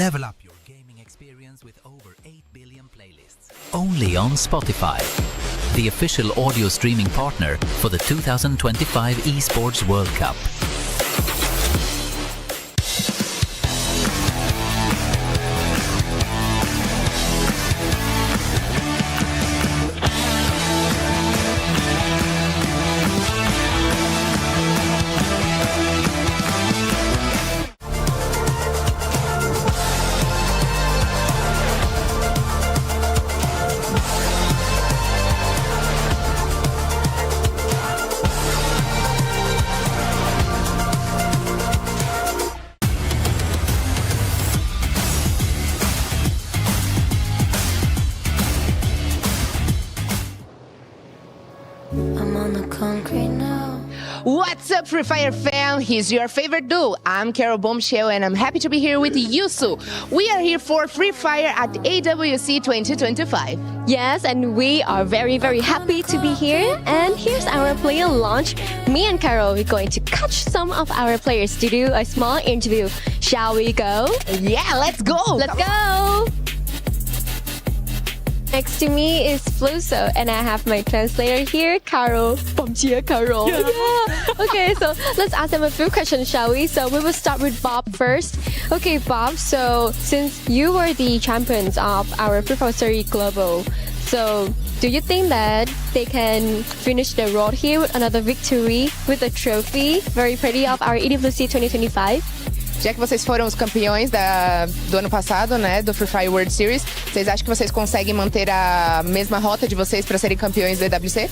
Level up your gaming experience with over 8 billion playlists. Only on Spotify, the official audio streaming partner for the 2025 Esports World Cup. I'm on the concrete now. What's up, Free Fire fam? Here's your favorite duo. I'm Carol Bombshell, and I'm happy to be here with Yusu. We are here for Free Fire at AWC 2025. Yes, and we are very, very happy to be here. And here's our player launch. Me and Carol are going to catch some of our players to do a small interview. Shall we go? Yeah, let's go! Let's go! Next to me is Fluxo, and I have my translator here, Carol. Bombshell Carol. Yeah. Okay, so let's ask them a few questions, shall we? So we will start with Bob first. Okay, Bob, so since you were the champions of our Purgatory Global, so do you think that they can finish the road here with another victory with a trophy very pretty of our EWC 2025? Já que vocês foram os campeões do ano passado, né, do Free Fire World Series, vocês acham que vocês conseguem manter a mesma rota de vocês para serem campeões do EWC?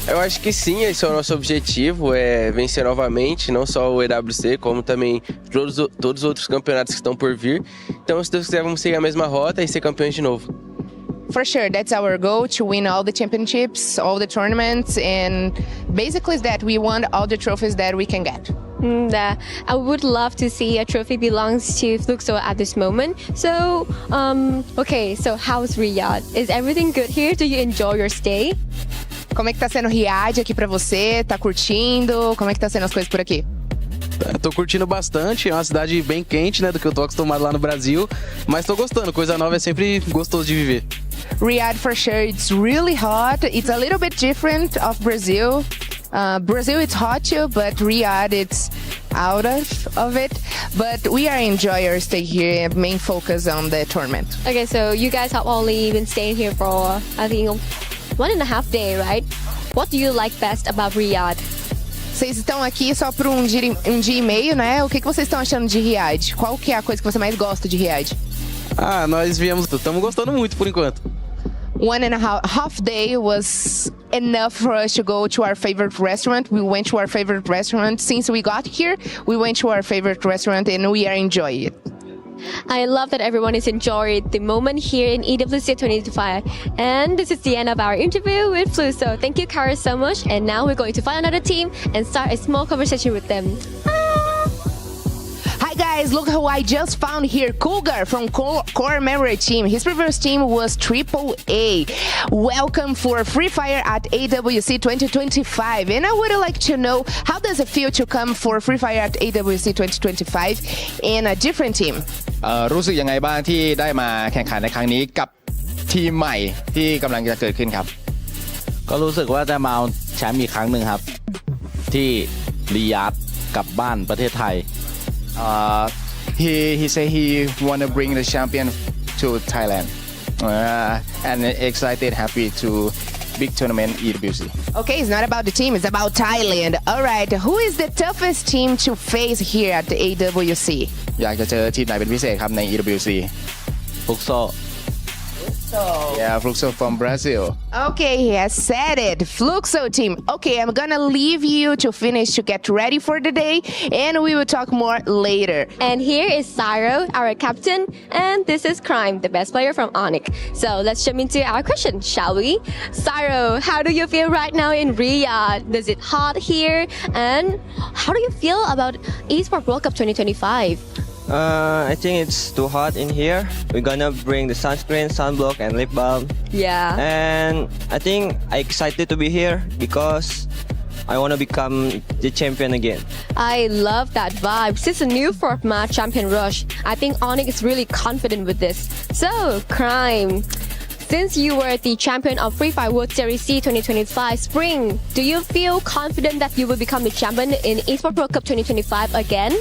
Eu acho que sim, esse é o nosso objetivo, é vencer novamente, não só o EWC, como também todos os outros campeonatos que estão por vir. Então, se Deus quiser, vamos seguir a mesma rota e ser campeões de novo. For sure, that's our goal, to win all the championships, all the tournaments, and basically that we want all the trophies that we can get. I would love to see a trophy belongs to Fluxo at this moment. So, okay, so how's Riyadh? Is everything good here? Do you enjoy your stay? Como é que tá sendo o Riyadh aqui pra você? Tá curtindo? Como é que tá sendo as coisas por aqui? Tô curtindo bastante, é uma cidade bem quente, né, do que eu tô acostumado lá no Brasil, mas tô gostando, coisa nova é sempre gostoso de viver. Riyadh, for sure, it's really hot. It's a little bit different of Brazil. Brazil, it's hot too, but Riyadh, it's out of it. But we are enjoying our stay here, main focus on the tournament. Okay, so you guys have only been staying here for, I think, 1.5 days, right? What do you like best about Riyadh? Vocês estão aqui só por um dia e meio, né? O que vocês estão achando de Riyadh? Qual que é a coisa que você mais gosta de Riyadh? Nós estamos gostando muito por enquanto. 1.5 day was enough for us to go to our favorite restaurant. We went to our favorite restaurant. Since we got here, we went to our favorite restaurant and we are enjoying it. I love that everyone is enjoying the moment here in EWC 2025. And this is the end of our interview with Fluxo. Thank you, Kara, so much. And now we're going to find another team and start a small conversation with them. Hi guys, look who I just found here. Cougar from Core Memory Team. His previous team was AAA. Welcome for Free Fire at AWC 2025. And I would like to know, how does it feel to come for Free Fire at AWC 2025 in a different team? รู้สึกยังไงบ้างที่ได้มาแข่งขันในครั้งนี้กับทีมใหม่ที่กำลังจะเกิดขึ้นครับก็รู้สึกว่าจะมาเอาแชมป์อีกครั้งหนึ่งครับที่ริยาดกลับบ้านประเทศไทยHe said he want to bring the champion to Thailand and excited, happy to big tournament EWC. Okay, it's not about the team, it's about Thailand. All right, who is the toughest team to face here at the AWC? อยากจะเจอทีมไหนเป็นพิเศษครับใน EWC Fluxo. Yeah, Fluxo from Brazil. Okay, he has said it. Fluxo team. Okay, I'm gonna leave you to finish to get ready for the day, and we will talk more later. And here is Syro, our captain, and this is Crime, the best player from Onyx. So let's jump into our question, shall we? Syro, how do you feel right now in Riyadh? Is it hot here? And how do you feel about Esports World Cup 2025? I think it's too hot in here. We're gonna bring the sunscreen, sunblock, and lip balm. Yeah. And I think I'm excited to be here because I want to become the champion again. I love that vibe. Since a new format, Champion Rush, I think Onyx is really confident with this. So, Crime, since you were the champion of Free Fire World Series C 2025 Spring, do you feel confident that you will become the champion in Esports World Cup 2025 again?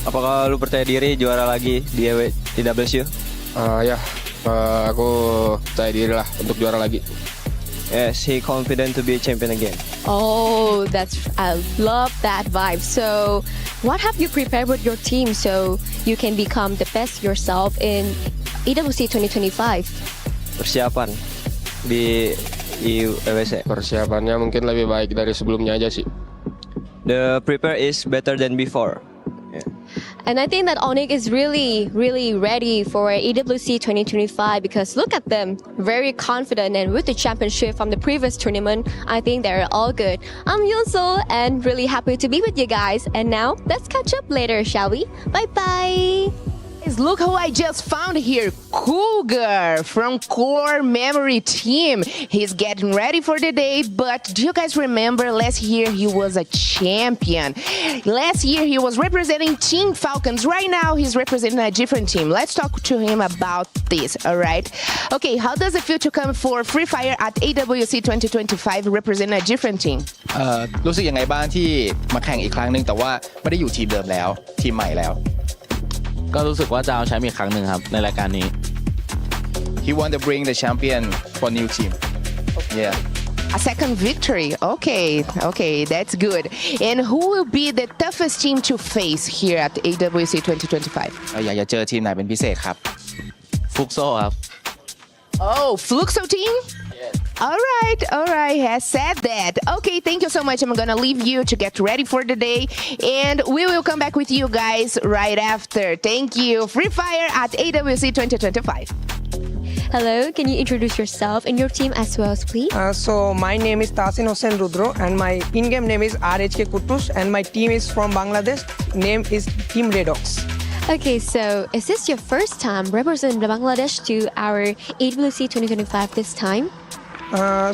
Apakah lu percaya diri juara lagi di EWC? Aku percaya diri lah untuk juara lagi. Yes, he confident to be a champion again. Oh, I love that vibe. So, what have you prepared with your team so you can become the best yourself in EWC 2025? Persiapan di EWC. Persiapannya mungkin lebih baik dari sebelumnya aja sih. The prepare is better than before. And I think that Onyx is really, really ready for EWC 2025 because look at them, very confident, and with the championship from the previous tournament, I think they're all good. I'm Yunso and really happy to be with you guys. And now let's catch up later, shall we? Bye bye. Look who I just found here, Cougar from Core Memory Team. He's getting ready for the day, but do you guys remember last year he was a champion? Last year he was representing Team Falcons. Right now he's representing a different team. Let's talk to him about this, all right? Okay, how does it feel to come for Free Fire at AWC 2025 representing a different team? รู้สึกยังไงบ้างที่มาแข่งอีกครั้งหนึ่งแต่ว่าไม่ได้อยู่ทีมเดิมแล้วทีมใหม่แล้วก็รู้สึกว่าจะเอาแชมป์อีกครั้งหนึ่งครับในรายการนี้ He want to bring the champion for new team. Yeah. A second victory. Okay, that's good. And who will be the toughest team to face here at AWC 2025? อยากจะเจอทีมไหนเป็นพิเศษครับฟุกโซครับ Oh, Fluxo team? Yes. All right, has said that. Okay, thank you so much. I'm gonna leave you to get ready for the day, and we will come back with you guys right after. Thank you. Free Fire at AWC 2025. Hello, can you introduce yourself and your team as well, please? So my name is Tasin Hossain Rudro and my in-game name is RHK Kutus and my team is from Bangladesh. Name is Team RedHawks. Okay, so is this your first time representing Bangladesh to our AWC 2025 this time?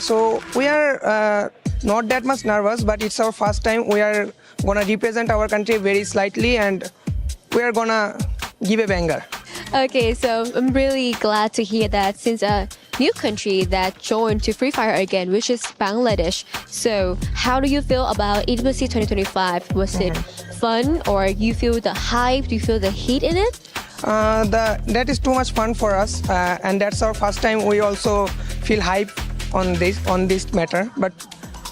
So we are not that much nervous, but it's our first time. We are gonna represent our country very slightly and we are gonna give a banger. Okay, so I'm really glad to hear that since a new country that joined to Free Fire again, which is Bangladesh. So how do you feel about EWC 2025? Was it fun or you feel the hype? Do you feel the heat in it? That is too much fun for us and that's our first time. We also feel hype on this matter, but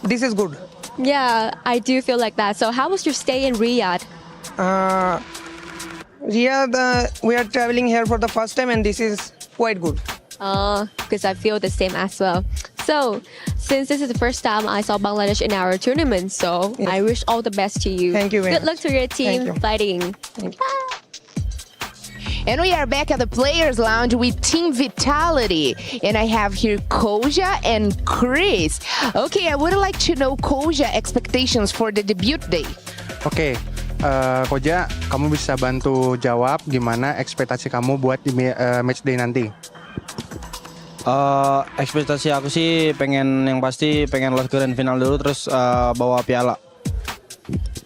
this is good. Yeah, I do feel like that. So how was your stay in Riyadh? Riyadh, we are traveling here for the first time and this is quite good. Because I feel the same as well. So, since this is the first time I saw Bangladesh in our tournament, so yes. I wish all the best to you. Thank you very Good luck much. to your team Thank you. fighting. Thank you. And we are back at the Players Lounge with Team Vitality. And I have here Koja and Chris. Okay, I would like to know Koja expectations for the debut day. Oke, Koja, kamu bisa bantu jawab gimana ekspektasi kamu buat di match day nanti? Ekspektasi aku sih yang pasti pengen lolos grand final dulu terus bawa piala.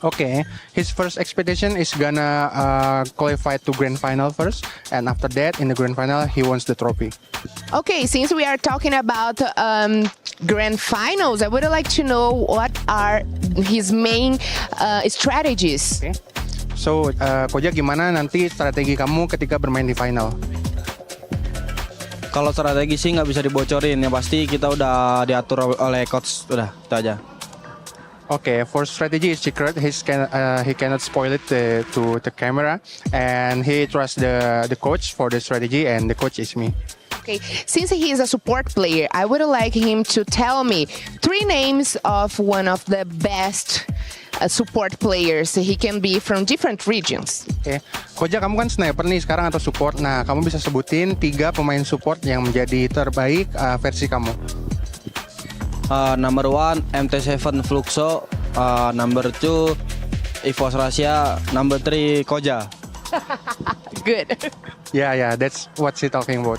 Okay, his first expectation is gonna qualify to grand final first, and after that, in the grand final, he wants the trophy. Okay, since we are talking about grand finals, I would like to know what are his main strategies. Okay. So, Koja, gimana nanti strategi kamu ketika bermain di final? Kalau strategi sih nggak bisa dibocorin, yang pasti kita udah diatur oleh coach, udah itu aja. Okay, for strategy is secret. He cannot spoil it to the camera, and he trusts the coach for the strategy, and the coach is me. Okay, since he is a support player, I would like him to tell me 3 names of one of the best support players. He can be from different regions. Okay, Koja, kamu kan sniper nih sekarang atau support. Nah, kamu bisa sebutin 3 pemain support yang menjadi terbaik versi kamu. Number 1 MT7 Fluxo, number 2 Evos Russia, number 3 Koja. Good. Yeah, that's what she talking about.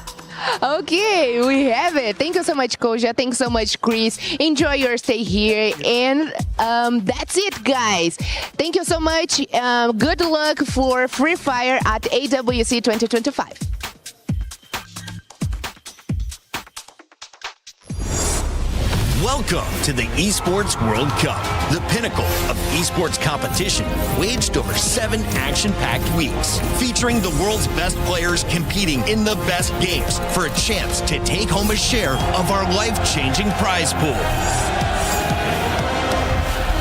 Okay, we have it. Thank you so much, Koja. Thanks so much, Chris. Enjoy your stay here. And that's it, guys. Thank you so much. Good luck for Free Fire at AWC 2025. Welcome to the Esports World Cup, the pinnacle of esports competition, waged over 7 action-packed weeks, featuring the world's best players competing in the best games for a chance to take home a share of our life-changing prize pool.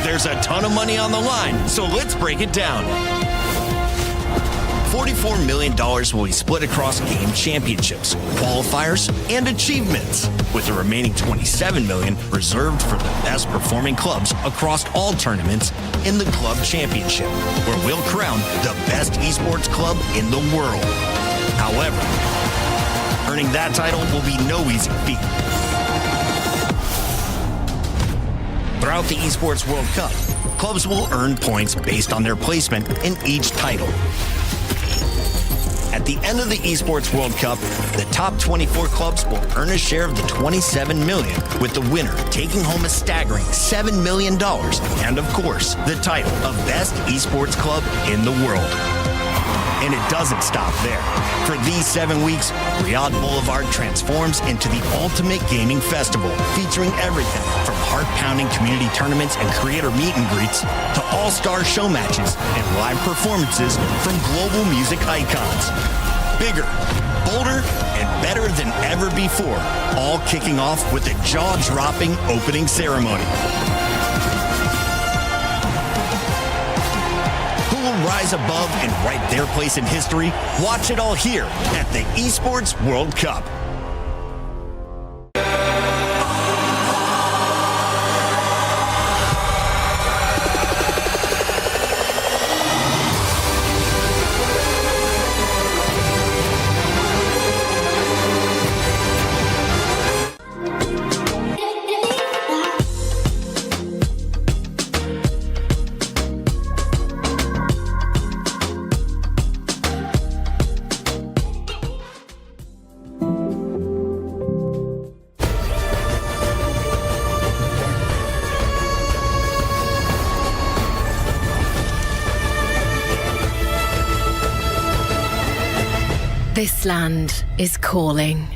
There's a ton of money on the line, so let's break it down. $44 million will be split across game championships, qualifiers, and achievements, with the remaining $27 million reserved for the best performing clubs across all tournaments in the club championship, where we'll crown the best esports club in the world. However, earning that title will be no easy feat. Throughout the Esports World Cup, clubs will earn points based on their placement in each title. At the end of the Esports World Cup, the top 24 clubs will earn a share of the $27 million, with the winner taking home a staggering $7 million, and of course, the title of Best Esports Club in the world. And it doesn't stop there. For these 7 weeks, Riyadh Boulevard transforms into the ultimate gaming festival, featuring everything from heart-pounding community tournaments and creator meet and greets to all-star show matches and live performances from global music icons. Bigger, bolder, and better than ever before, all kicking off with a jaw-dropping opening ceremony. Who will rise above and write their place in history? Watch it all here at the Esports World Cup. This land is calling.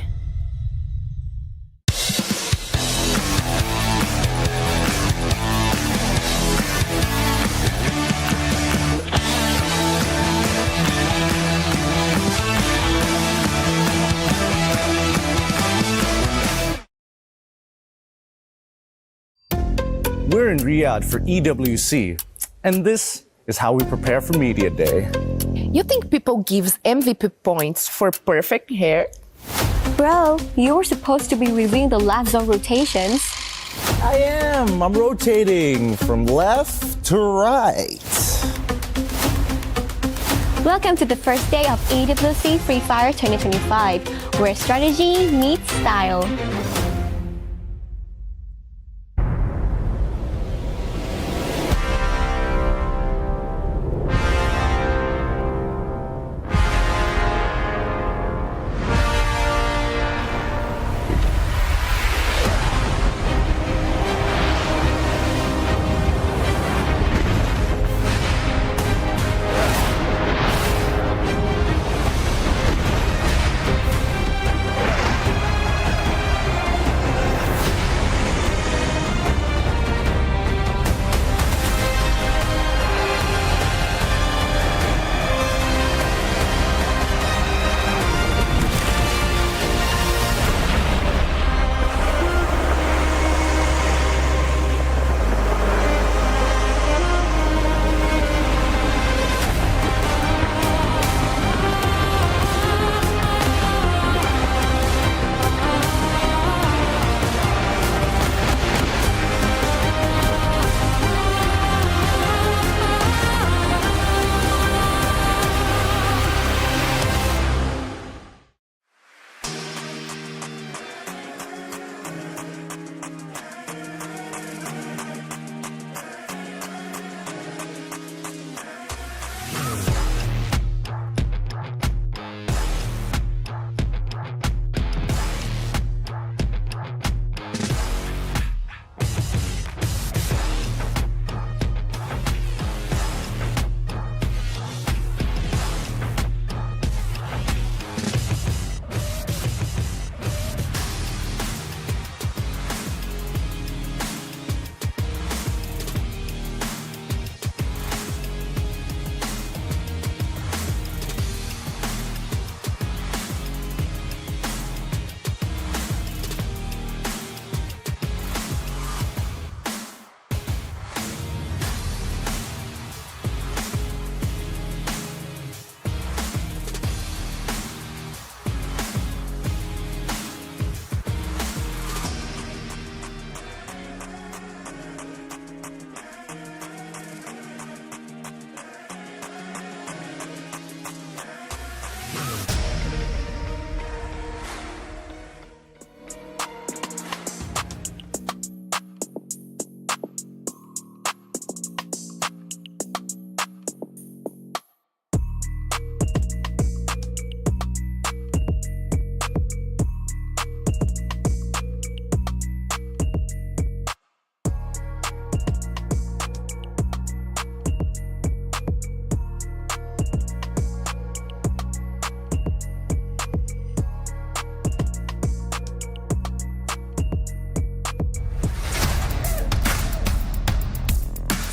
We're in Riyadh for EWC, and this is how we prepare for Media Day. You think people gives MVP points for perfect hair? Bro, you were supposed to be reviewing the left zone rotations. I am. I'm rotating from left to right. Welcome to the first day of AWC Free Fire 2025, where strategy meets style.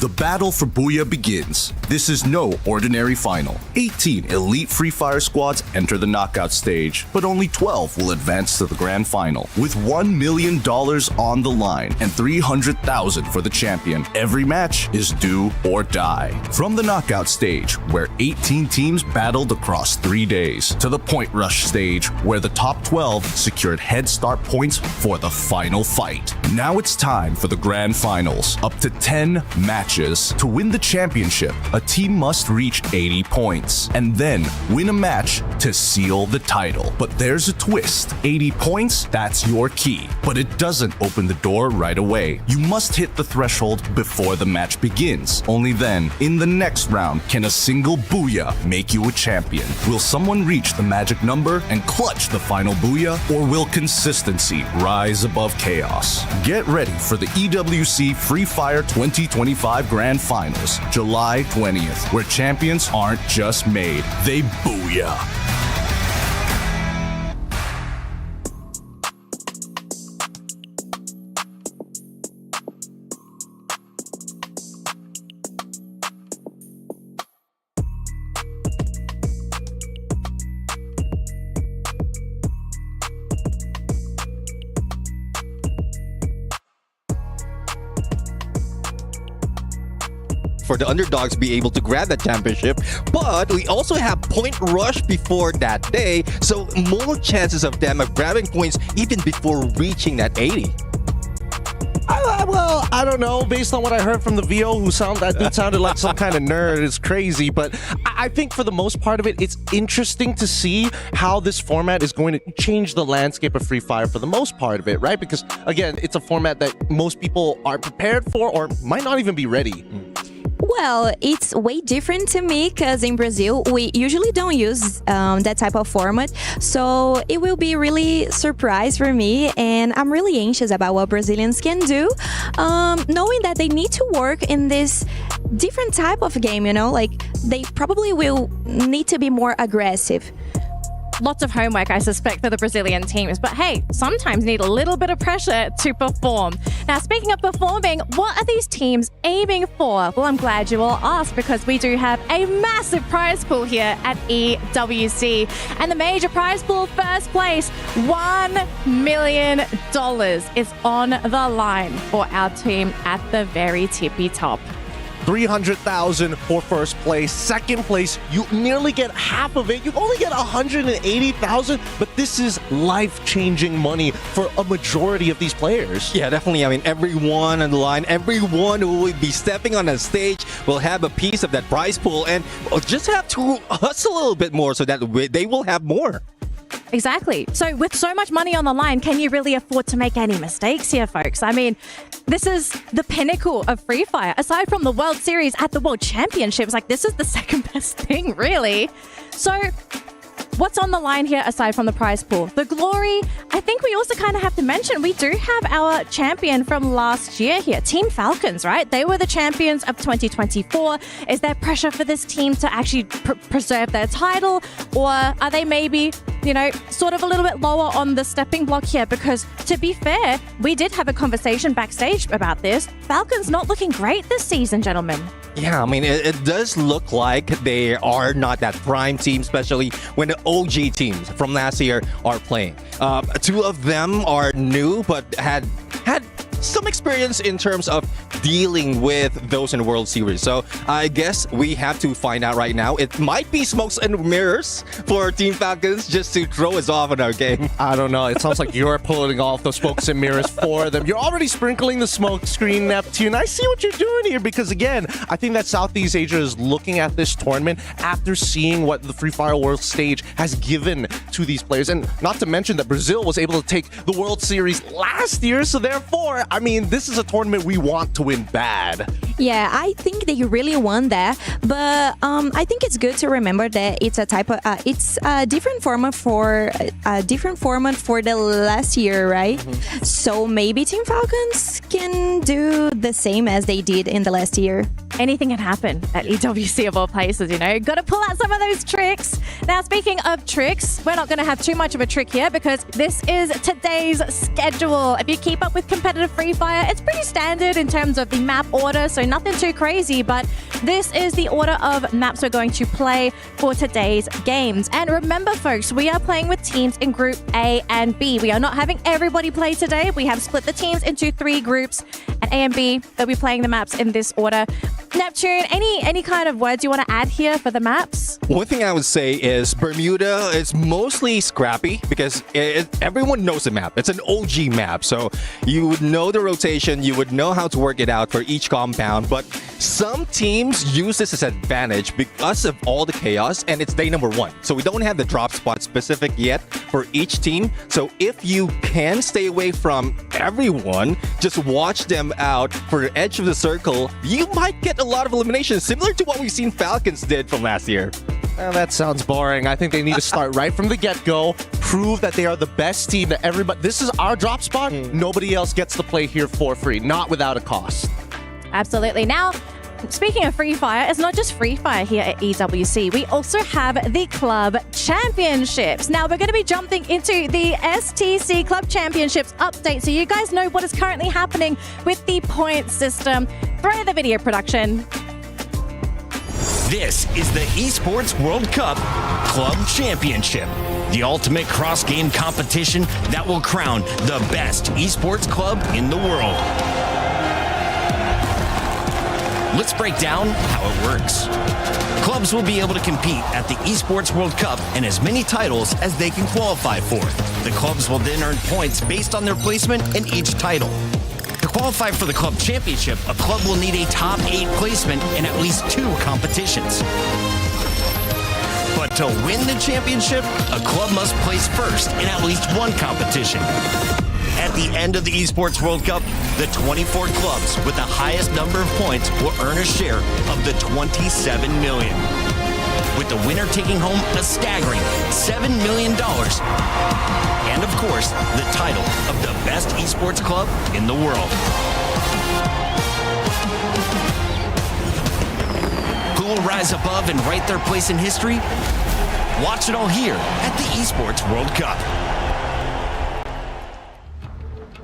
The battle for Booyah begins. This is no ordinary final. 18 elite Free Fire squads enter the knockout stage, but only 12 will advance to the grand final. With $1 million on the line and $300,000 for the champion, every match is do or die. From the knockout stage, where 18 teams battled across 3 days, to the point rush stage, where the top 12 secured head start points for the final fight. Now it's time for the grand finals. Up to 10 matches. To win the championship, a team must reach 80 points and then win a match to seal the title. But there's a twist. 80 points, that's your key. But it doesn't open the door right away. You must hit the threshold before the match begins. Only then, in the next round, can a single booyah make you a champion. Will someone reach the magic number and clutch the final booyah, or will consistency rise above chaos? Get ready for the EWC Free Fire 2025 Grand Finals, July 20th, where champions aren't just made, they booyah. for the underdogs to be able to grab that championship. But we also have point rush before that day, so more chances of them of grabbing points even before reaching that 80. Well, I don't know. Based on what I heard from the VO, that dude sounded like some kind of nerd. It's crazy, but I think for the most part of it, it's interesting to see how this format is going to change the landscape of Free Fire for the most part of it, right? Because again, it's a format that most people are prepared for or might not even be ready. Well, it's way different to me because in Brazil, we usually don't use that type of format. So it will be really surprise for me. And I'm really anxious about what Brazilians can do, knowing that they need to work in this different type of game, you know, like they probably will need to be more aggressive. Lots of homework, I suspect, for the Brazilian teams. But hey, sometimes need a little bit of pressure to perform. Now, speaking of performing, what are these teams aiming for? Well, I'm glad you all asked because we do have a massive prize pool here at EWC. And the major prize pool, first place, $1 million is on the line for our team at the very tippy top. $300,000 for first place. Second place, you nearly get half of it. You only get $180,000, but this is life-changing money for a majority of these players. Yeah, definitely. I mean, everyone on the line, everyone who will be stepping on the stage will have a piece of that prize pool and just have to hustle a little bit more so that they will have more. Exactly. So with so much money on the line, can you really afford to make any mistakes here, folks? I mean, this is the pinnacle of Free Fire. Aside from the World Series at the World Championships, like this is the second best thing, really. So what's on the line here aside from the prize pool? The glory, I think we also kind of have to mention, we do have our champion from last year here, Team Falcons, right? They were the champions of 2024. Is there pressure for this team to actually preserve their title? Or are they maybe, you know, sort of a little bit lower on the stepping block here? Because to be fair, we did have a conversation backstage about this. Falcons not looking great this season, gentlemen. Yeah, I mean, it does look like they are not that prime team, especially when the OG teams from last year are playing. Two of them are new, but had some experience in terms of dealing with those in the World Series. So I guess we have to find out right now. It might be smokes and mirrors for Team Falcons just to throw us off in our game. I don't know. It sounds like you're pulling off the smokes and mirrors for them. You're already sprinkling the smoke screen, Neptune. I see what you're doing here because, again, I think that Southeast Asia is looking at this tournament after seeing what the Free Fire World Stage has given to these players. And not to mention that Brazil was able to take the World Series last year. So therefore, I mean, this is a tournament we want to win bad. Yeah, I think that you really won that, but I think it's good to remember that it's a type of it's a different format for the last year, right? So maybe Team Falcons can do the same as they did in the last year. anything can happen at EWC of all places, you know. Got to pull out some of those tricks. Now, speaking of tricks, we're not going to have too much of a trick here because this is today's schedule. If you keep up with competitive Free Fire, it's pretty standard in terms of the map order, so nothing too crazy, but this is the order of maps we're going to play for today's games. And remember, folks, we are playing with teams in Group A and B. We are not having everybody play today. We have split the teams into 3 groups, and A and B, they'll be playing the maps in this order. Neptune, any kind of words you want to add here for the maps? One thing I would say is Bermuda is mostly scrappy because everyone knows the map. It's an OG map, so you would know the rotation, you would know how to work it out for each compound, but some teams use this as an advantage because of all the chaos, and it's day number 1. So we don't have the drop spot specific yet for each team. So if you can stay away from everyone, just watch them out for the edge of the circle, you might get a lot of eliminations, similar to what we've seen Falcons did from last year. Well, that sounds boring. I think they need to start right from the get-go, prove that they are the best team, that everybody, this is our drop spot, nobody else gets to play here for free, not without a cost. Absolutely. Now, speaking of Free Fire, it's not just Free Fire here at EWC. We also have the Club Championships. Now, we're going to be jumping into the STC Club Championships update so you guys know what is currently happening with the point system. Throw the video production. This is the Esports World Cup Club Championship, the ultimate cross-game competition that will crown the best esports club in the world. Let's break down how it works. Clubs will be able to compete at the Esports World Cup and as many titles as they can qualify for. The clubs will then earn points based on their placement in each title. To qualify for the Club Championship, a club will need a top 8 placement in at least 2 competitions. But to win the championship, a club must place first in at least 1 competition. At the end of the Esports World Cup, the 24 clubs with the highest number of points will earn a share of the $27 million, with the winner taking home a staggering $7 million. And of course, the title of the best esports club in the world. Who will rise above and write their place in history? Watch it all here at the Esports World Cup.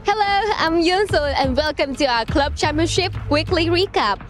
Hello, I'm Yunsul and welcome to our Club Championship Weekly Recap.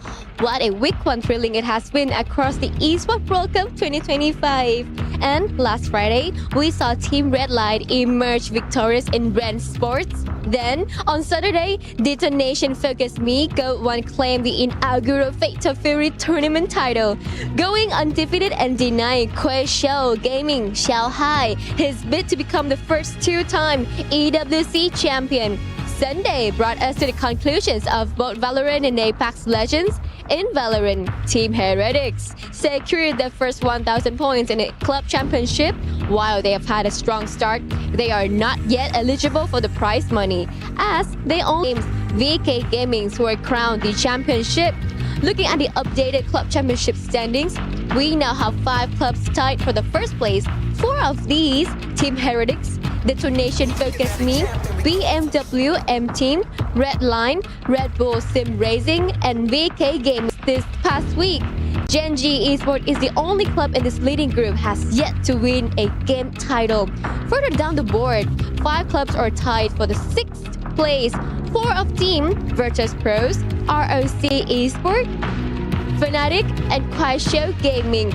What a week 1 thrilling it has been across the Esports World Cup 2025. And last Friday, we saw Team Red Light emerge victorious in Ren Sports. Then, on Saturday, Detonation Focus Me Goat 1 claimed the inaugural Fate of Fury tournament title, going undefeated and denying Quaishou Gaming Shanghai his bid to become the first 2-time EWC champion. Sunday brought us to the conclusions of both Valorant and Apex Legends. In Valorant, Team Heretics secured their first 1,000 points in a club championship. While they have had a strong start, they are not yet eligible for the prize money, as they only VK Gaming who were crowned the championship. Looking at the updated club championship standings, we now have 5 clubs tied for the first place. 4 of these, Team Heretics, Detonation Focus Me, BMW M Team, Red Line, Red Bull Sim Racing, and VK Games this past week. Genji Esports is the only club in this leading group has yet to win a game title. Further down the board, 5 clubs are tied for the 6th place. 4 of Team Virtus Pros, ROC Esports, Fnatic, and Quaishou Gaming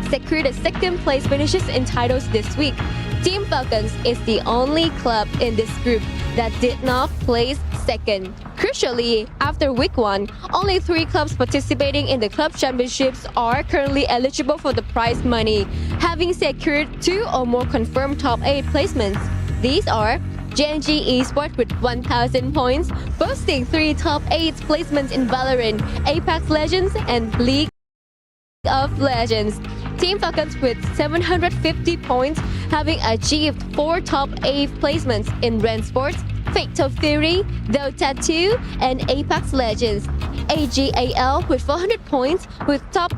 secured the 2nd place finishes in titles this week. Team Falcons is the only club in this group that did not place 2nd. Crucially, after week 1, only 3 clubs participating in the club championships are currently eligible for the prize money, having secured 2 or more confirmed top 8 placements. These are Genji Esports with 1,000 points, boasting 3 top 8 placements in Valorant, Apex Legends, and League of Legends. Team Falcons with 750 points, having achieved 4 top 8 placements in Ren Sports, Fate of Fury, Dota 2, and Apex Legends. AGAL with 400 points, with top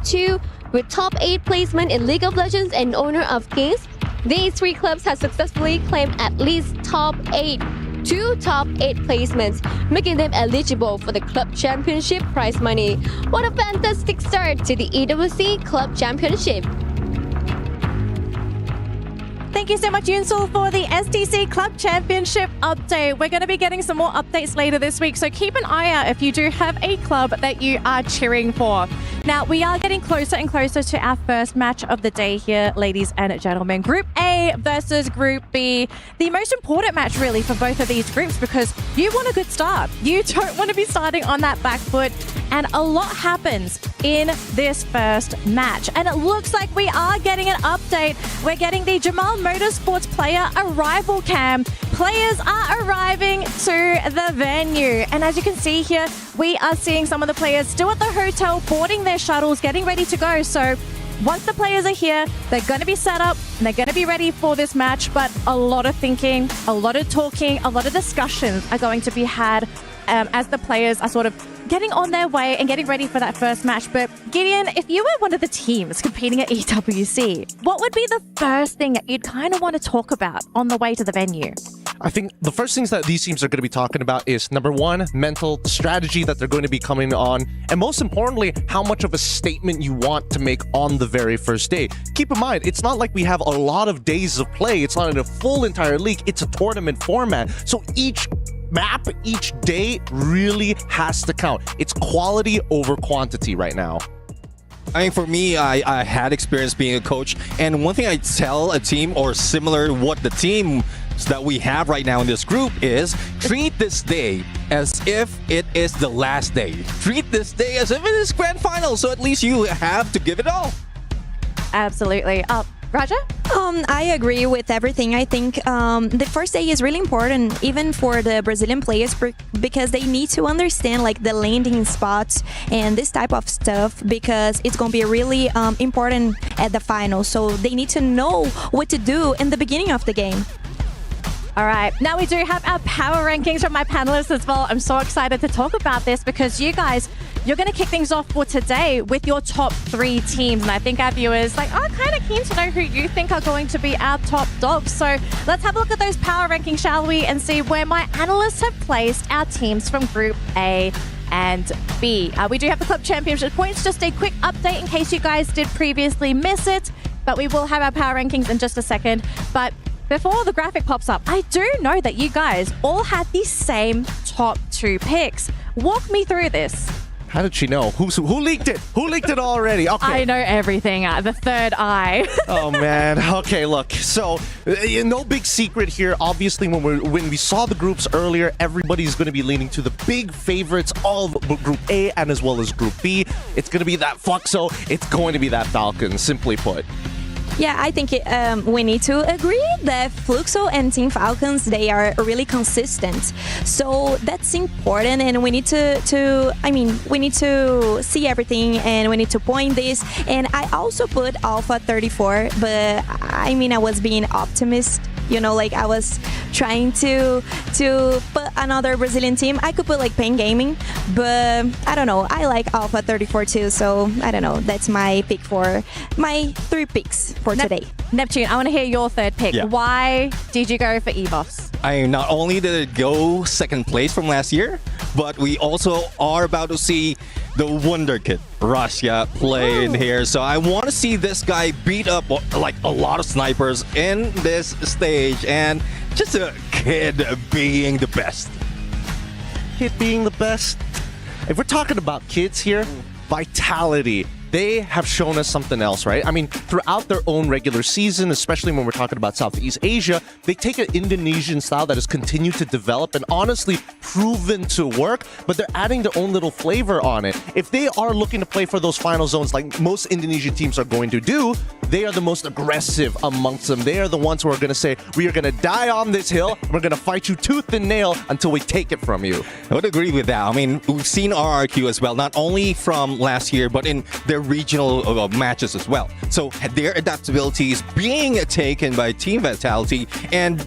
8 placement in League of Legends and Honor of Kings. These 3 clubs have successfully claimed at least top 8 2 top 8 placements, making them eligible for the Club Championship prize money. What a fantastic start to the EWC Club Championship. Thank you so much, Yunsul, for the STC Club Championship update. We're going to be getting some more updates later this week, so keep an eye out if you do have a club that you are cheering for. Now, we are getting closer and closer to our first match of the day here, ladies and gentlemen. Group A versus Group B. The most important match, really, for both of these groups, because you want a good start. You don't want to be starting on that back foot, and a lot happens in this first match. And it looks like we are getting an update. We're getting the Jamal Motorsports player arrival cam. Players are arriving to the venue. And as you can see here, we are seeing some of the players still at the hotel, boarding their shuttles, getting ready to go. So once the players are here, they're going to be set up and they're going to be ready for this match. But a lot of thinking, a lot of talking, a lot of discussions are going to be had as the players are sort of getting on their way and getting ready for that first match. But Gideon, if you were one of the teams competing at EWC, what would be the first thing that you'd kind of want to talk about on the way to the venue? I think the first things that these teams are going to be talking about is, number one, mental strategy that they're going to be coming on, and most importantly, how much of a statement you want to make on the very first day. Keep in mind, it's not like we have a lot of days of play. It's not in a full entire league. It's a tournament format. So each map, each day really has to count. It's quality over quantity right now. I mean, for me, I had experience being a coach, and one thing I tell a team, or similar to what the team that we have right now in this group, is treat this day as if it is the last day. Treat this day as if it is grand final, so at least you have to give it all. Absolutely. Raja? I agree with everything. I think the first day is really important, even for the Brazilian players, because they need to understand like the landing spots and this type of stuff, because it's going to be really important at the final. So they need to know what to do in the beginning of the game. All right, now we do have our power rankings from my panelists as well. I'm so excited to talk about this because you guys, you're going to kick things off for today with your top 3 teams. And I think our viewers are kind of keen to know who you think are going to be our top dogs. So let's have a look at those power rankings, shall we? And see where my analysts have placed our teams from Group A and B. We do have the Club Championship points. Just a quick update in case you guys did previously miss it. But we will have our power rankings in just a second. But before the graphic pops up, I do know that you guys all had the same top 2 picks. Walk me through this. How did she know? Who leaked it? Who leaked it already? Okay. I know everything. The third eye. Oh, man. Okay, look. So, no big secret here. Obviously, when we saw the groups earlier, everybody's going to be leaning to the big favorites of Group A and as well as Group B. It's going to be that Fluxo. It's going to be that Falcons, simply put. Yeah, I think we need to agree that Fluxo and Team Falcons, they are really consistent. So that's important, and we need we need to see everything, and we need to point this. And I also put Alpha 34, but I was being optimist. I was trying to put another Brazilian team. I could put like Pain Gaming, but I don't know. I like Alpha 34 too, so I don't know. That's my pick for my 3 picks for today. Neptune, I want to hear your third pick. Yeah. Why did you go for EVOS? Not only did it go second place from last year, but we also are about to see the Wonder Kid, Russia, play in here. So I want to see this guy beat up like a lot of snipers in this stage, and just a kid being the best. Kid being the best? If we're talking about kids here, Vitality, they have shown us something else, right? Throughout their own regular season, especially when we're talking about Southeast Asia, they take an Indonesian style that has continued to develop and honestly proven to work, but they're adding their own little flavor on it. If they are looking to play for those final zones like most Indonesian teams are going to do, they are the most aggressive amongst them. They are the ones who are going to say, we are going to die on this hill, and we're going to fight you tooth and nail until we take it from you. I would agree with that. We've seen RRQ as well, not only from last year, but in their regional matches as well. So their adaptability is being taken by Team Vitality, and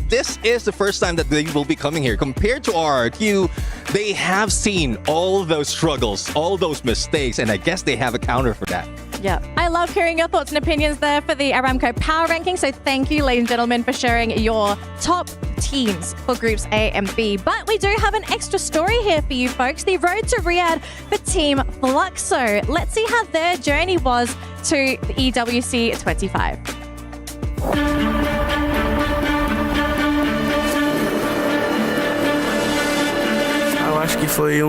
this is the first time that they will be coming here. Compared to RRQ, they have seen all those struggles, all those mistakes, and I guess they have a counter for that. Yeah, I love hearing your thoughts and opinions there for the Aramco Power Ranking. So thank you, ladies and gentlemen, for sharing your top teams for groups A and B. But we do have an extra story here for you folks. The road to Riyadh for Team Fluxo. Let's see how their journey was to the EWC 25. Eu acho que foi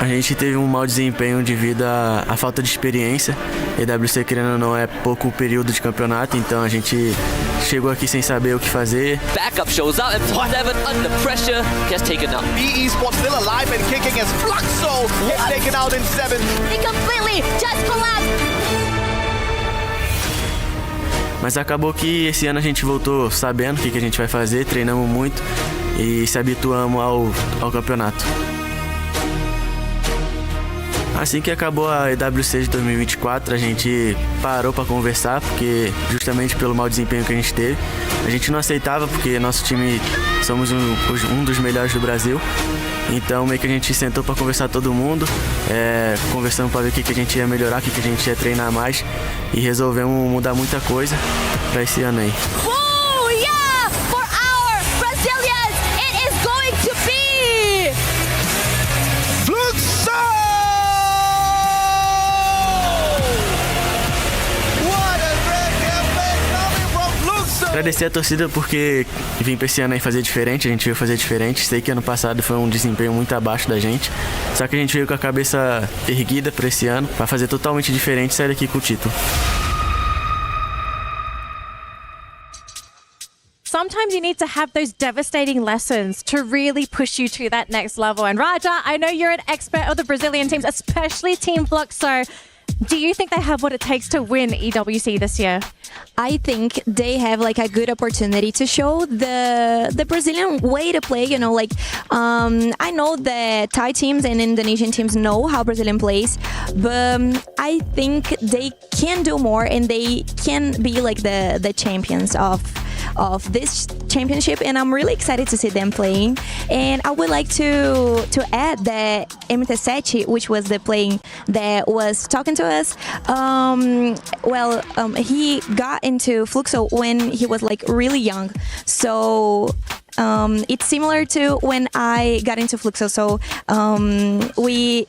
a gente teve um mau desempenho devido à falta de experiência. EWC, querendo ou não, é pouco período de campeonato, então a gente chegou aqui sem saber o que fazer. Backup shows up and Team 7 under pressure gets taken out. Esports still alive and kicking as Fluxo gets taken out in 7. They completely just collapsed. Mas acabou que esse ano a gente voltou sabendo o que a gente vai fazer, treinamos muito e se habituamos ao campeonato. Assim que acabou a EWC de 2024, a gente parou para conversar, porque justamente pelo mau desempenho que a gente teve, a gente não aceitava, porque nosso time somos um dos melhores do Brasil. Então meio que a gente sentou para conversar todo mundo, conversamos para ver o que a gente ia melhorar, o que a gente ia treinar mais e resolvemos mudar muita coisa para esse ano aí. Oh yeah! For our Brazilians, it is going to be Fluxo! What a great campaign coming from Fluxo! Agradecer a torcida porque vim pra esse ano aí fazer diferente, a gente veio fazer diferente. Sei que ano passado foi um desempenho muito abaixo da gente, só que a gente veio com a cabeça erguida pra esse ano, pra fazer totalmente diferente e sair daqui com o título. Sometimes you need to have those devastating lessons to really push you to that next level. And Raja, I know you're an expert of the Brazilian teams, especially Team Fluxo. Do you think they have what it takes to win EWC this year? I think they have like a good opportunity to show the Brazilian way to play. You know, like I know that Thai teams and Indonesian teams know how Brazilian plays, but I think they can do more and they can be like the champions of this championship, and I'm really excited to see them playing. And I would like to add that MT7, which was the playing that was talking to us, he got into Fluxo when he was like really young, so it's similar to when I got into Fluxo. So we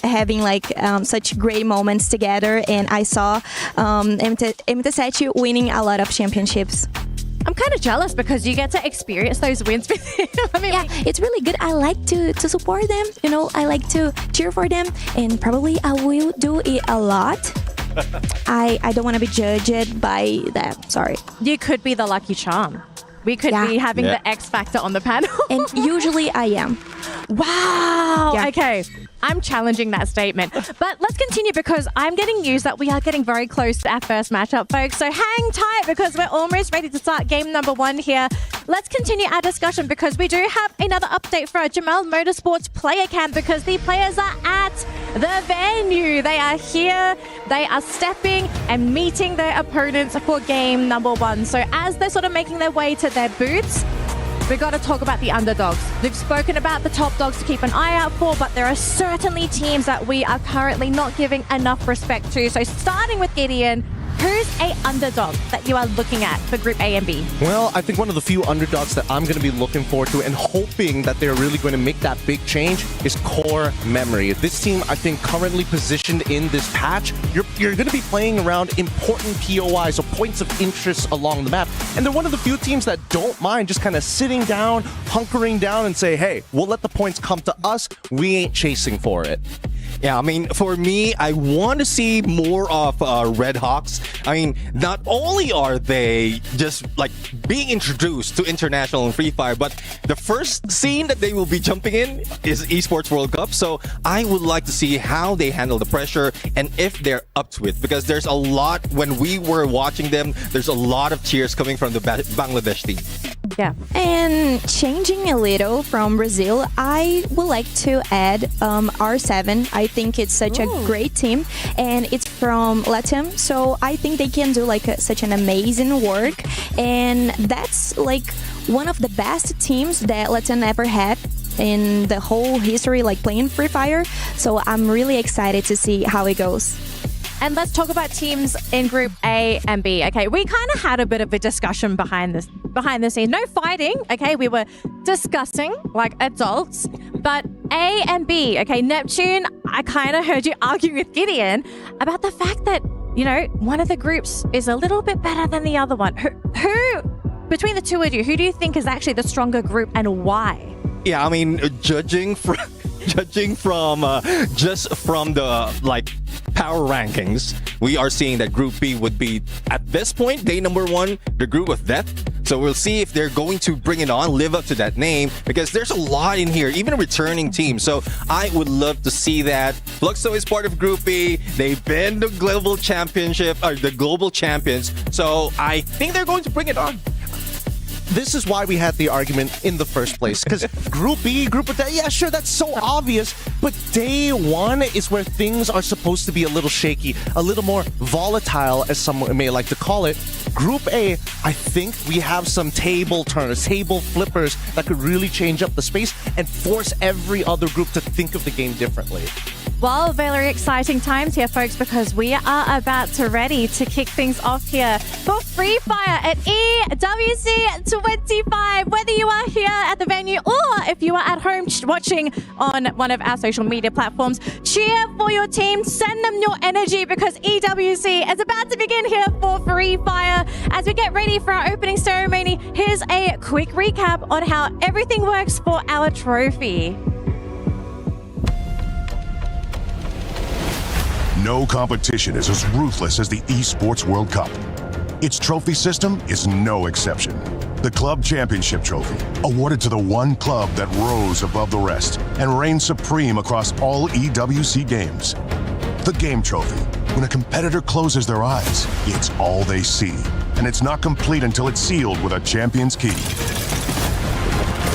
having like such great moments together, and I saw MT7 winning a lot of championships. I'm kind of jealous because you get to experience those wins with him. I mean, yeah, it's really good. I like to support them. You know, I like to cheer for them, and probably I will do it a lot. I don't want to be judged by that. Sorry. You could be the lucky charm. We could be having the X Factor on the panel. And usually I am. Wow. Yeah. Okay. I'm challenging that statement. But let's continue because I'm getting news that we are getting very close to our first matchup, folks. So hang tight because we're almost ready to start game number 1 here. Let's continue our discussion because we do have another update for our Jamal Motorsports player camp because the players are at the venue. They are here. They are stepping and meeting their opponents for game number 1. So as they're sort of making their way to their booths, we got to talk about the underdogs. We've spoken about the top dogs to keep an eye out for, but there are certainly teams that we are currently not giving enough respect to. So starting with Gideon, who's a underdog that you are looking at for Group A and B? Well, I think one of the few underdogs that I'm going to be looking forward to and hoping that they're really going to make that big change is Core Memory. This team, I think, currently positioned in this patch, you're going to be playing around important POIs, or points of interest along the map. And they're one of the few teams that don't mind just kind of sitting down, hunkering down and say, hey, we'll let the points come to us. We ain't chasing for it. Yeah, I mean, for me, I want to see more of RedHawks. I mean, not only are they just like being introduced to international and Free Fire, but the first scene that they will be jumping in is Esports World Cup. So I would like to see how they handle the pressure and if they're up to it, because there's a lot, when we were watching them, there's a lot of cheers coming from the Bangladesh team. Yeah. And changing a little from Brazil, I would like to add R7. I think it's such a great team, and it's from Latam, so I think they can do like such an amazing work, and that's like one of the best teams that Latam ever had in the whole history, like playing Free Fire. So I'm really excited to see how it goes. And let's talk about teams in Group A and B. Okay, we kind of had a bit of a discussion behind the scenes. No fighting, okay? We were discussing like adults. But A and B, okay, Neptune, I kind of heard you arguing with Gideon about the fact that, you know, one of the groups is a little bit better than the other one. Who between the two of you, who do you think is actually the stronger group and why? Yeah, I mean, judging from just from the like power rankings, we are seeing that Group B would be at this point day number 1, the group of death. So we'll see if they're going to bring it on, live up to that name, because there's a lot in here, even a returning team. So I would love to see that. Fluxo is part of Group B. They've been the global championship or the global champions. So I think they're going to bring it on. This is why we had the argument in the first place. Because Group B, Group of Death, yeah, sure, that's so obvious. But day 1 is where things are supposed to be a little shaky, a little more volatile, as some may like to call it. Group A, I think we have some table turners, table flippers that could really change up the space and force every other group to think of the game differently. Well, very exciting times here, folks, because we are about to ready to kick things off here for Free Fire at EWC 25. Whether you are here at the venue or if you are at home watching on one of our social media platforms, cheer for your team, send them your energy because EWC is about to begin here for Free Fire. As we get ready for our opening ceremony, here's a quick recap on how everything works for our trophy. No competition is as ruthless as the Esports World Cup. Its trophy system is no exception. The Club Championship Trophy, awarded to the one club that rose above the rest and reigned supreme across all EWC games. The Game Trophy, when a competitor closes their eyes, it's all they see, and it's not complete until it's sealed with a champion's key.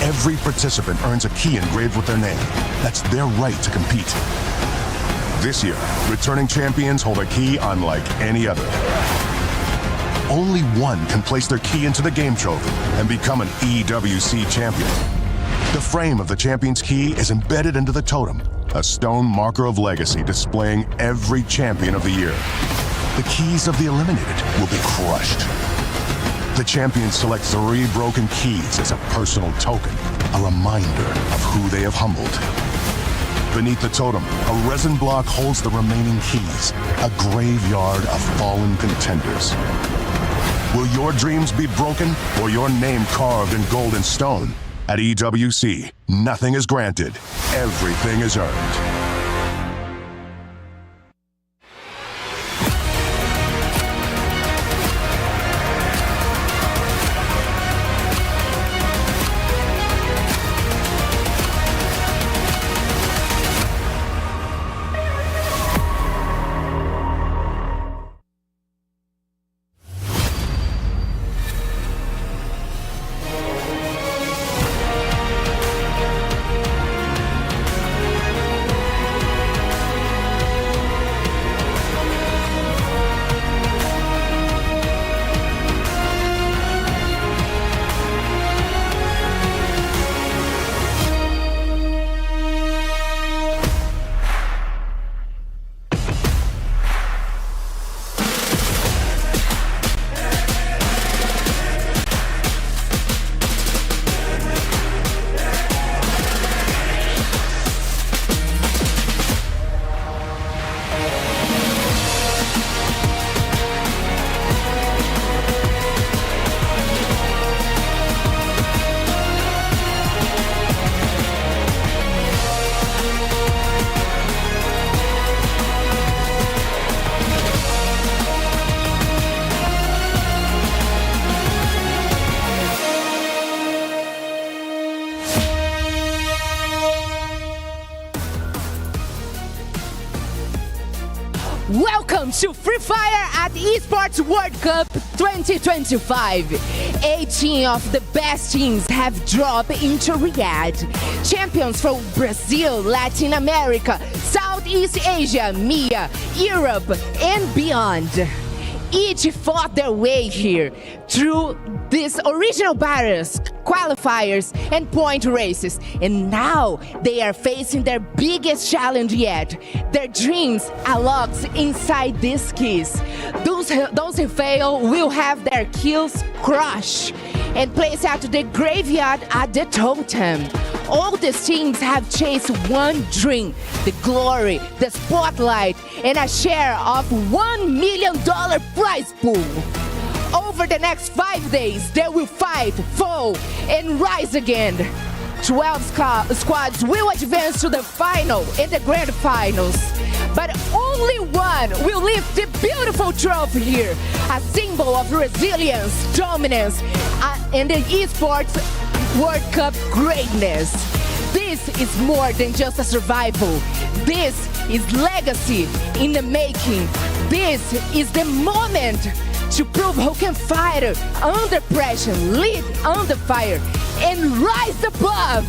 Every participant earns a key engraved with their name. That's their right to compete. This year, returning champions hold a key unlike any other. Only one can place their key into the game trophy and become an EWC champion. The frame of the champion's key is embedded into the totem, a stone marker of legacy displaying every champion of the year. The keys of the eliminated will be crushed. The champion selects 3 broken keys as a personal token, a reminder of who they have humbled. Beneath the totem, a resin block holds the remaining keys, a graveyard of fallen contenders. Will your dreams be broken or your name carved in gold and stone? At EWC, nothing is granted, everything is earned. Welcome to Free Fire at Esports World Cup 2025. 18 of the best teams have dropped into Riyadh. Champions from Brazil, Latin America, Southeast Asia, MEA, Europe, and beyond. each fought their way here through these original battles, qualifiers, and point races. And now they are facing their biggest challenge yet. Their dreams are locked inside these keys. Those who fail will have their kills crushed and placed out to the graveyard at the totem. All these teams have chased one dream, the glory, the spotlight, and a share of $1 million prize pool. Over the next 5 days, they will fight, fall, and rise again. 12 squads will advance to the final and the grand finals. But only one will lift the beautiful trophy here, a symbol of resilience, dominance, and the Esports World Cup greatness. This is more than just a survival. This is legacy in the making. This is the moment to prove who can fight under pressure, lead under fire, and rise above.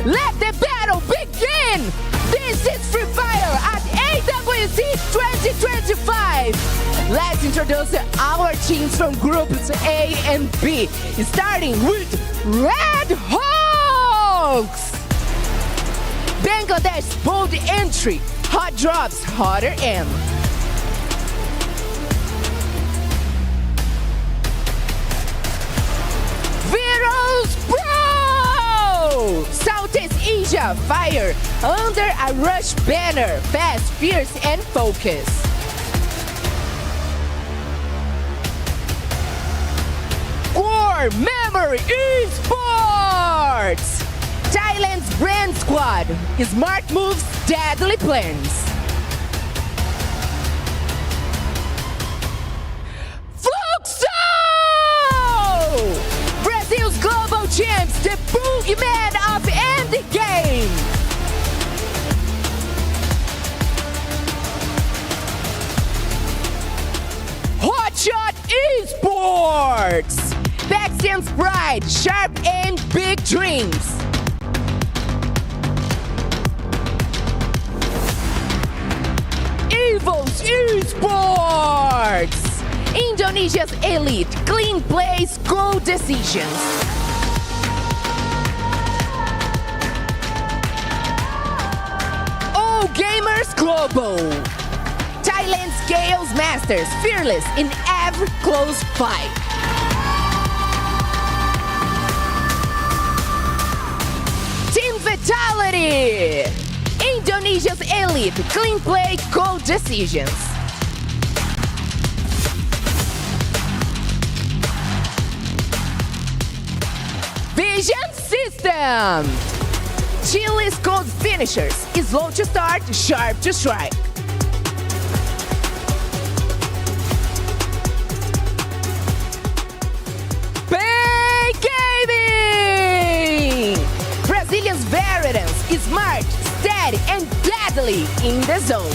Let the battle begin! This is Free Fire at AWC 2025. Let's introduce our teams from groups A and B, starting with RedHawks. Bangladesh bold entry, hot drops, hotter M. Virus Pro! Southeast Asia, fire under a rush banner, fast, fierce, and focus. Core Memory Esports! Thailand's brand squad, smart moves, deadly plans. Fluxo! Brazil's global champs, the boogeyman of end game. Hotshot Esports! Vaxian's pride, sharp aim, big dreams. Evil's Esports! Indonesia's elite, clean plays, goal decisions. All Gamers Global! Thailand's Gales Masters, fearless in every close fight. Team Fatality! Indonesia's elite, clean play, goal decisions. Vision System! Chile's cold finishers, slow to start, sharp to strike. Bay Gaming! Brazilian's veterans, smart, steady, and deadly in the zone.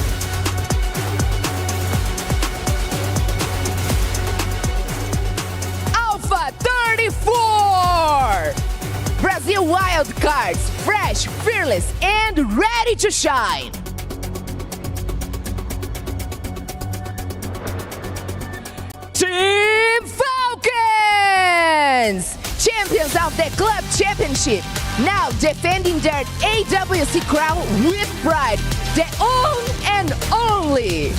Alpha 34! Brazil wild cards, fresh, fearless, and ready to shine. Team Falcons! Champions of the club championship, now defending their AWC crown with pride, their own and only.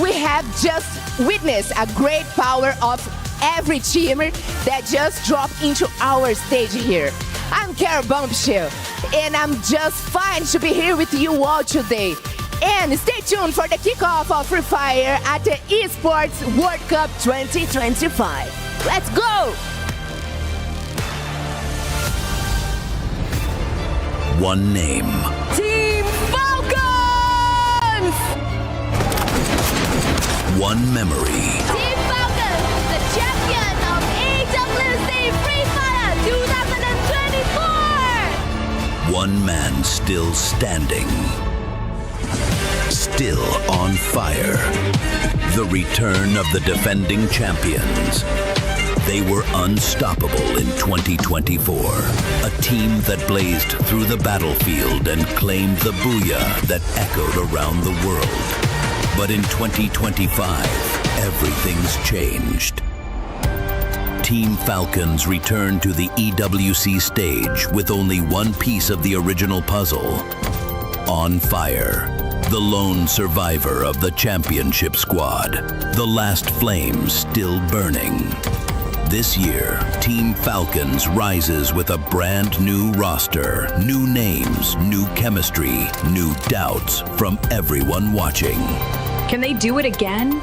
We have just witnessed a great power of every teamer that just dropped into our stage here. I'm Carol Bombshell, and I'm just fine to be here with you all today. And stay tuned for the kickoff of Free Fire at the Esports World Cup 2025. Let's go! One name. Team Falcons! One memory. Team Falcons, the champion of AWC Free Fire 2024! One man still standing. Still on fire. The return of the defending champions. They were unstoppable in 2024. A team that blazed through the battlefield and claimed the booyah that echoed around the world. But in 2025, everything's changed. Team Falcons returned to the EWC stage with only one piece of the original puzzle. On fire. The lone survivor of the championship squad. The last flame still burning. This year, Team Falcons rises with a brand new roster, new names, new chemistry, new doubts from everyone watching. Can they do it again?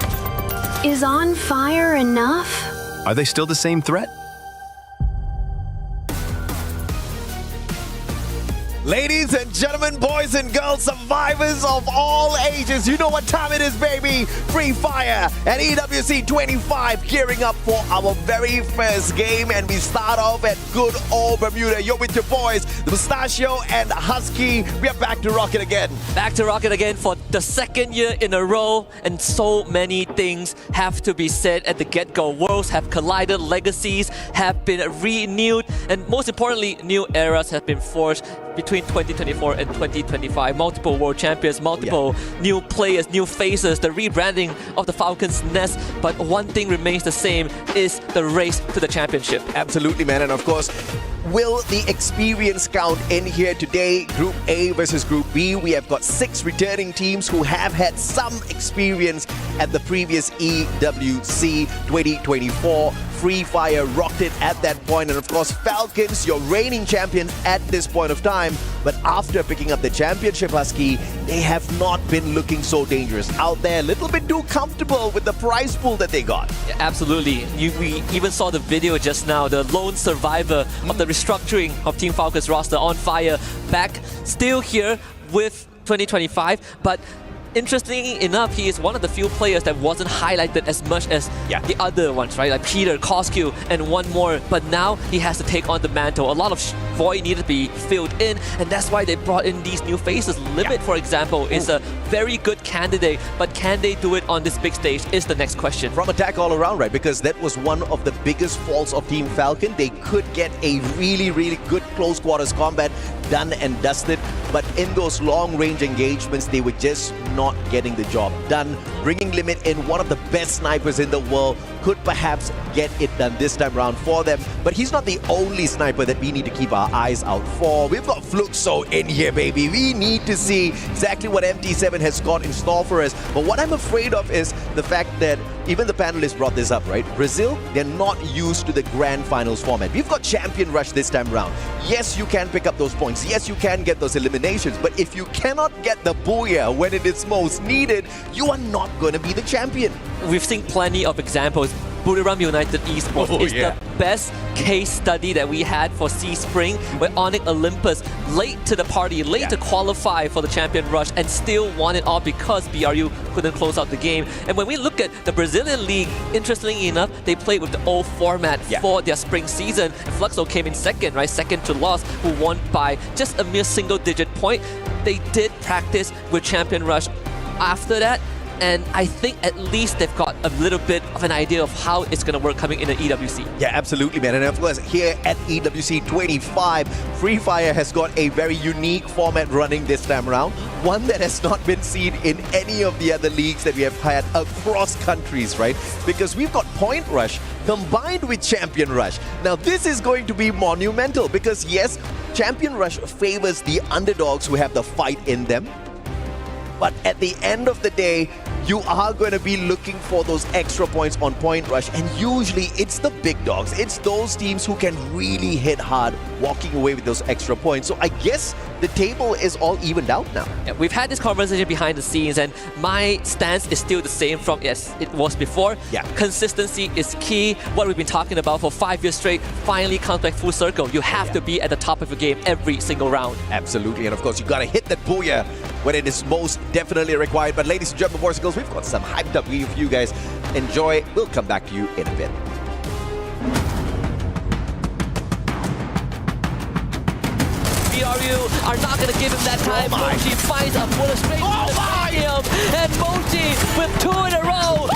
Is On Fire enough? Are they still the same threat? Ladies and gentlemen, boys and girls, survivors of all ages, you know what time it is, baby. Free Fire at EWC 25, gearing up for our very first game. And we start off at good old Bermuda. You're with your boys, the Mustachio and Husky. We are back to rock it again. Back to rock it again for the second year in a row. And so many things have to be said at the get-go. Worlds have collided, legacies have been renewed, and most importantly, new eras have been forged between 2024 and 2025. Multiple world champions, multiple new players, new faces, the rebranding of the Falcons nest. But one thing remains the same, is the race to the championship. Absolutely, man. And of course, will the experience count in here today? Group A versus Group B. We have got 6 returning teams who have had some experience at the previous EWC 2024. Free Fire rocked it at that point. And of course, Falcons, your reigning champions at this point of time. But after picking up the championship, Husky, they have not been looking so dangerous. Out there, a little bit too comfortable with the prize pool that they got. Yeah, absolutely. We even saw the video just now, the lone survivor of the restructuring of Team Falcons roster, On Fire, back still here with 2025. But interestingly enough, he is one of the few players that wasn't highlighted as much as the other ones, right? Like Peter, Koskyu, and one more. But now he has to take on the mantle. A lot of void needed to be filled in, and that's why they brought in these new faces. Limit, for example, is a very good candidate, but can they do it on this big stage is the next question. From attack all around, right? Because that was one of the biggest faults of Team Falcon. They could get a really, really good close quarters combat done and dusted, but in those long-range engagements, they were just not getting the job done. Bringing Limit in, one of the best snipers in the world, could perhaps get it done this time around for them. But he's not the only sniper that we need to keep our eyes out for. We've got Fluxo in here, baby. We need to see exactly what MT7 has got in store for us. But what I'm afraid of is the fact that even the panelists brought this up, right? Brazil, they're not used to the grand finals format. We've got Champion Rush this time around. Yes, you can pick up those points. Yes, you can get those eliminations. But if you cannot get the booyah when it is most needed, you are not going to be the champion. We've seen plenty of examples. Buriram United Esports is the best case study that we had for Sea Spring, where Onyx Olympus late to the party, late to qualify for the Champion Rush, and still won it all because BRU couldn't close out the game. And when we look at the Brazilian League, interestingly enough, they played with the old format for their spring season. Fluxo came in second, right? Second to loss, who won by just a mere single-digit point. They did practice with Champion Rush after that, and I think at least they've got a little bit of an idea of how it's going to work coming in the EWC. Yeah, absolutely, man. And of course, here at EWC 25, Free Fire has got a very unique format running this time around. One that has not been seen in any of the other leagues that we have had across countries, right? Because we've got Point Rush combined with Champion Rush. Now, this is going to be monumental because, yes, Champion Rush favors the underdogs who have the fight in them. But at the end of the day, you are going to be looking for those extra points on Point Rush. And usually it's the big dogs. It's those teams who can really hit hard, walking away with those extra points. So I guess the table is all evened out now. Yeah, we've had this conversation behind the scenes, and my stance is still the same from it was before. Consistency is key. What we've been talking about for 5 years straight finally comes back full circle. You have to be at the top of your game every single round. Absolutely. And of course, you got to hit that booyah when it is most definitely required. But ladies and gentlemen, boys and girls, we've got some hyped up video for you guys. Enjoy. We'll come back to you in a bit. BRU are not going to give him that time. Mochi finds a bullet straight to the stadium. And Mochi with 2 in a row.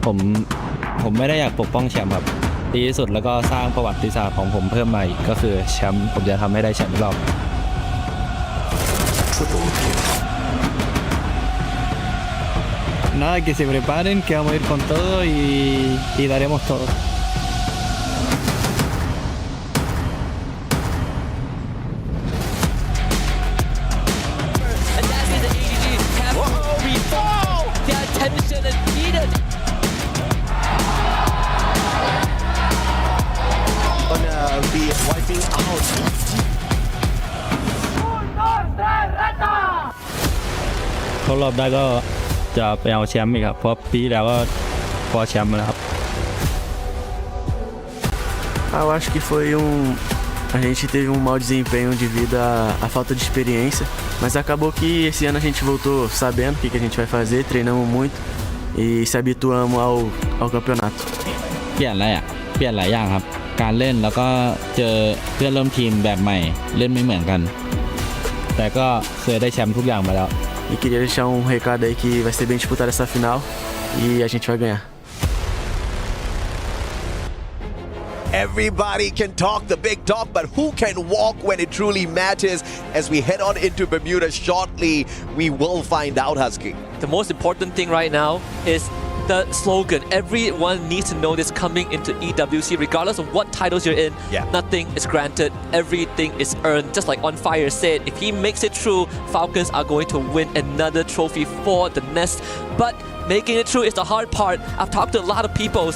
ผม ผมไม่ได้อยากปกป้องแชมป์ครับดีที่สุดแล้วก็สร้างประวัติศาสตร์ของผมเพิ่มมาอีกก็คือแชมป์ผมจะทำให้ได้แชมป์รอบ Nada, que se preparen, que vamos a ir con todo y daremos todo. And that is the ADG have reformed their attention and needed. Gonna be wiping out. เข้ารอบได้ก็จะไปเอาแชมป์อีกครับเพราะปีแล้วก็คว้าแชมป์มาแล้วครับ Eu acho que foi a gente teve um mau desempenho devido à falta de experiência, mas acabou que esse ano a gente voltou sabendo o que a gente vai fazer, treinamos muito e se habituamos ao campeonato. เปลี่ยนหลายอย่างครับการเล่นแล้วก็เจอเพื่อนร่วมทีมแบบใหม่เล่นไม่เหมือนกันแต่ก็เคยได้แชมป์ทุกอย่างมาแล้ว E queria deixar recado aí que vai ser bem disputada essa final e a gente vai ganhar. Everybody can talk the big talk, but who can walk when it truly matters? As we head on into Bermuda shortly, we will find out, Husky. The most important thing right now is the slogan. Everyone needs to know this coming into EWC, regardless of what titles you're in. Yeah. Nothing is granted. Everything is earned. Just like On Fire said, if he makes it true, Falcons are going to win another trophy for the Nest. But making it true is the hard part. I've talked to a lot of people,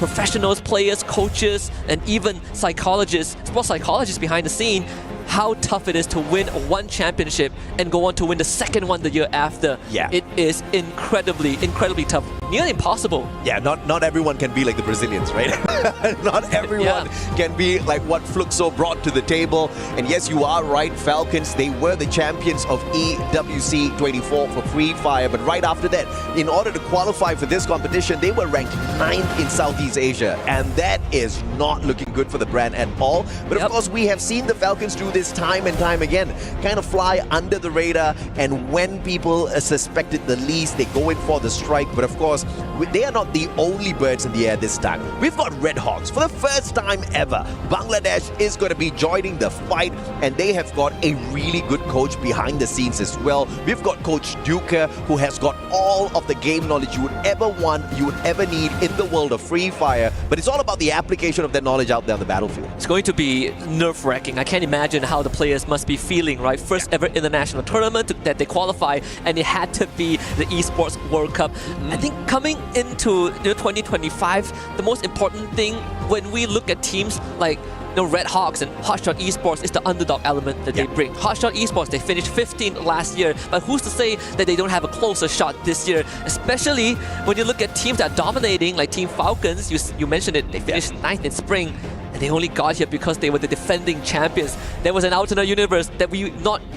professionals, players, coaches, and even psychologists, sports psychologists behind the scene, how tough it is to win one championship and go on to win the second one the year after. Yeah. It is incredibly tough. Nearly impossible. Yeah, not everyone can be like the Brazilians, right? Not everyone can be like what Fluxo brought to the table. And yes, you are right, Falcons, they were the champions of EWC 24 for Free Fire. But right after that, in order to qualify for this competition, they were ranked 9th in Southeast Asia. And that is not looking good for the brand at all. But of course, we have seen the Falcons do this time and time again. Kind of fly under the radar. And when people suspected the least, they go in for the strike. But of course, they are not the only birds in the air this time. We've got RedHawks. For the first time ever, Bangladesh is going to be joining the fight, and they have got a really good coach behind the scenes as well. We've got Coach Duca, who has got all of the game knowledge you would ever want, you would ever need in the world of Free Fire. But it's all about the application of that knowledge out there on the battlefield. It's going to be nerve-wracking. I can't imagine how the players must be feeling, right? First ever international tournament that they qualify, and it had to be the Esports World Cup. I think coming into 2025, the most important thing when we look at teams like RedHawks and Hotshot Esports is the underdog element that they bring. Hotshot Esports, they finished 15th last year, but who's to say that they don't have a closer shot this year? Especially when you look at teams that are dominating, like Team Falcons, you mentioned it, they finished 9th in spring. And they only got here because they were the defending champions. There was an alternate universe that we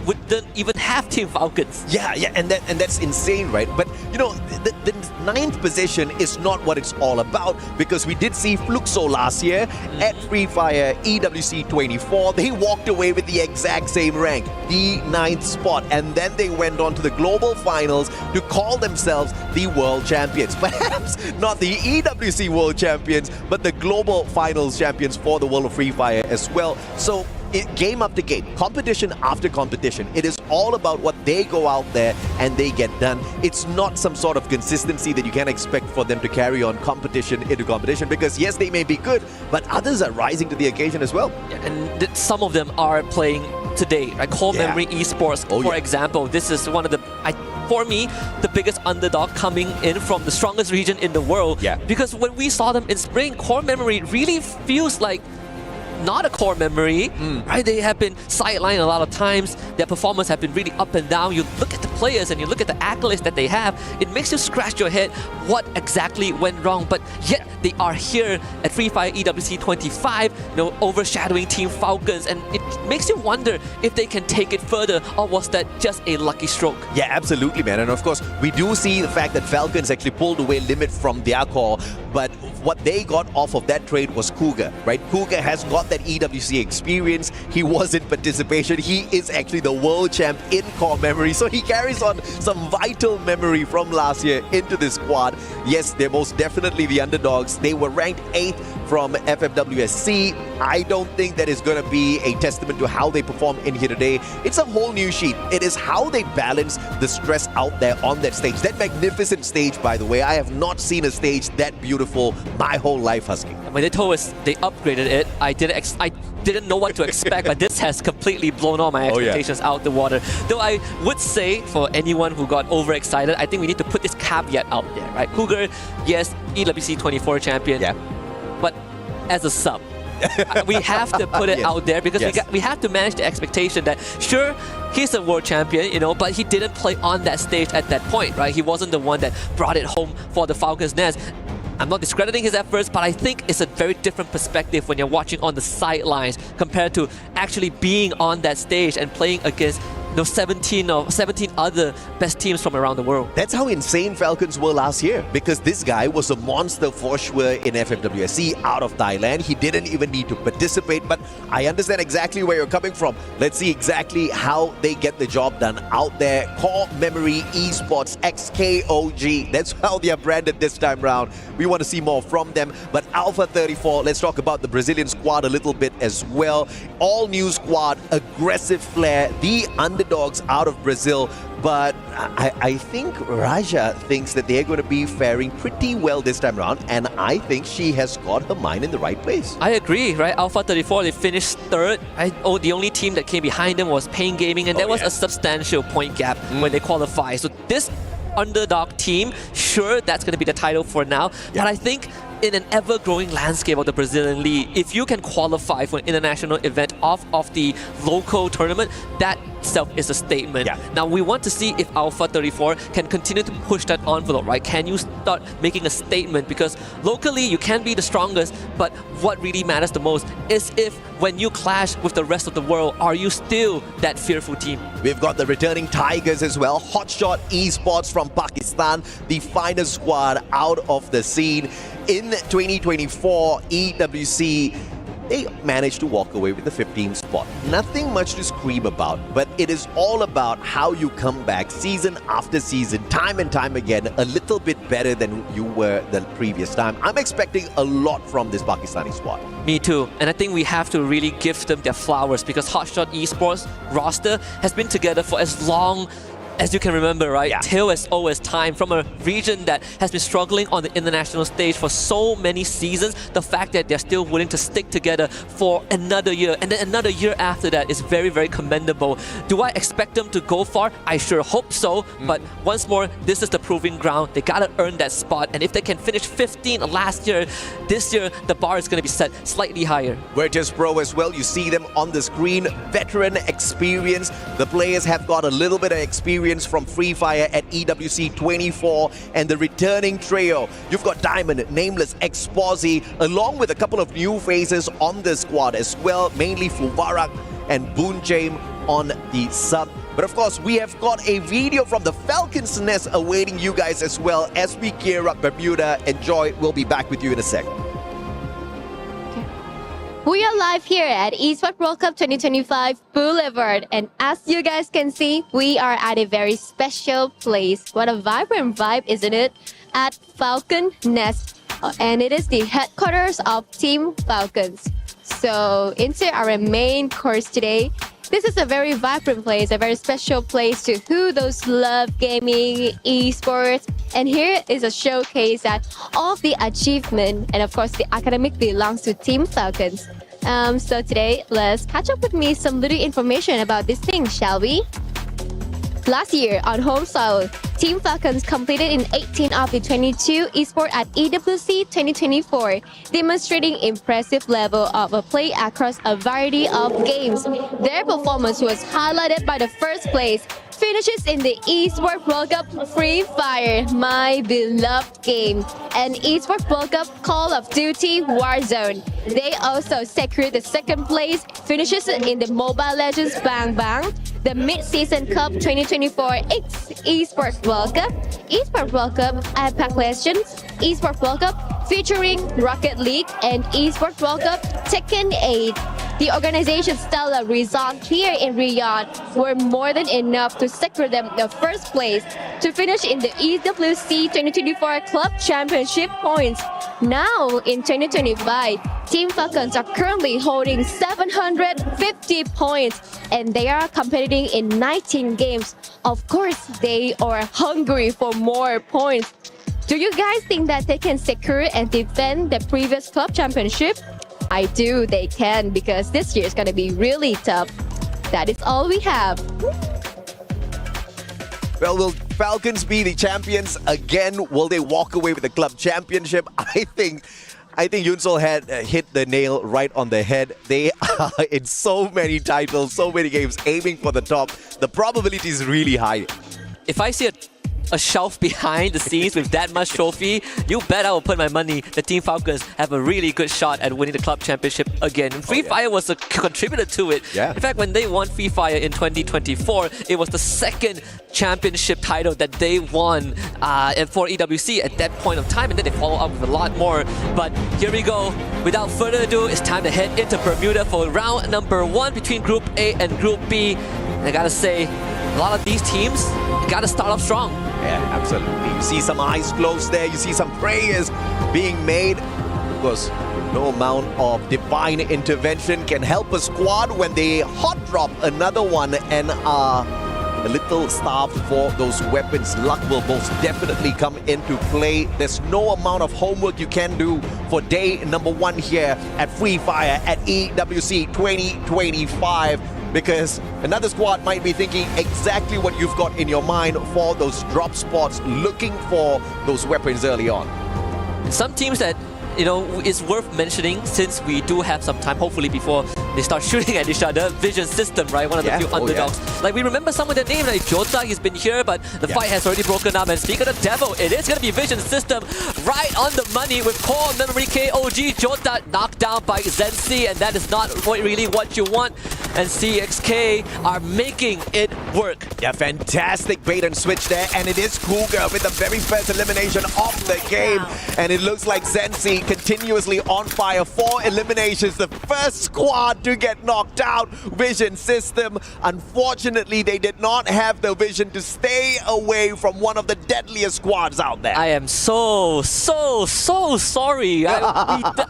wouldn't even have Team Falcons. Yeah, and that's insane, right? But you know, the 9th position is not what it's all about, because we did see Fluxo last year at Free Fire EWC 24. They walked away with the exact same rank, the 9th spot, and then they went on to the global finals to call themselves the world champions. Perhaps not the EWC world champions, but the global finals champions for the world of Free Fire as well. So game after game, competition after competition, it is all about what they go out there and they get done. It's not some sort of consistency that you can expect for them to carry on competition into competition, because yes, they may be good, but others are rising to the occasion as well. And some of them are playing today, like Core Memory Esports, for example. This is one of the, for me, the biggest underdog coming in from the strongest region in the world. Because when we saw them in spring, Core Memory really feels like not a core memory, right? They have been sidelined a lot of times. Their performance have been really up and down. You look at the players and you look at the accolades that they have, it makes you scratch your head what exactly went wrong. But yet they are here at Free Fire EWC 25, you know, overshadowing Team Falcons, and it makes you wonder if they can take it further, or was that just a lucky stroke? Yeah, absolutely, man. And of course, we do see the fact that Falcons actually pulled away Limit from their core, but what they got off of that trade was Cougar, right? Cougar has got that EWC experience. He was in participation. He is actually the world champ in core memory, so he carries carries on some vital memory from last year into this squad. Yes, they're most definitely the underdogs. They were ranked 8th from FFWSC. I don't think that is going to be a testament to how they perform in here today. It's a whole new sheet. It is how they balance the stress out there on that stage. That magnificent stage, by the way. I have not seen a stage that beautiful my whole life, Husky. When they told us they upgraded it, I didn't know what to expect, but this has completely blown all my expectations out the water. Though I would say, for anyone who got overexcited, I think we need to put this caveat out there, right? Cougar, yes, EWC 24 champion, but as a sub. We have to put it out there because we have to manage the expectation that, sure, he's a world champion, you know, but he didn't play on that stage at that point, right? He wasn't the one that brought it home for the Falcons nest. I'm not discrediting his efforts, but I think it's a very different perspective when you're watching on the sidelines compared to actually being on that stage and playing against 17 other best teams from around the world. That's how insane Falcons were last year, because this guy was a monster for sure in FFWSC out of Thailand. He didn't even need to participate, but I understand exactly where you're coming from. Let's see exactly how they get the job done out there. Core Memory Esports XKOG. That's how they are branded this time round. We want to see more from them. But Alpha 34, let's talk about the Brazilian squad a little bit as well. All new squad, aggressive flair, the underdogs out of Brazil, but I think Raja thinks that they're going to be faring pretty well this time around, and I think she has got her mind in the right place. I agree, right? Alpha 34, they finished third. The only team that came behind them was Pain Gaming, and there was a substantial point gap when they qualified. So this underdog team, sure, that's going to be the title for now, but I think in an ever-growing landscape of the Brazilian League, if you can qualify for an international event off of the local tournament, that itself is a statement. Now, we want to see if Alpha 34 can continue to push that envelope, right? Can you start making a statement? Because locally, you can be the strongest, but what really matters the most is if when you clash with the rest of the world, are you still that fearful team? We've got the returning Tigers as well. Hotshot Esports from Pakistan, the finest squad out of the scene. In 2024 EWC, they managed to walk away with the 15th spot. Nothing much to scream about, but it is all about how you come back season after season, time and time again, a little bit better than you were the previous time. I'm expecting a lot from this Pakistani squad. Me too, and I think we have to really give them their flowers because Hotshot Esports roster has been together for as long as you can remember, right? Till as old as time, from a region that has been struggling on the international stage for so many seasons. The fact that they're still willing to stick together for another year and then another year after that is very, very commendable. Do I expect them to go far? I sure hope so. But once more, this is the proving ground. They gotta earn that spot. And if they can finish 15 last year, this year the bar is gonna be set slightly higher. Virtus Pro as well, you see them on the screen. Veteran experience. The players have got a little bit of experience from Free Fire at EWC 24, and the returning trio. You've got Diamond, Nameless, Exposi, along with a couple of new faces on the squad as well, mainly Fuvarak and Boonjaim on the sub. But of course, we have got a video from the Falcons nest awaiting you guys as well as we gear up Bermuda. Enjoy. We'll be back with you in a sec. We are live here at Esports World Cup 2025 Boulevard, and as you guys can see, we are at a very special place. What a vibrant vibe, isn't it? At Falcon Nest, and it is the headquarters of Team Falcons. So into our main course today. This is a very vibrant place, a very special place to who those love gaming, esports, and here is a showcase that all of the achievement and of course the academic belongs to Team Falcons. So today, let's catch up with me some little information about this thing, shall we? Last year, on home soil, Team Falcons competed in 18 of the 22 esports at EWC 2024, demonstrating impressive level of play across a variety of games. Their performance was highlighted by the first place finishes in the Esports World Cup Free Fire, my beloved game, and Esports World Cup Call of Duty Warzone. They also secured the second place finishes in the Mobile Legends Bang Bang, the Mid-Season Cup 2024 Esports World Cup, Esports World Cup Apex Legends, Esports World Cup featuring Rocket League, and Esports World Cup Tekken 8. the organization's stellar results here in Riyadh were more than enough to secure them the first place to finish in the EWC 2024 Club Championship points. Now, in 2025, Team Falcons are currently holding 750 points and they are competing in 19 games. Of course, they are hungry for more points. Do you guys think that they can secure and defend the previous club championship? I do, they can, because this year is going to be really tough. That is all we have. Well, will Falcons be the champions again? Will they walk away with the club championship? I think Yunsol had hit the nail right on the head. They are in so many titles, so many games, aiming for the top. The probability is really high. If I see a shelf behind the scenes with that much trophy, you bet I will put my money that Team Falcons have a really good shot at winning the club championship again. Free Fire was a contributor to it. Yeah. In fact, when they won Free Fire in 2024, it was the second championship title that they won for EWC at that point of time, and then they follow up with a lot more. But here we go. Without further ado, it's time to head into Bermuda for round number 1 between Group A and Group B. And I gotta say, a lot of these teams gotta start off strong. Yeah, absolutely. You see some eyes closed there. You see some prayers being made. Of course, no amount of divine intervention can help a squad when they hot drop another one and are a little starved for those weapons. Luck will most definitely come into play. There's no amount of homework you can do for day number 1 here at Free Fire at EWC 2025. Because another squad might be thinking exactly what you've got in your mind for those drop spots, looking for those weapons early on. Some teams that, you know, it's worth mentioning since we do have some time, hopefully before they start shooting at each other. Vision System, right? One of the few underdogs. Like, we remember some of their names, like Jota, he's been here, but the fight has already broken up. And speaking of the devil, it is going to be Vision System right on the money with core memory KOG. Jota knocked down by Zensi, and that is not really what you want. And CXK are making it work. Yeah, fantastic bait and switch there. And it is Cougar with the very first elimination of the game. And it looks like Zensi continuously on fire. 4 eliminations, the first squad to get knocked out. Vision System, unfortunately, they did not have the vision to stay away from one of the deadliest squads out there. I am so sorry. I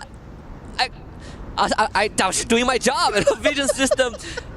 was doing my job. Vision System,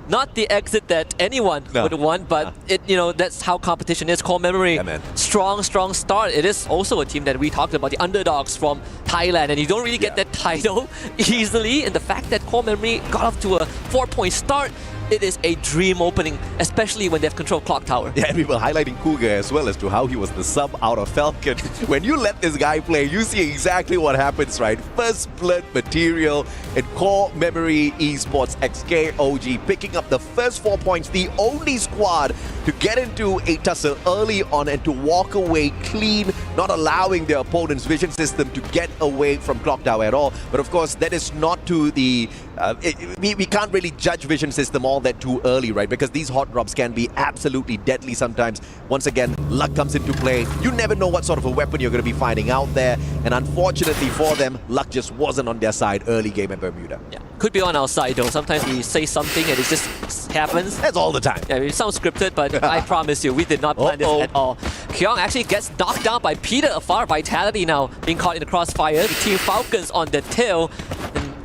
not the exit that anyone would want, but it, you know, that's how competition is. Core Memory, strong start. It is also a team that we talked about, the underdogs from Thailand, and you don't really get that title easily. And the fact that Core Memory got off to a 4-point start, it is a dream opening, especially when they have control of Clock Tower. Yeah, and we were highlighting Cougar as well as to how he was the sub out of Falcon. When you let this guy play, you see exactly what happens, right? First blood material in Core Memory Esports XKOG, picking up the first 4 points, the only squad to get into a tussle early on and to walk away clean, not allowing their opponent's vision system to get away from Clock Tower at all. But of course, that is not to the... we can't really judge vision system all that too early, right? Because these hot drops can be absolutely deadly sometimes. Once again, luck comes into play. You never know what sort of a weapon you're going to be finding out there. And unfortunately for them, luck just wasn't on their side early game at Bermuda. Yeah, could be on our side though. Sometimes we say something and it just happens. That's all the time. Yeah, it sounds scripted, but I promise you, we did not plan this at all. Kyung actually gets knocked down by Peter Afar. Vitality now being caught in the crossfire. The Team Falcons on the tail.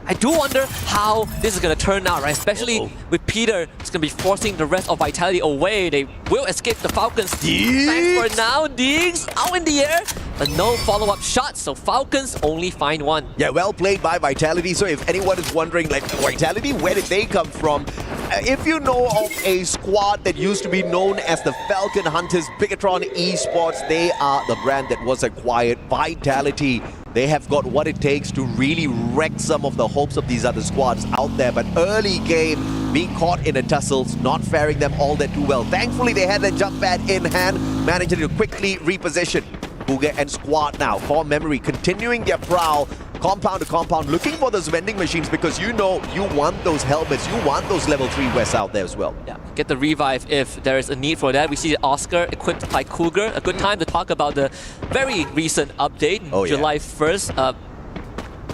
I do wonder how this is going to turn out, right? Especially with Peter, it's going to be forcing the rest of Vitality away. They will escape the Falcons. Thanks for now, Diggs out in the air, but no follow-up shots, so Falcons only find 1. Yeah, well played by Vitality. So if anyone is wondering, like, Vitality, where did they come from? If you know of a squad that used to be known as the Falcon Hunters, Bigatron Esports, they are the brand that was acquired. Vitality, they have got what it takes to really wreck some of the hopes of these other squads out there. But early game, being caught in a tussle, not faring them all that too well. Thankfully, they had their jump pad in hand, managing to quickly reposition. Cougar and squad now, Core Memory continuing their prowl, compound to compound, looking for those vending machines because you know you want those helmets, you want those level 3 Wests out there as well. Yeah, get the revive if there is a need for that. We see Oscar equipped by Cougar. A good time to talk about the very recent update, July 1st.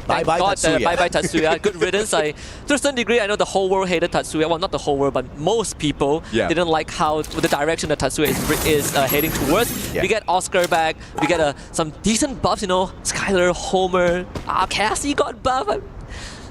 Thank Bye-bye God, Tatsuya. bye-bye Tatsuya. Good riddance. To a certain degree, I know the whole world hated Tatsuya. Well, not the whole world, but most people didn't like how the direction that Tatsuya is heading towards. Yeah. We get Oscar back. We get some decent buffs, you know, Skylar, Homer, Cassie got buff.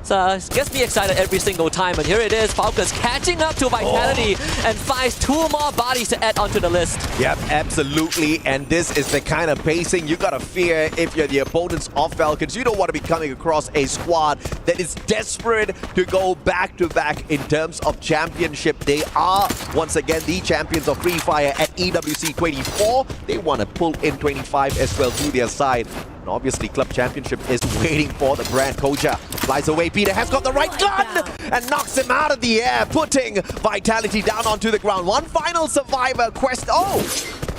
So gets me excited every single time. And here it is, Falcons catching up to Vitality and finds 2 more bodies to add onto the list. Yep, absolutely. And this is the kind of pacing you gotta fear if you're the opponents of Falcons. You don't want to be coming across a squad that is desperate to go back-to-back in terms of championship. They are, once again, the champions of Free Fire at EWC 24. They want to pull in 25 as well to their side. And obviously, Club Championship is waiting for the brand. Koja flies away. Peter has got the right gun and knocks him out of the air, putting Vitality down onto the ground. One final survivor quest. Oh,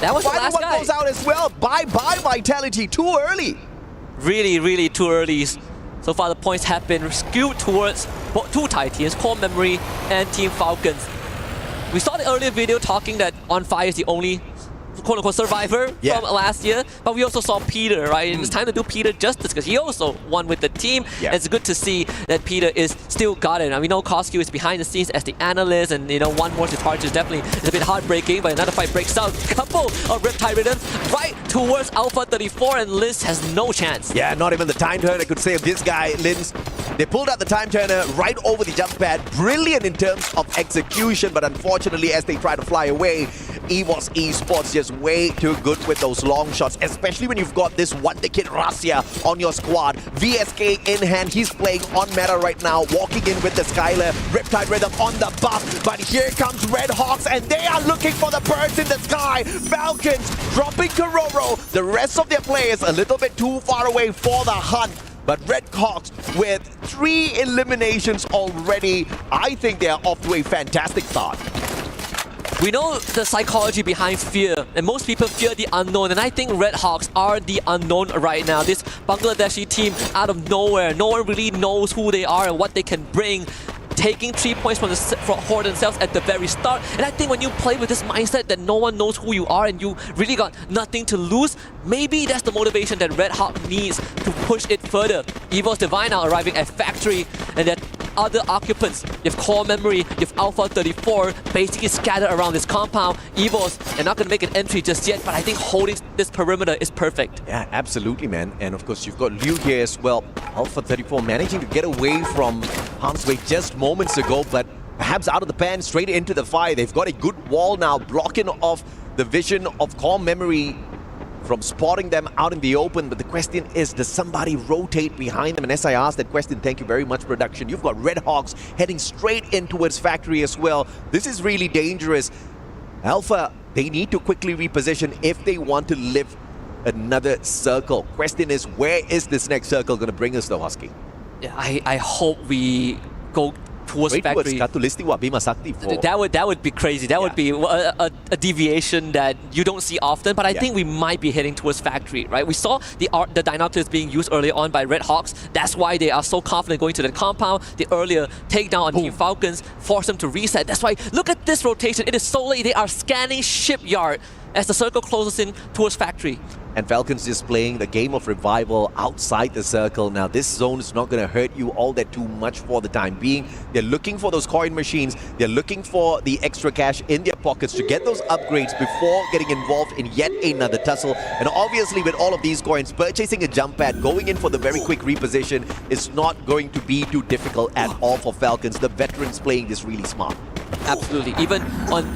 that was the final last one guy. goes out as well. Bye-bye Vitality. Too early. Really, really too early. So far, the points have been skewed towards 2 Thai teams, Core Memory and Team Falcons. We saw the earlier video talking that On Fire is the only quote-unquote survivor from last year, but we also saw Peter, right? And it's time to do Peter justice because he also won with the team. And it's good to see that Peter is still got it. And we know Koskyu is behind the scenes as the analyst, and you know, one more departure is definitely a bit heartbreaking, but another fight breaks out. Couple of Riptide Rhythms right towards Alpha 34, and Liz has no chance. Yeah, not even the time turner could save this guy, Lins. They pulled out the time turner right over the jump pad. Brilliant in terms of execution, but unfortunately, as they try to fly away, EVOS Esports just way too good with those long shots, especially when you've got this Wonder Kid Rasya on your squad. VSK in hand, he's playing on meta right now, walking in with the Skylar, Riptide Rhythm on the buff, but here comes RedHawks, and they are looking for the birds in the sky. Falcons dropping Kororo, the rest of their players a little bit too far away for the hunt. But RedHawks with 3 eliminations already, I think they are off to a fantastic start. We know the psychology behind fear, and most people fear the unknown, and I think RedHawks are the unknown right now. This Bangladeshi team out of nowhere, no one really knows who they are and what they can bring. Taking 3 points for themselves at the very start, and I think when you play with this mindset that no one knows who you are and you really got nothing to lose, maybe that's the motivation that RedHawk needs to push it further. EVOS Divine now arriving at Factory, and that other occupants, you have Core Memory, you have Alpha 34, basically scattered around this compound. EVOS are not going to make an entry just yet, but I think holding this perimeter is perfect. Yeah, absolutely, man. And of course, you've got Liu here as well. Alpha 34 managing to get away from harm's way just moments ago, but perhaps out of the pan, straight into the fire. They've got a good wall now, blocking off the vision of Core Memory from spotting them out in the open. But the question is, does somebody rotate behind them? And as I asked that question, thank you very much, production. You've got RedHawks heading straight in towards Factory as well. This is really dangerous. Alpha, they need to quickly reposition if they want to live another circle. Question is, where is this next circle going to bring us though, Husky? Yeah, I hope we go towards Factory. That would be crazy. That would be a deviation that you don't see often, but I think we might be heading towards Factory, right? We saw the Dinoculus being used earlier on by RedHawks. That's why they are so confident going to the compound. The earlier takedown on Team Falcons forced them to reset. That's why, look at this rotation. It is so late. They are scanning Shipyard as the circle closes in towards Factory. And Falcons just playing the game of revival outside the circle. Now, this zone is not going to hurt you all that too much for the time being. They're looking for those coin machines. They're looking for the extra cash in their pockets to get those upgrades before getting involved in yet another tussle. And obviously, with all of these coins, purchasing a jump pad, going in for the very quick reposition is not going to be too difficult at all for Falcons. The veterans playing this really smart. Absolutely. Even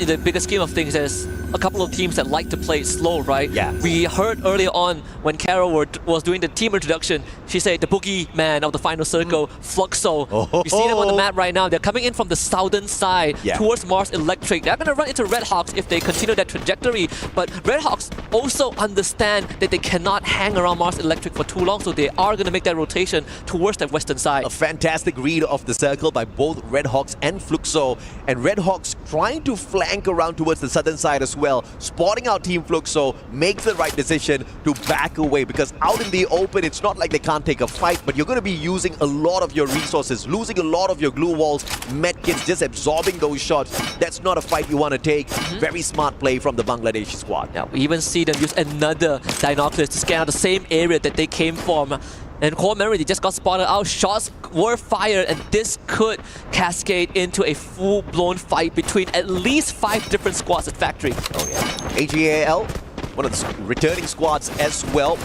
in the bigger scheme of things, there's a couple of teams that like to play it slow, right? Yeah. We heard earlier on when Carol was doing the team introduction, she said the boogeyman of the final circle, Fluxo. We see them on the map right now. They're coming in from the southern side towards Mars Electric. They're going to run into RedHawks if they continue that trajectory. But RedHawks also understand that they cannot hang around Mars Electric for too long, so they are going to make that rotation towards that western side. A fantastic read of the circle by both RedHawks and Fluxo. And RedHawks trying to flank around towards the southern side as well. Spotting out Team Fluxo makes the right decision to back away, because out in the open, it's not like they can't take a fight, but you're going to be using a lot of your resources, losing a lot of your glue walls, medkits, just absorbing those shots. That's not a fight you want to take. Very smart play from the Bangladeshi squad. Yeah, we even see them use another Dinoculus to scan out the same area that they came from. And Core Memory, they just got spotted out. Shots were fired, and this could cascade into a full-blown fight between at least 5 different squads at Factory. Oh yeah. AGAL, one of the returning squads as well.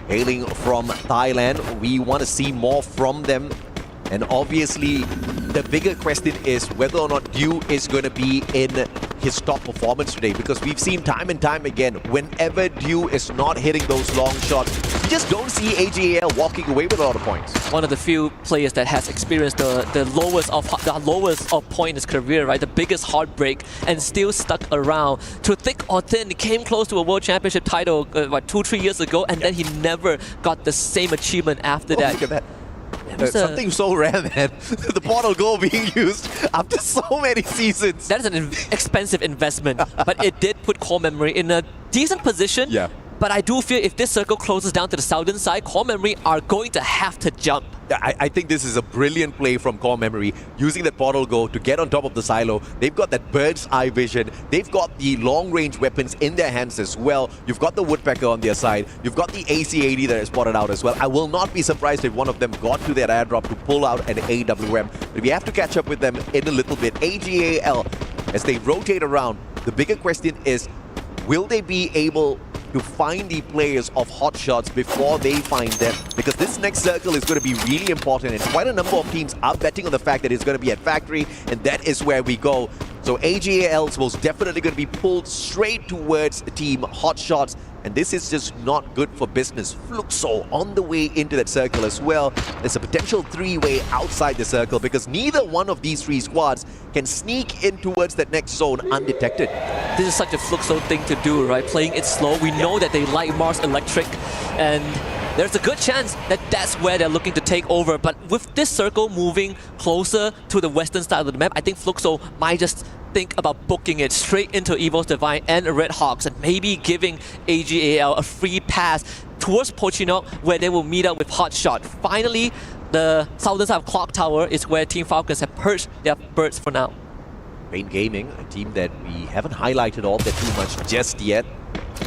Hailing from Thailand, we want to see more from them. And obviously, the bigger question is whether or not Dew is going to be in his top performance today, because we've seen time and time again, whenever Dew is not hitting those long shots, you just don't see AGAL walking away with a lot of points. One of the few players that has experienced the lowest of point in his career, right? The biggest heartbreak, and still stuck around. Through thick or thin, he came close to a World Championship title 2-3 years ago, and then he never got the same achievement after that. Look at that. Something so rare, man. The portal goal being used after so many seasons. That is an expensive investment, but it did put Core Memory in a decent position. Yeah. But I do feel if this circle closes down to the southern side, Core Memory are going to have to jump. I think this is a brilliant play from Core Memory, using that portal go to get on top of the silo. They've got that bird's eye vision. They've got the long-range weapons in their hands as well. You've got the Woodpecker on their side. You've got the AC-80 that is spotted out as well. I will not be surprised if one of them got to that airdrop to pull out an AWM. But we have to catch up with them in a little bit. AGAL, as they rotate around, the bigger question is, will they be able to find the players of hot shots before they find them? Because this next circle is going to be really important, and quite a number of teams are betting on the fact that it's going to be at Factory, and that is where we go. So AGAL is most definitely going to be pulled straight towards Team Hot Shots, and this is just not good for business. Fluxo on the way into that circle as well. There's a potential 3-way outside the circle, because neither one of these 3 squads can sneak in towards that next zone undetected. This is such a Fluxo thing to do, right? Playing it slow. We know that they like Mars Electric, and there's a good chance that that's where they're looking to take over. But with this circle moving closer to the western side of the map, I think Fluxo might just think about booking it straight into Evo's Divine and RedHawks, and maybe giving AGAL a free pass towards Pochinok, where they will meet up with Hot Shot. Finally, the southern side of Clock Tower is where Team Falcons have perched their birds for now. Pain Gaming, a team that we haven't highlighted all that too much just yet.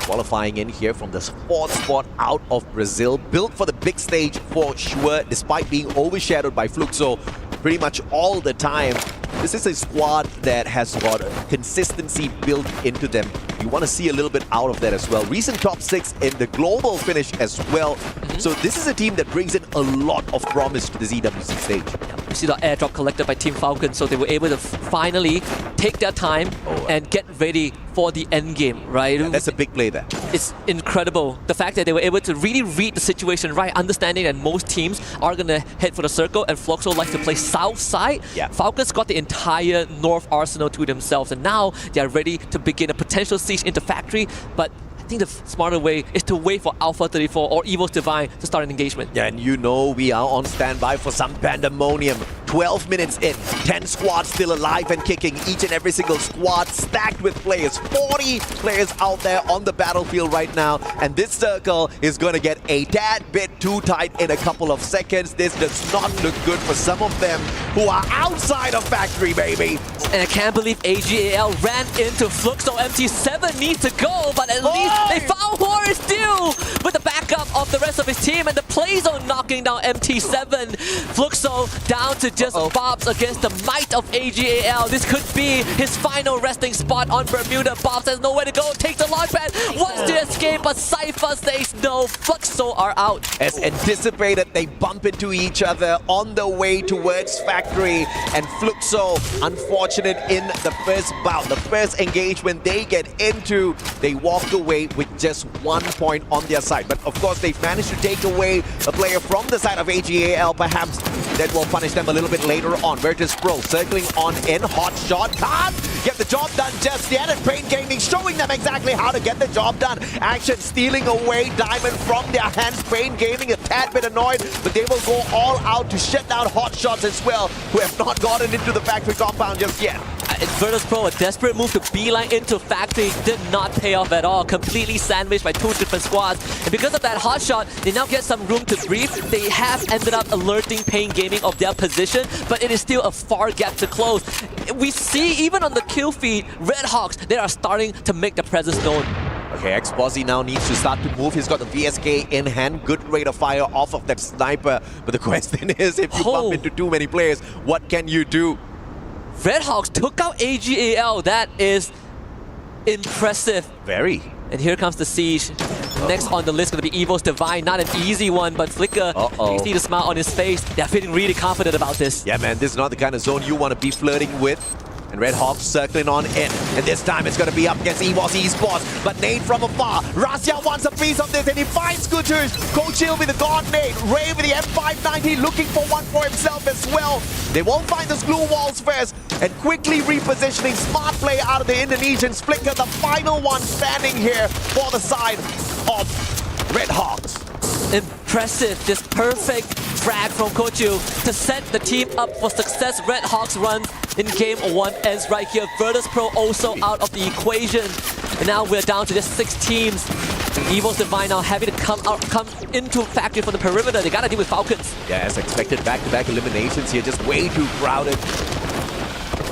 Qualifying in here from the 4th spot out of Brazil. Built for the big stage for sure, despite being overshadowed by Fluxo pretty much all the time. This is a squad that has got consistency built into them. You want to see a little bit out of that as well. Recent top 6 in the global finish as well. So this is a team that brings in a lot of promise to the ZWC stage. You see the airdrop collected by Team Falcons, so they were able to finally take their time and get ready for the end game, right? Yeah, that's a big play there. It's incredible. The fact that they were able to really read the situation right, understanding that most teams are going to head for the circle, and Fluxo likes to play south side. Yeah. Falcons got the entire north arsenal to themselves, and now they are ready to begin a potential siege into Factory. But I think the smarter way is to wait for Alpha 34 or Evo's Divine to start an engagement. Yeah, and you know we are on standby for some pandemonium. 12 minutes in, 10 squads still alive and kicking, each and every single squad stacked with players. 40 players out there on the battlefield right now, and this circle is going to get a tad bit too tight in a couple of seconds. This does not look good for some of them who are outside of Factory, baby. And I can't believe AGAL ran into Fluxo. MT7 needs to go, but at least they found Horace Dew with the backup of the rest of his team, and the play zone knocking down MT7. Fluxo down to just Bobs against the might of AGAL. This could be his final resting spot on Bermuda. Bobs has nowhere to go, takes the launch pad, wants to escape, but Cypher says no. Fluxo are out. As anticipated, they bump into each other on the way towards Factory, and Fluxo, unfortunate in the first bout, the first engagement they get into, they walk away with just 1 point on their side. But of course, they've managed to take away a player from the side of AGAL, perhaps that will punish them a little bit later on. Virtus Pro circling on in. Hot Shot can't get the job done just yet, and Pain Gaming showing them exactly how to get the job done. Action stealing away Diamond from their hands. Pain Gaming a tad bit annoyed, but they will go all out to shut down Hot Shots as well, who have not gotten into the Factory compound just yet. Virtus Pro, a desperate move to beeline into Factory, did not pay off at all. Completely sandwiched by 2 different squads. And because of that Hot Shot, they now get some room to breathe. They have ended up alerting Pain Gaming of their position, but it is still a far gap to close. We see even on the kill feed, RedHawks, they are starting to make their presence known. Okay, Exposy now needs to start to move. He's got the VSK in hand. Good rate of fire off of that sniper. But the question is, if you bump into too many players, what can you do? RedHawks took out AGAL. That is impressive. Very. And here comes the siege. Next on the list going to be Evo's Divine. Not an easy one, but Flicker, you see the smile on his face. They're feeling really confident about this. Yeah, man, this is not the kind of zone you want to be flirting with. And RedHawks circling on in. And this time it's going to be up against EVOS Esports. But Nate from afar. Razia wants a piece of this and he finds Scooters. Coach Hill with the God Nate. Ray with the M590 looking for one for himself as well. They won't find the glue walls first. And quickly repositioning. Smart play out of the Indonesians. Flicker, the final one standing here for the side of RedHawks. Impressive, this perfect frag from Kochu to set the team up for success. RedHawks runs in game 1 ends right here. Virtus Pro also out of the equation. And now we're down to just 6 teams. Evo's Divine now having to come into factory from the perimeter. They gotta deal with Falcons. Yeah, as expected, back-to-back eliminations here, just way too crowded.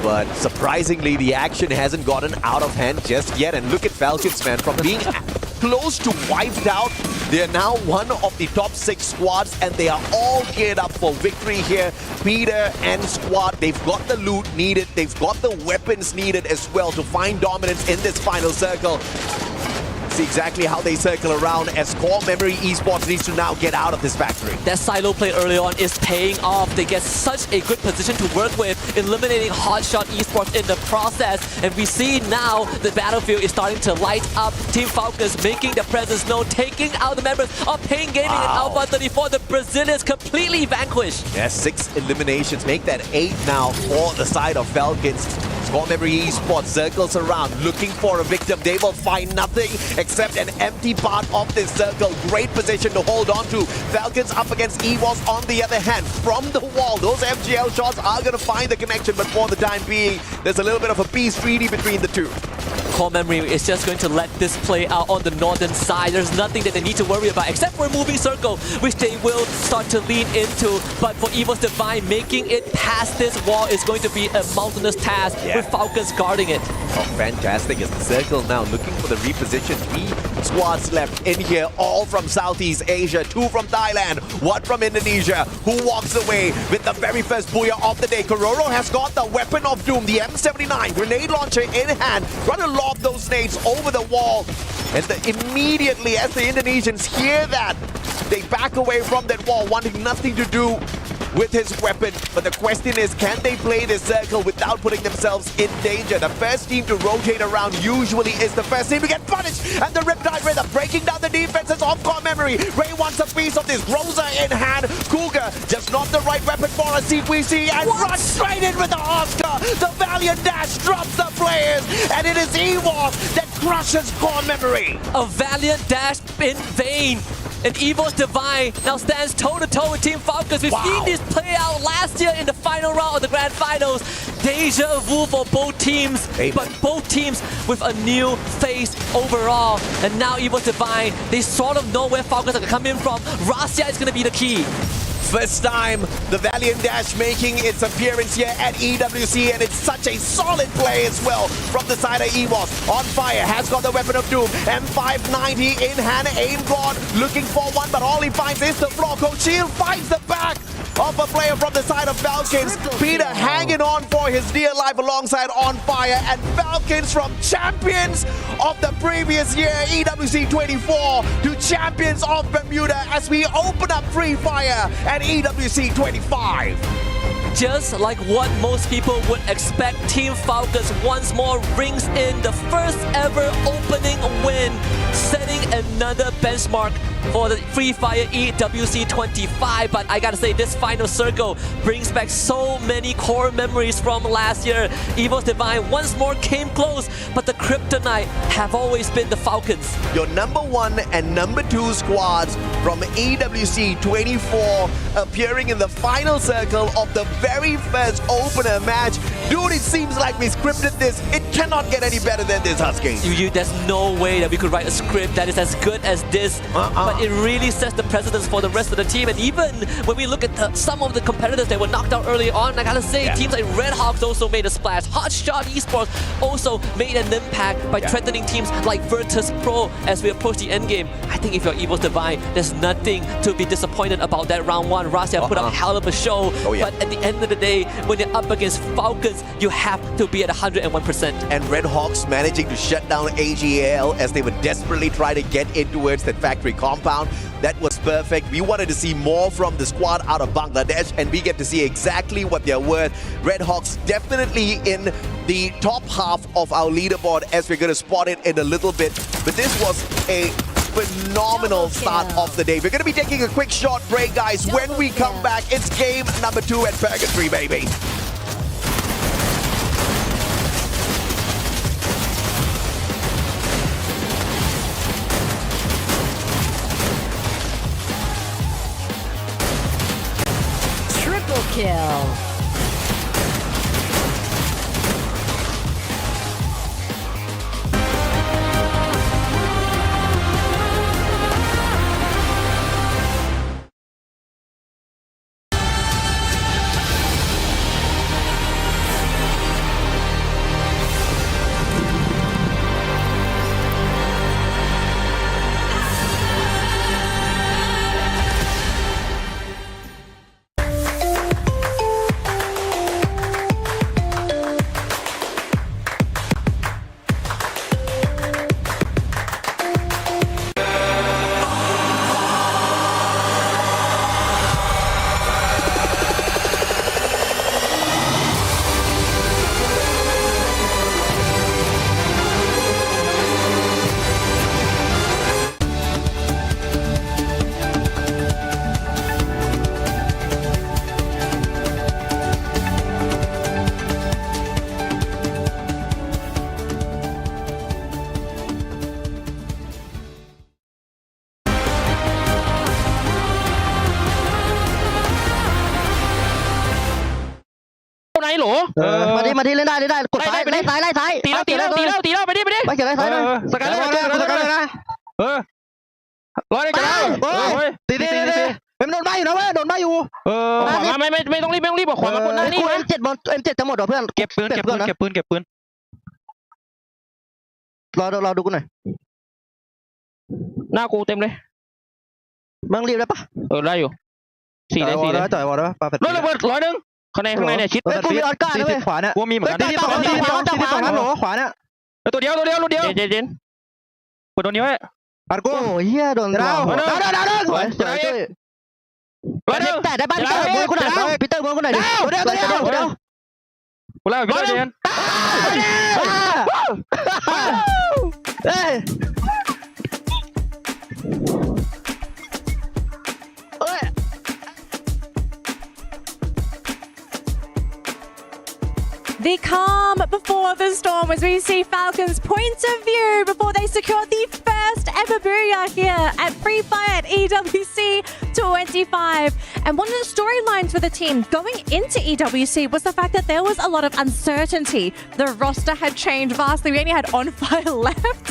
But surprisingly, the action hasn't gotten out of hand just yet. And look at Falcons, man, from being close to wiped out, they are now one of the top 6 squads, and they are all geared up for victory here. Peter and squad, they've got the loot needed, they've got the weapons needed as well to find dominance in this final circle. See exactly how they circle around as Core Memory Esports needs to now get out of this factory. That silo play early on is paying off. They get such a good position to work with, eliminating Hotshot Esports in the process. And we see now the battlefield is starting to light up. Team Falcons making their presence known, taking out the members of Pain Gaming and Alpha 34. The Brazilians completely vanquished. Yeah, 6 eliminations, make that 8 now for the side of Falcons. Core Memory Esports circles around, looking for a victim. They will find nothing except an empty part of this circle. Great position to hold on to. Falcons up against EVOS on the other hand. From the wall, those FGL shots are going to find the connection, but for the time being, there's a little bit of a peace treaty between the two. Core Memory is just going to let this play out on the northern side. There's nothing that they need to worry about except for a moving circle, which they will start to lean into. But for Evo's Divine, making it past this wall is going to be a mountainous task with Falcons guarding it. Oh, fantastic. As the circle now looking for the reposition. 3 squads left in here, all from Southeast Asia, 2 from Thailand, 1 from Indonesia, who walks away with the very first booyah of the day. Kororo has got the weapon of doom, the M79 grenade launcher in hand, trying to lob those nades over the wall. And immediately as the Indonesians hear that, they back away from that wall, wanting nothing to do with his weapon. But the question is, can they play this circle without putting themselves in danger? The first team to rotate around usually is the first team to get punished. And the Riptide Rhythm breaking down the defenses of Core Memory. Ray wants a piece of this. Rosa in hand. Cougar just not the right weapon for a CQC and runs straight in with the Oscar. The Valiant Dash drops the players. And it is EVOS that crushes Core Memory. A Valiant Dash in vain. And Evo's Divine now stands toe-to-toe with Team Falcons. We've seen this play out last year in the final round of the Grand Finals. Deja vu for both teams, but both teams with a new face overall. And now Evo's Divine, they sort of know where Falcons are coming from. Razia is going to be the key. First time the Valiant Dash making its appearance here at EWC, and it's such a solid play as well from the side of EVOS. On fire, has got the weapon of doom. M590 in hand, aim god, looking for one, but all he finds is the floor. Coach Shield finds the back of a player from the side of Falcons. Peter hanging on for his dear life alongside On Fire, and Falcons from champions of the previous year, EWC 24, to champions of Bermuda as we open up Free Fire at EWC 25. Just like what most people would expect, Team Falcons once more rings in the first ever opening win, setting another benchmark for the Free Fire EWC 25. But I gotta say, this final circle brings back so many core memories from last year. Evo's Divine once more came close, but the kryptonite have always been the Falcons. Your number 1 and number 2 squads from EWC 24 appearing in the final circle of the very first opener match. Dude, it seems like we scripted this. It cannot get any better than this, Husky. There's no way that we could write a script that is as good as this. But but it really sets the precedence for the rest of the team. And even when we look at some of the competitors that were knocked out early on, I gotta say, teams like RedHawks also made a splash. Hotshot Esports also made an impact by threatening teams like Virtus Pro as we approach the end game. I think if you're Evil's Divine, there's nothing to be disappointed about that round one. Rasia put up a hell of a show, but at the end of the day, when you're up against Falcons, you have to be at 101%. And RedHawks managing to shut down AGL as they would desperately try to get in towards that factory compound. That was perfect. We wanted to see more from the squad out of Bangladesh, and we get to see exactly what they're worth. RedHawks definitely in the top half of our leaderboard, as we're going to spot it in a little bit. But this was a phenomenal start of the day. We're going to be taking a quick short break, guys. When we come back, it's game number 2 at Purgatory, baby. Triple kill.มาดิเล่นได้กดซ้ายไปไล่ซ้ายตีแล้วไปดิไปเขียนไล่ซ้ายนะสกัดเลยนะร้อยกันแล้วตีเป็นโดนใบอยู่นะเว้ยโดนใบอยู่ไม่ต้องรีบบอกขวามาบนหน้านี่นะM7จะหมดเหรอเพื่อนเก็บปืนรอดูกูหน่อยหน้ากูเต็มเลยมึงรีบได้ปะได้อยู่4ได้ต่อยวอลได้ปะรถระเบิด100ข้างในเนี่ยชิดกูมีออสการ์ด้วยขวาเนี่ยกูมีเหมือนกันที่ตรงนั้นหรอขวาเนี่ยตัวเดียวเจนกดตัวนี้ไว้ปัดกูเฮียโดนดาวแต่ได้บ้านเตอร์กูหน่อยพีเตอร์กูหน่อยดิตัวเดียวกูแล้วพีเตอร์เจนเฮ้ยThe calm before the storm as we see Falcons' point of view before they secure the first ever booyah here at Free Fire at EWC 25. And one of the storylines for the team going into EWC was the fact that there was a lot of uncertainty. The roster had changed vastly. We only had On Fire left.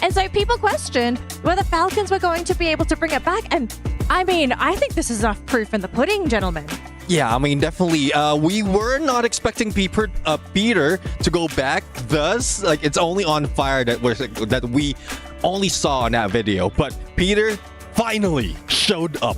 And so people questioned whether Falcons were going to be able to bring it back. And I mean, I think this is enough proof in the pudding, gentlemen. Yeah, I mean, definitely. We were not expecting Peter to go back. Thus, like, it's only On Fire that we only saw in that video. But Peter finally showed up.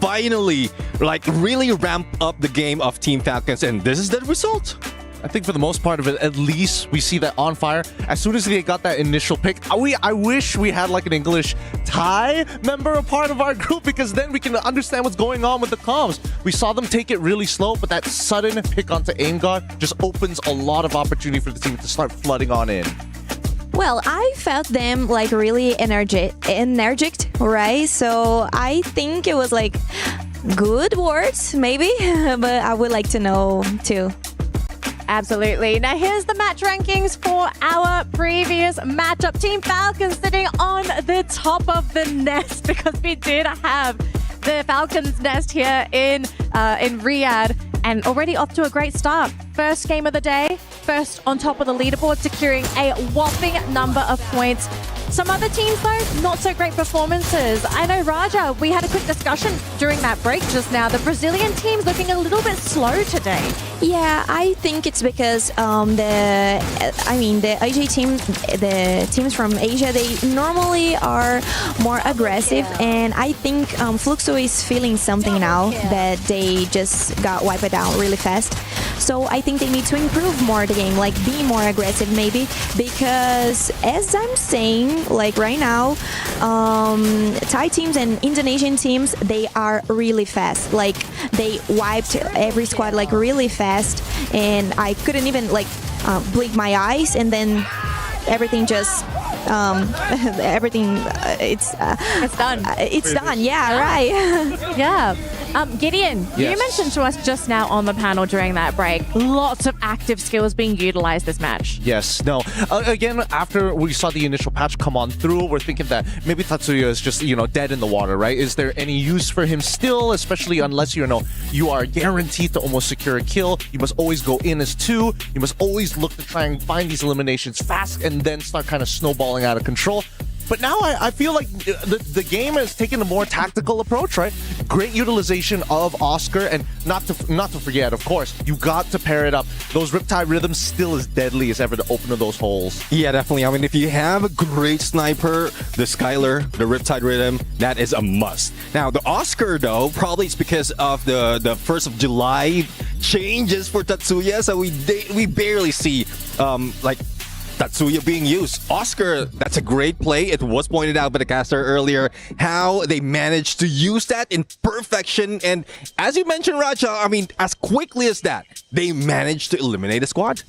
Finally, like, really ramped up the game of Team Falcons, and this is the result. I think for the most part of it, at least we see that On Fire. As soon as they got that initial pick, I wish we had like an English Thai member a part of our group, because then we can understand what's going on with the comms. We saw them take it really slow, but that sudden pick onto Aim God just opens a lot of opportunity for the team to start flooding on in. Well, I felt them like really energetic, right? So I think it was like good words, maybe, but I would like to know too. Absolutely. Now here's the match rankings for our previous matchup. Team Falcons sitting on the top of the nest, because we did have the Falcons nest here in Riyadh, and already off to a great start. First game of the day, first on top of the leaderboard, securing a whopping number of points. Some other teams, though, not so great performances. I know, Raja, we had a quick discussion during that break just now. The Brazilian team's looking a little bit slow today. Yeah, I think it's because the AJ team, the teams from Asia, they normally are more aggressive, and I think Fluxo is feeling something now that they just got wiped out really fast. So I think they need to improve more the game, like be more aggressive maybe, because as I'm saying, like right now, Thai teams and Indonesian teams, they are really fast. Like they wiped every squad like really fast, and I couldn't even like blink my eyes, and then everything just it's done. It's done. Yeah, right. Yeah. Gideon, Yes. you mentioned to us just now on the panel during that break, lots of active skills being utilized this match. Yes, no. Again, after we saw the initial patch come on through, we're thinking that maybe Tatsuya is just, dead in the water, right? Is there any use for him still, especially unless, you are guaranteed to almost secure a kill? You must always go in as two. You must always look to try and find these eliminations fast and then start kind of snowballing out of control. But now I feel like the game has taken a more tactical approach, right? Great utilization of Oscar, and not to forget, of course, you got to pair it up. Those Riptide rhythms still as deadly as ever to open those holes. Yeah, definitely. I mean, if you have a great sniper, the Skylar, the Riptide rhythm, that is a must. Now, the Oscar, though, probably it's because of the 1st of July changes for Tatsuya, so we barely see Tatsuya being used. Oscar, that's a great play. It was pointed out by the caster earlier how they managed to use that in perfection. And as you mentioned, Raja, I mean, as quickly as that, they managed to eliminate a squad.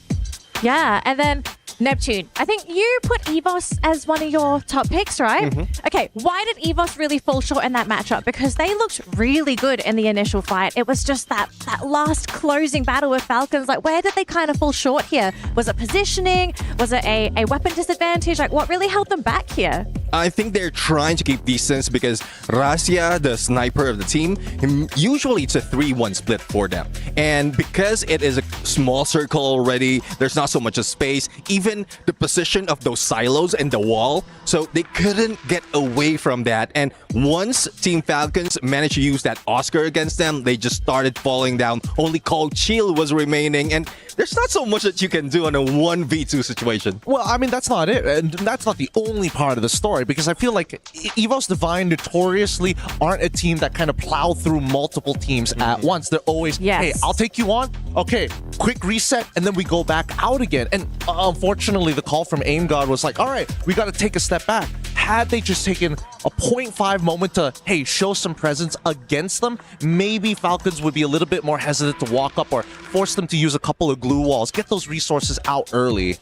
Yeah, and then Neptune, I think you put EVOS as one of your top picks, right? Okay, why did EVOS really fall short in that matchup? Because they looked really good in the initial fight. It was just that last closing battle with Falcons. Like, where did they kind of fall short here? Was it positioning? Was it a weapon disadvantage? Like, what really held them back here? I think they're trying to keep distance because Razia, the sniper of the team, usually it's a 3-1 split for them. And because it is a small circle already, there's not so much of space, even the position of those silos and the wall, so they couldn't get away from that. And once Team Falcons managed to use that Oscar against them, they just started falling down. Only Cold Shield was remaining, and there's not so much that you can do in a 1v2 situation. Well, I mean, that's not it. And that's not the only part of the story, because I feel like EVOS Divine notoriously aren't a team that kind of plow through multiple teams at once. They're always, hey, I'll take you on. Okay, quick reset, and then we go back out again. And unfortunately, the call from Aim God was like, all right, we got to take a step back. Had they just taken a 0.5 moment to, hey, show some presence against them, maybe Falcons would be a little bit more hesitant to walk up or force them to use a couple of glue walls, get those resources out early.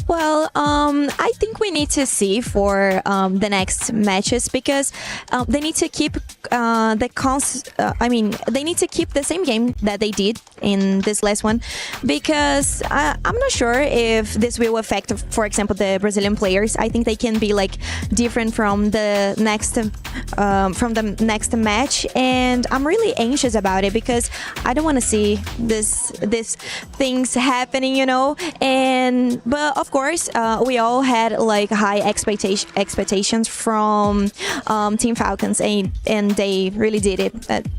Well, I think we need to see for the next matches, because they need to keep they need to keep the same game that they did in this last one, because I'm not sure if this will affect, for example, the Brazilian players. I think they can be like different from the next match, and I'm really anxious about it because I don't want to see this things happening, but of course, we all had like high expectations from Team Falcons, and they really did it.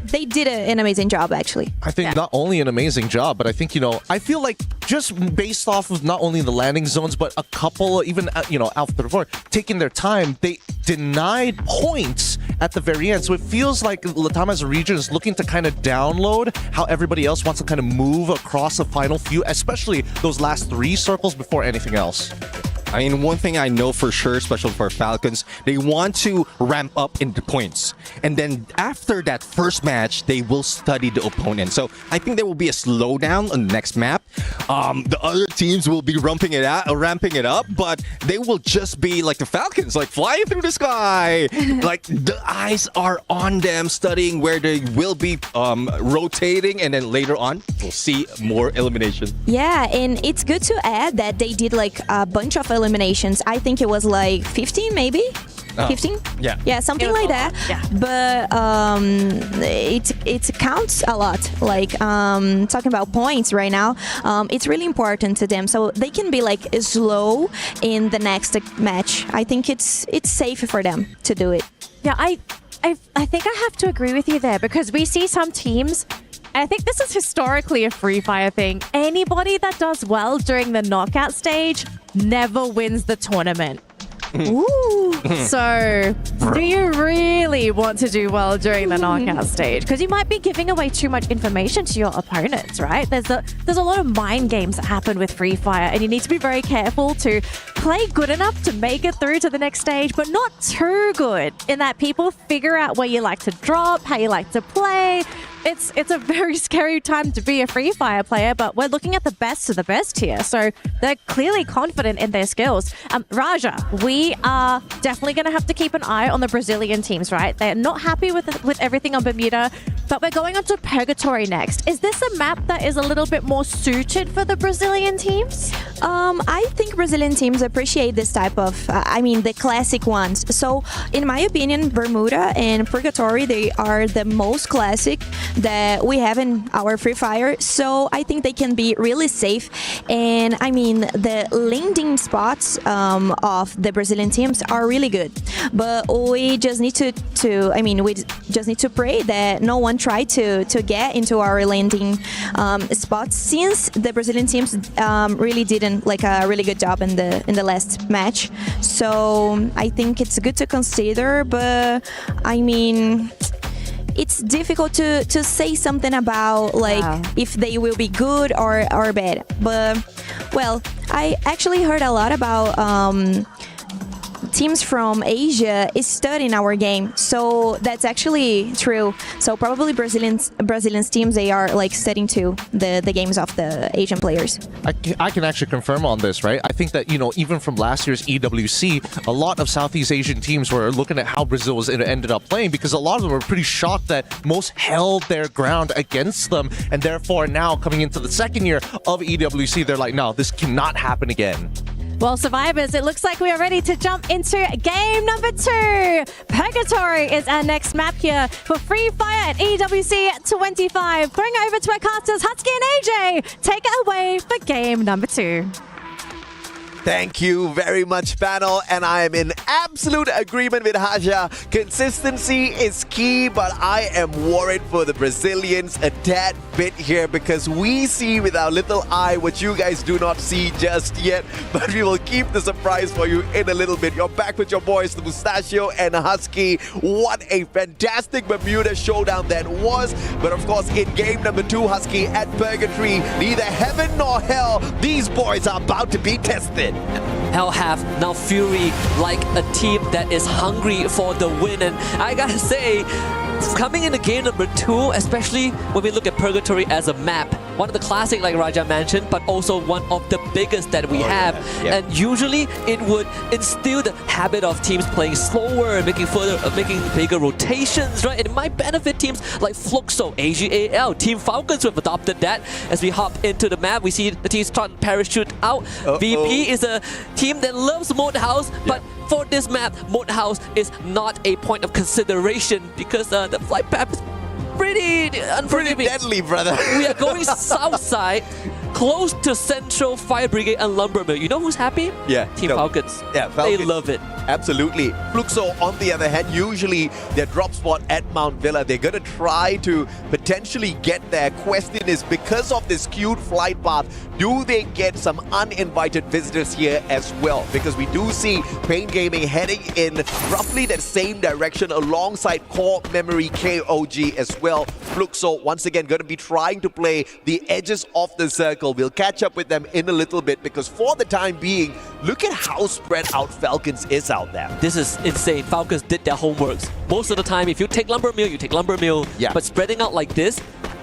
They did an amazing job, actually. I think not only an amazing job, but I think, I feel like just based off of not only the landing zones, but a couple, even, Alpha 34, taking their time, they denied points at the very end. So it feels like Latam as a region is looking to kind of download how everybody else wants to kind of move across the final few, especially those last 3 circles before anything else. I mean, one thing I know for sure, especially for Falcons, they want to ramp up into points. And then after that first match, they will study the opponent. So I think there will be a slowdown on the next map. The other teams will be ramping it up, but they will just be like the Falcons, like flying through the sky. Like the eyes are on them, studying where they will be rotating, and then later on, we'll see more elimination. Yeah, and it's good to add that they did like a bunch of eliminations. I think it was like 15 maybe. 15? Yeah, something like that. But it counts a lot. Like talking about points right now, it's really important to them. So they can be like slow in the next match. I think it's safe for them to do it. Yeah, I think I have to agree with you there, because we see some teams. I think this is historically a Free Fire thing. Anybody that does well during the knockout stage never wins the tournament. Ooh. So, do you really want to do well during the knockout stage? Because you might be giving away too much information to your opponents, right? There's a lot of mind games that happen with Free Fire, and you need to be very careful to play good enough to make it through to the next stage, but not too good in that people figure out where you like to drop, how you like to play. It's a very scary time to be a Free Fire player, but we're looking at the best of the best here. So they're clearly confident in their skills. Raja, we are definitely going to have to keep an eye on the Brazilian teams, right? They're not happy with everything on Bermuda, but we're going on to Purgatory next. Is this a map that is a little bit more suited for the Brazilian teams? I think Brazilian teams appreciate this type of, the classic ones. So in my opinion, Bermuda and Purgatory, they are the most classic that we have in our Free Fire. So I think they can be really safe. And the landing spots of the Brazilian teams are really good. But we just need to pray that no one try to get into our landing spots, since the Brazilian teams really didn't like a really good job in the last match. So I think it's good to consider, but it's difficult to say something about if they will be good or bad. But well, I actually heard a lot about teams from Asia is studying our game, so that's actually true. So probably Brazilian teams, they are like studying to the games of the Asian players. I can actually confirm on this, right? I think that, even from last year's EWC, a lot of Southeast Asian teams were looking at how Brazil was ended up playing, because a lot of them were pretty shocked that most held their ground against them, and therefore now coming into the second year of EWC, they're like, no, this cannot happen again. Well, survivors, it looks like we are ready to jump into game number 2. Purgatory is our next map here for Free Fire at EWC 25. Going over to our casters, Husky and AJ. Take it away for game number 2. Thank you very much, panel, and I am in absolute agreement with Haja. Consistency is key, but I am worried for the Brazilians a tad bit here, because we see with our little eye what you guys do not see just yet, but we will keep the surprise for you in a little bit. You're back with your boys, the Mustachio and Husky. What a fantastic Bermuda showdown that was, but of course in game number 2, Husky, at Purgatory, neither heaven nor hell, these boys are about to be tested. Hell have now Fury like a team that is hungry for the win, and I gotta say, coming into game number 2, especially when we look at Purgatory as a map, one of the classic like Raja mentioned, but also one of the biggest that we have. Yeah. And usually it would instill the habit of teams playing slower, making bigger rotations, right? And it might benefit teams like Fluxo, AGAL, Team Falcons who have adopted that. As we hop into the map, we see the teams start to parachute out. VP is a team that loves Mode House, but for this map, Mode House is not a point of consideration, because the flight path is pretty unforgiving. Deadly, brother. We are going south side, close to Central Fire Brigade and Lumber Mill. You know who's happy? Yeah. Team Falcons. Yeah, Falcons. They love it. Absolutely. Fluxo, on the other hand, usually their drop spot at Mount Villa, they're going to try to potentially get there. Question is, because of this skewed flight path, do they get some uninvited visitors here as well? Because we do see Pain Gaming heading in roughly that same direction alongside Core Memory KOG as well. Fluxo, once again, going to be trying to play the edges of the circle. We'll catch up with them in a little bit, because for the time being, look at how spread out Falcons is out there. This is insane. Falcons did their homeworks. Most of the time, if you take Lumber Mill, you take Lumber Mill. Yeah. But spreading out like this,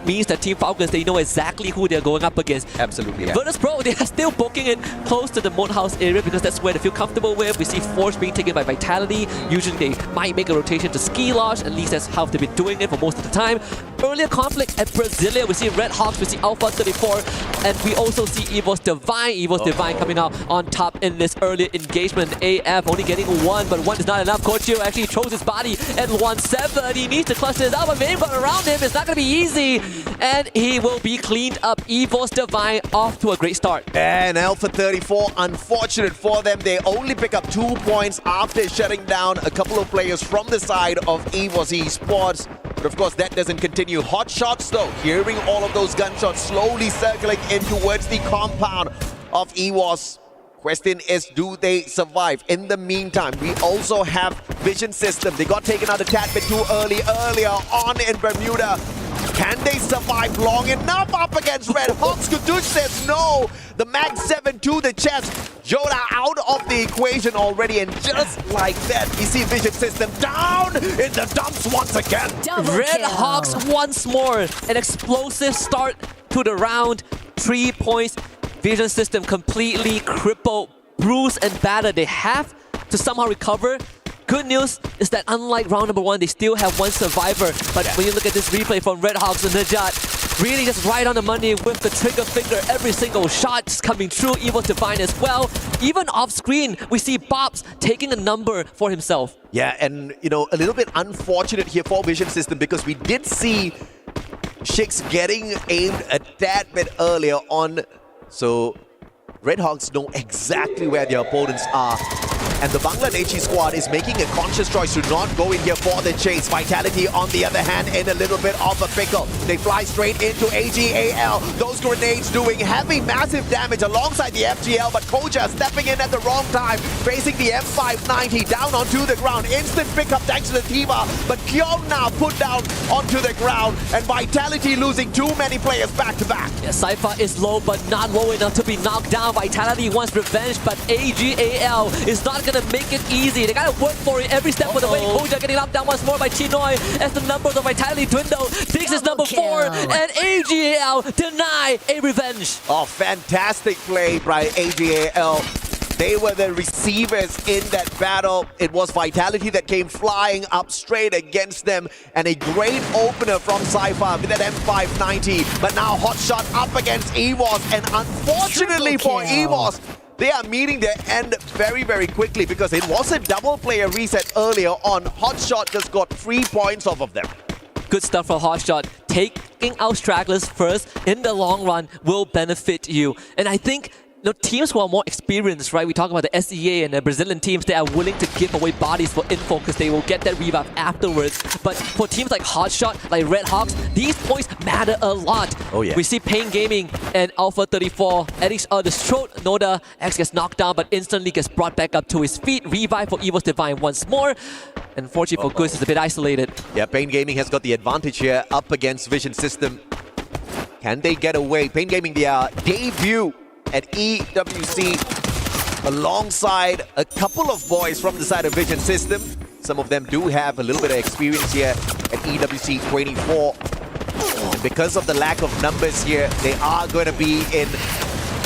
means that Team Falcons, they know exactly who they're going up against. Absolutely. Yeah. Virtus Pro, they are still booking it close to the Moat House area because that's where they feel comfortable with. We see Force being taken by Vitality. Usually they might make a rotation to Ski Lodge. At least that's how they've been doing it for most of the time. Earlier conflict at Brasilia, we see RedHawks, we see Alpha 34, and we also see Evo's Divine coming out on top in this earlier engagement. AF only getting one, but one is not enough. Kochio actually throws his body at 1-7. He needs to cluster this out, but Main got around him. It's not going to be easy, and he will be cleaned up. Evo's Divine off to a great start. And Alpha 34, unfortunate for them. They only pick up 2 points after shutting down a couple of players from the side of Evo's Esports. But of course, that doesn't continue. Hot shots though, hearing all of those gunshots slowly circling in towards the compound of EVOS. Question is, do they survive? In the meantime, we also have Vision System. They got taken out a tad bit too earlier on in Bermuda. Can they survive long enough up against RedHawks? Kudush says no. The Mag 7 to the chest. Joda out of the equation already, and just like that, we see Vision System down in the dumps once again. RedHawks once more. An explosive start to the round. 3 points. Vision System completely crippled, bruised, and battered. They have to somehow recover. Good news is that unlike round number 1, they still have one survivor. But when you look at this replay from RedHawks and Najat, really just right on the money with the trigger finger. Every single shot just coming through. Evo's Divine as well. Even off screen, we see Bobs taking a number for himself. Yeah, and you know, a little bit unfortunate here for Vision System because we did see Shix getting aimed a tad bit earlier on. So RedHawks know exactly where their opponents are. And the Bangladeshi squad is making a conscious choice to not go in here for the chase. Vitality, on the other hand, in a little bit of a pickle. They fly straight into AGAL. Those grenades doing heavy, massive damage alongside the FGL, but Koja stepping in at the wrong time, facing the M590 down onto the ground. Instant pickup thanks to the Tiva, but Kyom now put down onto the ground, and Vitality losing too many players back to back. Yeah, Cypher is low, but not low enough to be knocked down. Vitality wants revenge, but AGAL is not going to make it easy. They gotta work for it every step of the way. Koja getting knocked down once more by Chinoy as the numbers of Vitality dwindle. Diggs is number 4, and AGAL deny a revenge. Oh, fantastic play by AGAL. They were the receivers in that battle. It was Vitality that came flying up straight against them, and a great opener from Cypher with that M590. But now Hotshot up against EVOS, and unfortunately for EVOS, they are meeting their end very, very quickly because it was a double player reset earlier on. Hotshot just got 3 points off of them. Good stuff from Hotshot. Taking out stragglers first in the long run will benefit you. And I think teams who are more experienced, right? We talk about the SEA and the Brazilian teams, they are willing to give away bodies for info because they will get that revive afterwards. But for teams like Hotshot, like RedHawks, these points matter a lot. Oh yeah. We see Pain Gaming and Alpha 34 at each other's throat. Noda X gets knocked down but instantly gets brought back up to his feet. Revive for Evo's Divine once more. Unfortunately for Goose, is a bit isolated. Yeah, Pain Gaming has got the advantage here up against Vision System. Can they get away? Pain Gaming, their debut at EWC alongside a couple of boys from the side of Vision System. Some of them do have a little bit of experience here at EWC 24. And because of the lack of numbers here, they are going to be in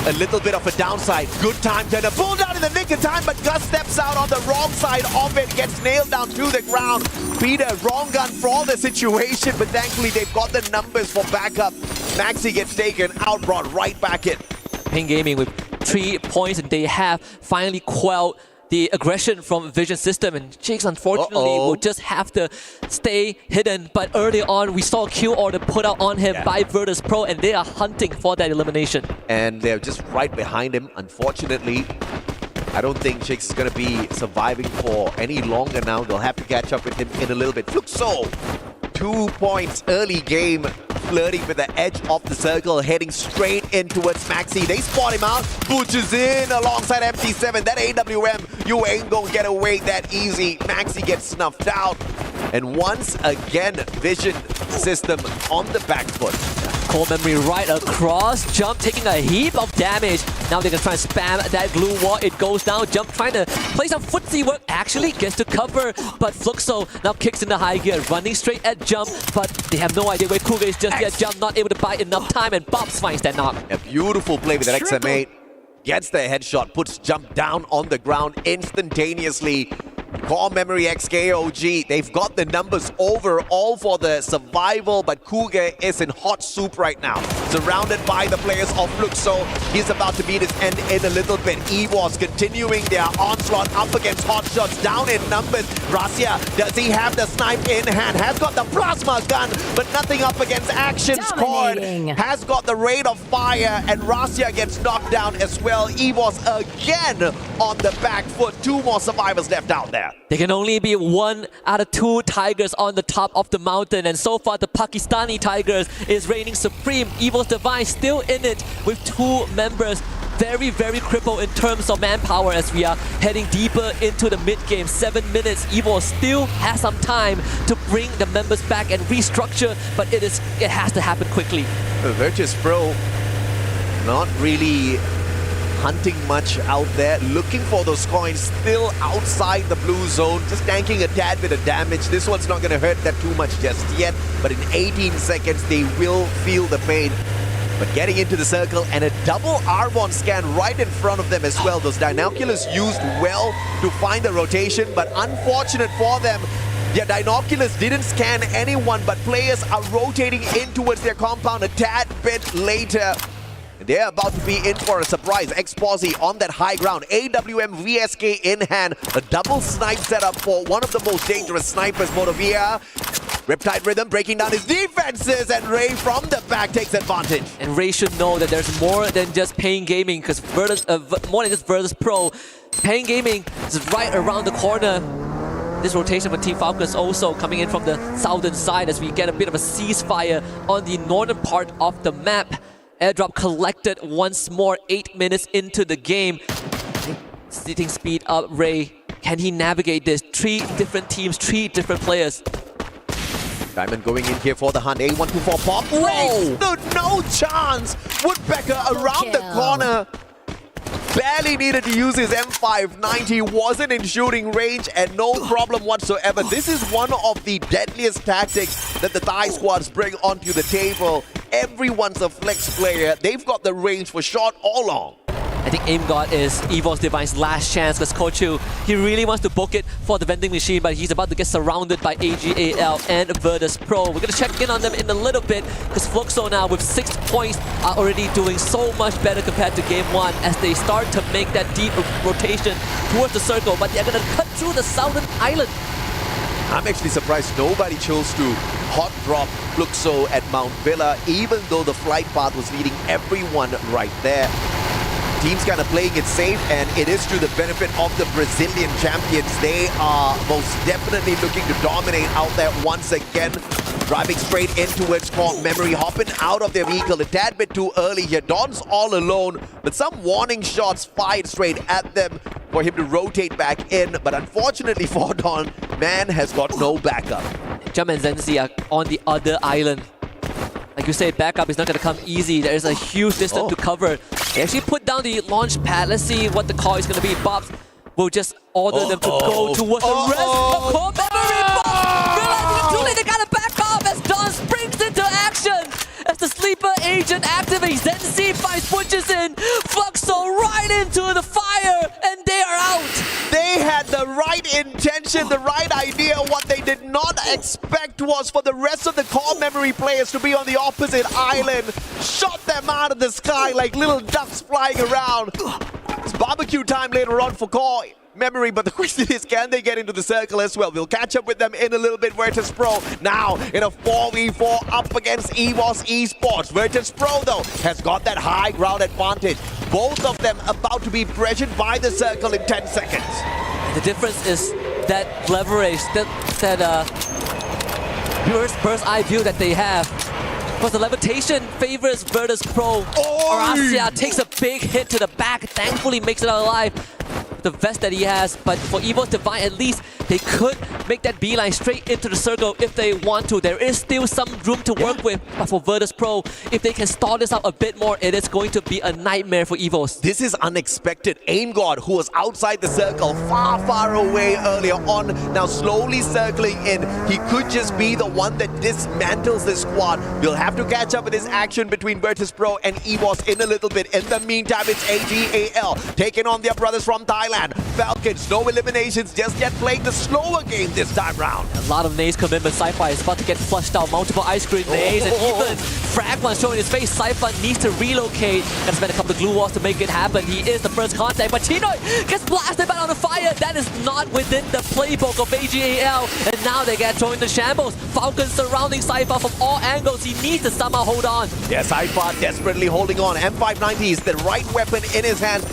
a little bit of a downside. Good time to pull down in the nick of time, but Gus steps out on the wrong side of it, gets nailed down to the ground. Peter, wrong gun for the situation, but thankfully they've got the numbers for backup. Maxi gets taken out, brought right back in. Pain Gaming with 3 points, and they have finally quelled the aggression from Vision System, and Jakes unfortunately will just have to stay hidden. But early on, we saw a kill order put out on him by Virtus Pro, and they are hunting for that elimination. And they're just right behind him. Unfortunately, I don't think Jakes is going to be surviving for any longer now. They'll have to catch up with him in a little bit. Fluxo, 2 points early game, flirting with the edge of the circle, heading straight in towards Maxi. They spot him out, butches in alongside MT7. That AWM, you ain't gonna get away that easy. Maxi gets snuffed out. And once again, Vision System on the back foot. Core Memory right across. Jump taking a heap of damage. Now they can try and spam that glue wall. It goes down. Jump trying to play some footsie work. Actually gets to cover. But Fluxo now kicks into high gear. Running straight at Jump. But they have no idea where Cougar is just yet. Jump not able to buy enough time. And Bobs finds that knock. A beautiful play with that XM8. Gets the headshot. Puts Jump down on the ground instantaneously. Core Memory XKOG, they've got the numbers overall for the survival, but Cougar is in hot soup right now. Surrounded by the players of Fluxo, he's about to beat his end in a little bit. EVOS continuing their onslaught up against Hotshots, down in numbers. Razia, does he have the snipe in hand? Has got the plasma gun, but nothing up against Action Squad. Has got the rate of fire, and Razia gets knocked down as well. EVOS again on the back foot. 2 more survivors left out there. There can only be 1 out of 2 Tigers on the top of the mountain, and so far the Pakistani Tigers is reigning supreme. Evil's Divine still in it with 2 members. Very, very crippled in terms of manpower as we are heading deeper into the mid-game. 7 minutes. Evil still has some time to bring the members back and restructure, but it has to happen quickly. Virtus Pro not really hunting much out there, looking for those coins, still outside the blue zone, just tanking a tad bit of damage. This one's not going to hurt that too much just yet, but in 18 seconds they will feel the pain. But getting into the circle and a double Arbonne scan right in front of them as well. Those Dinoculars used well to find the rotation, but unfortunate for them, yeah, Dinoculars didn't scan anyone, but players are rotating in towards their compound a tad bit later. They're about to be in for a surprise. X-Posse on that high ground. AWM VSK in hand. A double snipe setup for one of the most dangerous snipers, Motovia. Riptide Rhythm breaking down his defenses, and Ray from the back takes advantage. And Ray should know that there's more than just Pain Gaming, because more than just Virtus Pro. Pain Gaming is right around the corner. This rotation for Team Falcons also coming in from the southern side as we get a bit of a ceasefire on the northern part of the map. Airdrop collected once more, 8 minutes into the game. Sitting speed up, Ray. Can he navigate this? 3 different teams, 3 different players. Diamond going in here for the hunt. A124 pop. Ray stood no chance. Woodpecker around the corner. Barely needed to use his M590, wasn't in shooting range, and no problem whatsoever. This is one of the deadliest tactics that the Thai squads bring onto the table. Everyone's a flex player. They've got the range for shot all along. I think Aim God is Evil's Divine's last chance because Kochu, he really wants to book it for the vending machine, but he's about to get surrounded by AGAL and Virtus Pro. We're going to check in on them in a little bit because Fluxo now with 6 points are already doing so much better compared to Game 1 as they start to make that deep rotation towards the circle, but they're going to cut through the southern island. I'm actually surprised nobody chose to hot drop Fluxo at Mount Villa, even though the flight path was leading everyone right there. Team's kind of playing it safe, and it is to the benefit of the Brazilian champions. They are most definitely looking to dominate out there once again. Driving straight in towards Core Memory, hopping out of their vehicle a tad bit too early here. Don's all alone, but some warning shots fired straight at them for him to rotate back in. But unfortunately for Don, man has got no backup. Jum and Zenzi are on the other island. Like you said, backup is not going to come easy. There is a huge distance to cover. They actually put down the launch pad. Let's see what the call is going to be. Bobs will just order them to go towards the rest of Core Memory. Bobs realizing it's too late. They got to back off as Don springs into action. As the sleeper agent activates, Zenzi finds punches in. Fluxo right into the fire, and they are out. They had the right intention, the right idea. What they did not expect was for the rest of the Core Memory players to be on the opposite island. Shot them out of the sky like little ducks flying around. It's barbecue time later on for Core Memory, but the question is, can they get into the circle as well? We'll catch up with them in a little bit. Virtus Pro now in a 4v4 up against EVOS Esports. Virtus Pro, though, has got that high ground advantage. Both of them about to be pressured by the circle in 10 seconds. The difference is that leverage, that bird's eye view that they have. Because the levitation favors Virtus Pro. Arasia takes a big hit to the back, thankfully makes it out alive. The vest that he has, but for Evil's Divine, at least they could make that beeline straight into the circle if they want to. There is still some room to work with, but for Virtus Pro, if they can stall this out a bit more, it is going to be a nightmare for Evos. This is unexpected. Aim God, who was outside the circle, far away earlier on, now slowly circling in. He could just be the one that dismantles this squad. We'll have to catch up with this action between Virtus Pro and Evos in a little bit. In the meantime, it's AGAL taking on their brothers from Thailand. Falcons, no eliminations just yet, playing the slower game this time round. A lot of nades commitment. Sci-Fi is about to get flushed out. Multiple ice grenades and even frag one showing his face. Sci-Fi needs to relocate. Gotta spend a couple of glue walls to make it happen. He is the first contact, but Chinoy gets blasted back on the fire. That is not within the playbook of AGAL. And now they get thrown into shambles. Falcons surrounding Sci-Fi from all angles. He needs to somehow hold on. Yeah, Sci-Fi desperately holding on. M590 is the right weapon in his hand.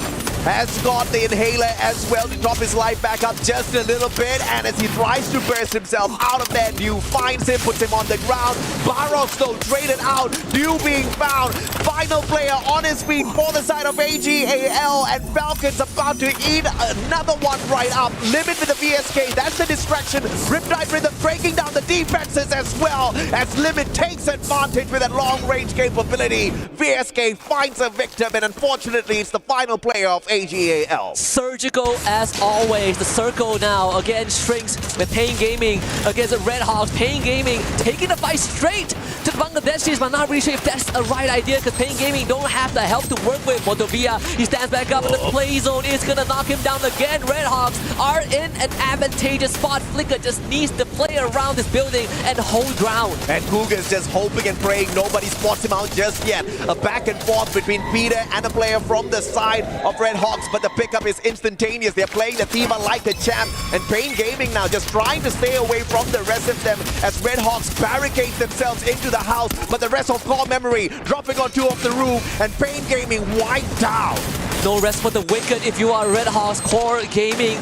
Has got the inhaler as well to top his life back up just a little bit, and as he tries to burst himself out of there, Dew finds him, puts him on the ground. Barros though traded out, Dew being found. Final player on his feet for the side of AGAL, and Falcons about to eat another one right up. Limit with the VSK, that's the distraction. Riptide Rhythm breaking down the defenses as well, as Limit takes advantage with that long range capability. VSK finds a victim, and unfortunately it's the final player of AGAL. Surgical as always. The circle now again shrinks with Pain Gaming against RedHawks. Pain Gaming taking the fight straight to the Bangladeshis, but not really sure if that's a right idea because Pain Gaming don't have the help to work with. Motovia, he stands back up and the play zone is gonna knock him down again. RedHawks are in an advantageous spot. Flicker just needs to play around this building and hold ground. And Cougar's just hoping and praying nobody spots him out just yet. A back and forth between Peter and a player from the side of RedHawks, but the pickup is instantaneous. They're playing the Thema like a champ, and Pain Gaming now just trying to stay away from the rest of them as RedHawks barricade themselves into the house, but the rest of Core Memory dropping on two of the roof, and Pain Gaming wiped down. No rest for the wicked if you are RedHawks. Core Gaming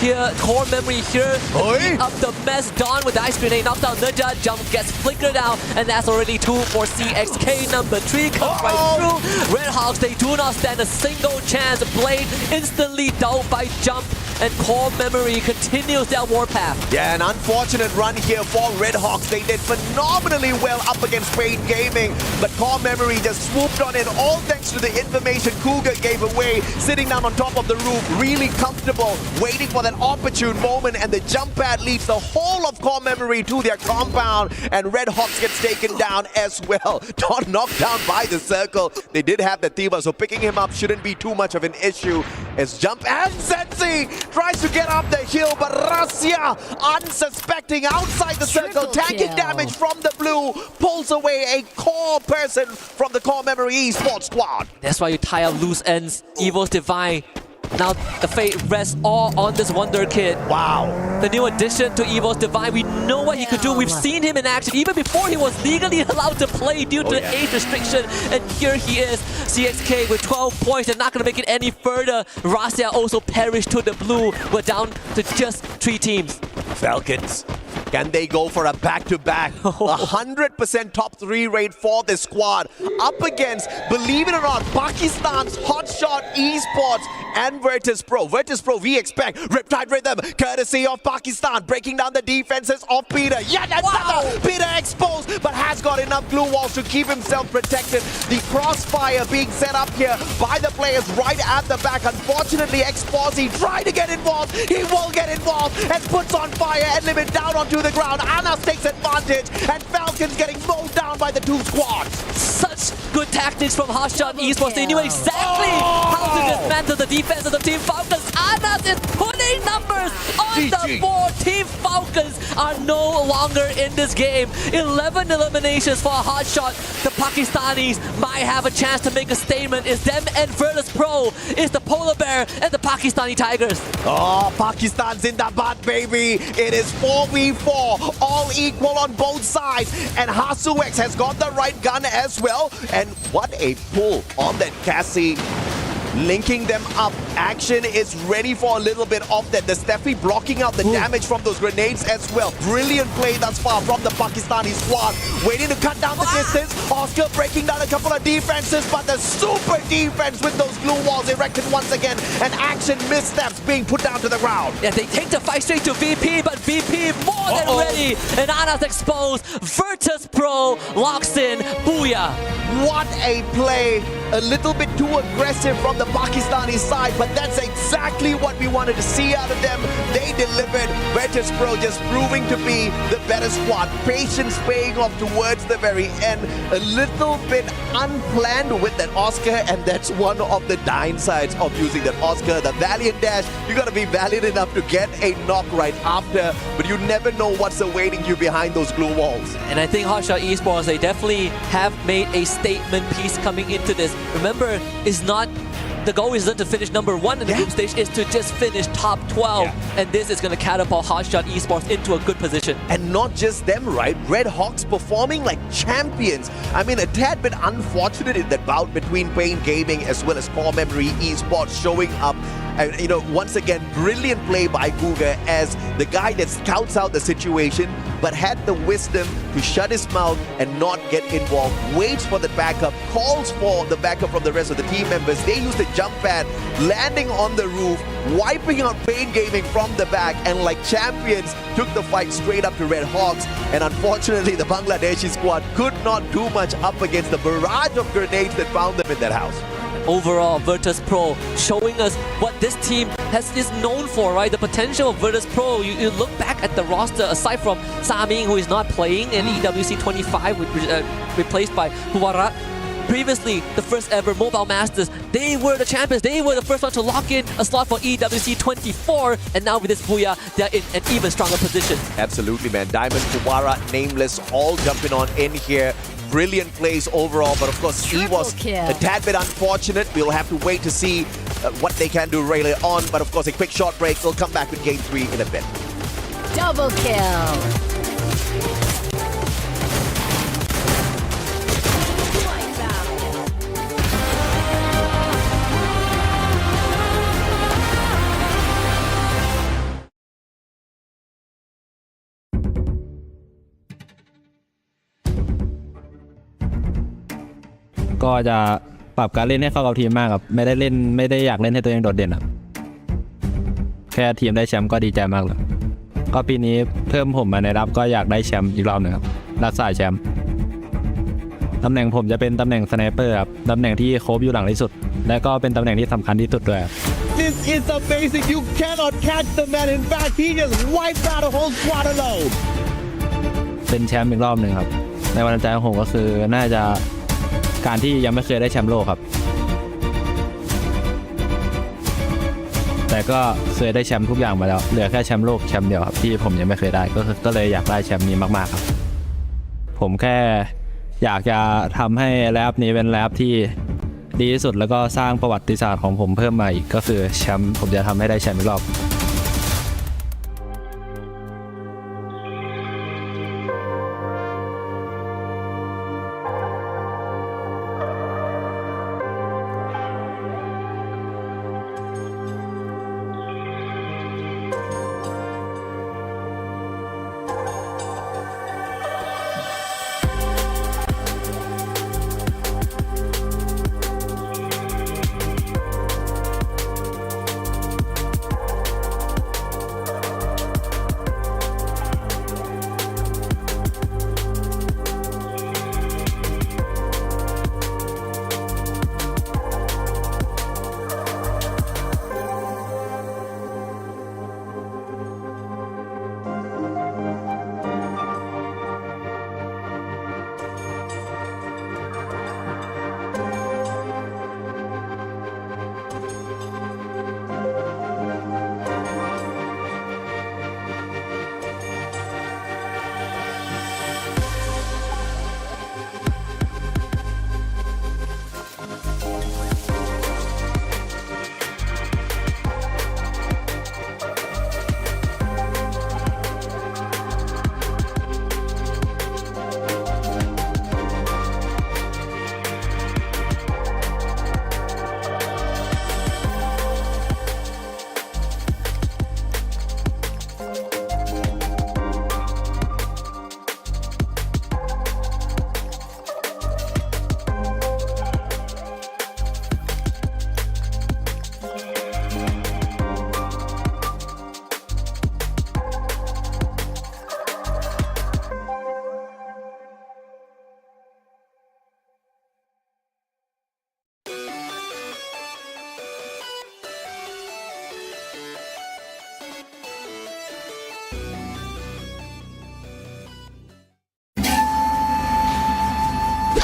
here, Core Memory here, up the mess. Dawn with the ice grenade knocked out Ninja, jump gets flickered out, and that's already 2 for CXK. Number 3 comes right through. RedHawks, they do not stand a single chance. Blade instantly dealt by Jump, and Core Memory continues their warpath. Yeah, an unfortunate run here for RedHawks. They did phenomenally well up against Pain Gaming, but Core Memory just swooped on in, all thanks to the information Cougar gave away, sitting down on top of the roof, really comfortable, waiting for that opportune moment, and the jump pad leads the whole of Core Memory to their compound, and RedHawks gets taken down as well. Not knocked down by the circle. They did have the Thema, so picking him up shouldn't be too much of an issue. As Jump and Sensi tries to get up the hill, but Russia, unsuspecting outside the circle, tanking damage from the blue, pulls away a core person from the Core Memory Esports squad. That's why you tie up loose ends. Evil's Divine. Now the fate rests all on this Wonder Kid. Wow. The new addition to Evil's Divine. We know what he could do. We've seen him in action even before he was legally allowed to play due to age restriction. And here he is. CXK with 12 points. They're not going to make it any further. Rasia also perished to the blue. We're down to just 3 teams. Falcons. Can they go for a back-to-back? 100% top 3 rate for this squad. Up against, believe it or not, Pakistan's Hotshot Esports and Virtus Pro. Virtus Pro, we expect Riptide Rhythm, courtesy of Pakistan, breaking down the defenses of Peter. Yet another Peter exposed, but has got enough glue walls to keep himself protected. The crossfire being set up here by the players right at the back. Unfortunately, Exposy tried to get involved. He will get involved and puts on fire and Limit down onto the ground. Anas takes advantage, and Falcons getting mowed down by the 2 squads. Such good tactics from Hotshot Esports. They knew exactly how to dismantle the defense of the Team Falcons. Anas is putting numbers on the board. Team Falcons are no longer in this game. 11 eliminations for Hotshot. The Pakistanis might have a chance to make a statement. It's them and Virtus Pro. It's the Polar Bear and the Pakistani Tigers. Oh, Pakistan's in the butt, baby. It is 4v4, all equal on both sides. And Hasuex has got the right gun as well. And what a pull on that Cassie. linking them up. Action is ready for a little bit of that. The Steffi blocking out the damage from those grenades as well. Brilliant play thus far from the Pakistani squad. Waiting to cut down the distance. Oscar breaking down a couple of defenses, but the super defense with those glue walls erected once again. And Action missteps being put down to the ground. Yeah, they take the fight straight to VP, but VP more than ready. And Ana's exposed. Virtus Pro locks in. Booyah. What a play. A little bit too aggressive from the Pakistani side, but that's exactly what we wanted to see out of them. They delivered. Virtus Pro just proving to be the better squad. Patience paying off towards the very end. A little bit unplanned with that Oscar, and that's one of the downsides of using that Oscar. The Valiant Dash, you gotta be valiant enough to get a knock right after, but you never know what's awaiting you behind those glue walls. And I think Hotshot Esports, they definitely have made a statement piece coming into this. Remember, the goal is not to finish number 1 in the group stage, is to just finish top 12. And this is going to catapult Hotshot Esports into a good position. And not just them, right? RedHawks performing like champions. I mean, a tad bit unfortunate in that bout between Pain Gaming as well as Core Memory Esports showing up. And, you know, once again, brilliant play by Guga as the guy that scouts out the situation, but had the wisdom to shut his mouth and not get involved, waits for the backup, calls for the backup from the rest of the team members. They use the jump pad, landing on the roof, wiping out Pain Gaming from the back, and like champions, took the fight straight up to RedHawks. And unfortunately, the Bangladeshi squad could not do much up against the barrage of grenades that found them in that house. Overall, Virtus Pro showing us what this team is known for, right? The potential of Virtus Pro. You look back at the roster, aside from Saming, who is not playing, and EWC 25 replaced by Huwarat. Previously, the first ever Mobile Masters, they were the champions. They were the first one to lock in a slot for EWC 24. And now with this Booyah, they're in an even stronger position. Absolutely, man. Diamond, Huwara, Nameless, all jumping on in here. Brilliant plays overall, but of course he was a tad bit unfortunate. We'll have to wait to see what they can do later on, but of course a quick short break. We'll come back with game 3 in a bit. Double kill.ก็จะปรับการเล่นให้เข้ากับทีมมากครับไม่ได้อยากเล่นให้ตัวเองโดดเด่นครับแค่ทีมได้แชมป์ก็ดีใจมากแล้วก็ปีนี้เพิ่มผมมาในรับก็อยากได้แชมป์อีกรอบนึงครับรักษาแชมป์ตำแหน่งผมจะเป็นตำแหน่งสไนเปอร์ครับตำแหน่งที่โคฟอยู่หลังที่สุดและก็เป็นตำแหน่งที่สำคัญที่สุดด้วย This is amazing. You cannot catch the man. In fact, he just wiped out a whole squad alone. เป็นแชมป์อีกรอบนึงครับในวันใจของผมก็คือน่าจะการที่ยังไม่เคยได้แชมป์โลกครับแต่ก็เคยได้แชมป์ทุกอย่างมาแล้วเหลือแค่แชมป์โลกแชมป์เดียวครับที่ผมยังไม่เคยได้ก็เลยอยากได้แชมป์นี้มากๆครับผมแค่อยากจะทำให้แรปนี้เป็นแรปที่ดีที่สุดแล้วก็สร้างประวัติศาสตร์ของผมเพิ่มมาอีกก็คือแชมป์ผมจะทำให้ได้แชมป์อีกรอบ Double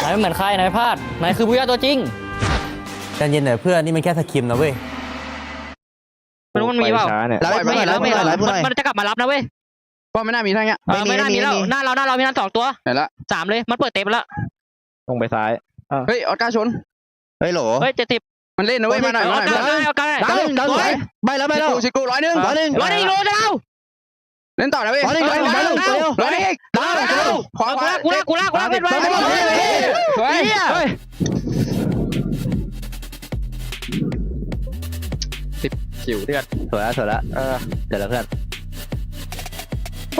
นายไม่เหมือนใครนายพลาดนายคือบุญญาตัวจริงใจเย็นหน่อยเพื่อนนี่มันแค่สกิมนะเว้ยไม่รู้มันมีเปล่ามันจะกลับมารับนะเว้ยก็ไม่น่ามีทั้งเงี้ยไม่น่ามีแล้วหน้าเรามีทั้ง2ตัวไหนละ3เลยมันเปิดเต็มแล้วลงไปซ้ายเฮ้ยออสการ์ชนเฮ้ยโหลเฮ้ย70มันเล่นนะเว้ยมาหน่อยเอาการดังสวยใบแล้วชิกู100โลดาวเล่นต่อนะเว้ย100ดาวขวากูลากเป็นไปสวย10 คิวเดือดสวยละเดี๋ยวละเพื่อน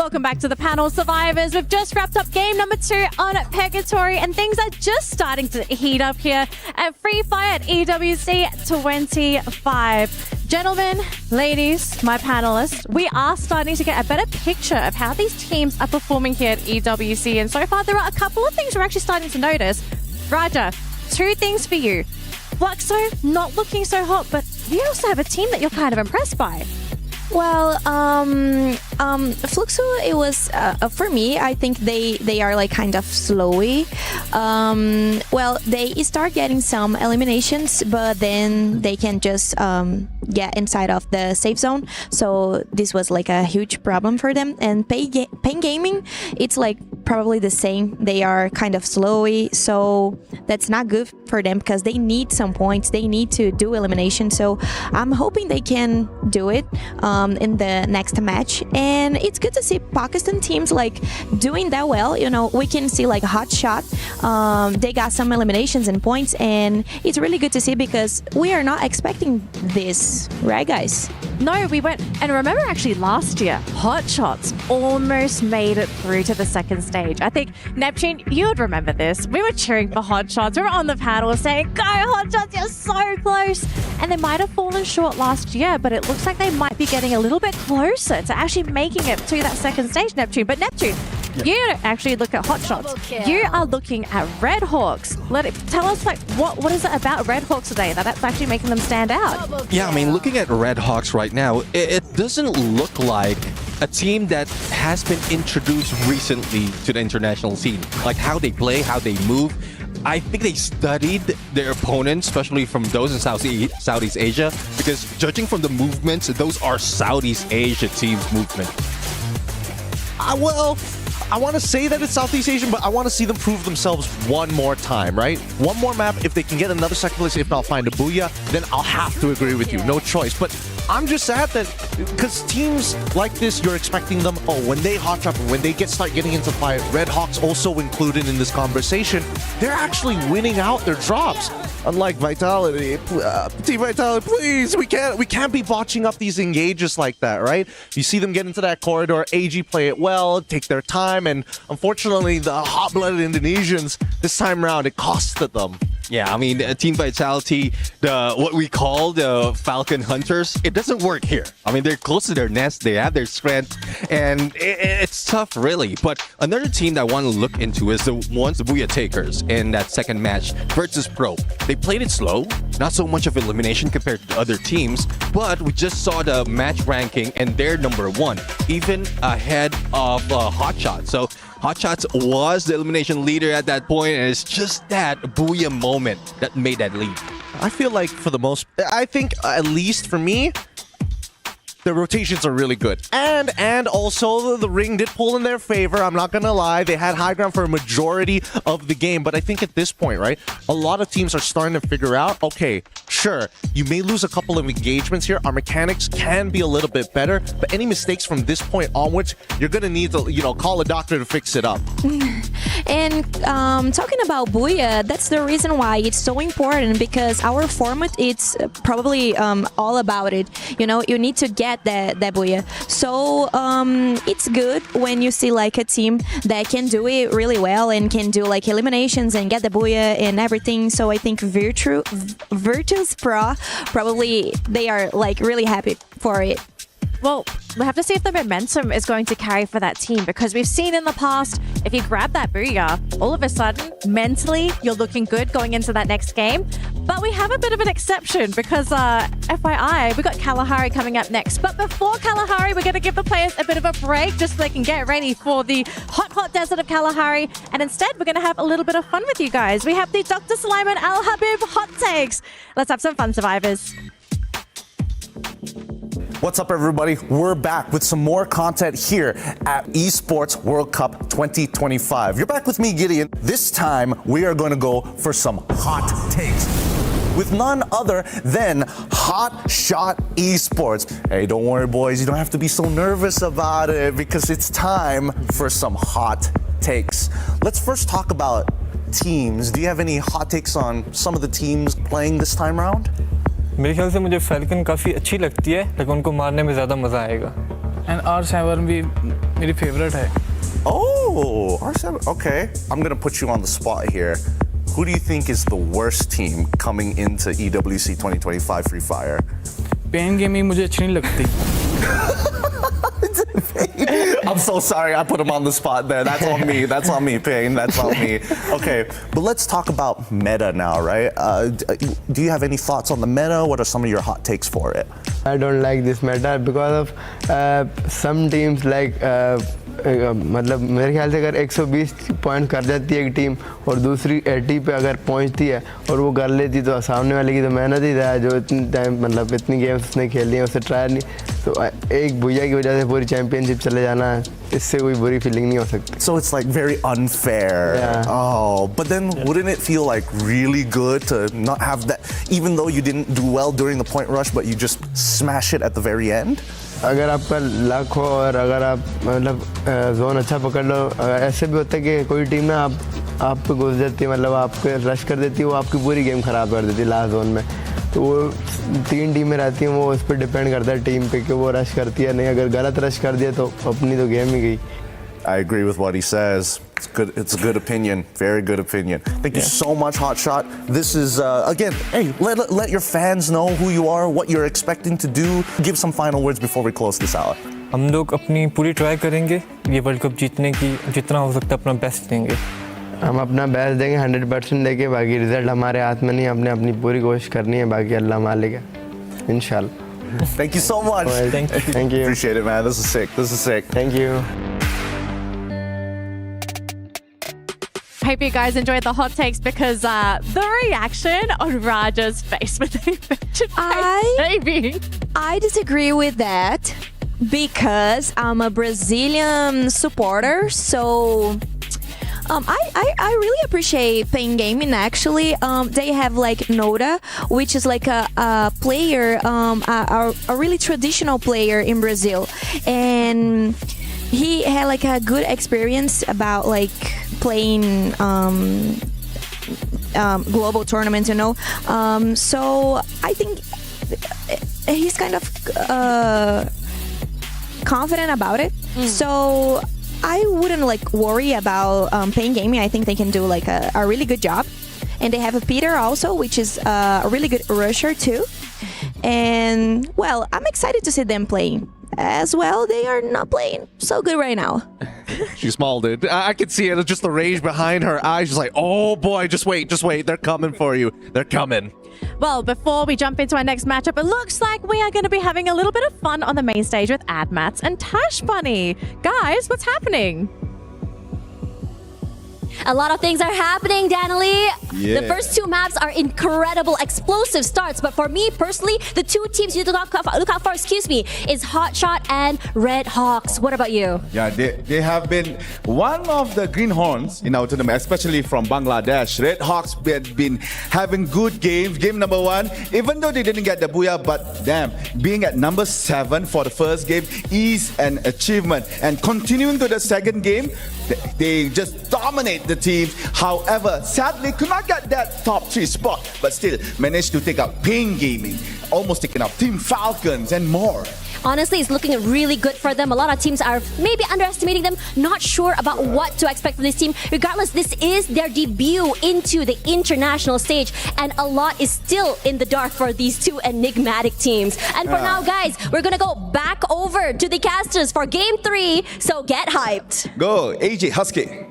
Welcome back to the panel, survivors. We've just wrapped up game number 2 on Purgatory, and things are just starting to heat up here at Free Fire at EWC 25. Gentlemen, ladies, my panelists, we are starting to get a better picture of how these teams are performing here at EWC, and so far there are a couple of things we're actually starting to notice. Raja, 2 things for you. Fluxo, not looking so hot, but you also have a team that you're kind of impressed by. Well, Fluxo, it was for me. I think they are like kind of slowy. Well, they start getting some eliminations, but then they can just get inside of the safe zone. So this was like a huge problem for them. And Pain Gaming, it's like probably the same. They are kind of slowy, so that's not good for them because they need some points. They need to do elimination. So I'm hoping they can do it in the next match. And it's good to see Pakistan teams like doing that well. You know, we can see like Hot Shot. They got some eliminations and points, and it's really good to see because we are not expecting this, right, guys? No, we went, and remember actually last year, Hot Shots almost made it through to the second stage. I think, Neptune, you would remember this. We were cheering for Hot Shots. We were on the panel saying, go Hot Shots, you're so close. And they might have fallen short last year, but it looks like they might be getting a little bit closer to actually making it to that second stage, Neptune. But Neptune, you don't actually look at Hot Shots. You are looking at RedHawks. Tell us, like, what is it about RedHawks today that's actually making them stand out? Yeah, I mean, looking at RedHawks right now, it doesn't look like a team that has been introduced recently to the international scene. Like how they play, how they move. I think they studied their opponents, especially from those in Southeast Asia, because judging from the movements, those are Southeast Asia teams' movement. Well, I want to say that it's Southeast Asian, but I want to see them prove themselves one more time, right? One more map. If they can get another second place, if not find a booyah, then I'll have to agree with you. No choice. But I'm just sad that because teams like this, you're expecting them, oh, when they hot trap, when they start getting into fight, RedHawks also included in this conversation, they're actually winning out their drops. Unlike Vitality, Team Vitality, please, we can't be botching up these engages like that, right? You see them get into that corridor, AG play it well, take their time, and unfortunately, the hot-blooded Indonesians, this time around, it costed them. Yeah, I mean, Team Vitality, what we call the Falcon Hunters, it doesn't work here. I mean, they're close to their nest, they have their strength, and it's tough, really. But another team that I want to look into is the Booyah Takers in that second match versus Pro. They played it slow, not so much of elimination compared to other teams, but we just saw the match ranking and they're number 1, even ahead of Hot Shot. So Hot Shots was the elimination leader at that point, and it's just that Booyah moment that made that lead. I feel like I think at least for me, the rotations are really good. And also the ring did pull in their favor. I'm not gonna lie. They had high ground for a majority of the game. But I think at this point, right, a lot of teams are starting to figure out, okay, sure, you may lose a couple of engagements here. Our mechanics can be a little bit better. But any mistakes from this point onwards, you're gonna need to, call a doctor to fix it up. And talking about Booyah, that's the reason why it's so important, because our format, it's probably all about it. You need to get that Booyah. So it's good when you see like a team that can do it really well and can do like eliminations and get the Booyah and everything. So I think Virtus Pro, probably they are like really happy for it. Well, we have to see if the momentum is going to carry for that team, because we've seen in the past, if you grab that booyah, all of a sudden, mentally, you're looking good going into that next game. But we have a bit of an exception because, FYI, we got Kalahari coming up next. But before Kalahari, we're going to give the players a bit of a break just so they can get ready for the hot desert of Kalahari. And instead, we're going to have a little bit of fun with you guys. We have the Dr. Sulaiman Al Habib hot takes. Let's have some fun, survivors. What's up, everybody? We're back with some more content here at Esports World Cup 2025. You're back with me, Gideon. This time, we are going to go for some hot takes with none other than Hot Shot Esports. Hey, don't worry, boys. You don't have to be so nervous about it because it's time for some hot takes. Let's first talk about teams. Do you have any hot takes on some of the teams playing this time round? मेरे ख्याल से मुझे falcon काफ़ी अच्छी लगती है, लेकिन उनको मारने में ज़्यादा मज़ा आएगा। And R7 भी मेरी फेवरेट है। Oh, R7. Okay, I'm gonna put you on the spot here. Who do you think is the worst team coming into EWC 2025 Free Fire? Pain Gaming मुझे अच्छी नहीं लगती। I'm so sorry I put him on the spot there. That's on me. That's on me, Pain. That's on me. Okay, but let's talk about meta now, right? Do you have any thoughts on the meta? What are some of your hot takes for it? I don't like this meta because of some teams like मतलब मेरे ख्याल से अगर 120 point कर जाती है एक team और दूसरी 80 पे अगर पहुंचती है और वो कर लेती तो सामने वाले की तो मेहनत ही था जो इतनी टाइम मतलब इतनी गेम्स उसने खेली है उसे ट्राई नहीं तो एक भुइया की वजह से पूरी चैंपियनशिप चले जाना इससे कोई बुरी फीलिंग नहीं हो सकती. So it's like very unfair. Yeah. Oh, but then wouldn't it feel like really good to not have that, even though you didn't do well during the point rush, but you just smash it at the very end? अगर आपका luck हो और अगर आप मतलब zone अच्छा पकड़ लो ऐसे भी होता है कि कोई टीम ना आप पे घुस जाती है मतलब आपके रश कर देती है वो आपकी पूरी गेम ख़राब कर देती है लास्ट जोन में तो वो 3 टीमें रहती हैं वो उस पर डिपेंड करता है टीम पे कि वो रश करती है नहीं अगर गलत रश कर दिया तो अपनी तो गेम ही गई. I agree with what he says. It's good. It's a good opinion. Very good opinion. Thank you so much, Hotshot. This is again. Hey, let your fans know who you are, what you're expecting to do. Give some final words before we close this out. हम लोग अपनी पूरी try करेंगे ये world cup जीतने की जितना हो सकता है अपना बेस्ट देंगे. हम अपना बेस्ट देंगे 100% देंगे बाकी रिजल्ट हमारे हाथ में नहीं हमने अपनी पूरी कोशिश करनी है बाकी अल्लाह मालिक है इंशाल्लाह. Thank you so much. Well, thank you. Appreciate it, man. This is sick. This is sick. Thank you. Hope you guys enjoyed the hot takes because the reaction on Raja's face when they mentioned baby. I disagree with that because I'm a Brazilian supporter, so I really appreciate Pain Gaming actually. They have like Noda, which is like a player, a really traditional player in Brazil, and he had like a good experience about like playing global tournaments, you know. So I think he's kind of confident about it. So I wouldn't like worry about Pain Gaming. I think they can do like a really good job. And they have a Peter also, which is a really good rusher too. And well, I'm excited to see them playing. As well, they are not playing so good right now. She smiled it. I could see it. It's just the rage behind her eyes. She's like, oh boy, just wait. They're coming for you. They're coming. Well, before we jump into our next matchup, it looks like we are going to be having a little bit of fun on the main stage with Admats and Tash Bunny. Guys, what's happening? A lot of things are happening, Danilee. Yeah. The first 2 maps are incredible, explosive starts. But for me personally, the 2 teams you look out for, is Hotshot and RedHawks. What about you? Yeah, they have been one of the greenhorns in our tournament, especially from Bangladesh. RedHawks have been having good games. Game number 1, even though they didn't get the booyah, but damn, being at number 7 for the first game is an achievement. And continuing to the second game, they just dominate the team. However, sadly, could not get that top 3 spot, but still managed to take out Pain Gaming, almost taking out Team Falcons and more. honestly, it's looking really good for them. A lot of teams are maybe underestimating them, not sure about what to expect from this team. Regardless, this is their debut into the international stage, and a lot is still in the dark for these two enigmatic teams. And for now, guys, we're gonna go back over to the casters for Game 3, so get hyped. Go, AJ Husky.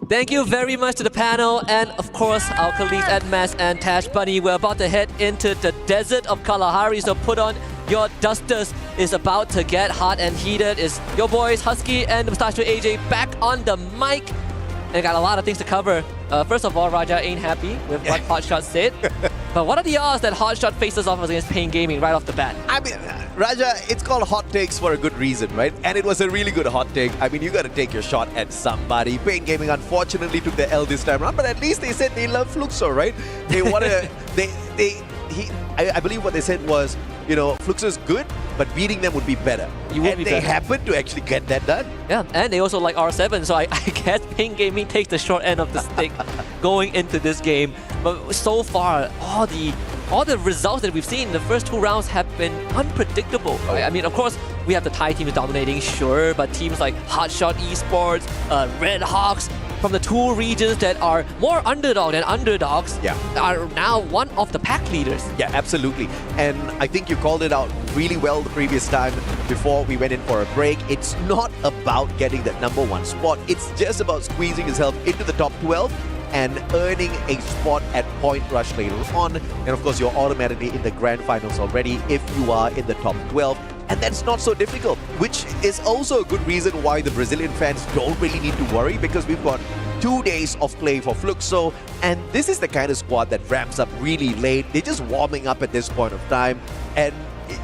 Thank you very much to the panel and of course our colleagues at Mass and Tash Bunny. We're about to head into the desert of Kalahari, so put on your dusters. Is about to get hot and heated. Is your boys Husky and Mustachio AJ back on the mic and got a lot of things to cover. First of all, Raja ain't happy with what Hotshot said. But what are the odds that Hotshot faces off against Pain Gaming right off the bat? I mean, Raja, it's called hot takes for a good reason, right? And it was a really good hot take. I mean, you got to take your shot at somebody. Pain Gaming unfortunately took the L this time around, but at least they said they love Fluxo, right? They want to. I believe what they said was, you know, Fluxo is good, but beating them would be better. They happened to actually get that done. Yeah, and they also like R7, so I guess Pain Gaming takes the short end of the stick going into this game. But so far, all the results that we've seen in the first 2 rounds have been unpredictable. Right? I mean, of course, we have the Thai team dominating, sure, but teams like Hotshot Esports, RedHawks, from the 2 regions that are more underdog than underdogs, are now one of the pack leaders. Yeah, absolutely. And I think you called it out really well the previous time before we went in for a break. It's not about getting that #1 spot. It's just about squeezing yourself into the top 12 and earning a spot at Point Rush later on. And of course, you're automatically in the grand finals already if you are in the top 12. And that's not so difficult, which is also a good reason why the Brazilian fans don't really need to worry, because we've got 2 days of play for Fluxo, and this is the kind of squad that ramps up really late. They're just warming up at this point of time, and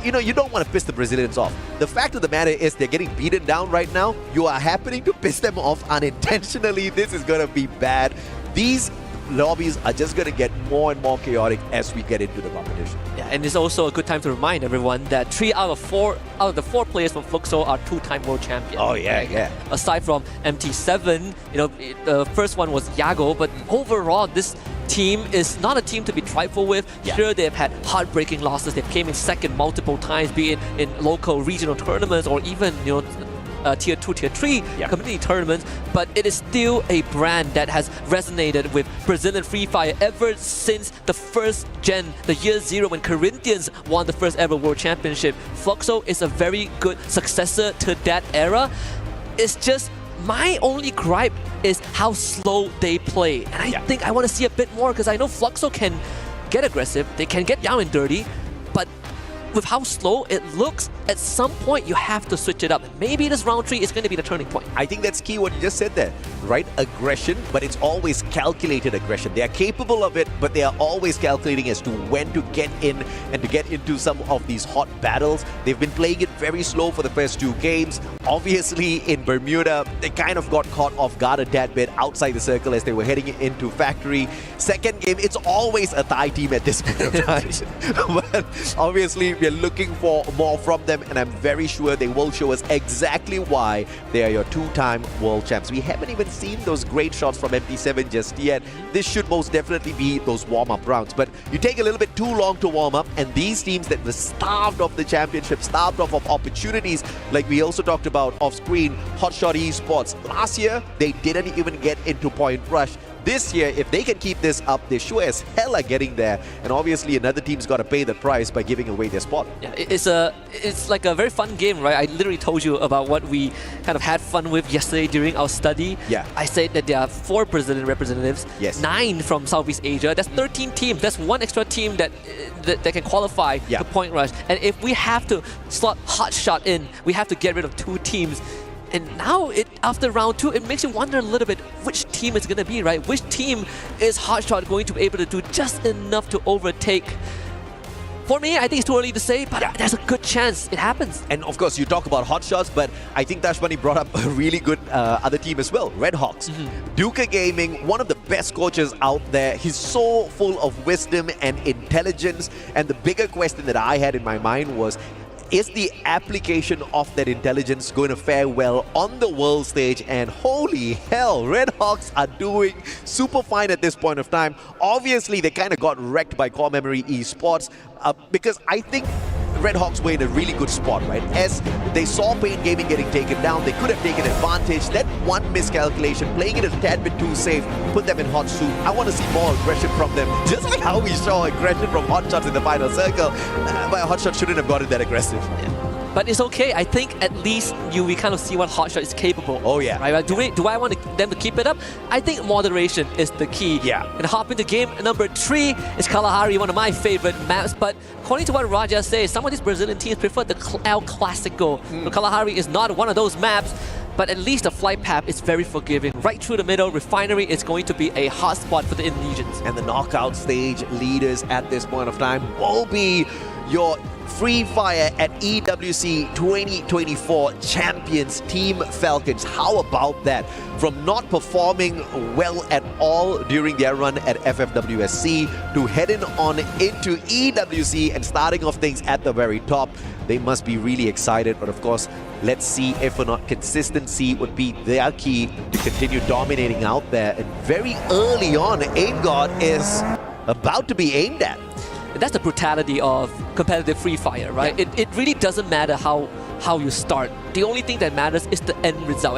you know, you don't want to piss the Brazilians off. The fact of the matter is they're getting beaten down right now. You are happening to piss them off unintentionally. This is going to be bad. These lobbies are just going to get more and more chaotic as we get into the competition. Yeah, and it's also a good time to remind everyone that 3 out of the 4 players from Fluxo are 2-time world champions. Oh yeah, right? yeah. Aside from MT7, you know, the first one was Yago, but overall this team is not a team to be trifled with. Sure, they've had heartbreaking losses. They came in second multiple times, be it in local regional tournaments or even, you know, tier 2, tier 3 community tournaments, but it is still a brand that has resonated with Brazilian Free Fire ever since the first gen, the year 0 when Corinthians won the first ever world championship. Fluxo is a very good successor to that era. It's just my only gripe is how slow they play, and I think I want to see a bit more, because I know Fluxo can get aggressive, they can get down and dirty, but with how slow it looks, at some point you have to switch it up. Maybe this round 3 is going to be the turning point. I think that's key what you just said there, right? Aggression, but it's always calculated aggression. They are capable of it, but they are always calculating as to when to get in and to get into some of these hot battles. They've been playing it very slow for the first 2 games. Obviously, in Bermuda, they kind of got caught off guard a tad bit outside the circle as they were heading into Factory. Second game, it's always a Thai team at this point of time. But obviously, we're looking for more from them, and I'm very sure they will show us exactly why they are your 2-time world champs. We haven't even seen those great shots from MT7 just yet. This should most definitely be those warm-up rounds, but you take a little bit too long to warm up, and these teams that were starved of the championship, starved of opportunities, like we also talked about off-screen, Hotshot Esports. Last year, they didn't even get into Point Rush. This year, if they can keep this up, they sure as hell are getting there. And obviously, another team's got to pay the price by giving away their spot. Yeah, it's like a very fun game, right? I literally told you about what we kind of had fun with yesterday during our study. Yeah. I said that there are 4 Brazilian representatives, yes, 9 from Southeast Asia. That's 13 teams. That's 1 extra team that can qualify to Point Rush. And if we have to slot Hotshot in, we have to get rid of 2 teams. And now, after round 2, it makes you wonder a little bit which team it's going to be, right? Which team is Hotshot going to be able to do just enough to overtake? For me, I think it's too early to say, but there's a good chance it happens. And of course, you talk about hotshots, but I think Tash Bunny brought up a really good other team as well, RedHawks. Duca Gaming, one of the best coaches out there. He's so full of wisdom and intelligence. And the bigger question that I had in my mind was, is the application of that intelligence going to fare well on the world stage? And holy hell, RedHawks are doing super fine at this point of time. Obviously, they kind of got wrecked by Core Memory Esports because I think RedHawks were in a really good spot, right? As they saw Pain Gaming getting taken down, they could have taken advantage. That one miscalculation, playing it a tad bit too safe, put them in hot soup. I want to see more aggression from them, just like how we saw aggression from Hotshots in the final circle. But Hotshot shouldn't have gotten that aggressive. But it's okay. I think at least we kind of see what Hotshot is capable. Oh yeah. Right? Do I want them to keep it up? I think moderation is the key. Yeah. And hop into game number 3 is Kalahari, one of my favorite maps. But according to what Raja says, some of these Brazilian teams prefer the El Clasico. So Kalahari is not one of those maps. But at least the flight path is very forgiving. Right through the middle, Refinery is going to be a hot spot for the Indonesians. And the knockout stage leaders at this point of time will be your Free Fire at EWC 2024 champions, Team Falcons. How about that? From not performing well at all during their run at FFWSC to heading on into EWC and starting off things at the very top. They must be really excited, but of course, let's see if or not consistency would be their key to continue dominating out there. And very early on, Aim God is about to be aimed at. And that's the brutality of competitive Free Fire, right? Yeah. It really doesn't matter how you start. The only thing that matters is the end result.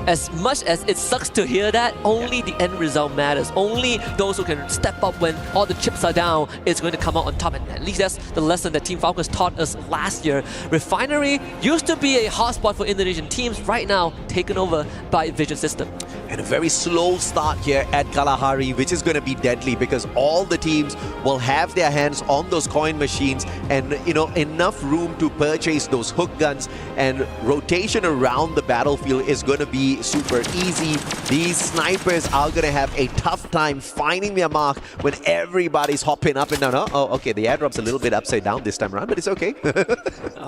As much as it sucks to hear that, only the end result matters. Only those who can step up when all the chips are down is going to come out on top. And at least that's the lesson that Team Falcons taught us last year. Refinery used to be a hotspot for Indonesian teams, right now taken over by Vision System. And a very slow start here at Kalahari, which is going to be deadly because all the teams will have their hands on those coin machines and, you know, enough room to purchase those hook guns, and rotation around the battlefield is going to be super easy. These snipers are going to have a tough time finding their mark when everybody's hopping up and down. Oh, okay, the airdrop's a little bit upside down this time around, but it's okay.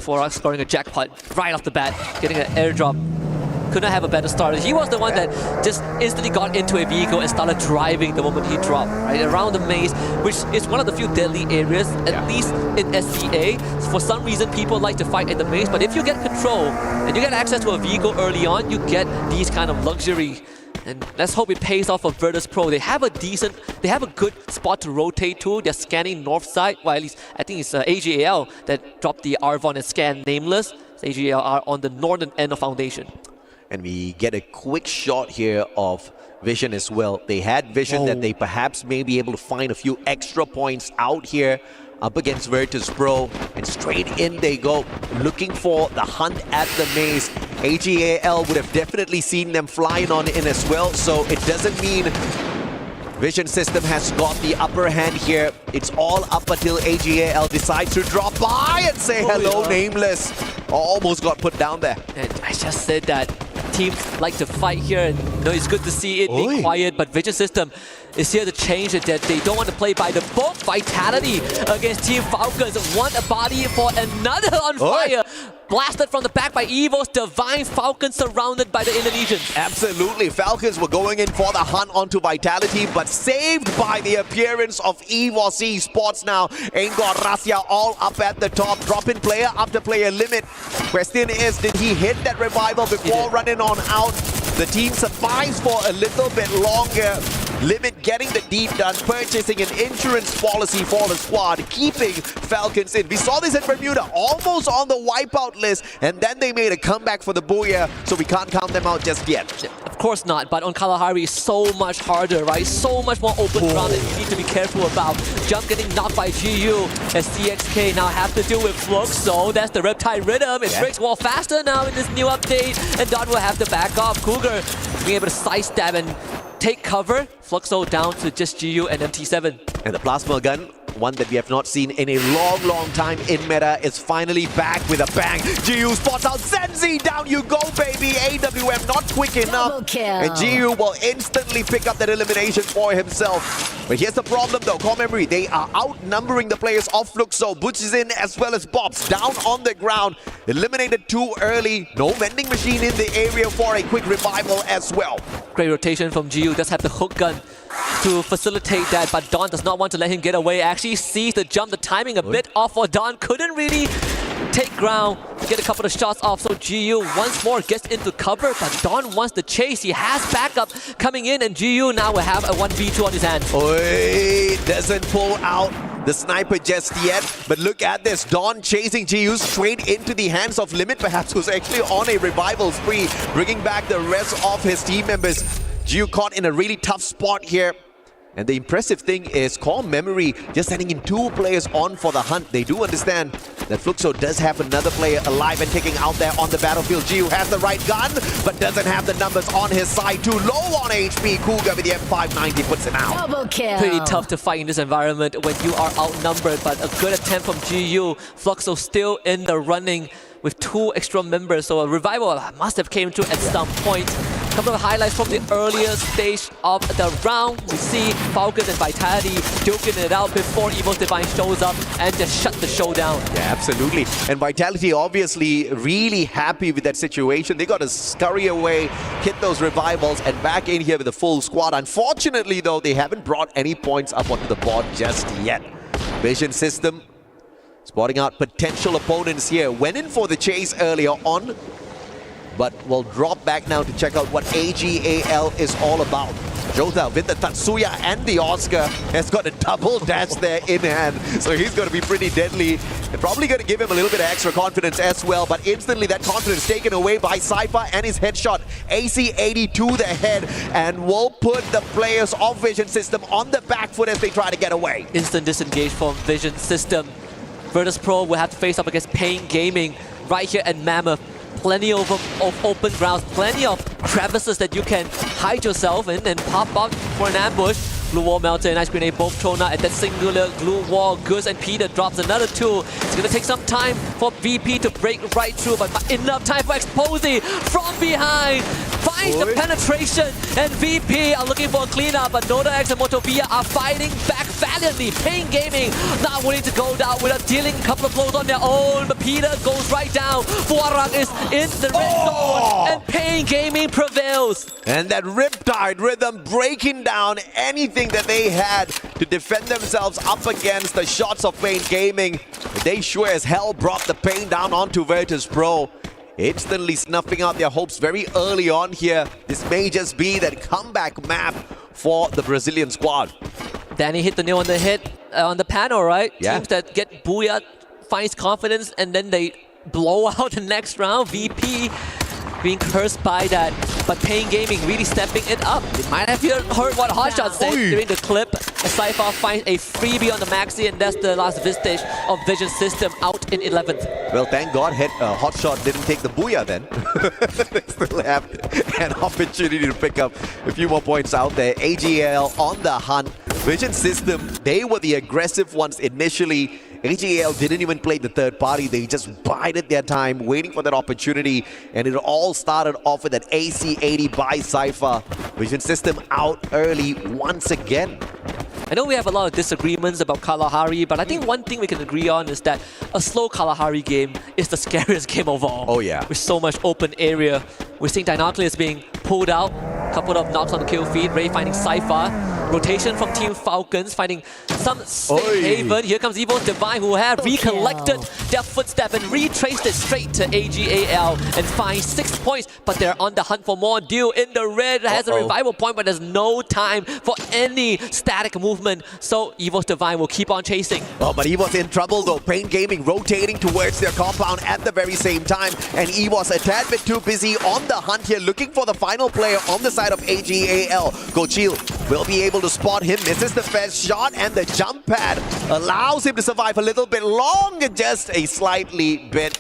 For us scoring a jackpot right off the bat, getting an airdrop. Could not have a better start. He was the one that just instantly got into a vehicle and started driving the moment he dropped, right? Around the maze, which is one of the few deadly areas, at least in SCA. For some reason, people like to fight in the maze, but if you get control and you get access to a vehicle early on, you get these kind of luxury. And let's hope it pays off for Virtus Pro. They have a good spot to rotate to. They're scanning north side, well, at least I think it's AGAL that dropped the Arvon and scan Nameless. AGAL are on the northern end of Foundation. And we get a quick shot here of Vision as well. They had Vision that they perhaps may be able to find a few extra points out here up against Virtus Pro. And straight in they go, looking for the hunt at the maze. AGAL would have definitely seen them flying on in as well. So it doesn't mean Vision System has got the upper hand here. It's all up until AGAL decides to drop by and say hello, Nameless. Almost got put down there. And I just said that teams like to fight here, and you know, it's good to see it being quiet, but Vision System is here to change it, that they don't want to play by the book. Vitality against Team Falcons. One body for another on fire. Blasted from the back by Evo's Divine. Falcons surrounded by the Indonesians. Absolutely. Falcons were going in for the hunt onto Vitality, but saved by the appearance of Evo's Esports now. Angor Rasya all up at the top, dropping player after player limit. Question is, did he hit that revival before running on out? The team survives for a little bit longer. Limit getting the deep done, purchasing an insurance policy for the squad, keeping Falcons in. We saw this in Bermuda, almost on the wipeout list, and then they made a comeback for the Booyah, so we can't count them out just yet. Of course not, but on Kalahari, so much harder, right? So much more open ground that you need to be careful about. Jump getting knocked by GU as CXK now have to deal with Fluxo. That's the Reptile Rhythm. It breaks wall faster now in this new update, and Don will have to back off. Cougar being able to sidestep and take cover. Fluxo down to just GU and MT7. And the plasma gun, one that we have not seen in a long time in meta, is finally back with a bang. GU spots out Zenzi. Down you go, baby. AWM not quick enough. And GU will instantly pick up that elimination for himself. But here's the problem though, core memory, they are outnumbering the players of Fluxo. Butch is in as well as Bobs. Down on the ground. Eliminated too early. No vending machine in the area for a quick revival as well. Great rotation from GU. Does have the hook gun to facilitate that, but Don does not want to let him get away. Actually sees the jump, the timing a bit off for Don. Couldn't really take ground to get a couple of shots off, so GU once more gets into cover, but Don wants the chase. He has backup coming in, and GU now will have a 1v2 on his hands. Doesn't pull out the sniper just yet. But look at this, Dawn chasing GU straight into the hands of Limit, perhaps, who's actually on a revival spree, bringing back the rest of his team members. GU caught in a really tough spot here. And the impressive thing is Core Memory just sending in 2 players on for the hunt. They do understand that Fluxo does have another player alive and taking out there on the battlefield. GU has the right gun, but doesn't have the numbers on his side. Too low on HP. Cougar with the M590 puts him out. Double kill. Pretty tough to fight in this environment when you are outnumbered, but a good attempt from GU. Fluxo still in the running with 2 extra members, so a revival must have came through at some point. A couple of highlights from the earlier stage of the round. We see Falcons and Vitality duking it out before Evo's Divine shows up and just shut the show down. Yeah, absolutely. And Vitality obviously really happy with that situation. They got to scurry away, hit those revivals, and back in here with a full squad. Unfortunately, though, they haven't brought any points up onto the board just yet. Vision System spotting out potential opponents here. Went in for the chase earlier on, but will drop back now to check out what AGAL is all about. Jota with the Tatsuya and the Oscar has got a double dash there in hand, so he's going to be pretty deadly. They're probably going to give him a little bit of extra confidence as well, but instantly that confidence taken away by Cypher and his headshot. AC-80 to the head, and will put the players of Vision System on the back foot as they try to get away. Instant disengage from Vision System. Virtus Pro will have to face up against Pain Gaming right here at Mammoth. Plenty of open grounds, plenty of crevices that you can hide yourself in and pop up for an ambush. Blue wall melted, nice grenade both thrown out at that singular glue wall. Goose and Peter drops another 2. It's gonna take some time for VP to break right through, but enough time for Exposy from behind. Finds the penetration, and VP are looking for a cleanup, but NodaX and Motovia are fighting back valiantly. Pain Gaming not willing to go down without dealing a couple of blows on their own, but Peter goes right down. Fuarang is in the red zone, and Pain Gaming prevails. And that Riptide rhythm breaking down anything that they had to defend themselves up against the shots of Pain Gaming. They sure as hell brought the pain down onto Virtus Pro. Instantly snuffing out their hopes very early on here. This may just be that comeback map for the Brazilian squad. Danny hit the nail on the head on the panel, right? Yeah. Teams that get Booyah finds confidence and then they blow out the next round. VP being cursed by that, but Pain Gaming really stepping it up. You might have heard what Hotshot said during the clip. Cypher finds a freebie on the Maxi, and that's the last vestige of Vision System out in 11th. Well, thank God Hotshot didn't take the Booyah then. They still have an opportunity to pick up a few more points out there. AGL on the hunt. Vision System, they were the aggressive ones initially. AGL didn't even play the third party. They just bided their time, waiting for that opportunity. And it all started off with that AC-80 by Cypher. Vision System out early once again. I know we have a lot of disagreements about Kalahari, but I think one thing we can agree on is that a slow Kalahari game is the scariest game of all. Oh yeah. With so much open area. We're seeing Dinocleus being pulled out. Couple of knocks on the kill feed. Ray finding Cypher. Rotation from Team Falcons, finding some safe haven. Here comes Evo's Divine, who have recollected their footstep and retraced it straight to AGAL and finds 6 points. But they're on the hunt for more. Deal in the red has a revival point, but there's no time for any static movement. So Evo's Divine will keep on chasing. Oh, but Evo's in trouble though. Pain Gaming rotating towards their compound at the very same time. And Evo's a tad bit too busy on the hunt here, looking for the final player on the side of AGAL. Gochil will be able to spot him, misses the first shot, and the jump pad allows him to survive a little bit longer, just a slightly bit.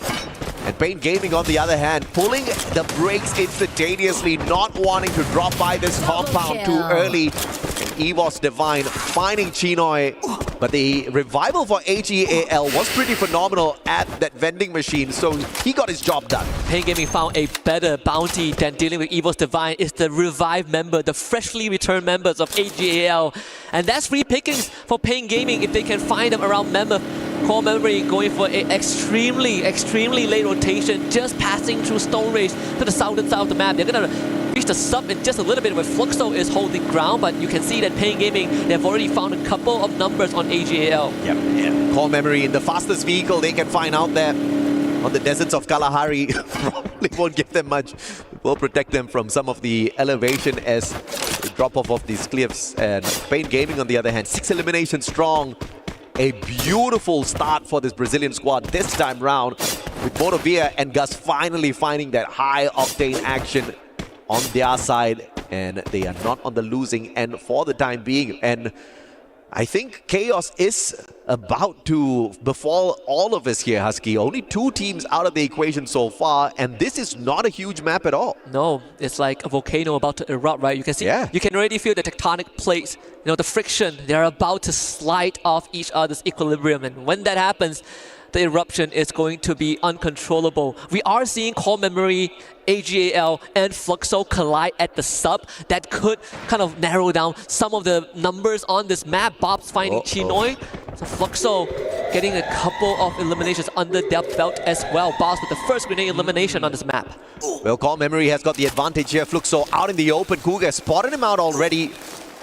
And Pain Gaming, on the other hand, pulling the brakes instantaneously, not wanting to drop by this compound too early. And Evo's Divine finding Chinoy. But the revival for AGAL was pretty phenomenal at that vending machine, so he got his job done. Pain Gaming found a better bounty than dealing with Evo's Divine. It's the revived member, the freshly returned members of AGAL. And that's free pickings for Pain Gaming if they can find them around Mammoth. Core Memory going for an extremely late rotation, just passing through Stone Race to the southern side of the map. They're going to reach the sub in just a little bit where Fluxo is holding ground, but you can see that Pain Gaming, they've already found a couple of numbers on AGAL. Yep. Core Memory in the fastest vehicle they can find out there on the deserts of Kalahari. Probably won't give them much. It will protect them from some of the elevation as the drop off of these cliffs. And Pain Gaming, on the other hand, 6 eliminations strong. A beautiful start for this Brazilian squad this time round, with Motovia and Gus finally finding that high-octane action on their side, and they are not on the losing end for the time being. And I think chaos is about to befall all of us here, Husky. Only 2 teams out of the equation so far, and this is not a huge map at all. No, it's like a volcano about to erupt, right? You can see, you can already feel the tectonic plates, you know, the friction. They're about to slide off each other's equilibrium, and when that happens, the eruption is going to be uncontrollable. We are seeing Core Memory, AGAL, and Fluxo collide at the sub. That could kind of narrow down some of the numbers on this map. Bob's finding Chinoy. So Fluxo getting a couple of eliminations under their belt as well. Bob's with the first grenade elimination on this map. Well, Core Memory has got the advantage here. Fluxo out in the open. Cougar spotted him out already.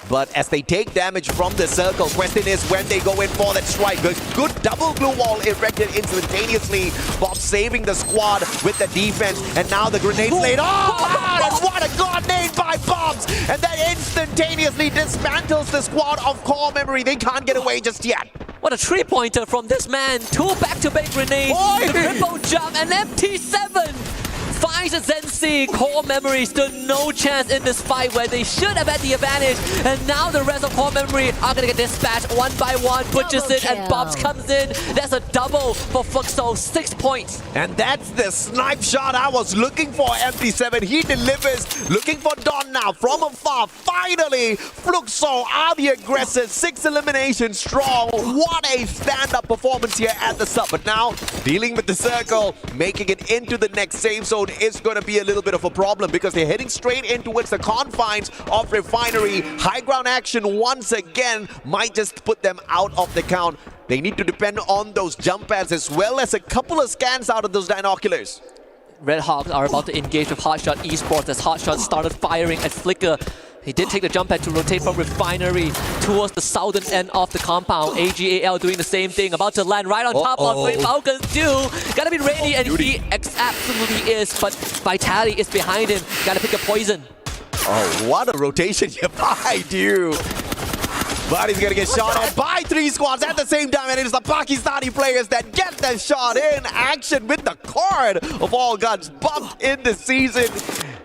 But as they take damage from the circle, question is when they go in for that strike. Good double glue wall erected instantaneously. Bob saving the squad with the defense, and now the grenades laid off. And what a god name by Bobs! And that instantaneously dismantles the squad of Core Memory. They can't get away just yet. What a 3-pointer from this man. 2 back-to-back grenades, the triple jump, and MT7 finds a Zensi. Core Memory stood no chance in this fight where they should have had the advantage, and now the rest of Core Memory are gonna get dispatched one by one. Butchers it, and Bobs comes in. That's a double for Fluxo, 6 points. And that's the snipe shot I was looking for, MT7. He delivers, looking for Don now from afar. Finally, Fluxo are the aggressors, 6 eliminations strong. What a stand-up performance here at the sub. But now, dealing with the circle, making it into the next save zone is going to be a little bit of a problem, because they're heading straight in towards the confines of Refinery. High ground action once again might just put them out of the count. They need to depend on those jump pads as well as a couple of scans out of those binoculars. RedHawks are about to engage with Hotshot Esports as Hotshot started firing at Flicker. He did take the jump pad to rotate from Refinery towards the southern end of the compound. AGAL doing the same thing, about to land right on top of Falcons too. Gotta be ready, and he absolutely is, but Vitality is behind him. Gotta pick a poison. Oh, what a rotation here by Dew. But he's gonna get shot at by 3 squads at the same time, and it is the Pakistani players that get the shot in action with the card of all guns bumped in the season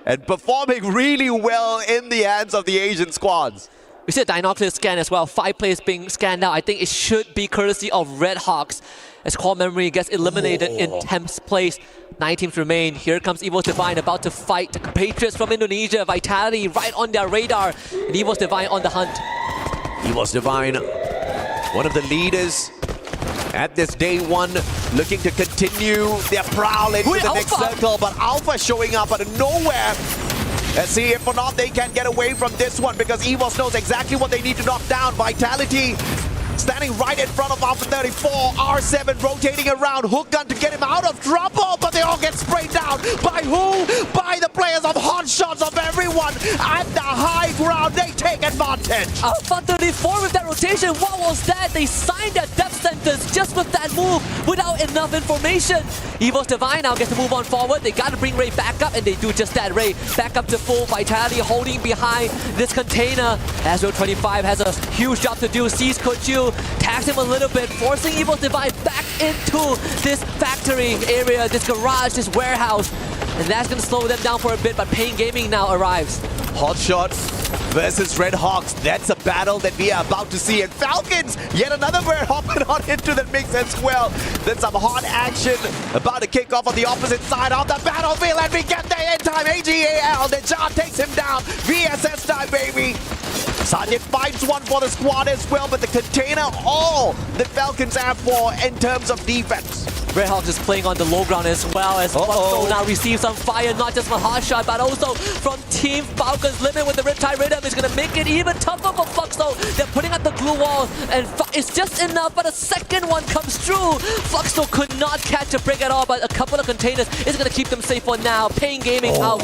and performing really well in the hands of the Asian squads. We see a binocular scan as well. 5 players being scanned out. I think it should be courtesy of RedHawks as Core Memory gets eliminated in 10th place. 9 teams remain. Here comes Evo's Divine about to fight the compatriots from Indonesia. Vitality right on their radar, and Evo's Divine on the hunt. Evo's Divine, one of the leaders at this day 1, looking to continue their prowl into the next circle, but Alpha showing up out of nowhere. Let's see if or not they can get away from this one, because Evos knows exactly what they need to knock down. Vitality standing right in front of Alpha 34. R7 rotating around. Hook gun to get him out of trouble, but they all get sprayed down. By who? By the players of Hot Shots of everyone. At the high ground, they take advantage. Alpha 34 with that rotation. What was that? They signed their death sentence just with that move without enough information. Evo's Divine now gets to move on forward. They got to bring Ray back up, and they do just that. Ray back up to full. Vitality holding behind this container. Azure 25 has a huge job to do. Sees Kochu, tags him a little bit, forcing Evo's Divine back into this factory area, this garage, this warehouse. And that's going to slow them down for a bit, but Pain Gaming now arrives. Hotshot versus RedHawks. That's a battle that we are about to see. And Falcons, yet another bird hopping on into the mix as well. Then some hot action about to kick off on the opposite side of the battlefield. And we get there in time. AGAL, the jar takes him down. VSS time, baby. Sajid finds one for the squad as well, but the container, all the Falcons have for in terms of defense. RedHawks is playing on the low ground as well as Fluxo now receives some fire, not just from Hotshot, but also from Team Falcons. Limit with the Riptide Rhythm is going to make it even tougher for Fluxo. They're putting up the glue wall, and it's just enough, but a second one comes through. Fluxo could not catch a break at all, but a couple of containers is going to keep them safe for now. Pain Gaming out.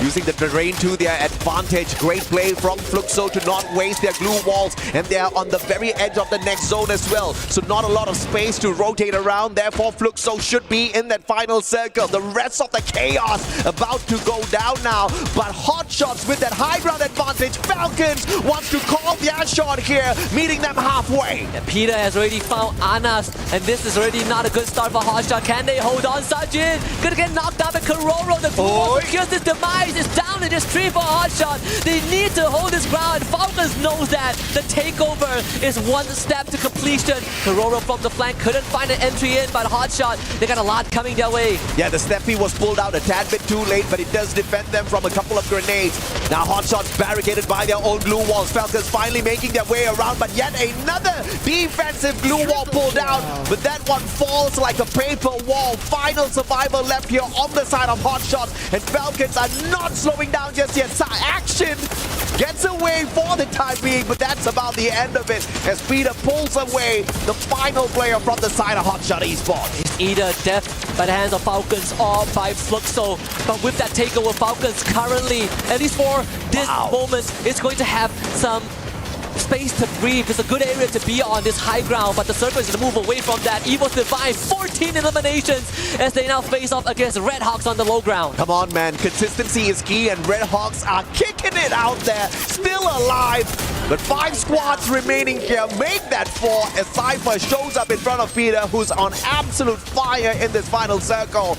using the terrain to their advantage. Great play from Fluxo to not waste their glue walls, and they are on the very edge of the next zone as well. So not a lot of space to rotate around. Therefore, Fluxo should be in that final circle. The rest of the chaos about to go down now, but Hot Shots with that high ground advantage. Falcons wants to call their shot here, meeting them halfway. Yeah, Peter has already found Anas, and this is already not a good start for Hot Shot. Can they hold on? Sajin gonna get knocked out by Kororo. The blue wall secures his demise. It's down to just 3 for Hot Shot. They need to hold this ground. Falcons knows that. The takeover is one step to completion. Kororo from the flank couldn't find an entry in, but Hot Shot, they got a lot coming their way. Yeah, the Steffi was pulled out a tad bit too late, but it does defend them from a couple of grenades. Now Hot Shots barricaded by their own glue walls. Falcons finally making their way around, but yet another defensive glue wall pulled out. But that one falls like a paper wall. Final survivor left here on the side of Hot Shots, and Falcons are not slowing down just yet. Action gets away for the time being, but that's about the end of it as Peter pulls away the final player from the side of Hot Shot Esports. It's either death by the hands of Falcons or by Fluxo. But with that takeover, Falcons currently, at least for this moment, is going to have some space to breathe. It's a good area to be on this high ground, but the circle is going to move away from that. Evil's Divine, 14 eliminations as they now face off against RedHawks on the low ground. Come on, man. Consistency is key, and RedHawks are kicking it out there. Still alive, but 5 squads remaining here. Make that 4 as Cypher shows up in front of Peter, who's on absolute fire in this final circle.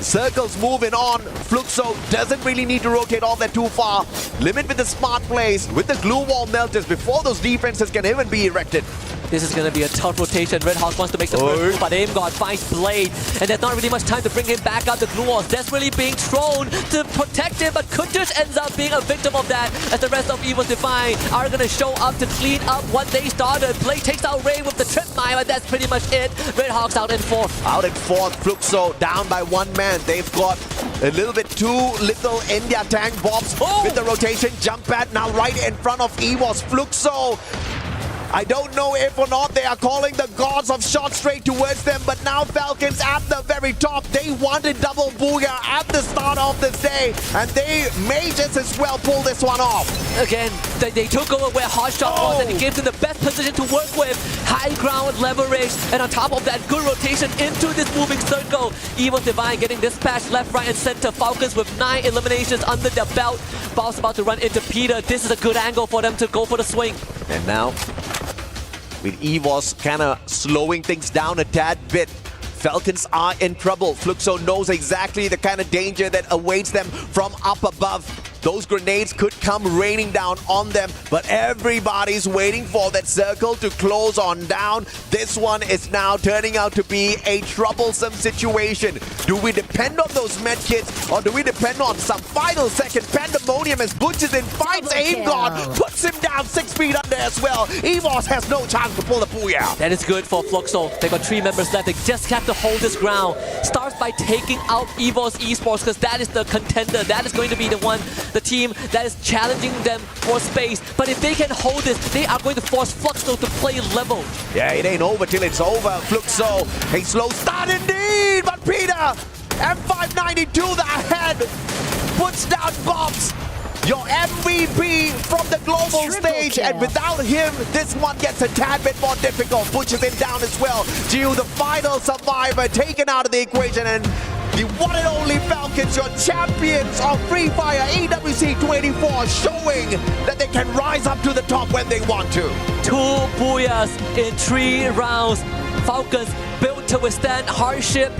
Circles moving on. Fluxo doesn't really need to rotate all that too far. Limit with the smart plays, with the glue wall melters before those defenses can even be erected. This is going to be a tough rotation. RedHawks wants to make the first move, but AimGod finds Blade, and there's not really much time to bring him back up. The glue wall is desperately being thrown to protect him, but Kuntush ends up being a victim of that as the rest of Evil's Divine are going to show up to clean up what they started. Blade takes out Ray with the trip mine, but that's pretty much it. RedHawks out in 4th. Out in 4th, Fluxo down by 1 man. They've got a little bit too little in their tank bombs with the rotation. Jump pad now right in front of EVOS. Fluxo, I don't know if or not they are calling the gods of shot straight towards them, but now Falcons at the very top. They wanted double booyah at the start of this day, and they may just as well pull this one off. Again, they took over where Hot Shot was, and it gave them the best position to work with. High ground leverage, and on top of that, good rotation into this moving circle. Evil's Divine getting dispatched left, right, and center. Falcons with 9 eliminations under their belt. Ball's about to run into Peter. This is a good angle for them to go for the swing. And now, with EVOS kind of slowing things down a tad bit, Falcons are in trouble. Fluxo knows exactly the kind of danger that awaits them from up above. Those grenades could come raining down on them, but everybody's waiting for that circle to close on down. This one is now turning out to be a troublesome situation. Do we depend on those medkits, or do we depend on some final second pandemonium as Butches in fights AimGod, puts him down 6 feet under as well. EVOS has no chance to pull the booyah. That is good for Fluxo. They got 3 members left. They just have to hold this ground. Starts by taking out EVOS Esports, because that is the contender. That is going to be the team that is challenging them for space. But if they can hold this, they are going to force Fluxo to play level. Yeah, it ain't over till it's over. Fluxo, a slow start indeed, but Peter, M592 the ahead, puts down bombs. Your MVP from the global stage, and without him, this one gets a tad bit more difficult. Pushes him down as well. Gio, the final survivor, taken out of the equation, and the one and only Falcons, your champions of Free Fire EWC 24, showing that they can rise up to the top when they want to. 2 booyahs in 3 rounds. Falcons built to withstand hardship,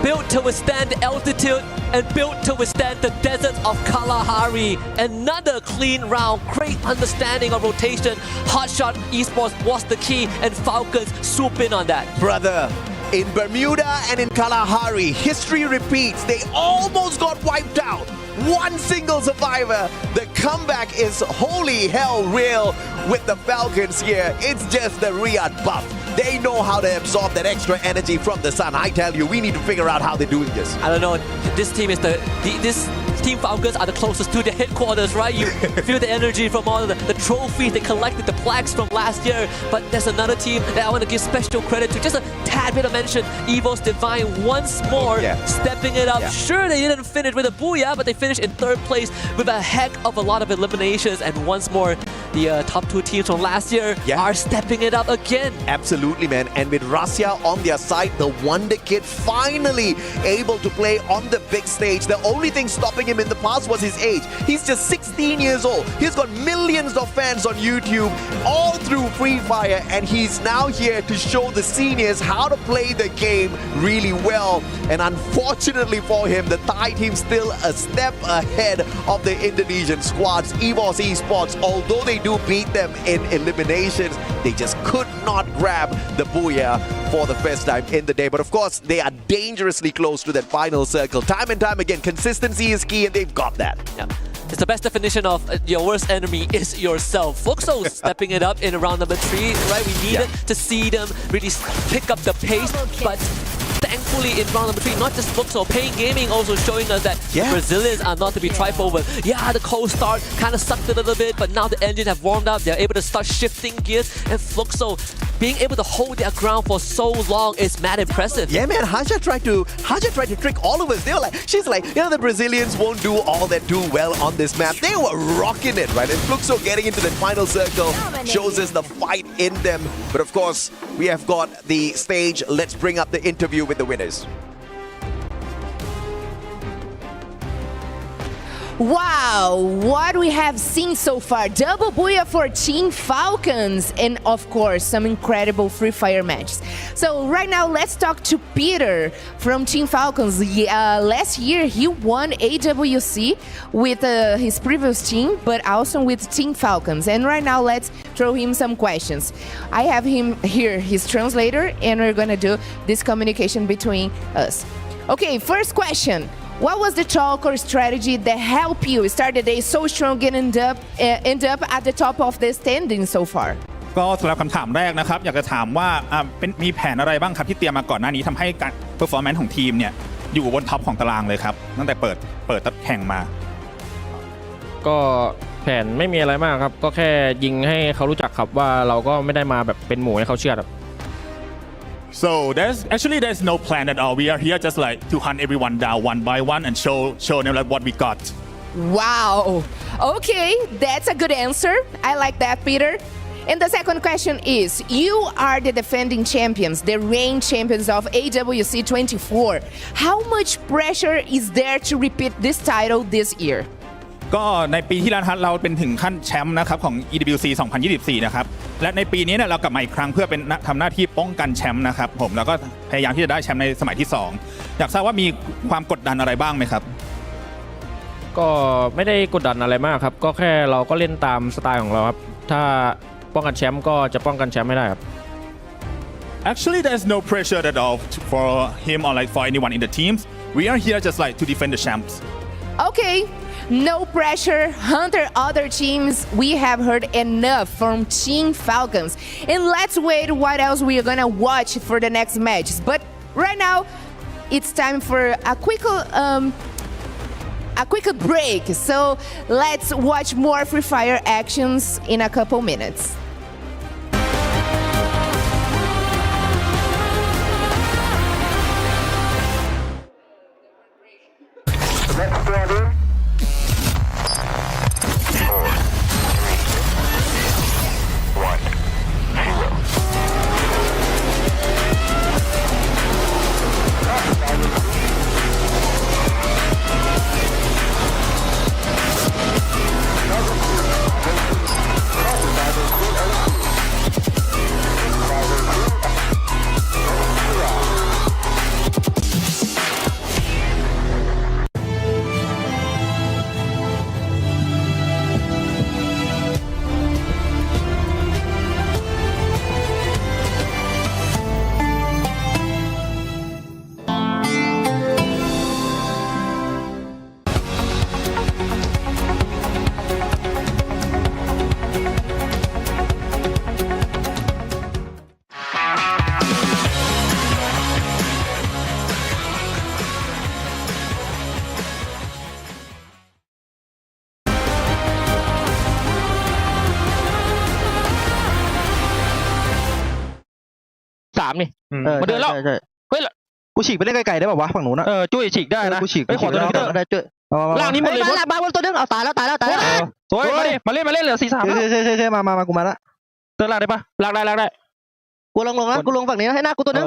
built to withstand altitude, and built to withstand the deserts of Kalahari. Another clean round, great understanding of rotation. Hot Shot Esports was the key, and Falcons swoop in on that. Brother, in Bermuda and in Kalahari, history repeats. They almost got wiped out. 1 single survivor. The comeback is holy hell real with the Falcons here. It's just the Riyadh buff. They know how to absorb that extra energy from the sun. I tell you, we need to figure out how they're doing this. I don't know. This team is Team Falcons are the closest to the headquarters, right? You feel the energy from all the trophies they collected, the plaques from last year. But there's another team that I want to give special credit to. Just a tad bit of mention. Evo's Divine once more stepping it up. Sure, they didn't finish with a booyah, but they finished in 3rd place with a heck of a lot of eliminations. And once more, the top 2 teams from last year are stepping it up again. Absolutely, man. And with Rasya on their side, the Wonder Kid finally able to play on the big stage. The only thing stopping him in the past was his age. He's just 16 years old. He's got millions of fans on YouTube all through Free Fire, and he's now here to show the seniors how to play the game really well. And unfortunately for him, the Thai team still a step ahead of the Indonesian squads. EVOS Esports, although they do beat them in eliminations, they just could not grab the booyah for the first time in the day. But of course, they are dangerously close to that final circle. Time and time again, consistency is key, and they've got that. Yeah. It's the best definition of your worst enemy is yourself. Fluxo stepping it up in round number 3, right? We needed to see them really pick up the pace, but thankfully in round number 3, not just Fluxo, Pain Gaming also showing us that Brazilians are not to be trifled over. Yeah, the cold start kind of sucked a little bit, but now the engines have warmed up. They're able to start shifting gears, and Fluxo being able to hold their ground for so long is mad impressive. Yeah, man, Haja tried to trick all of us. They were like, she's like, you know, the Brazilians won't do all that do well on this map. They were rocking it, right? And Fluxo getting into the final circle shows us the fight in them. But of course, we have got the stage. Let's bring up the interview with the winners. Wow, what we have seen so far. Double booyah for Team Falcons, and of course, some incredible Free Fire matches. So right now, let's talk to Peter from Team Falcons. Last year, he won AWC with his previous team, but also with Team Falcons. And right now, let's throw him some questions. I have him here, his translator, and we're gonna do this communication between us. Okay, first question. What was the talk or strategy that helped you start the day so strong and end up at the top of the standing so far? ก็สำหรับคำถามแรกนะครับอยากจะถามว่ามีแผนอะไรบ้างครับที่เตรียมมาก่อนหน้านี้ทำให้การ performance ของทีมเนี่ยอยู่บนท็อปของตารางเลยครับตั้งแต่เปิดแข่งมาก็แผนไม่มีอะไรมากครับก็แค่ยิงให้เขารู้จักครับว่าเราก็ไม่ได้มาแบบเป็นหมูให้เขาเชื่อครับ So there's no plan at all. We are here just like to hunt everyone down one by one and show them like what we got. Wow. Okay, that's a good answer. I like that, Peter. And the second question is, you are the defending champions, the reigning champions of AWC 24. How much pressure is there to repeat this title this year? ก็ในปีที่แล้วเราเป็นถึงขั้นแชมป์นะครับของ EWC 2024 นะครับและในปีนี้เนี่ยเรากลับมาอีกครั้งเพื่อเป็นทำหน้าที่ป้องกันแชมป์นะครับผมแล้วก็พยายามที่จะได้แชมป์ในสมัยที่2อยากทราบว่ามีความกดดันอะไรบ้างไหมครับก็ไม่ได้กดดันอะไรมากครับก็แค่เราก็เล่นตามสไตล์ของเราครับถ้าป้องกันแชมป์ก็จะป้องกันแชมป์ไม่ได้ครับ Actually there's no pressure at all for him or like for anyone in the teams. We are here just like to defend the champs. Okay. No pressure, hunter other teams. We have heard enough from Team Falcons. And let's wait what else we are gonna watch for the next matches. But right now, it's time for a quick break. So let's watch more Free Fire actions in a couple minutes. 3นี่ มาเดินแล้วเฮ้ยกูฉีกไปเล่นไกลๆได้ป่าวะฝั่งนู้นนะจุ้ยฉีกได้นะกูฉีกขอตัวนึงได้จุ้ยล่างนี้หมดเลยมาบนตัวนึงเอาตายแล้วสวยมาเล่นเหลือ4-3เช่มากูมาละเดินล่างได้ปะล่างได้กูลงนะกูลงฝั่งนี้ให้หน้ากูตัวนึง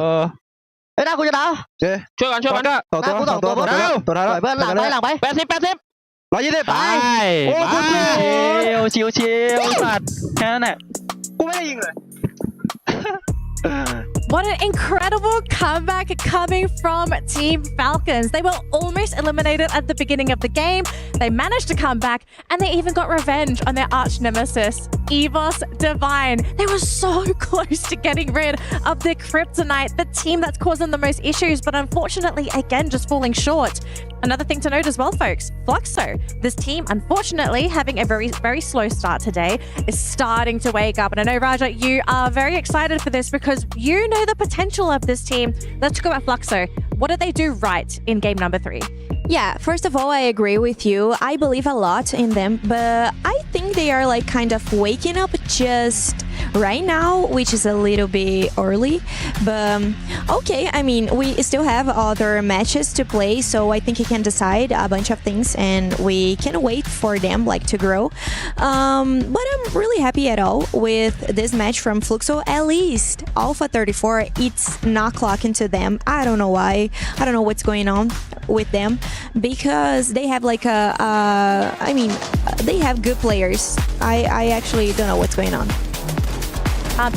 ไอ้หน้ากูจะดาวช่วยกันต่อตัวเพื่อนหลังไป80 120ไปโอ้กูชิวสัตว์แค่นั้นแหละกูไม่ได้ยิงเลย What an incredible comeback coming from Team Falcons. They were almost eliminated at the beginning of the game. They managed to come back and they even got revenge on their arch nemesis, Evos Divine. They were so close to getting rid of the Kryptonite, the team that's caused them the most issues, but unfortunately, again, just falling short. Another thing to note as well, folks, Fluxo, this team, unfortunately, having a very slow start today, is starting to wake up. And I know, Raja, you are very excited for this because you know the potential of this team. Let's go at Fluxo. What did they do right in game number 3? Yeah, first of all, I agree with you. I believe a lot in them, but I think they are like kind of waking up just right now, which is a little bit early. But okay, I mean, we still have other matches to play, so I think he can decide a bunch of things and we can wait for them like to grow. But I'm really happy at all with this match from Fluxo. At least Alpha 34, it's not clocking to them. I don't know why. I don't know what's going on with them because they have like they have good players. I actually don't know what's going on.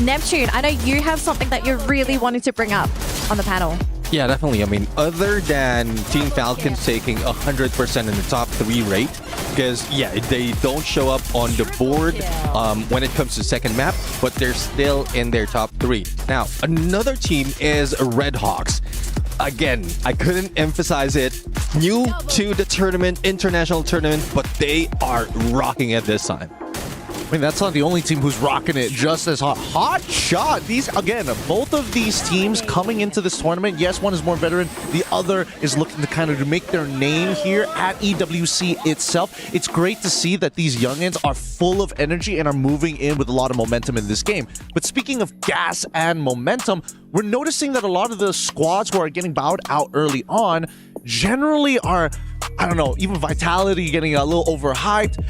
Neptune, I know you have something that you're really wanting to bring up on the panel. Yeah, definitely. I mean, other than Team Falcons taking 100% in the top 3 rate, because, yeah, they don't show up on the board when it comes to second map, but they're still in their top 3. Now, another team is RedHawks. Again, I couldn't emphasize it. New to the tournament, international tournament, but they are rocking it this time. I mean, that's not the only team who's rocking it just as hot. Hot shot! These, again, both of these teams coming into this tournament, yes, one is more veteran, the other is looking to kind of make their name here at EWC itself. It's great to see that these youngins are full of energy and are moving in with a lot of momentum in this game. But speaking of gas and momentum, we're noticing that a lot of the squads who are getting bowed out early on generally are, I don't know, even Vitality getting a little overhyped.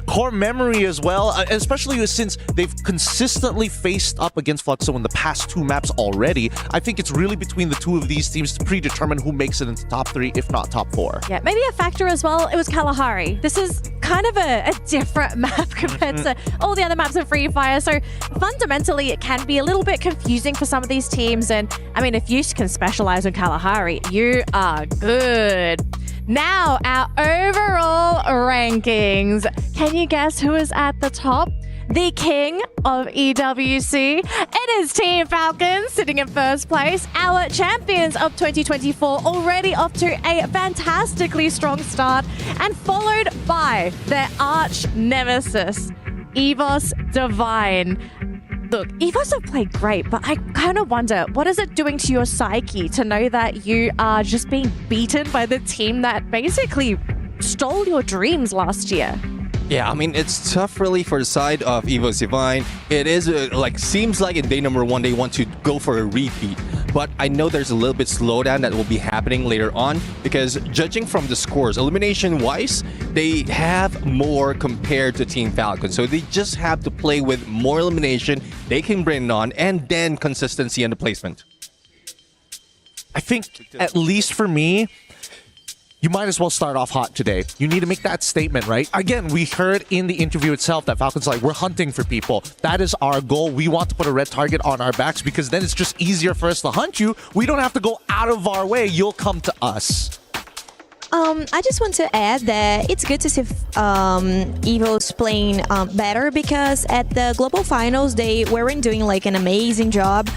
Core memory as well, especially since they've consistently faced up against Fluxo in the past 2 maps already. I think it's really between the 2 of these teams to predetermine who makes it into top 3, if not top 4. Yeah, maybe a factor as well, it was Kalahari. This is kind of a different map compared to all the other maps in Free Fire, so fundamentally it can be a little bit confusing for some of these teams, and I mean, if you can specialize in Kalahari, you are good. Now, our overall rankings. Can you guess who is at the top? The king of EWC. It is Team Falcons sitting in first place. Our champions of 2024 already off to a fantastically strong start and followed by their arch nemesis, Evos Divine. Look, Evos have played great, but I kind of wonder, what is it doing to your psyche to know that you are just being beaten by the team that basically stole your dreams last year? Yeah, I mean, it's tough really for the side of Evos Divine. It is seems like in day number 1 they want to go for a repeat. But I know there's a little bit slowdown that will be happening later on because judging from the scores, elimination-wise, they have more compared to Team Falcon. So they just have to play with more elimination they can bring it on and then consistency in the placement. I think, at least for me, you might as well start off hot today. You need to make that statement, right? Again, we heard in the interview itself that Falcon's like, we're hunting for people. That is our goal. We want to put a red target on our backs because then it's just easier for us to hunt you. We don't have to go out of our way. You'll come to us. I just want to add that it's good to see Evo's playing better because at the global finals they weren't doing like an amazing job.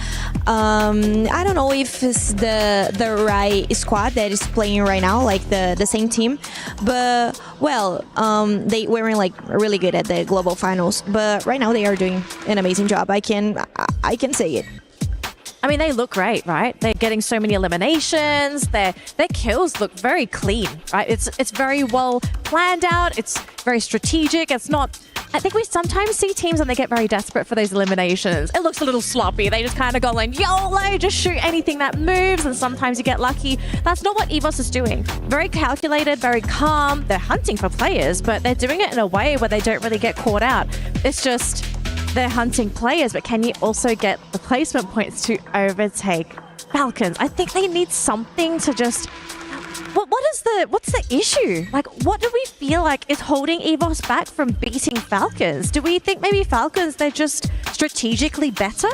I don't know if it's the right squad that is playing right now, like the same team, but well, they weren't like really good at the global finals. But right now they are doing an amazing job. I can say it. I mean, they look great, right? They're getting so many eliminations. Their kills look very clean, right? It's very well planned out. It's very strategic. It's not I think we sometimes see teams when they get very desperate for those eliminations. It looks a little sloppy. They just kind of go like, YOLO, just shoot anything that moves, and sometimes you get lucky. That's not what EVOS is doing. Very calculated, very calm. They're hunting for players, but they're doing it in a way where they don't really get caught out. It's just they're hunting players, but can you also get the placement points to overtake Falcons? I think they need something to just... What's the issue? Like, what do we feel like is holding EVOS back from beating Falcons? Do we think maybe Falcons, they're just strategically better?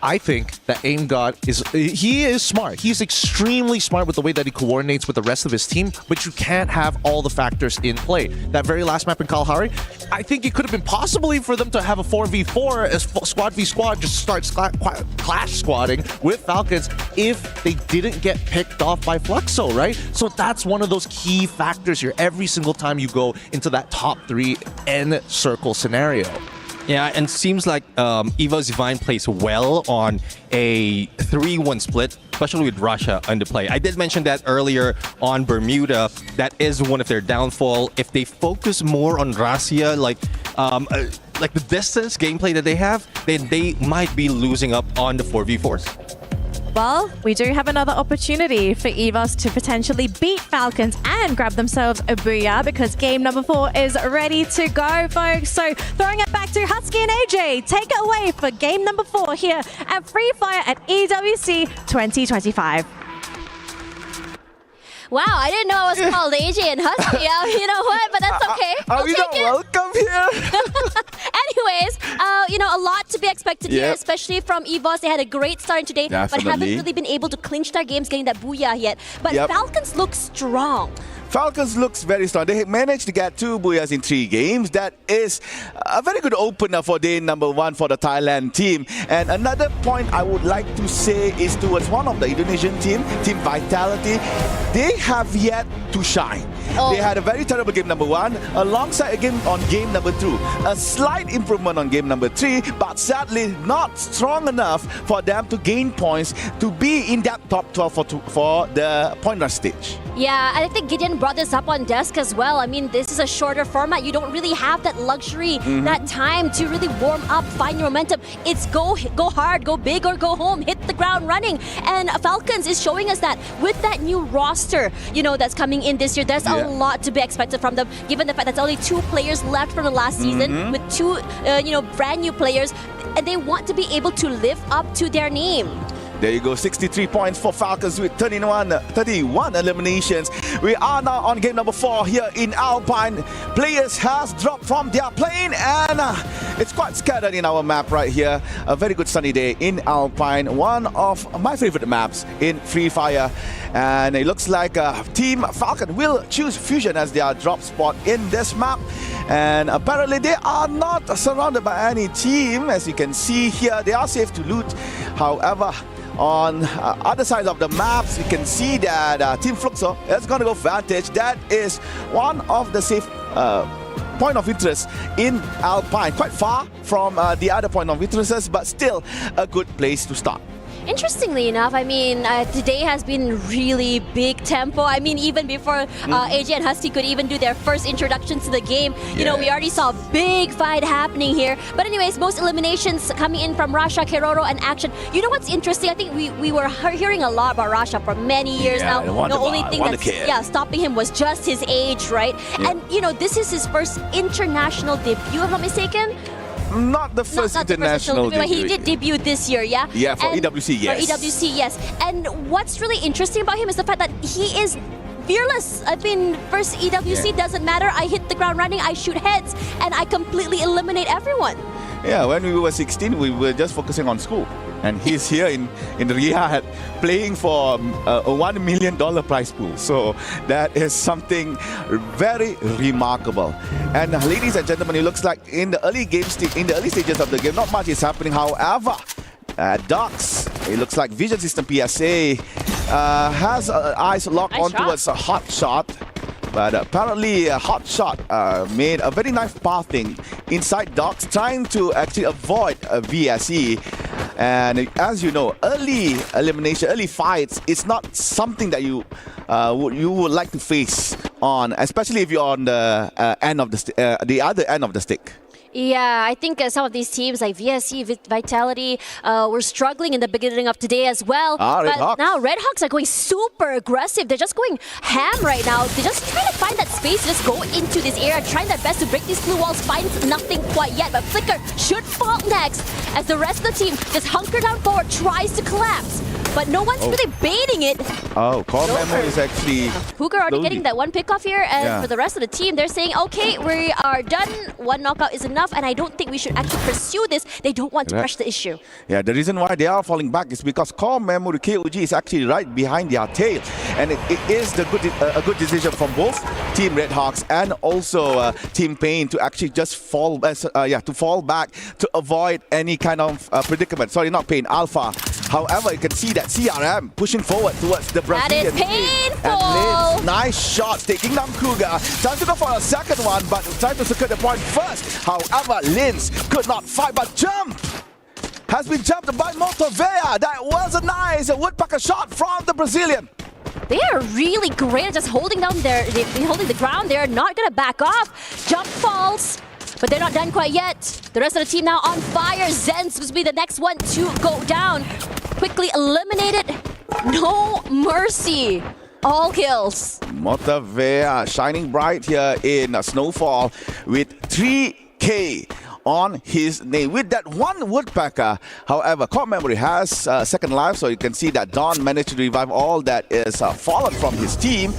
I think that AimGod he is smart. He's extremely smart with the way that he coordinates with the rest of his team, but you can't have all the factors in play. That very last map in Kalahari, I think it could have been possibly for them to have a 4v4 as squad v squad, just start clash squadding with Falcons if they didn't get picked off by Fluxo, right? So that's one of those key factors here every single time you go into that top 3 end circle scenario. Yeah, and seems like EVOS Divine plays well on a 3-1 split, especially with Russia under play. I did mention that earlier on Bermuda. That is one of their downfall. If they focus more on Russia, like the distance gameplay that they have, then they might be losing up on the 4v4s. Well, we do have another opportunity for EVOS to potentially beat Falcons and grab themselves a booyah, because game number 4 is ready to go, folks. So throwing it back to Husky and AJ, take it away for game number 4 here at Free Fire at EWC 2025. Wow, I didn't know I was called AJ and Husky. You know what? But that's okay. Are we not welcome here? Anyways, a lot to be expected here, especially from EVOS. They had a great start today, but haven't really been able to clinch their games, getting that booyah yet. But Falcons look strong. Falcons looks very strong. They managed to get 2 booyahs in 3 games. That is a very good opener for day number 1 for the Thailand team. And another point I would like to say is towards one of the Indonesian team, Team Vitality. They have yet to shine. They had a very terrible game number 1, alongside a game on game number 2. A slight improvement on game number 3, but sadly not strong enough for them to gain points to be in that top 12 for the point rush stage. Yeah, I think Gideon brought this up on desk as well. I mean, this is a shorter format. You don't really have that luxury, that time to really warm up, find your momentum. It's go hard, go big, or go home, hit the ground running. And Falcons is showing us that with that new roster, that's coming in this year. There's a lot to be expected from them, given the fact that there's only 2 players left from the last season, with 2, brand new players, and they want to be able to live up to their name. There you go, 63 points for Falcons with 31 eliminations. We are now on game number 4 here in Alpine. Players has dropped from their plane, and it's quite scattered in our map right here. A very good sunny day in Alpine, one of my favorite maps in Free Fire. And it looks like Team Falcon will choose Fusion as their drop spot in this map. And apparently they are not surrounded by any team. As you can see here, they are safe to loot. However, on other sides of the maps, you can see that Team Fluxo is going to go Vantage. That is one of the safe point of interest in Alpine. Quite far from the other point of interests, but still a good place to start. Interestingly enough, I mean, today has been really big tempo. I mean, even before AJ and Husky could even do their first introductions to the game, we already saw a big fight happening here. But anyways, most eliminations coming in from Rasha, Keroro, and Action. You know what's interesting? I think we were hearing a lot about Rasha for many years now. The only thing that's stopping him was just his age, right? And, this is his first international debut, if I'm not mistaken. Not the first international debut. He did debut this year, yeah? Yeah, for EWC, yes. For EWC, yes. And what's really interesting about him is the fact that he is fearless. I mean, first EWC doesn't matter. I hit the ground running, I shoot heads, and I completely eliminate everyone. Yeah, when we were 16, we were just focusing on school. And he's here in Riyadh playing for a $1 million prize pool. So that is something very remarkable. And ladies and gentlemen, it looks like in the early stages of the game, not much is happening. However, Ducks, it looks like Vision System PSA has eyes locked on towards a hot shot. But apparently, Hot Shot made a very nice pathing inside Ducks, trying to actually avoid a VSE. And as you know, early elimination, early fights, it's not something that you would like to face on, especially if you're on the end of the other end of the stick. Yeah, I think some of these teams like VSC, Vitality were struggling in the beginning of today as well. But now RedHawks are going super aggressive. They're just going ham right now. They're just trying to find that space, just go into this area, trying their best to break these blue walls, finds nothing quite yet. But Flicker should fall next as the rest of the team just hunker down forward, tries to collapse. But no one's really baiting it. Oh, Core Memo is actually... Puga already getting that one pick off here, and for the rest of the team, they're saying, okay, we are done. One knockout is enough, and I don't think we should actually pursue this. They don't want to rush the issue. Yeah, the reason why they are falling back is because Core Memory KOG is actually right behind their tail. And it is a good decision from both Team RedHawks and also Team Pain to actually just fall back to avoid any kind of predicament. Sorry, not Pain, Alpha. However, you can see that CRM pushing forward towards the Brazilian. That is painful! And Linz, nice shots, taking down Cougar. Time to go for a second one, but trying to secure the point first. However, Linz could not fight, but jump! Has been jumped by Motovea. That was a nice woodpecker shot from the Brazilian. They are really great at just holding down holding the ground. They're not going to back off. Jump falls. But they're not done quite yet. The rest of the team now on fire. Zen's will be the next one to go down. Quickly eliminated. No mercy. All kills. Motovea shining bright here in Snowfall with 3K on his name with that one woodpecker. However, Core Memory has second life, so you can see that Don managed to revive all that is fallen from his team.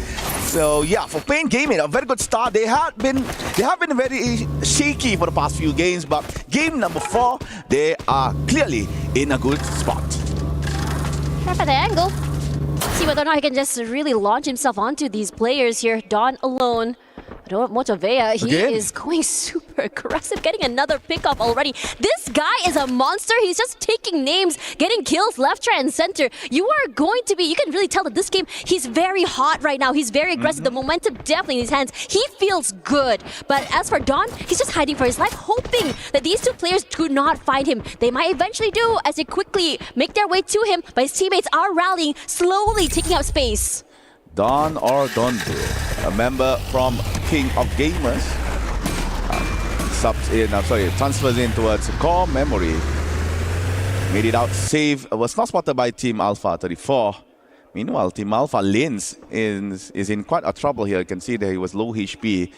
So yeah, for Pain Gaming, a very good start. They have been very shaky for the past few games, but game number 4, they are clearly in a good spot. Try for the angle. See whether or not he can just really launch himself onto these players here. Don alone. Motovea, he is going super aggressive, getting another pickup already. This guy is a monster. He's just taking names, getting kills left, right, and center. You can really tell that this game, he's very hot right now. He's very aggressive. The momentum definitely in his hands. He feels good. But as for Don, he's just hiding for his life, hoping that these two players do not find him. They might eventually do as they quickly make their way to him, but his teammates are rallying, slowly taking up space. Don or Dondu, a member from King of Gamers, transfers in towards Core Memory. Made it out safe, was not spotted by Team Alpha 34. Meanwhile, Team Alpha Linz is in quite a trouble here. You can see that he was low HP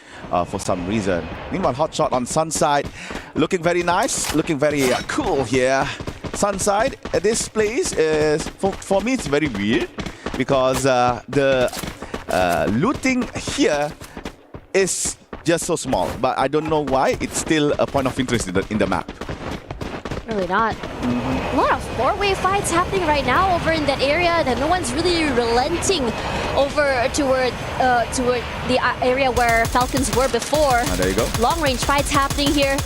for some reason. Meanwhile, hot shot on Sunside, looking very nice, looking very cool here. Sunside, this place is, for me, it's very weird. Because the looting here is just so small, but I don't know why it's still a point of interest in the map. Really not. A lot of four-way fights happening right now over in that area that no one's really relenting over toward the area where Falcons were before. There you go. Long-range fights happening here.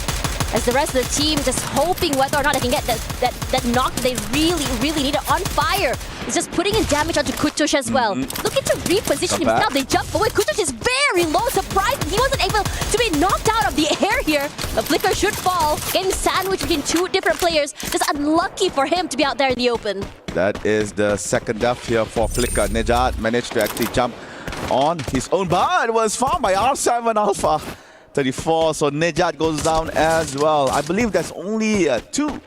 As the rest of the team just hoping whether or not they can get that knock they really need it on fire. It's just putting in damage onto Kutush as well. Looking to reposition himself. They jump away. Kutush is very low. Surprised he wasn't able to be knocked out of the air here. The Flicker should fall. Getting sandwiched between two different players. Just unlucky for him to be out there in the open. That is the second death here for Flicker. Nejad managed to actually jump on his own, but it was found by R7 Alpha 34, so Nejad goes down as well. I believe there's only 2,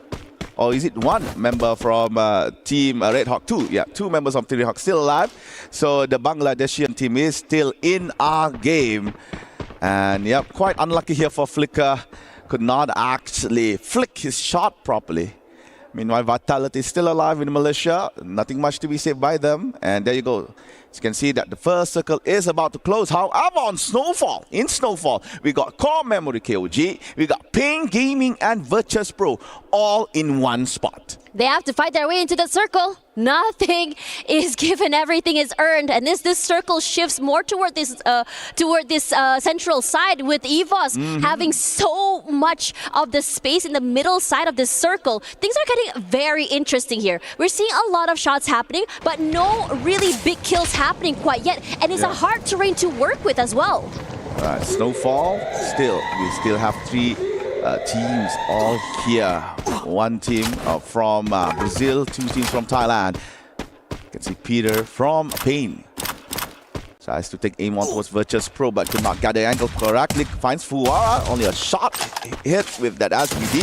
or is it 1 member from Team RedHawk 2? Yeah, 2 members of Team RedHawk still alive. So the Bangladeshian team is still in our game. And yeah, quite unlucky here for Flicker. Could not actually flick his shot properly. Meanwhile, Vitality is still alive in Malaysia. Nothing much to be saved by them. And there you go. As you can see that the first circle is about to close. However, on Snowfall, we got Core Memory KOG, we got Pain Gaming and Virtus Pro all in one spot. They have to fight their way into the circle. Nothing is given, everything is earned, and this circle shifts more toward this central side with EVOS having so much of the space in the middle side of this circle. Things are getting very interesting here. We're seeing a lot of shots happening, but no really big kills happening quite yet, and it's a hard terrain to work with as well. All right, Snowfall, we still have 3 teams all here. 1 team from Brazil, 2 teams from Thailand. You can see Peter from Pain. Tries to take aim on towards Virtus Pro, but could not get the angle correctly. Finds Fuara, only a shot hit with that SBD.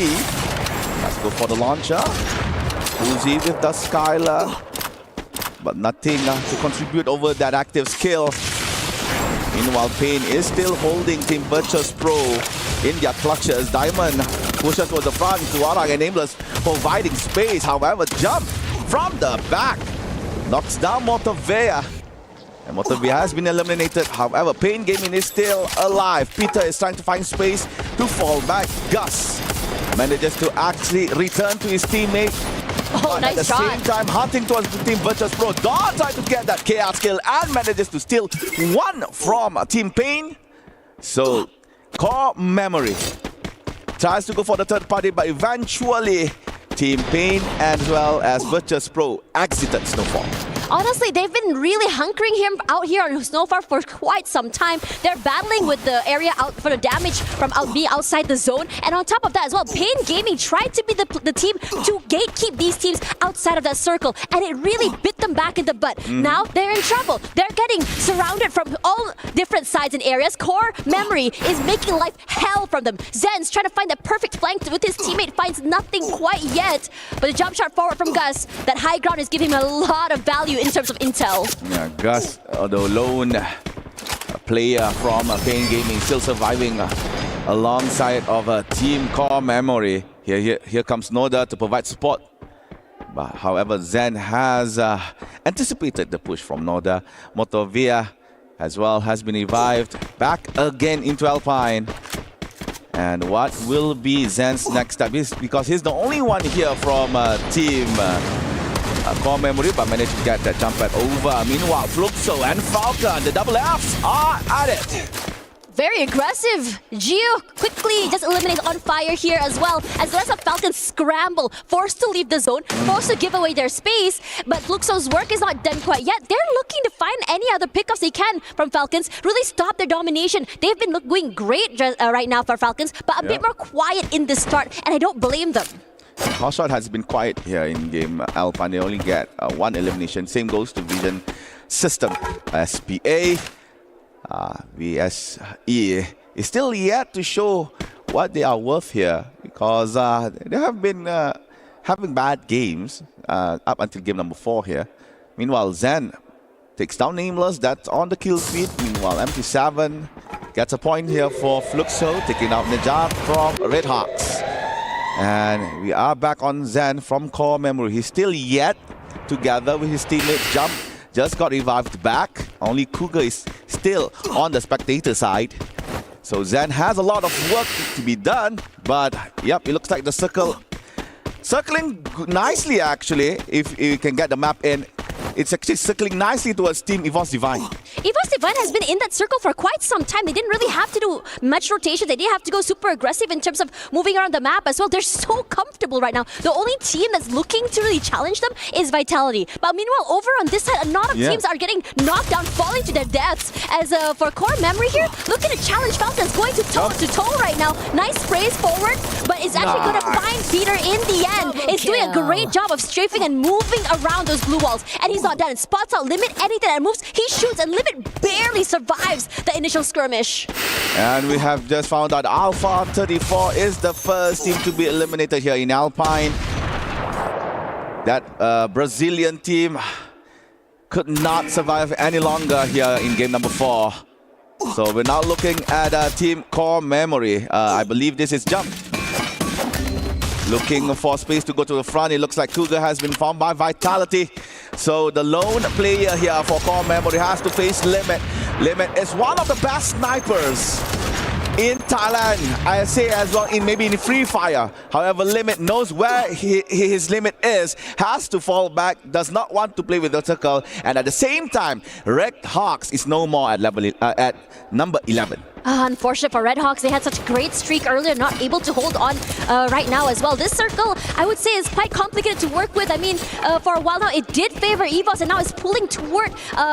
Let's go for the launcher. Uzi with the Skylar, but nothing to contribute over that active skill. Meanwhile, Payne is still holding Team Virtus Pro in their clutches. Diamond pushes towards the front. Fuara and Aimless providing space. However, jump from the back knocks down Motovea. And Motovea has been eliminated. However, Payne Gaming is still alive. Peter is trying to find space to fall back. Gus manages to actually return to his teammate. Oh, but nice at the shot. same time, hunting towards the Team Virtus Pro. Dawn trying to get that chaos kill and manages to steal one from Team Payne. So, Core Memory tries to go for the third party, but eventually Team Payne as well as Virtus Pro exited Snowfall. Honestly, they've been really hunkering him out here on Snowfall for quite some time. They're battling with the area out for the damage from being outside the zone. And on top of that as well, Payne Gaming tried to be the team to gatekeep these teams outside of that circle. And it really bit them back in the butt. Now they're in trouble. They're getting surrounded from all different sides and areas. Core Memory is making life hell from them. Zen's trying to find that perfect flank with his teammate, finds nothing quite yet. But the jump shot forward from Gus, that high ground is giving him a lot of value in terms of intel. Yeah, Gus, the lone player from Payne Gaming, still surviving alongside of Team Core Memory. Here comes Noda to provide support. But however, Zen has anticipated the push from Noda. Motovea as well has been revived back again into Alpine. And what will be Zen's next step? Because he's the only one here from Team Core Memory, but managed to get that jump pad over. Meanwhile, Fluxo and Falcon, the double Fs are at it. Very aggressive. Gio quickly just eliminates on fire here as well. As the rest of Falcons scramble, forced to leave the zone, forced to give away their space. But Fluxo's work is not done quite yet. They're looking to find any other pickups they can from Falcons, really stop their domination. They've been doing great right now for Falcons, but a bit more quiet in the start, and I don't blame them. Hotshot has been quiet here in game Alpine. They only get one elimination. Same goes to Vision System. SPA, VSE is still yet to show what they are worth here, because they have been having bad games up until game number 4 here. Meanwhile, Zen takes down Nameless. That's on the kill feed. Meanwhile, MT7 gets a point here for Fluxo, taking out Najat from RedHawks. And we are back on Zen from Core Memory. He's still yet together with his teammate Jump. Just got revived back. Only Cougar is still on the spectator side. So Zen has a lot of work to be done. But yep, it looks like the circling nicely actually. If you can get the map in, it's actually circling nicely towards Team Evor's Divine. Evor's Divine has been in that circle for quite some time. They didn't really have to do much rotation. They didn't have to go super aggressive in terms of moving around the map as well. They're so comfortable right now. The only team that's looking to really challenge them is Vitality. But meanwhile, over on this side, a lot of teams are getting knocked down, falling to their deaths. As for Core Memory here, looking to challenge Falcons, going to toe right now. Nice sprays forward, but it's actually going to find Peter in the end. It's doing a great job of strafing and moving around those blue walls. And he's not done. Spots out Limit, anything that moves, he shoots, and Limit barely survives the initial skirmish. And we have just found out Alpha 34 is the first team to be eliminated here in Alpine. That Brazilian team could not survive any longer here in game number 4. So we're now looking at Team Core Memory. I believe this is Jump. Looking for space to go to the front. It looks like Cougar has been found by Vitality. So the lone player here for Core Memory has to face Limit. Limit is one of the best snipers in Thailand, I say as well, maybe in Free Fire. However, Limit knows where his limit is, has to fall back, does not want to play with the circle, and at the same time, RedHawks is no more at number 11. Unfortunate for RedHawks, they had such a great streak earlier, not able to hold on right now as well. This circle, I would say, is quite complicated to work with. I mean, for a while now, it did favor EVOS, and now it's pulling toward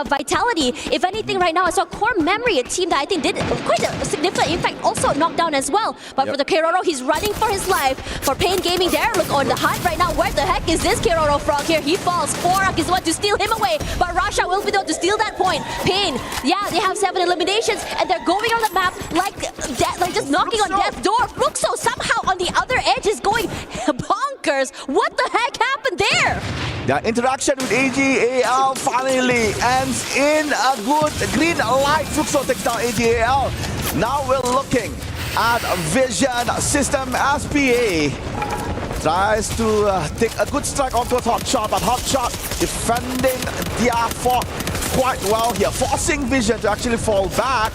Vitality. If anything, right now, I saw Core Memory, a team that I think did quite a significant impact, also knocked down as well. But for the Keroro, he's running for his life. For Pain Gaming, they're on the hunt right now. Where the heck is this Keroro Frog here? He falls. Forak is the one to steal him away, but Rasha will be the one to steal that point. Pain, yeah, they have 7 eliminations, and they're going on the map like just knocking on death's door. Fluxo somehow on the other edge is going bonkers. What the heck happened there? The interaction with AGAL finally ends in a good green light. Fluxo takes down AGAL. Now we're looking at Vision System SPA. Tries to take a good strike onto a Hotshot, but Hotshot defending their fort quite well here, forcing Vision to actually fall back.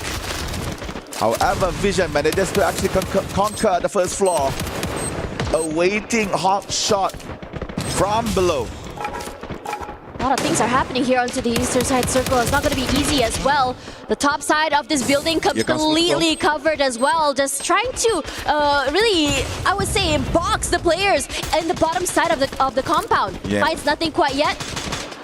However, Vision manages to actually conquer the first floor, awaiting Hotshot from below. A lot of things are happening here onto the eastern side circle. It's not going to be easy as well. The top side of this building completely covered as well. Just trying to really, I would say, box the players in the bottom side of the compound. Finds nothing quite yet.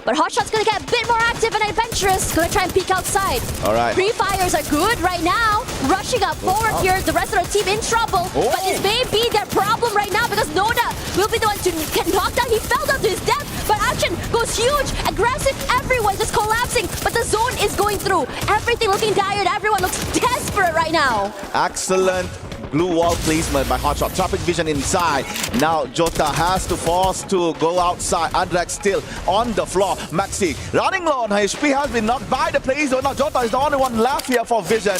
But Hotshot's gonna get a bit more active and adventurous. Gonna try and peek outside. All right. Pre-fires are good right now. Rushing up forward here. The rest of the team in trouble. But this may be their problem right now because Noda will be the one to get knocked down. He fell down to his death. But action goes huge. Aggressive. Everyone just collapsing. But the zone is going through. Everything looking dire. Everyone looks desperate right now. Excellent blue wall placement by Hotshot, trapping Vision inside. Now Jota has to force to go outside. Andrex still on the floor. Maxi running low on HP, has been knocked by the play zone. Now Jota is the only one left here for Vision.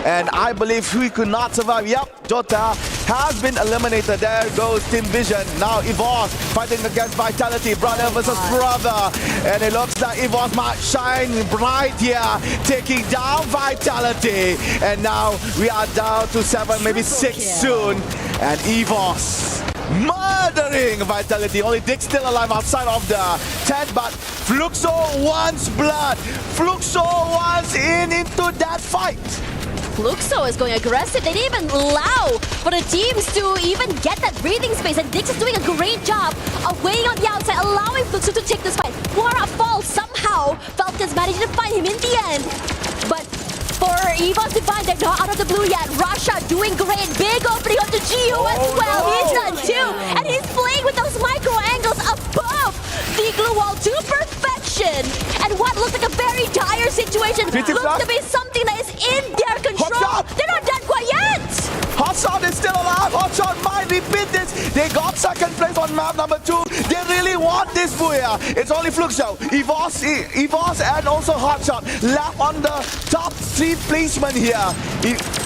And I believe he could not survive. Yep, Jota has been eliminated. There goes Team Vision. Now EVOS fighting against Vitality. Brother versus brother. And it looks like EVOS might shine bright here, taking down Vitality. And now we are down to 7, maybe 6 soon. And EVOS murdering Vitality. Only Dick still alive outside of the tent, but Fluxo wants blood. Fluxo wants into that fight. Fluxo is going aggressive. They didn't even allow for the teams to even get that breathing space. And Dix is doing a great job of waiting on the outside, allowing Fluxo to take this fight. Quora falls somehow. Falcons managed to find him in the end. But for EVOS Divine, they're not out of the blue yet. Rasha doing great. Big opening onto Gio as well. He's done too. And he's playing with those micro angles above the glue wall to perfection. And what looks like a very dire situation looks to be something that is in their control. They're not done quite yet. Hotshot is still alive. Hotshot might repeat this. They got second place on map number 2. They really want this booyah. It's only Fluxo, EVOS and also Hotshot left on the top 3 placement here.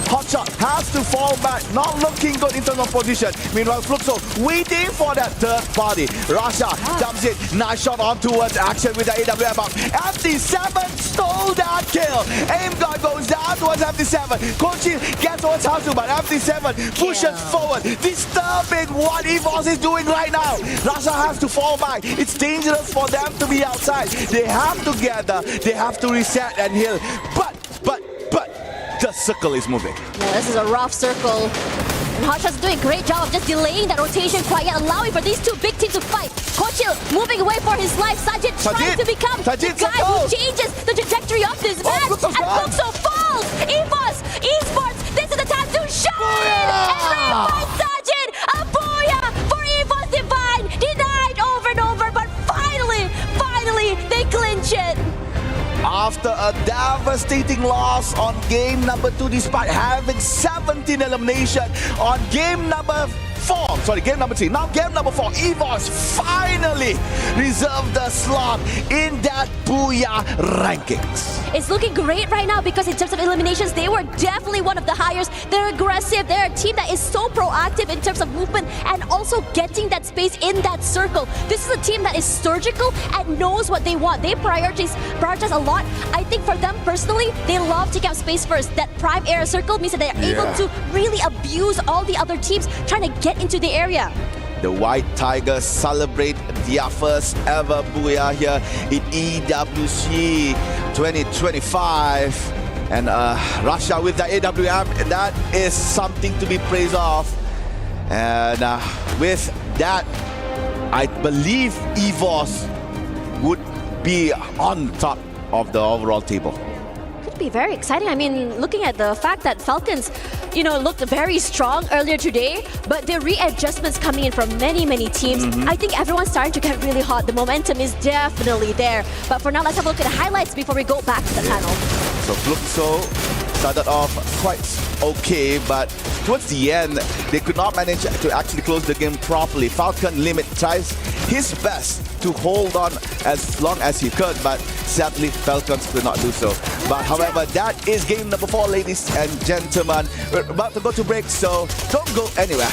Hotshot has to fall back, not looking good in terms of position. Meanwhile, Fluxo waiting for that third party. Rasha jumps in, nice shot on towards action with the AWM up. MT7 stole that kill. Aim guard goes down towards MT7. Kochi gets towards Hasu, but MT7 pushes forward, disturbing what EVOS is doing right now. Rasha has to fall back. It's dangerous for them to be outside. They have to gather, they have to reset and heal. But the circle is moving. Yeah, this is a rough circle. And Hotshot's doing a great job of just delaying that rotation quite yet, allowing for these 2 big teams to fight. Kochil moving away for his life. Sajid trying to become the guy who changes the trajectory of this match. And Fluxo falls. EVOS, Esports, this is the time to shine. And revive Sajid. A booyah for EVOS Divine. Denied over and over, but finally, they clinch it. After a devastating loss on game number 2, despite having 17 elimination on game number 3. Now game number 4, EVOS finally reserved the slot in that Booyah rankings. It's looking great right now because in terms of eliminations, they were definitely one of the highest. They're aggressive. They're a team that is so proactive in terms of movement and also getting that space in that circle. This is a team that is surgical and knows what they want. They prioritize a lot. I think for them personally, they love taking up space first. That prime area circle means that they're able to really abuse all the other teams trying to get into the area. The White Tigers celebrate their first ever Booyah here in EWC 2025. And Russia with the AWM, that is something to be praised of. And with that, I believe EVOS would be on top of the overall table. Could be very exciting. I mean, looking at the fact that Falcons, looked very strong earlier today, but the readjustments coming in from many teams, I think everyone's starting to get really hot. The momentum is definitely there. But for now, let's have a look at the highlights before we go back to the panel. So Fluxo started off quite okay, but towards the end, they could not manage to actually close the game properly. Falcon Limit tries his best to hold on as long as he could, but sadly, Falcons could not do so. But however, that is game number 4, ladies and gentlemen. We're about to go to break, so don't go anywhere.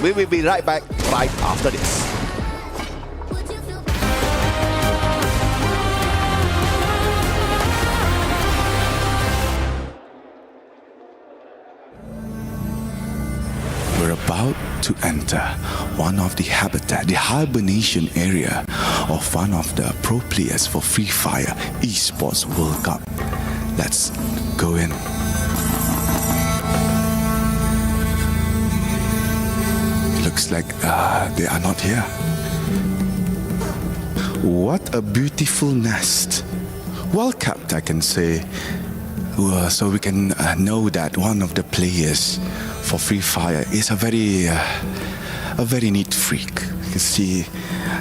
We will be right back right after this. We're about to enter one of the habitat, the hibernation area of one of the pro players for Free Fire Esports World Cup. Let's go in. Looks like they are not here. What a beautiful nest. Well kept, I can say. So we can know that one of the players for Free Fire is a very neat freak. You can see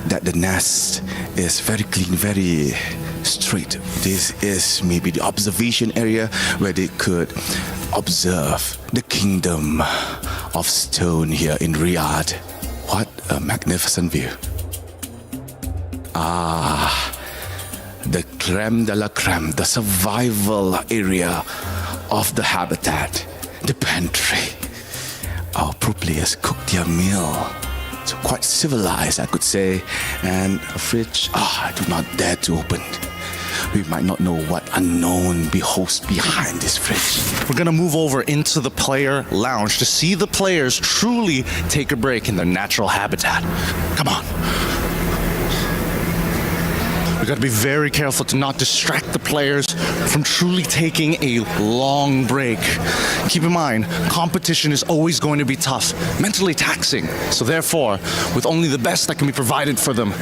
that the nest is very clean, very straight. This is maybe the observation area where they could observe the kingdom of stone here in Riyadh. What a magnificent view. The creme de la creme, the survival area of the habitat, the pantry. Our pro players cook their meal. So quite civilized, I could say. And a fridge, I do not dare to open. We might not know what unknown beholds behind this fridge. We're gonna move over into the player lounge to see the players truly take a break in their natural habitat. Come on. We gotta be very careful to not distract the players from truly taking a long break. Keep in mind, competition is always going to be tough, mentally taxing. So therefore, with only the best that can be provided for them,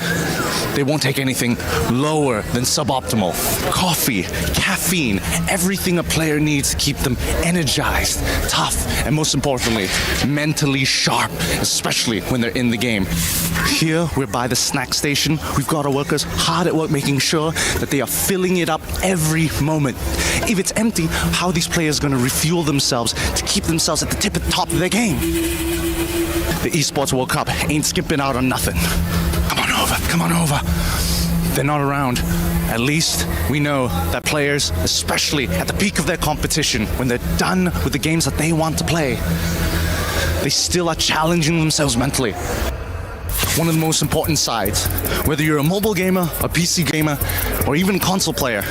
they won't take anything lower than suboptimal. Coffee, caffeine, everything a player needs to keep them energized, tough, and most importantly, mentally sharp, especially when they're in the game. Here, we're by the snack station. We've got our workers hard at work making sure that they are filling it up every moment. If it's empty, how are these players going to refuel themselves to keep themselves at the top of their game? The Esports World Cup ain't skipping out on nothing. Come on over. They're not around. At least we know that players, especially at the peak of their competition, when they're done with the games that they want to play, they still are challenging themselves mentally. One of the most important sides, whether you're a mobile gamer, a PC gamer, or even a console player,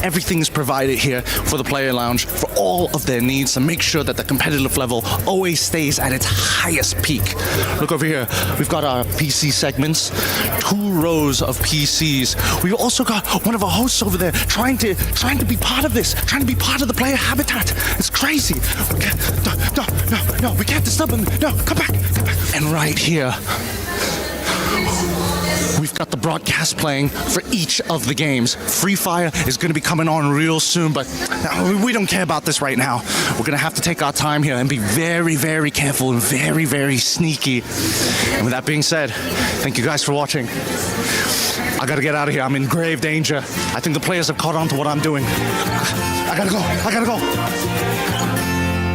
everything is provided here for the player lounge for all of their needs to make sure that the competitive level always stays at its highest peak. Look over here, we've got our PC segments, 2 rows of PCs. We've also got one of our hosts over there trying to be part of this, trying to be part of the player habitat. It's crazy. No, we can't disturb them. No, come back. And right here, we've got the broadcast playing for each of the games. Free Fire is going to be coming on real soon, but we don't care about this right now. We're going to have to take our time here and be very, very careful and very, very sneaky. And with that being said, thank you guys for watching. I got to get out of here. I'm in grave danger. I think the players have caught on to what I'm doing. I got to go.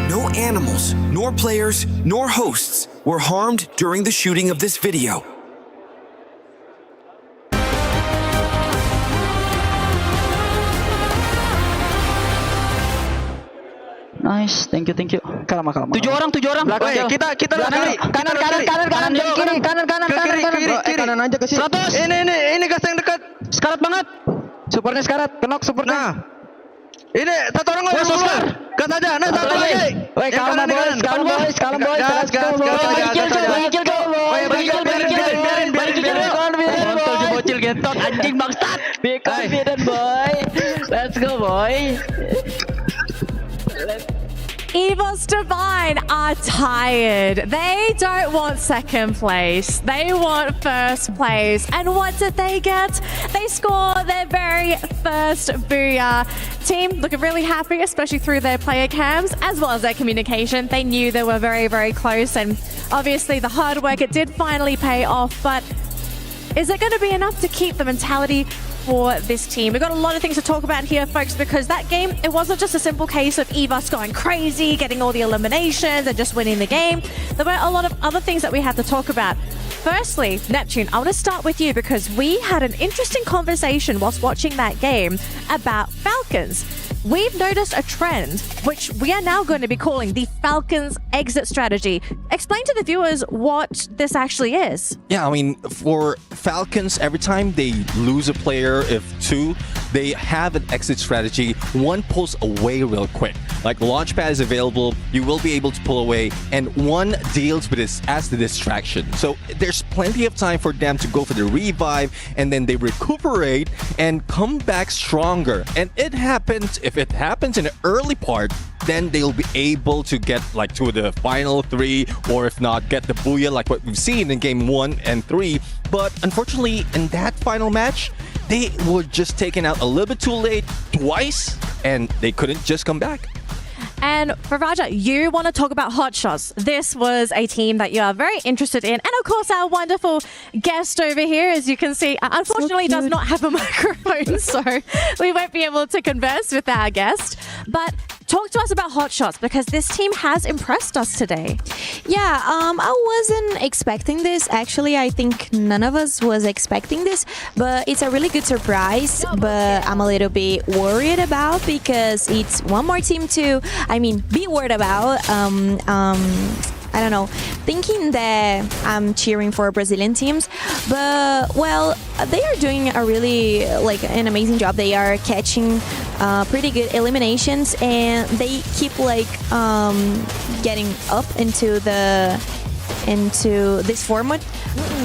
No animals, nor players, nor hosts were harmed during the shooting of this video. Nice, thank you. Kalama. 7 orang. Belakang aja. Kita kanan kanan aja ke sini. 100. Ini gas yang dekat. Sekarat banget. Supernya sekarat, kenok supernya. Ini satu orang lagi keluar. Gas aja, nah satu lagi. Woi, kalem boys. Biarin bocil gentot anjing bangsat. Confident boy. Let's go boy. Evos Divine are tired. They don't want second place. They want first place. And what did they get? They score their very first booyah. Team looking really happy, especially through their player cams, as well as their communication. They knew they were very, very close. And obviously the hard work, it did finally pay off. But is it going to be enough to keep the mentality for this team? We've got a lot of things to talk about here, folks, because that game, it wasn't just a simple case of Evos going crazy, getting all the eliminations and just winning the game. There were a lot of other things that we had to talk about. Firstly, Neptune, I want to start with you because we had an interesting conversation whilst watching that game about Falcons. We've noticed a trend, which we are now going to be calling the Falcons exit strategy. Explain to the viewers what this actually is. Yeah, I mean, for Falcons, every time they lose a player, if two, they have an exit strategy. One pulls away real quick. Like Launchpad is available, you will be able to pull away, and one deals with this as the distraction. So there's plenty of time for them to go for the revive, and then they recuperate and come back stronger. And it happens, if it happens in the early part, then they'll be able to get like to the final 3, or if not, get the booyah like what we've seen in game 1 and 3. But unfortunately, in that final match, they were just taken out a little bit too late twice, and they couldn't just come back. And for Raja, you want to talk about Hotshots. This was a team that you are very interested in. And of course, our wonderful guest over here, as you can see, unfortunately does not have a microphone, so we won't be able to converse with our guest. But talk to us about Hotshots, because this team has impressed us today. Yeah, I wasn't expecting this. Actually, I think none of us was expecting this, but it's a really good surprise. But I'm a little bit worried about, because it's one more team to, be worried about. I don't know, thinking that I'm cheering for Brazilian teams, but well, they are doing a really an amazing job. They are catching pretty good eliminations, and they keep getting up into this format.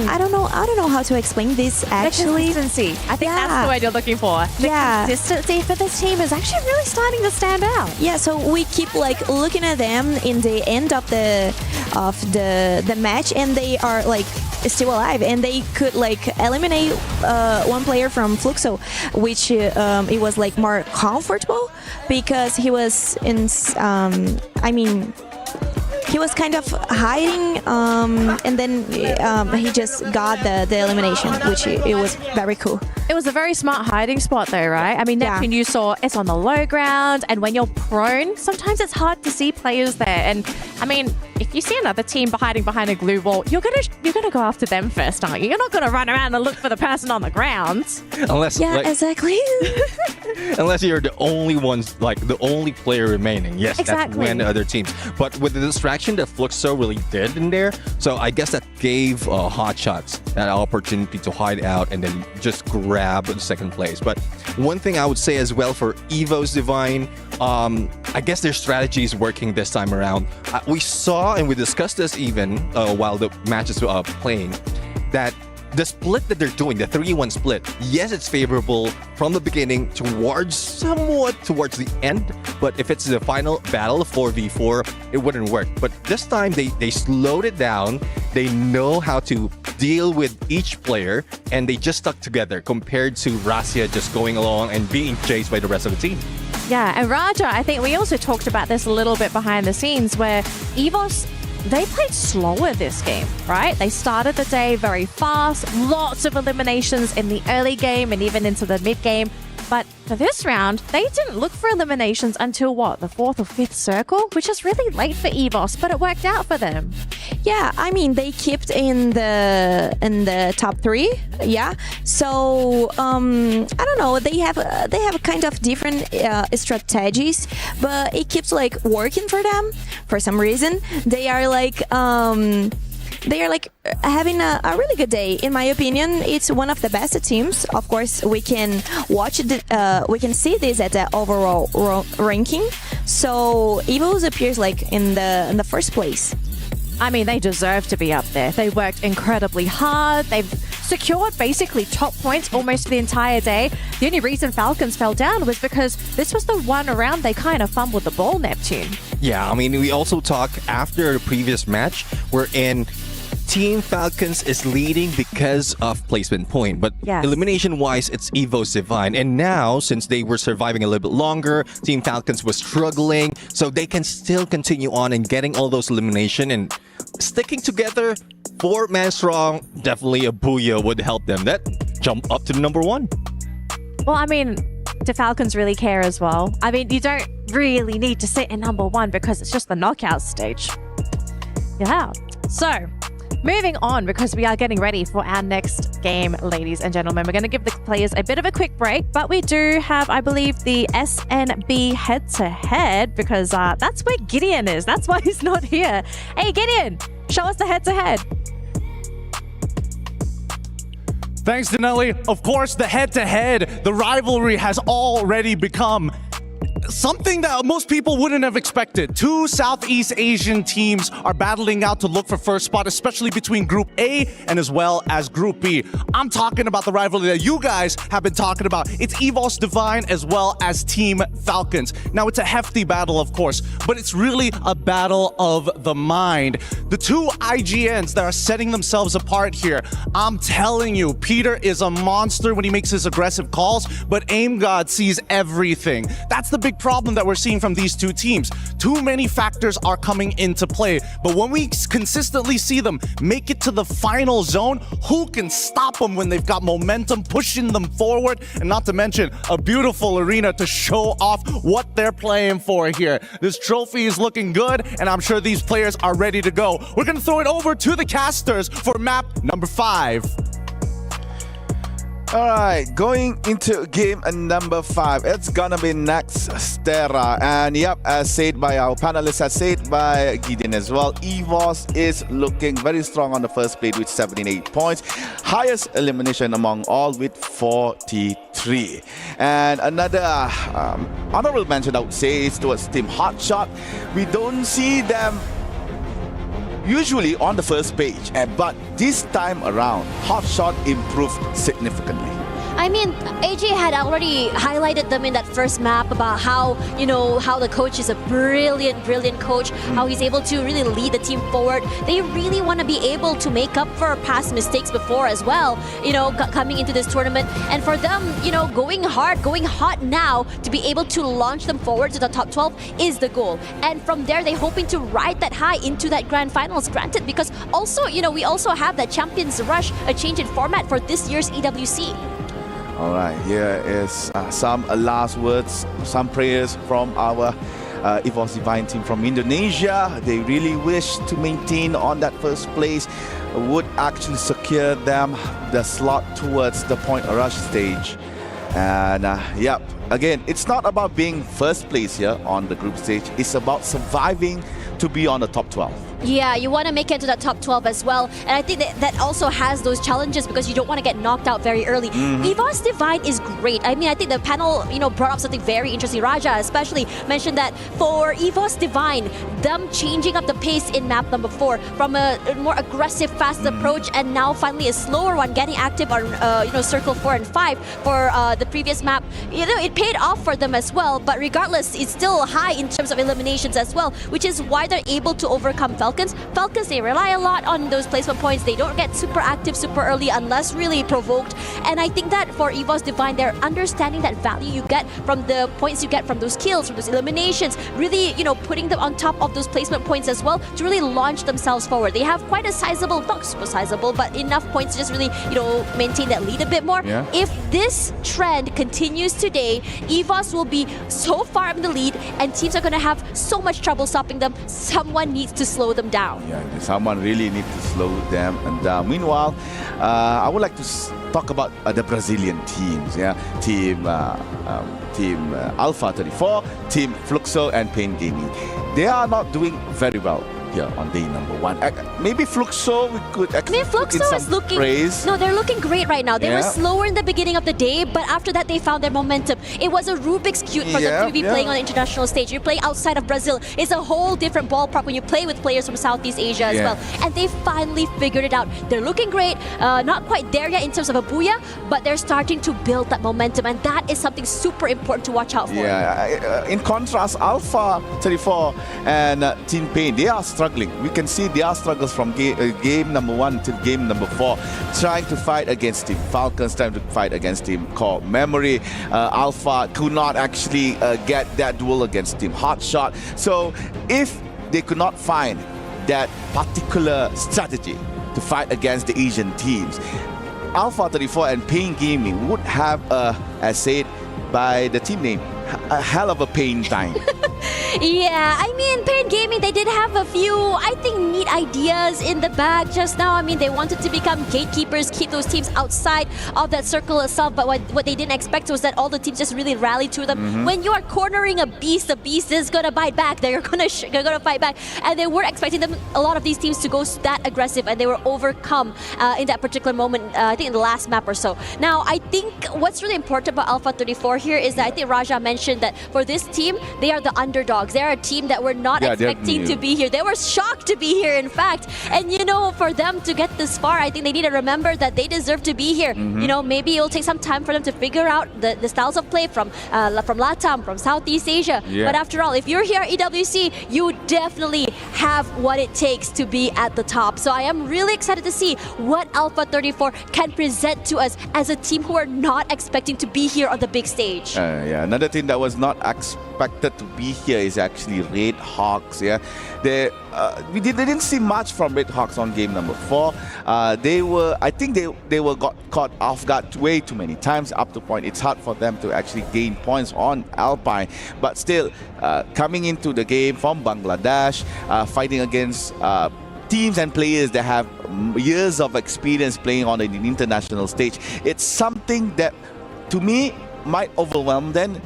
I don't know how to explain this actually. The consistency. I think that's the word you're looking for. The consistency for this team is actually really starting to stand out. Yeah, so we keep looking at them in the end of the match, and they are still alive, and they could eliminate one player from Fluxo, which it was more comfortable, because he was in he was kind of hiding, and then he just got the elimination, which it was very cool. It was a very smart hiding spot though, right? Neptune, you saw it's on the low ground, and when you're prone, sometimes it's hard to see players there. And if you see another team hiding behind a glue wall, you're gonna go after them first, aren't you? You're not gonna run around and look for the person on the ground. Unless, exactly. Unless you're the only ones, the only player remaining. Yes, exactly. That's when other teams. But with the distraction that Fluxo really did in there, so I guess that gave Hotshots that opportunity to hide out and then just grab the second place. But one thing I would say as well for Evos Divine, I guess their strategy is working this time around. We saw, and we discussed this even while the matches were playing, that the split that they're doing, the 3-1 split, yes, it's favorable from the beginning somewhat towards the end, but if it's the final battle, 4v4, it wouldn't work. But this time, they slowed it down. They know how to deal with each player, and they just stuck together compared to Rasia just going along and being chased by the rest of the team. Yeah, and Raja, I think we also talked about this a little bit behind the scenes, where Evos, they played slower this game, right? They started the day very fast, lots of eliminations in the early game and even into the mid game. But for this round, they didn't look for eliminations until the 4th or 5th circle, which is really late for Evos, but it worked out for them. Yeah, they kept in the top 3. Yeah, so I don't know. They have kind of different strategies, but it keeps working for them for some reason. They are having a really good day. In my opinion, it's one of the best teams. Of course, we can we can see this at the overall ranking. So Evos appears in the first place. They deserve to be up there. They worked incredibly hard. They've secured basically top points almost for the entire day. The only reason Falcons fell down was because this was the one round they kind of fumbled the ball, Neptune. Yeah, I mean, we also talked after the previous match wherein Team Falcons is leading because of placement point, but Yes. elimination-wise, it's Evo's Divine. And now, since they were surviving a little bit longer, Team Falcons was struggling, so they can still continue on and getting all those elimination and sticking together. 4-man strong, definitely a booyah would help them. That jump up to number 1. Well, I mean, do Falcons really care as well? I mean, you don't really need to sit in number 1 because it's just the knockout stage. Yeah. So, moving on, because we are getting ready for our next game, ladies and gentlemen. We're going to give the players a bit of a quick break, but we do have, I believe, the SNB head-to-head, because that's where Gideon is. That's why he's not here. Hey, Gideon, show us the head-to-head. Thanks, Denelli. Of course, the head-to-head, the rivalry has already become something that most people wouldn't have expected. 2 Southeast Asian teams are battling out to look for first spot, especially between Group A and as well as Group B. I'm talking about the rivalry that you guys have been talking about. It's EVOS Divine as well as Team Falcons. Now, it's a hefty battle, of course, but it's really a battle of the mind. The 2 IGNs that are setting themselves apart here, I'm telling you, Peter is a monster when he makes his aggressive calls, but Aim God sees everything. That's the big problem that we're seeing from these 2 teams. Too many factors are coming into play, but when we consistently see them make it to the final zone, who can stop them when they've got momentum pushing them forward? And not to mention a beautiful arena to show off what they're playing for here. This trophy is looking good, and I'm sure these players are ready to go. We're going to throw it over to the casters for map number 5. All right, going into game number 5, it's gonna be Nexterra. And yep, as said by our panelists, as said by Gideon as well, EVOS is looking very strong on the first plate with 78 points. Highest elimination among all with 43. And another honorable mention I would say is towards Team Hotshot. We don't see them usually on the first page, but this time around, Hotshot improved significantly. I mean, AJ had already highlighted them in that first map about how, you know, how the coach is a brilliant coach, how he's able to really lead the team forward. They really want to be able to make up for past mistakes before as well, you know, coming into this tournament. And for them, you know, going hard, going hot now to be able to launch them forward to the top 12 is the goal. And from there, they're hoping to ride that high into that grand finals, granted, because also, you know, we also have that Champions Rush, a change in format for this year's EWC. All right, here is some last words, some prayers from our EVOS Divine team from Indonesia. They really wish to maintain on that first place, would actually secure them the slot towards the point rush stage. And yep, again, it's not about being first place here on the group stage. It's about surviving to be on the top 12. Yeah, you want to make it to that top 12 as well. And I think that also has those challenges because you don't want to get knocked out very early. EVOS Divine is great. I mean, I think the panel, you know, brought up something very interesting. Raja especially mentioned that for EVOS Divine, them changing up the pace in map number 4 from a more aggressive, fast approach and now finally a slower one, getting active on, you know, circle 4 and 5 for the previous map. You know, it paid off for them as well, but regardless, it's still high in terms of eliminations as well, which is why they're able to overcome Falcons. Falcons, they rely a lot on those placement points. They don't get super active super early unless really provoked. And I think that for EVOS Divine, they're understanding that value you get from the points you get from those kills, from those eliminations, really, you know, putting them on top of those placement points as well to really launch themselves forward. They have quite a sizable, not super sizable, but enough points to just really, you know, maintain that lead a bit more. Yeah. If this trend continues today, EVOS will be so far in the lead and teams are going to have so much trouble stopping them. Someone needs to slow them down. Yeah, someone really needs to slow them. And meanwhile, I would like to talk about the Brazilian teams. Yeah, Team Alpha 34, Team Fluxo, and Pain Gaming. They are not doing very well here on day number 1. Maybe Fluxo, we could I mean, put in Fluxo some is looking. praise. No, they're looking great right now. They were Yeah. slower in the beginning of the day, but after that, they found their momentum. It was a Rubik's Cube for them to be playing on the international stage. You're playing outside of Brazil. It's a whole different ballpark when you play with players from Southeast Asia as well. And they finally figured it out. They're looking great. Not quite there yet in terms of a booyah, but they're starting to build that momentum, and that is something super important to watch out for. Yeah, in contrast, Alpha 34 and Team Pain, they are struggling. We can see their struggles from game number 1 to game number 4, trying to fight against Team Falcons, trying to fight against Team Core Memory. Alpha could not actually get that duel against Team Hotshot. So if they could not find that particular strategy to fight against the Asian teams, Alpha 34 and Pain Gaming would have, as said by the team name, a hell of a pain time. Yeah, I mean, Pain Gaming, they did have a few, I think, neat ideas in the bag just now. I mean, they wanted to become gatekeepers, keep those teams outside of that circle itself, but what they didn't expect was that all the teams just really rallied to them. When you are cornering a beast, the beast is going to bite back. They're going to fight back. And they were expecting them, a lot of these teams to go that aggressive, and they were overcome in that particular moment, I think in the last map or so. Now, I think what's really important about Alpha 34 here is that I think Raja mentioned that for this team, they are the underdogs. They're a team that were not expecting to be here. They were shocked to be here, in fact. And, you know, for them to get this far, I think they need to remember that they deserve to be here. You know, maybe it'll take some time for them to figure out the styles of play from LATAM, from Southeast Asia. But after all, if you're here at EWC, you definitely have what it takes to be at the top. So I am really excited to see what Alpha 34 can present to us as a team who are not expecting to be here on the big stage. Another thing that was not expected to be here is actually RedHawks. They didn't see much from RedHawks on game number 4. I think they were got caught off guard way too many times, up to point it's hard for them to actually gain points on Alpine. But still, coming into the game from Bangladesh, fighting against teams and players that have years of experience playing on an international stage, it's something that, to me, might overwhelm them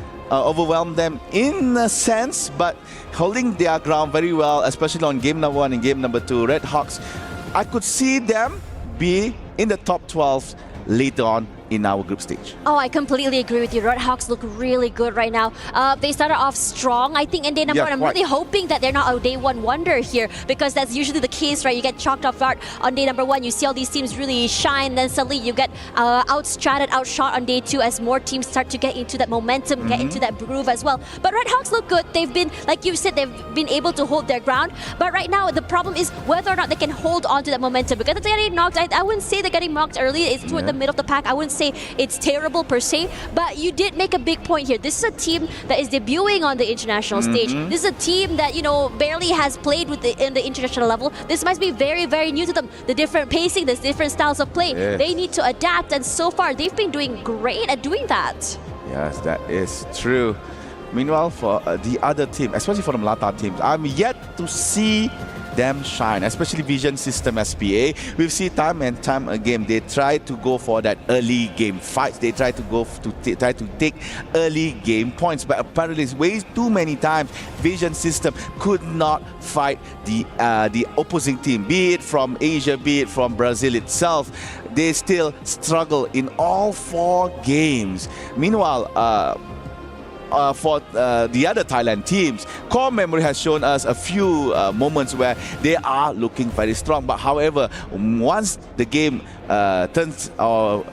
in a sense, but holding their ground very well, especially on game number 1 and game number 2. RedHawks, I could see them be in the top 12 later on in our group stage. Oh, I completely agree with you. RedHawks look really good right now. They started off strong, I think, in day number 1. I'm really hoping that they're not a day 1 wonder here, because that's usually the case, right? You get chalked off guard on day number 1. You see all these teams really shine, then suddenly you get outstratted, outshot on day 2 as more teams start to get into that momentum, get into that groove as well. But RedHawks look good. They've been, like you said, they've been able to hold their ground. But right now, the problem is whether or not they can hold on to that momentum, because they're getting knocked. I wouldn't say they're getting knocked early. It's toward the middle of the pack. I wouldn't say it's terrible per se, but you did make a big point here. This is a team that is debuting on the international stage. This is a team that, you know, barely has played with in the international level. This must be very, very new to them. The different pacing, the different styles of play. They need to adapt, and so far they've been doing great at doing that. Yes, that is true. Meanwhile, for the other team, especially for the Malata teams, I'm yet to see them shine, especially Vision System SPA. We've seen time and time again, they try to go for that early game fights. They try to go try to take early game points, but apparently it's way too many times Vision System could not fight the opposing team, be it from Asia, be it from Brazil itself. They still struggle in all 4 games. Meanwhile, for the other Thailand teams, Core Memory has shown us a few moments where they are looking very strong. But however, once the game turns or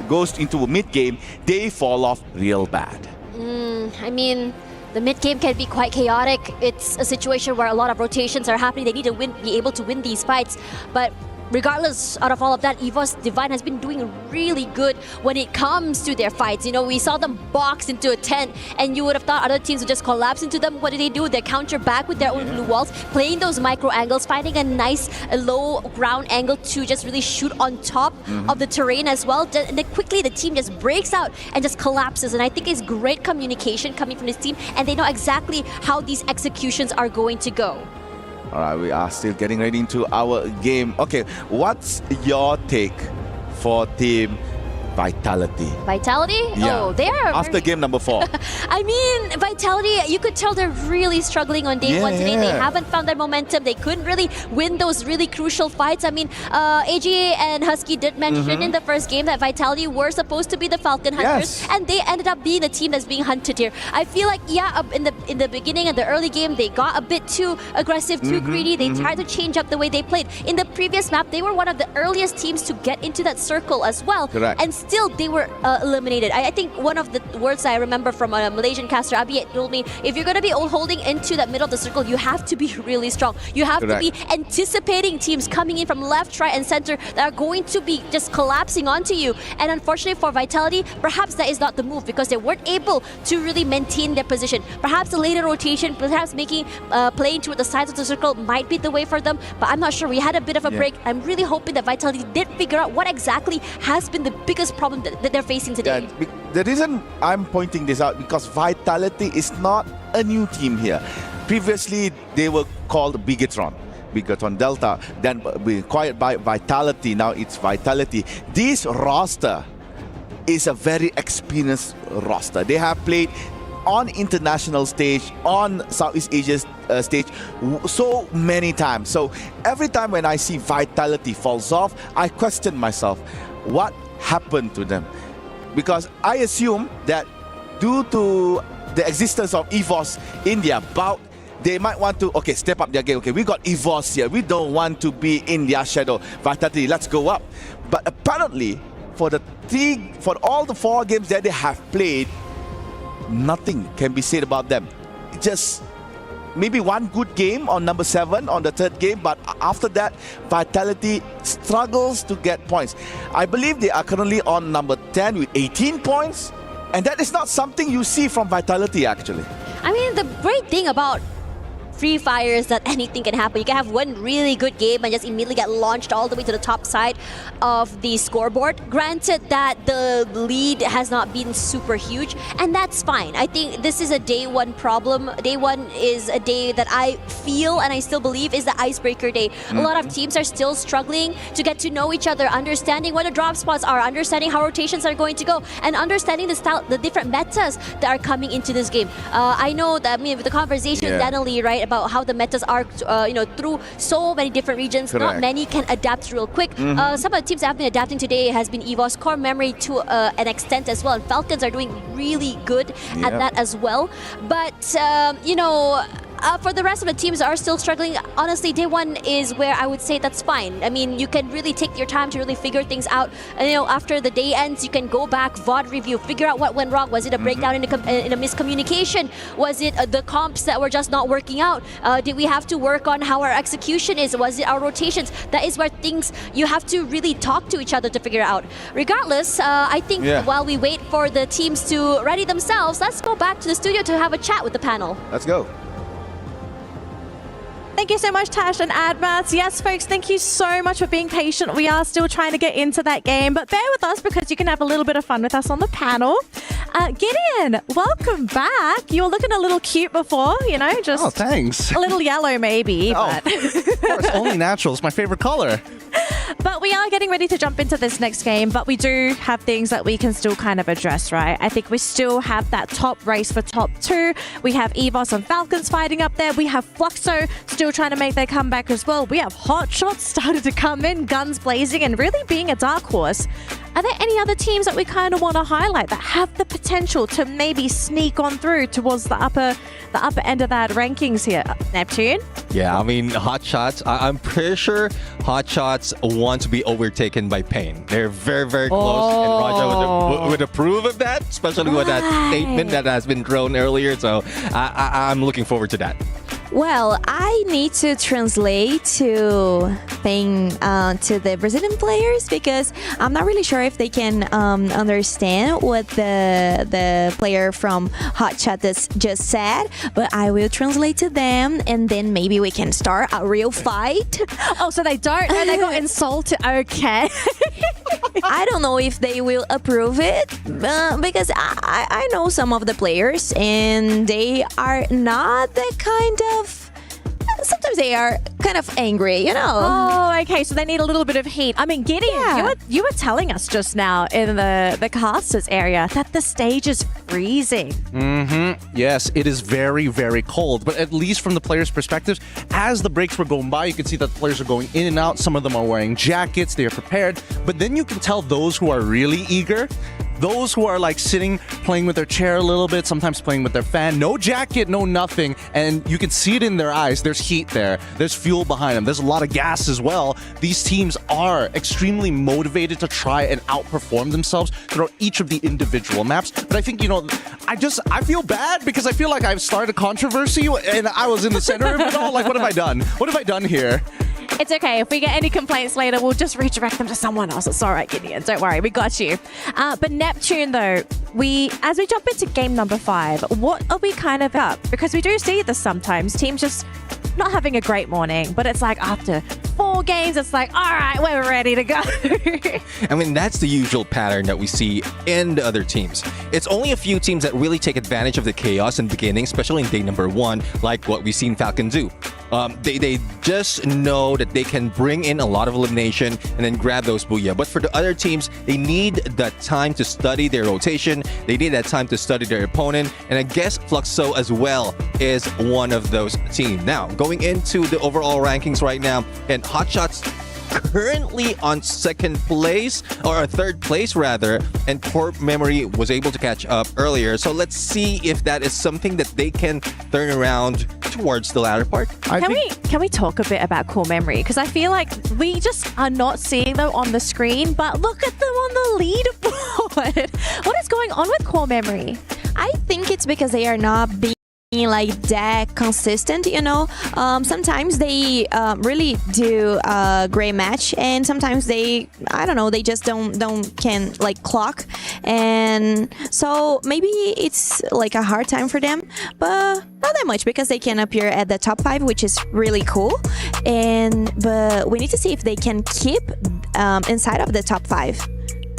goes into a mid-game, they fall off real bad. I mean, the mid-game can be quite chaotic. It's a situation where a lot of rotations are happening. They need to be able to win these fights. But regardless out of all of that, EVOS Divine has been doing really good when it comes to their fights. You know, we saw them box into a tent, and you would have thought other teams would just collapse into them. What do? They counter back with their own blue walls, playing those micro angles, finding a nice low ground angle to just really shoot on top of the terrain as well. And then quickly the team just breaks out and just collapses. And I think it's great communication coming from this team, and they know exactly how these executions are going to go. All right, we are still getting ready into our game. Okay, what's your take for Team Vitality. Vitality? Yeah. Oh, they are. After game number 4. I mean, Vitality, you could tell they're really struggling on day one today. They haven't found their momentum. They couldn't really win those really crucial fights. I mean, AGA and Husky did mention in the first game that Vitality were supposed to be the Falcon Hunters, and they ended up being the team that's being hunted here. I feel like, in the beginning of the early game, they got a bit too aggressive, too greedy. They tried to change up the way they played. In the previous map, they were one of the earliest teams to get into that circle as well. Correct. And still, they were eliminated. I think one of the words I remember from a Malaysian caster, Abi, told me, if you're going to be holding into that middle of the circle, you have to be really strong. You have to be anticipating teams coming in from left, right, and center that are going to be just collapsing onto you. And unfortunately for Vitality, perhaps that is not the move because they weren't able to really maintain their position. Perhaps the later rotation, perhaps making playing toward the sides of the circle might be the way for them, but I'm not sure. We had a bit of a break. I'm really hoping that Vitality did figure out what exactly has been the biggest problem that they're facing today. The reason I'm pointing this out because Vitality is not a new team here. Previously, they were called Bigatron Delta, then acquired by Vitality. Now it's Vitality. This roster is a very experienced roster. They have played on international stage, on Southeast Asia's stage so many times. So every time when I see Vitality falls off, I question myself, what happened to them? Because I assume that due to the existence of EVOS in their bout, they might want to, step up their game. We got EVOS here. We don't want to be in their shadow. Vitality, let's go up. But apparently, for all the 4 games that they have played, nothing can be said about them. Just maybe one good game on number 7 on the 3rd game, but after that, Vitality struggles to get points. I believe they are currently on number 10 with 18 points, and that is not something you see from Vitality actually. I mean, the great thing about Free Fire is that anything can happen. You can have one really good game and just immediately get launched all the way to the top side of the scoreboard. Granted that the lead has not been super huge, and that's fine. I think this is a day one problem. Day one is a day that I feel and I still believe is the icebreaker day. A lot of teams are still struggling to get to know each other, understanding what the drop spots are, understanding how rotations are going to go, and understanding the different metas that are coming into this game. I know that, with the conversation with Daniel, right, about how the metas are, through so many different regions. Correct. Not many can adapt real quick. Some of the teams that have been adapting today has been EVOS, Core Memory to an extent as well. And Falcons are doing really good at that as well. But, for the rest of the teams that are still struggling, honestly, day one is where I would say that's fine. I mean, you can really take your time to really figure things out. And, after the day ends, you can go back, VOD review, figure out what went wrong. Was it a breakdown in a miscommunication? Was it the comps that were just not working out? Did we have to work on how our execution is? Was it our rotations? That is where things you have to really talk to each other to figure out. Regardless, I think while we wait for the teams to ready themselves, let's go back to the studio to have a chat with the panel. Let's go. Thank you so much, Tash and Admas. Yes, folks, thank you so much for being patient. We are still trying to get into that game, but bear with us because you can have a little bit of fun with us on the panel. Gideon, welcome back. You were looking a little cute before, just... Oh, thanks. A little yellow maybe, but... Of course, only natural is my favorite color. But we are getting ready to jump into this next game, but we do have things that we can still kind of address, right? I think we still have that top race for top 2. We have EVOS and Falcons fighting up there. We have Fluxo still trying to make their comeback as well. We have Hot Shots started to come in, guns blazing, and really being a dark horse. Are there any other teams that we kind of want to highlight that have the potential to maybe sneak on through towards the upper end of that rankings here? Neptune? Yeah, I mean, Hot Shots, I'm pretty sure Hot Shots want to be overtaken by Pain. They're very, very close, and Raja would approve of that, especially with that statement that has been thrown earlier, so I'm looking forward to that. Well, I need to translate to the Brazilian players because I'm not really sure if they can understand what the player from Hot Shot just said, but I will translate to them and then maybe we can start a real fight. Oh, so they don't know they got insulted. Okay. I don't know if they will approve it because I know some of the players and they are not that kind of... Sometimes sometimes they are kind of angry, you know. Oh, okay. So they need a little bit of heat. I mean, Gideon, you were telling us just now in the casters area that the stage is freezing. Yes, it is very, very cold. But at least from the players' perspectives, as the breaks were going by, you can see that the players are going in and out. Some of them are wearing jackets. They are prepared. But then you can tell those who are really eager, those who are like sitting, playing with their chair a little bit, sometimes playing with their fan, no jacket, no nothing, and you can see it in their eyes. There's heat there. There's fuel behind them. There's a lot of gas as well. These teams are extremely motivated to try and outperform themselves throughout each of the individual maps. But I think, you know, I feel bad because I feel like I've started a controversy and I was in the center of it all. Like, what have I done? What have I done here? It's okay. If we get any complaints later, we'll just redirect them to someone else. It's all right, Gideon. Don't worry. We got you. But Neptune, though, as we jump into game number 5, what are we kind of up? Because we do see this sometimes. Teams just not having a great morning, but it's like after 4 games, it's like, all right, we're ready to go. I mean, that's the usual pattern that we see in the other teams. It's only a few teams that really take advantage of the chaos in the beginning, especially in day number 1, like what we've seen Falcons do. They just know that they can bring in a lot of elimination and then grab those booyah. But for the other teams, they need that time to study their rotation. They need that time to study their opponent. And I guess Fluxo as well is one of those teams. Now, going into the overall rankings right now, and Hotshots currently on 2nd place, or 3rd place rather, and Core Memory was able to catch up earlier. So let's see if that is something that they can turn around towards the latter part. Can we talk a bit about Core Memory? Because I feel like we just are not seeing them on the screen, but look at them on the leaderboard. What is going on with Core Memory? I think it's because they are not being like that consistent, you know. Sometimes they really do a great match, and sometimes they, I don't know, they just can like clock, and so maybe it's like a hard time for them, but not that much because they can appear at the top 5, which is really cool. But we need to see if they can keep inside of the top 5.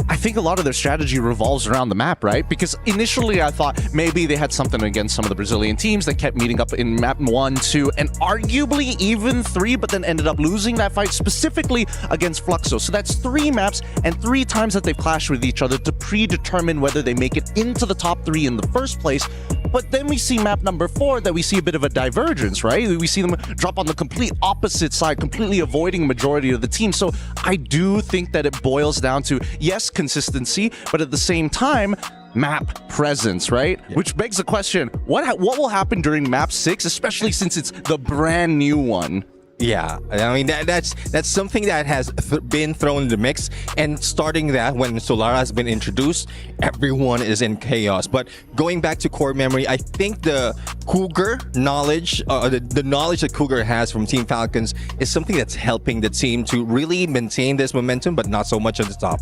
I think a lot of their strategy revolves around the map, right? Because initially I thought maybe they had something against some of the Brazilian teams that kept meeting up in map 1, 2, and arguably even 3, but then ended up losing that fight specifically against Fluxo. So that's 3 maps and 3 times that they've clashed with each other to predetermine whether they make it into the top 3 in the first place. But then we see map number 4 that we see a bit of a divergence, right? We see them drop on the complete opposite side, completely avoiding majority of the team. So I do think that it boils down to, yes, consistency, but at the same time, map presence, right? Yeah. Which begs the question, what will happen during map 6, especially since it's the brand new one? Yeah, I mean, that's something that has been thrown in the mix, and starting that when Solara has been introduced, everyone is in chaos. But going back to Core Memory, I think the Cougar knowledge, the knowledge that Cougar has from Team Falcons is something that's helping the team to really maintain this momentum, but not so much at the top.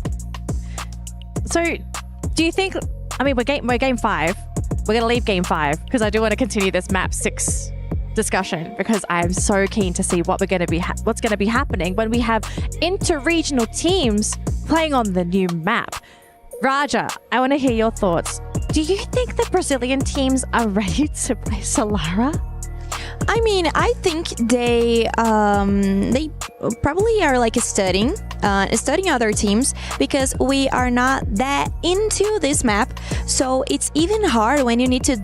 So, do you think, I mean, we're game 5. We're going to leave game 5 because I do want to continue this map 6 discussion, because I'm so keen to see what's going to be happening when we have inter-regional teams playing on the new map. Raja, I want to hear your thoughts. Do you think the Brazilian teams are ready to play Solara? I mean, I think they probably are like studying other teams, because we are not that into this map. So it's even hard when you need to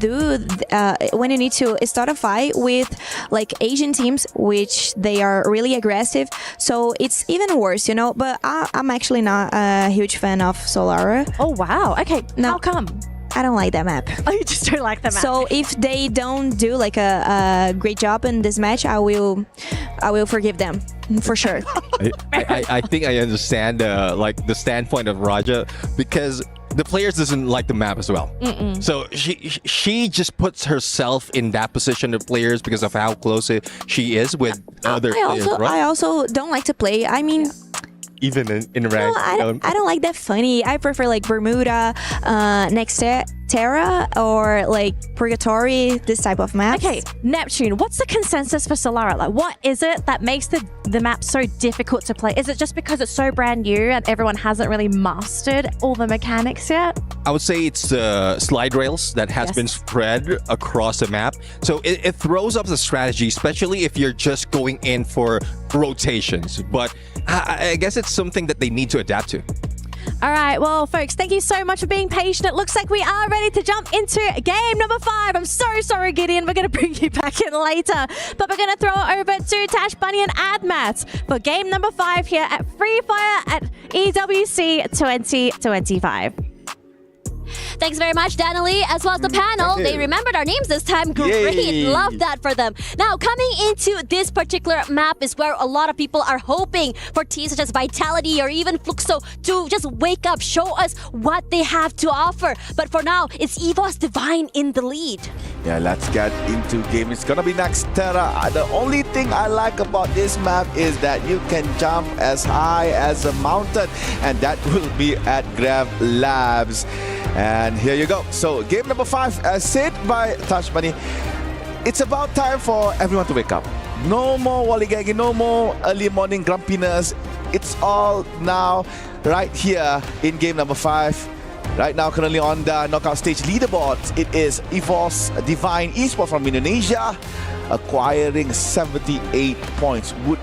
start a fight with like Asian teams, which they are really aggressive. So it's even worse, you know. But I'm actually not a huge fan of Solara. Oh wow! Okay, no. How come? I don't like that map. Oh, you just don't like the map. So if they don't do like a great job in this match, I will forgive them for sure. I think I understand like the standpoint of Raja, because the players doesn't like the map as well. So she just puts herself in that position of players because of how close she is with other players. Right? I also don't like to play. I mean, even in rank. No, I don't like that funny. I prefer like Bermuda, Nexterra. Nexterra or like Purgatory, this type of maps. Okay, Neptune, what's the consensus for Solara? Like, what is it that makes the map so difficult to play? Is it just because it's so brand new and everyone hasn't really mastered all the mechanics yet? I would say it's the slide rails that has been spread across the map. So it throws up the strategy, especially if you're just going in for rotations. But I guess it's something that they need to adapt to. All right, well, folks, thank you so much for being patient. It looks like we are ready to jump into game number 5. I'm so sorry, Gideon. We're going to bring you back in later. But we're going to throw it over to Tash, Bunny, and Admat for game number 5 here at Free Fire at EWC 2025. Thanks very much, Danilee, as well as the panel. They remembered our names this time. Great. Yay. Love that for them. Now, coming into this particular map is where a lot of people are hoping for teams such as Vitality or even Fluxo to just wake up, show us what they have to offer. But for now, it's EVOS Divine in the lead. Yeah, let's get into game. It's gonna be Nexterra. The only thing I like about this map is that you can jump as high as a mountain, and that will be at Grav Labs. And here you go. So game number 5, as said by Tash Bunny, it's about time for everyone to wake up. No more wallygagging, no more early morning grumpiness. It's all now right here in game number 5. Right now, currently on the knockout stage leaderboard, it is EVOS Divine Esports from Indonesia, acquiring 78 points. Would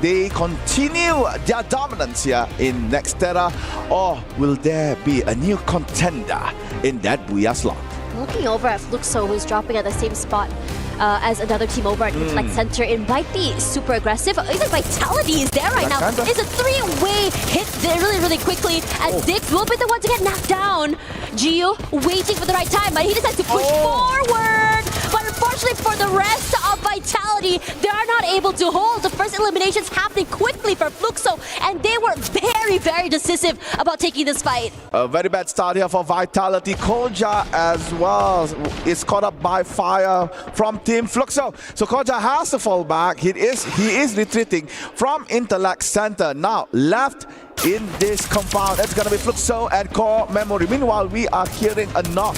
they continue their dominance here in Nexterra, or will there be a new contender in that Booyah slot? Looking over at Fluxo, who's dropping at the same spot as another team over at Intellect Center. It might be super aggressive. Even Vitality is there right now. It's a 3-way hit there really quickly as Dix will be the one to get knocked down. Gio waiting for the right time, but he decides to push forward. But unfortunately for the rest of Vitality, they are not able to hold. The first eliminations happening quickly for Fluxo, and they were very decisive about taking this fight. A very bad start here for Vitality. Koja as well is caught up by fire from Team Fluxo. So Koja has to fall back. He is retreating from Intellect Center. Now left in this compound, it's gonna be Fluxo and Core Memory. Meanwhile, we are hearing a knock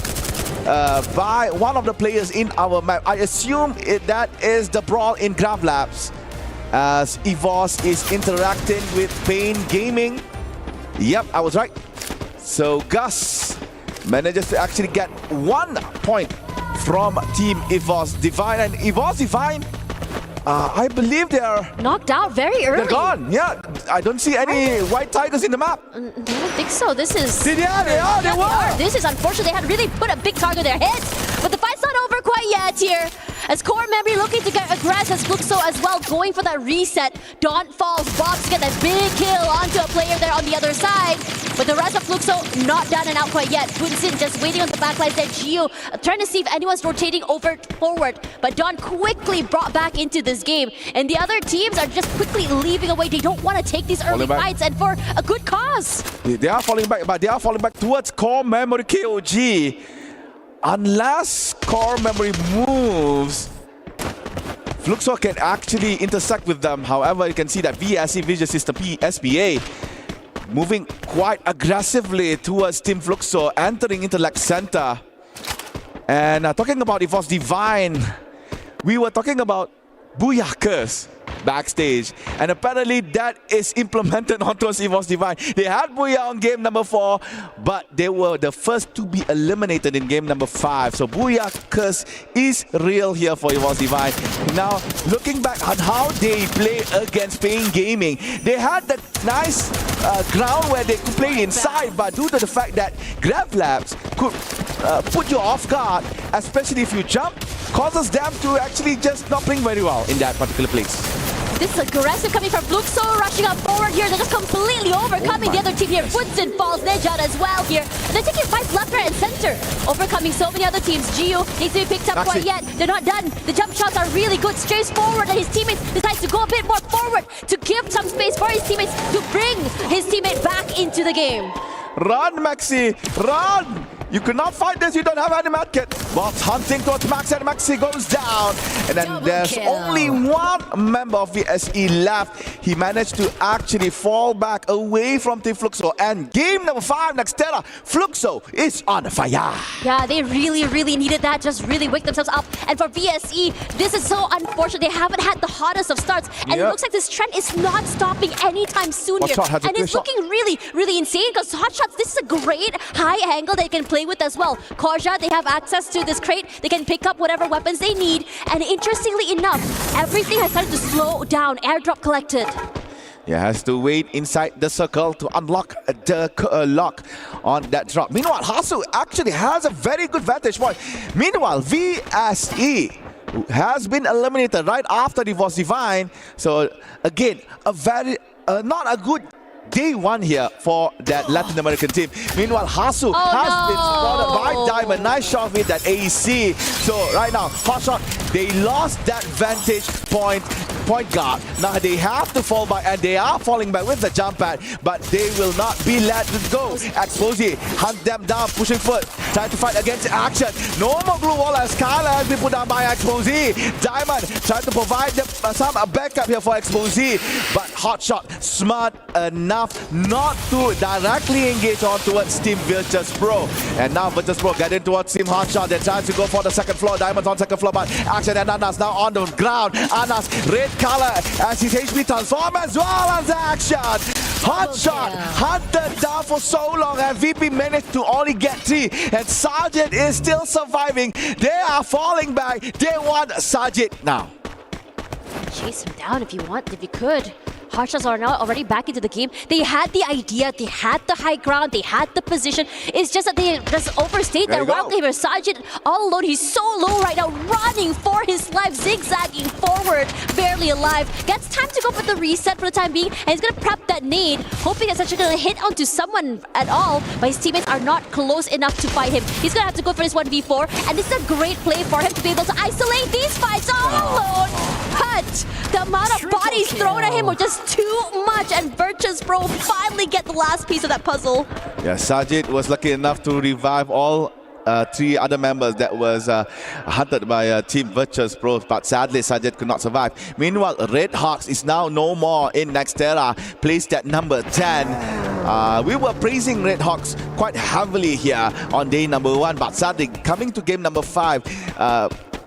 by one of the players in our map. I assume that is the brawl in Grav Labs, as EVOS is interacting with Pain Gaming. Yep, I was right. So Gus manages to actually get 1 point from Team EVOS Divine, and EVOS Divine, I believe they are knocked out very early. They're gone. Yeah, I don't see any white tigers in the map. I don't think so. This is... Yeah, they are. This is unfortunate. They had really put a big target on their heads. But the fight's not over quite yet here. As Core Memory looking to get aggressive, as Fluxo as well going for that reset. Dawn falls, Bobs to get that big kill onto a player there on the other side. But the rest of Fluxo not down and out quite yet. Bunsin just waiting on the backlines there. Gio trying to see if anyone's rotating over forward. But Dawn quickly brought back into this game. And the other teams are just quickly leaving away. They don't want to take these early fights, and for a good cause. They are falling back, but they are falling back towards Core Memory KOG. Unless Core Memory moves, Fluxo can actually intersect with them. However, you can see that VSC Vision System SPA moving quite aggressively towards Team Fluxo, entering Intellect Center. And talking about EVOS Divine, we were talking about Booyah Curse backstage, and apparently that is implemented onto EVOS Divine. They had Booyah on game number 4, but they were the first to be eliminated in game number 5. So Booyah Curse is real here for EVOS Divine. Now, looking back on how they play against Pain Gaming, they had that nice ground where they could play inside, but due to the fact that Grav Labs could put you off guard, especially if you jump, causes them to actually just not playing very well in that particular place. This is aggressive coming from Fluxo, rushing up forward here. They're just completely overcoming the other team here. Woodson falls, Nejad as well here. And they're taking fights left, right, and center. Overcoming so many other teams. Gio needs to be picked up quite yet. They're not done. The jump shots are really good. Strays forward, and his teammates decides to go a bit more forward to give some space for his teammates to bring his teammate back into the game. Run, Maxi! Run! You cannot fight this. You don't have any medkit. Bob's hunting towards Max, and Maxi goes down. And then there's only one member of VSE left. He managed to actually fall back away from Team Fluxo. And game number 5, Nexterra, Fluxo is on fire. Yeah, they really needed that. Just really wake themselves up. And for VSE, this is so unfortunate. They haven't had the hottest of starts. And it looks like this trend is not stopping anytime soon here. And it's looking really insane because Hotshots, this is a great high angle they can play with as well. Korja, they have access to this crate. They can pick up whatever weapons they need. And interestingly enough, everything has started to slow down. Airdrop collected. Yeah, has to wait inside the circle to unlock the lock on that drop. Meanwhile, Hasu actually has a very good vantage point. Meanwhile, VSE has been eliminated right after Divorce Divine. So again, a very not a good day one here for that Latin American team. Meanwhile, Hasu has been spotted by Diamond. Nice shot with that AEC. So right now, Hotshot, they lost that vantage point guard. Now they have to fall back, and they are falling back with the jump pad, but they will not be let go. Exposé hunt them down, pushing foot, trying to fight against action. No more blue wall as Skylar has been put down by Exposé. Diamond trying to provide them some backup here for Exposé, but Hotshot smart enough not to directly engage on towards Team Virtus Pro. And now Virtus Pro getting towards Team Hotshot. They're trying to go for the second floor. Diamond's on second floor, but action, and Anas now on the ground. Anas, red color as his HP transform as well as action. Hotshot hunted down for so long, and VP managed to only get 3. And Sergeant is still surviving. They are falling back. They want Sergeant now. Chase him down if you could. Hotshots are now already back into the game. They had the idea, they had the high ground, they had the position. It's just that they just overstayed their wild gamer. Sergeant all alone, he's so low right now, running for his life, zigzagging forward, barely alive. Gets time to go for the reset for the time being, and he's gonna prep that nade, hoping it's actually gonna hit onto someone at all, but his teammates are not close enough to fight him. He's gonna have to go for this 1v4, and this is a great play for him to be able to isolate these fights all alone. But the amount of bodies thrown at him were just too much, and Virtus Pro finally get the last piece of that puzzle. Yeah, Sajid was lucky enough to revive all 3 other members that was hunted by Team Virtus Pro, but sadly Sajid could not survive. Meanwhile, RedHawks is now no more in Nexterra, placed at number 10. We were praising RedHawks quite heavily here on day number 1, but sadly coming to game number 5,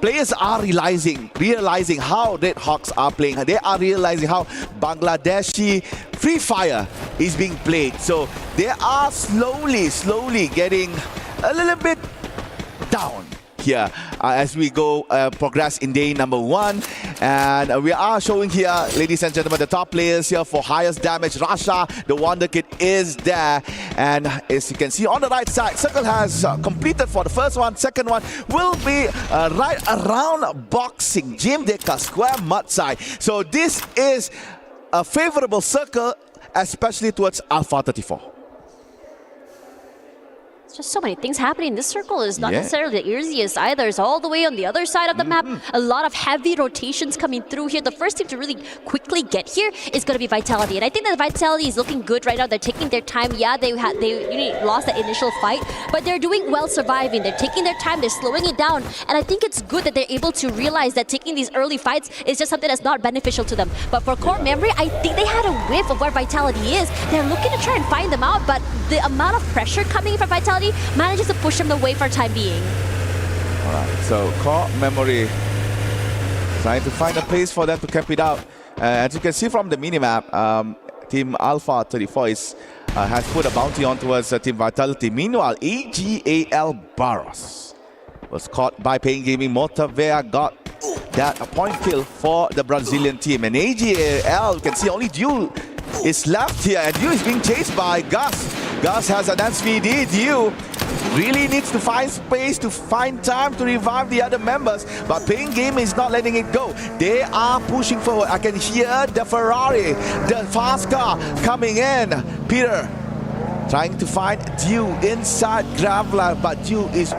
players are realizing how RedHawks are playing. They are realizing how Bangladeshi Free Fire is being played. So they are slowly getting a little bit down here as we go progress in day number 1. And we are showing here, ladies and gentlemen, the top players here for highest damage. Rasha, the Wonder Kid, is there. And as you can see on the right side, Circle has completed for the first one. Second one will be right around Boxing Gym Deka Square Mud side. So this is a favorable Circle, especially towards Alpha 34. Just so many things happening. This circle is not necessarily the easiest either. It's all the way on the other side of the map. A lot of heavy rotations coming through here. The first team to really quickly get here is going to be Vitality. And I think that Vitality is looking good right now. They're taking their time. Yeah, they lost that initial fight, but they're doing well surviving. They're taking their time. They're slowing it down. And I think it's good that they're able to realize that taking these early fights is just something that's not beneficial to them. But for Core Memory, I think they had a whiff of where Vitality is. They're looking to try and find them out, but the amount of pressure coming from Vitality manages to push them away for the time being. Alright, so Core Memory trying to find a place for them to cap it out. As you can see from the minimap, Team Alpha 34 has put a bounty on towards Team Vitality. Meanwhile, AGAL Barros was caught by Pain Gaming. Motavea got that point kill for the Brazilian team. And AGAL, you can see only Dew is left here, and Dew is being chased by Gus. Gus has an SVD. Dew really needs to find space, to find time to revive the other members, but Pain Game is not letting it go. They are pushing forward. I can hear the Ferrari, the fast car coming in. Peter trying to find Dew inside Graveland, but Dew is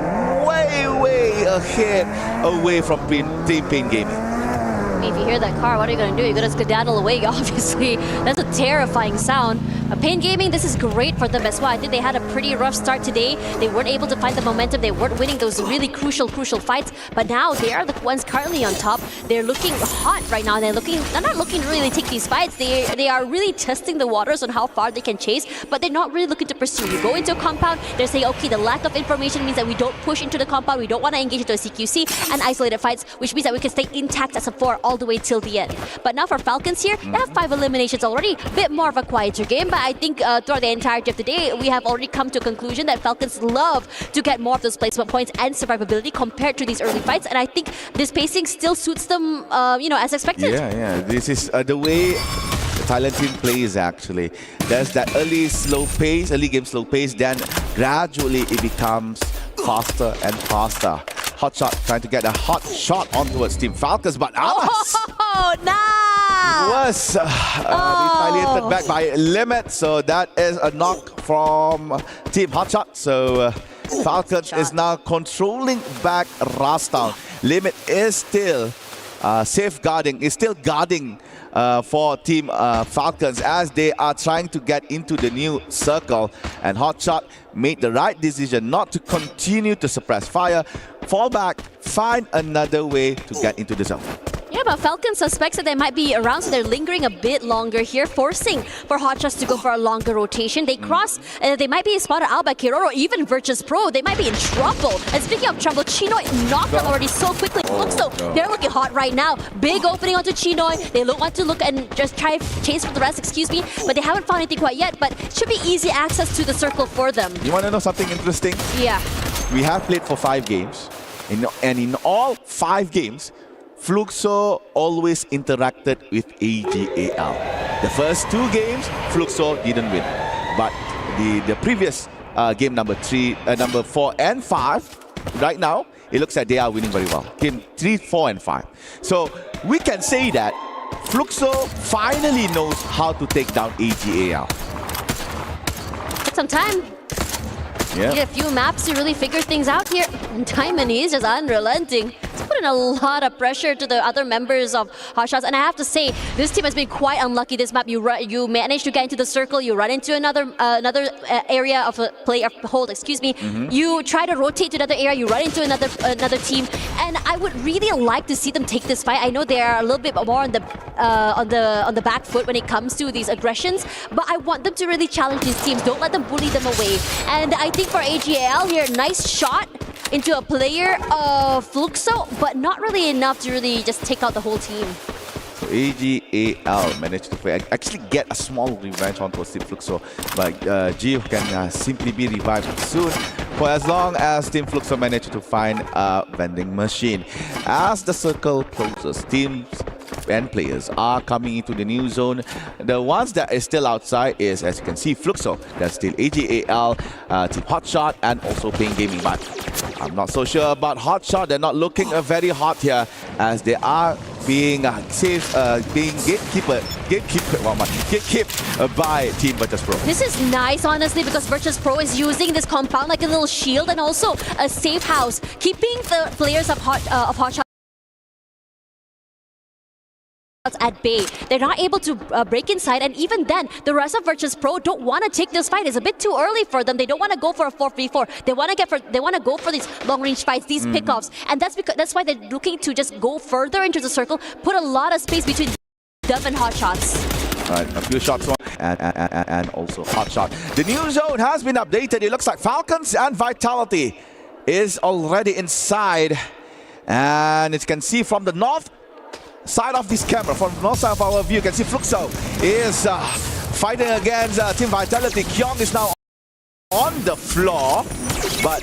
way ahead away from Team Pain Gaming. If you hear that car, what are you going to do? You're going to skedaddle away, obviously. That's a terrifying sound. Pain Gaming, this is great for them as well. I think they had a pretty rough start today. They weren't able to find the momentum. They weren't winning those really crucial fights. But now they are the ones currently on top. They're looking hot right now. They're not looking to really take these fights. They are really testing the waters on how far they can chase, but they're not really looking to pursue. You go into a compound, they're saying, okay, the lack of information means that we don't push into the compound. We don't want to engage into a CQC and isolated fights, which means that we can stay intact as a 4 all the way till the end. But now for Falcons here, they have 5 eliminations already. A bit more of a quieter game, but I think throughout the entirety of the day, we have already come to a conclusion that Falcons love to get more of those placement points and survivability compared to these early fights, and I think this pacing still suits them, as expected. Yeah. This is the way the Thailand team plays actually. There's that early game slow pace, then gradually it becomes faster and faster. Hot shot trying to get a hot shot on towards Team Falcons, but Amas was retaliated back by Limit, so that is a knock from Team Hotshot. So Falcons is now controlling back Rastown. Limit is still safeguarding, is still guarding for Team Falcons as they are trying to get into the new circle, and Hotshot made the right decision not to continue to suppress fire, fall back, find another way to get into the zone. Yeah, but Falcon suspects that they might be around, so they're lingering a bit longer here, forcing for Hotshots to go for a longer rotation. They cross, they might be spotted out by Kiroro, even Virtus Pro. They might be in trouble. And speaking of trouble, Chinoy knocked them already so quickly. Fluxo, they're looking hot right now. Big opening onto Chinoy. They want to look and just try chase for the rest, but they haven't found anything quite yet, but it should be easy access to the circle for them. You want to know something interesting? Yeah. We have played for 5 games, and in all 5 games, Fluxo always interacted with AGAL. The first 2 games, Fluxo didn't win. But the previous game number 4 and 5, right now, it looks like they are winning very well. Game 3, 4 and 5. So we can say that Fluxo finally knows how to take down AGAL. Took some time. Yeah. Need a few maps to really figure things out here. And Diamond is just unrelenting. It's putting a lot of pressure to the other members of Hotshots. And I have to say, this team has been quite unlucky this map. You manage to get into the circle, you run into another area of a play of hold, You try to rotate to another area, you run into another team. And I would really like to see them take this fight. I know they are a little bit more on the back foot when it comes to these aggressions, but I want them to really challenge these teams. Don't let them bully them away. And I think for AGAL here, nice shot into a player of Fluxo, but not really enough to really just take out the whole team. So AGAL managed to actually get a small revenge onto Team Fluxo, but Gio can simply be revived soon for as long as Team Fluxo managed to find a vending machine. As the circle closes, teams and players are coming into the new zone. The ones that is still outside is, as you can see, Fluxo. That's still AGAL, Team Hotshot, and also Pain Gaming. But I'm not so sure about Hotshot. They're not looking very hot here, as they are being being gatekept by Team Virtus Pro. This is nice, honestly, because Virtus Pro is using this compound like a little shield and also a safe house, keeping the players of Hotshot at bay. They're not able to break inside, and even then, the rest of Virtus Pro don't want to take this fight. It's a bit too early for them. They don't want to go for a 4v4. They want to go for these long-range fights, these pickoffs, and that's why they're looking to just go further into the circle, put a lot of space between them and Hotshots. Right, a few shots and also Hotshot. The new zone has been updated. It looks like Falcons and Vitality is already inside, and as you can see from the north side of this camera, from the north side of our view, you can see Fluxo is fighting against Team Vitality. Kyong is now on the floor, but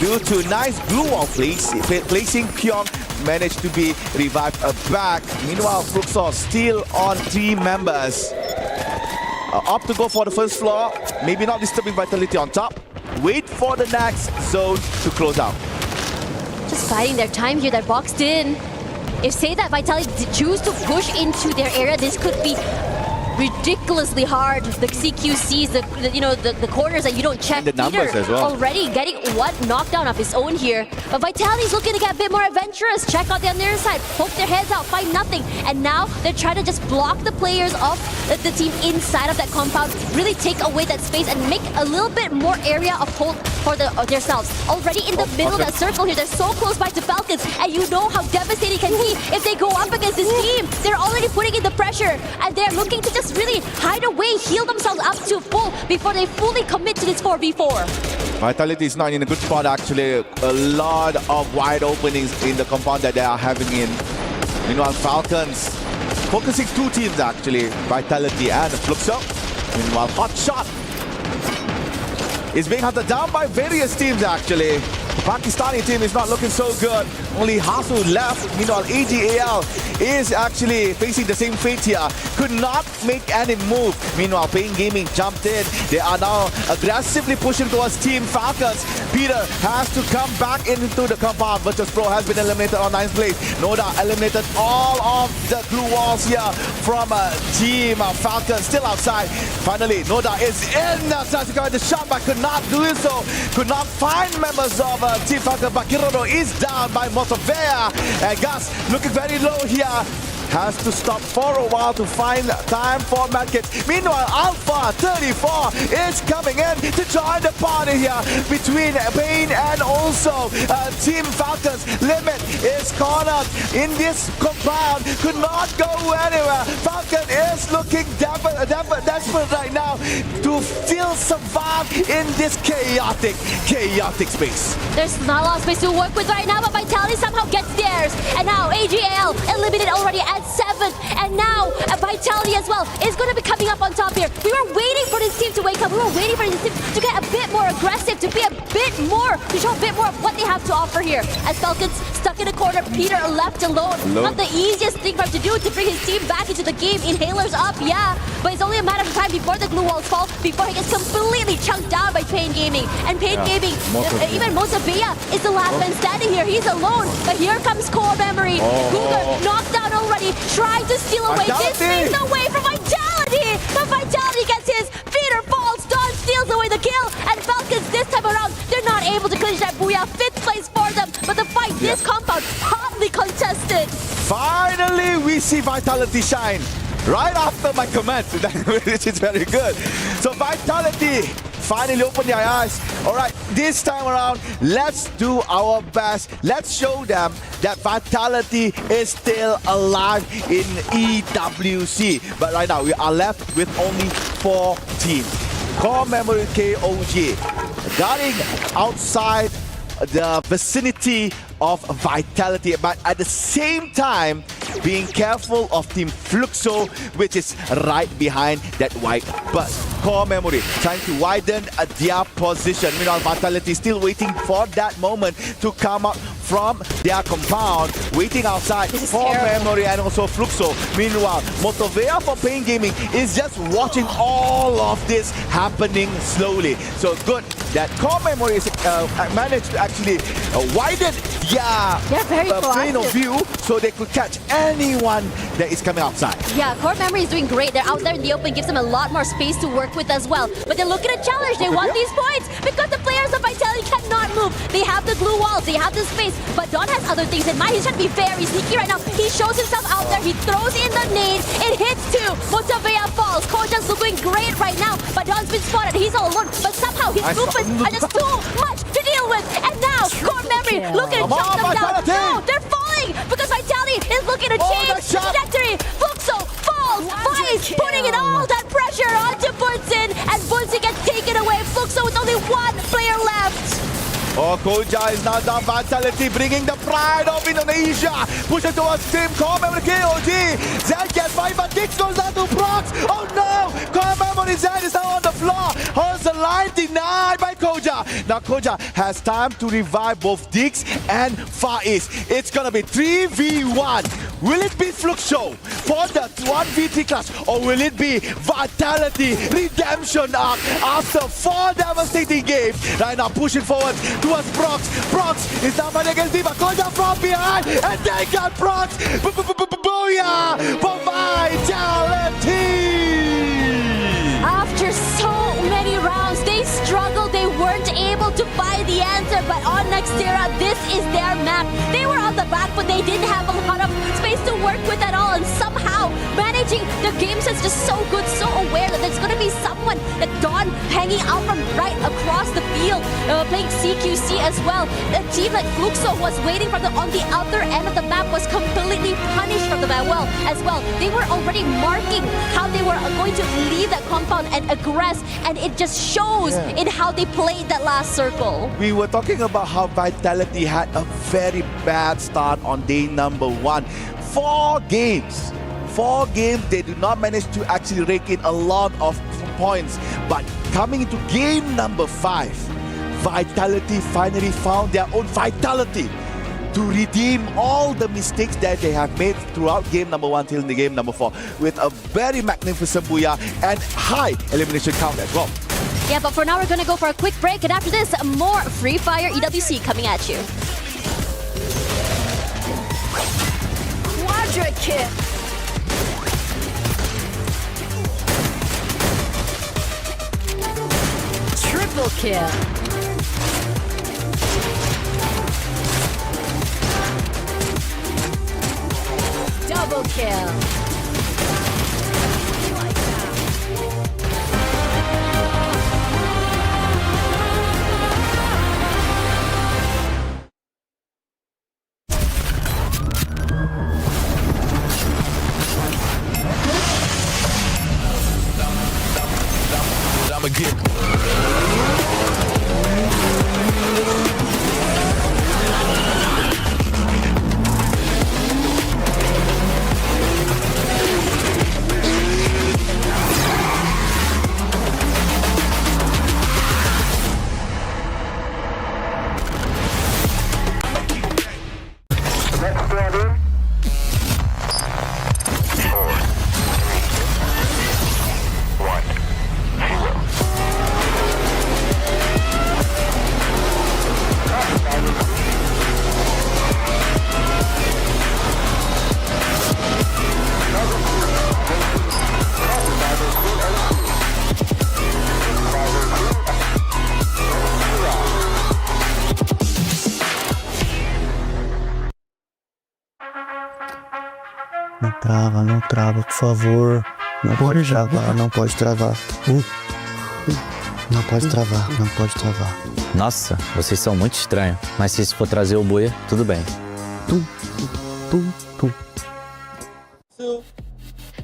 due to nice blue wall placing, Kyong managed to be revived back. Meanwhile, Fluxo still on 3 members. Up to go for the first floor, maybe not disturbing Vitality on top. Wait for the next zone to close out. Just biding their time here, they're boxed in. If say that Vitality choose to push into their area, this could be ridiculously hard. The CQCs, the corners that you don't check. And the numbers Peter as well. already getting one knockdown of his own here. But Vitality's looking to get a bit more adventurous. Check out the other side, poke their heads out, find nothing. And now they're trying to just block the players of the team inside of that compound, really take away that space and make a little bit more area of hold for themselves. Already in the middle of that circle here, they're so close by to Falcons, and you know how devastating it can be if they go up against this team. They're already putting in the pressure, and they're looking to just really hide away, heal themselves up to full before they fully commit to this 4v4. Vitality is not in a good spot actually. A lot of wide openings in the compound that they are having in. Meanwhile, Falcons focusing two teams actually, Vitality and Fluxo. Meanwhile, hot shot is being hunted down by various teams actually. Pakistani team is not looking so good. Only Hasu left. Meanwhile, AGAL is actually facing the same fate here. Could not make any move. Meanwhile, Pain Gaming jumped in. They are now aggressively pushing towards Team Falcons. Peter has to come back into the compound. Virtus Pro has been eliminated on 9th place. Noda eliminated all of the glue walls here from Team Falcons. Still outside. Finally, Noda is in. Sasuke the shot, but could not do so. Could not find members of Team Falcons. But Kiroro is down by Motovea. And Gus looking very low here. Has to stop for a while to find time for medkits. Meanwhile, Alpha 34 is coming in to join the party here between Pain and also Team Falcons. Limit is cornered in this compound. Could not go anywhere. Falcon is looking desperate right now to still survive in this chaotic space. There's not a lot of space to work with right now, but Vitality somehow gets theirs. And now AGL eliminated already at 7th. And now Vitality as well is going to be coming up on top here. We were waiting for this team to wake up. We were waiting for this team to get a bit more aggressive, to be a bit more, to show a bit more of what they have to offer here. As Falcons stuck in a corner, Peter left alone. Not the easiest thing for him to do to bring his team back into the game. Inhalers up, yeah, but it's only a matter of time before the glue walls fall, before he gets completely chunked down by Pain Gaming. And Pain Gaming, even Mosabea is the last man standing here. He's alone, but here comes Core Memory. Cougar knocked down already, trying to steal away. This means away from Vitality, but Vitality gets his. Peter falls, Don steals away the kill, and Falcons this time around, they're not able to clinch that booyah. 5th place for them, but the fight, this compound, hotly contested. Finally, we see Vitality shine. Right after my comment, which is very good. So Vitality finally open their eyes. All right, this time around, let's do our best. Let's show them that Vitality is still alive in EWC. But right now, we are left with only 4 teams. Core Memory KOG guarding outside the vicinity of Vitality, but at the same time, being careful of Team Fluxo, which is right behind that white bus. Core Memory trying to widen their position. Meanwhile, Vitality still waiting for that moment to come up from their compound, waiting outside for Memory and also Fluxo. Meanwhile, Motovea for Pain Gaming is just watching all of this happening slowly. So good that Core Memory is managed to actually widen their plane of view so they could catch anyone that is coming outside. Yeah, Core Memory is doing great. They're out there in the open, gives them a lot more space to work with as well. But they're looking at challenge. They want these points because the players of Vitality cannot move. They have the glue walls, they have the space, but Don has other things in mind. He's trying to be very sneaky right now. He shows himself out there. He throws in the nade. It hits 2. Motovea falls. Koja's looking great right now, but Don's been spotted. He's all alone, but somehow his movements are just too much to deal with. And now Core Memory looking to chop them down. No, they're falling because Vitality is looking to change trajectory. Fluxo falls. Vice putting in all that pressure onto Bunsen, and Bunsen gets taken away. Fluxo with only 1 player left. Koja is now down. Vitality bringing the pride of Indonesia. Push it towards Team Core Memory KOG. Zed gets by, but Dix goes down to Prox. Oh no! Core Memory Zed is now on the floor. Holds the line, denied by Koja. Now Koja has time to revive both Dix and Far East. It's gonna be 3v1. Will it be Fluxo for the 1v3 clash, or will it be Vitality redemption arc after 4 devastating games? Right now pushing forward towards Prox. Prox is down by against Diva. Koja from behind, and they got Prox. Booyah for Vitality! but on Nexterra, this is their map. They were on the back, but they didn't have a lot of space to work with at all, and somehow managing the game sense just so good, so aware that there's gonna be someone that Dawn hanging out from right across the field, playing CQC as well. A team like Fluxo was waiting from on the other end of the map was completely punished from the map as well. They were already marking how they were going to leave that compound and aggress, and it just shows in how they played that last circle. We were talking about how Vitality had a very bad start on day number 1. 4 games, they do not manage to actually rake in a lot of points. But coming into game number 5, Vitality finally found their own vitality to redeem all the mistakes that they have made throughout game number 1 till the game number 4 with a very magnificent booyah and high elimination count as well. Yeah, but for now we're gonna go for a quick break, and after this, more Free Fire EWC coming at you. Quadra kill. Triple kill. Double kill. Não trava, por favor. Não pode travar, não pode travar. Não pode travar, não pode travar. Nossa, vocês são muito estranhos. Mas se isso for trazer o buia, tudo bem.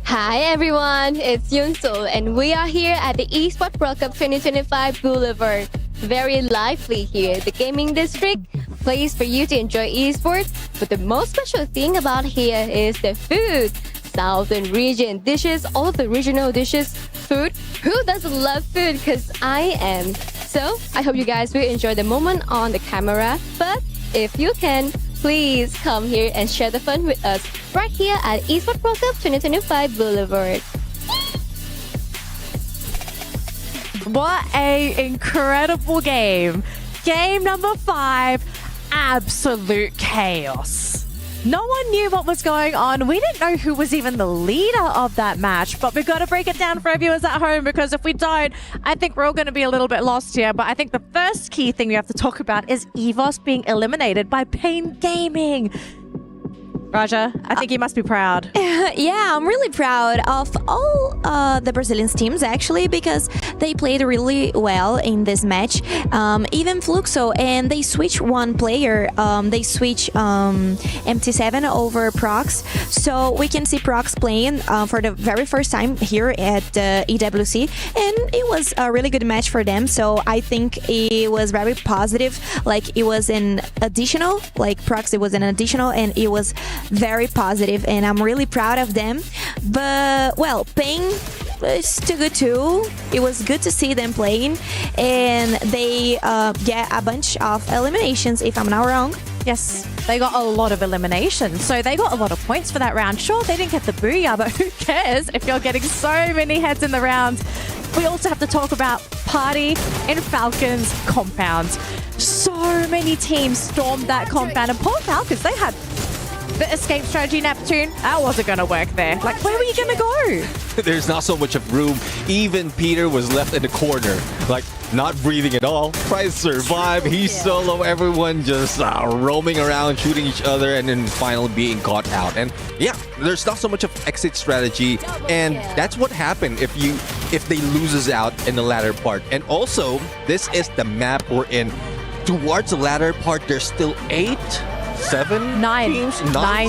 Hi everyone, it's Yunso, and we are here at the Esports World Cup 2025 Boulevard. Very lively here, the gaming district, place for you to enjoy esports. But the most special thing about here is the food. Southern region dishes, all of the regional dishes, food. Who doesn't love food? Because I am. So I hope you guys will enjoy the moment on the camera. But if you can, please come here and share the fun with us right here at Esports World Cup 2025 Boulevard. What a incredible game. Game number 5, absolute chaos. No one knew what was going on. We didn't know who was even the leader of that match, but we've got to break it down for our viewers at home, because if we don't, I think we're all going to be a little bit lost here. But I think the first key thing we have to talk about is EVOS being eliminated by Pain Gaming. Raja, I think you must be proud. Yeah, I'm really proud of all the Brazilian teams, actually, because they played really well in this match. Even Fluxo, and they switched one player. They switched MT7 over Prox. So we can see Prox playing for the very first time here at EWC. And it was a really good match for them. So I think it was very positive. Like, it was an additional, like Prox, it was an additional, and it was very positive, and I'm really proud of them. But well, Pain is too good too. It was good to see them playing, and they get a bunch of eliminations, if I'm not wrong. Yes, they got a lot of eliminations, so they got a lot of points for that round. Sure, they didn't get the booyah, but who cares if you're getting so many heads in the round? We also have to talk about Party and Falcons compounds. So many teams stormed that compound, and poor Falcons, they had The escape strategy, Neptune, that wasn't going to work there. Like, where were you going to go? There's not so much of room. Even Peter was left in the corner, like not breathing at all. Try to survive. He's solo. Everyone just roaming around, shooting each other, and then finally being caught out. And yeah, there's not so much of exit strategy, and that's what happened if they loses out in the latter part. And also, this is the map we're in. Towards the latter part, there's still 9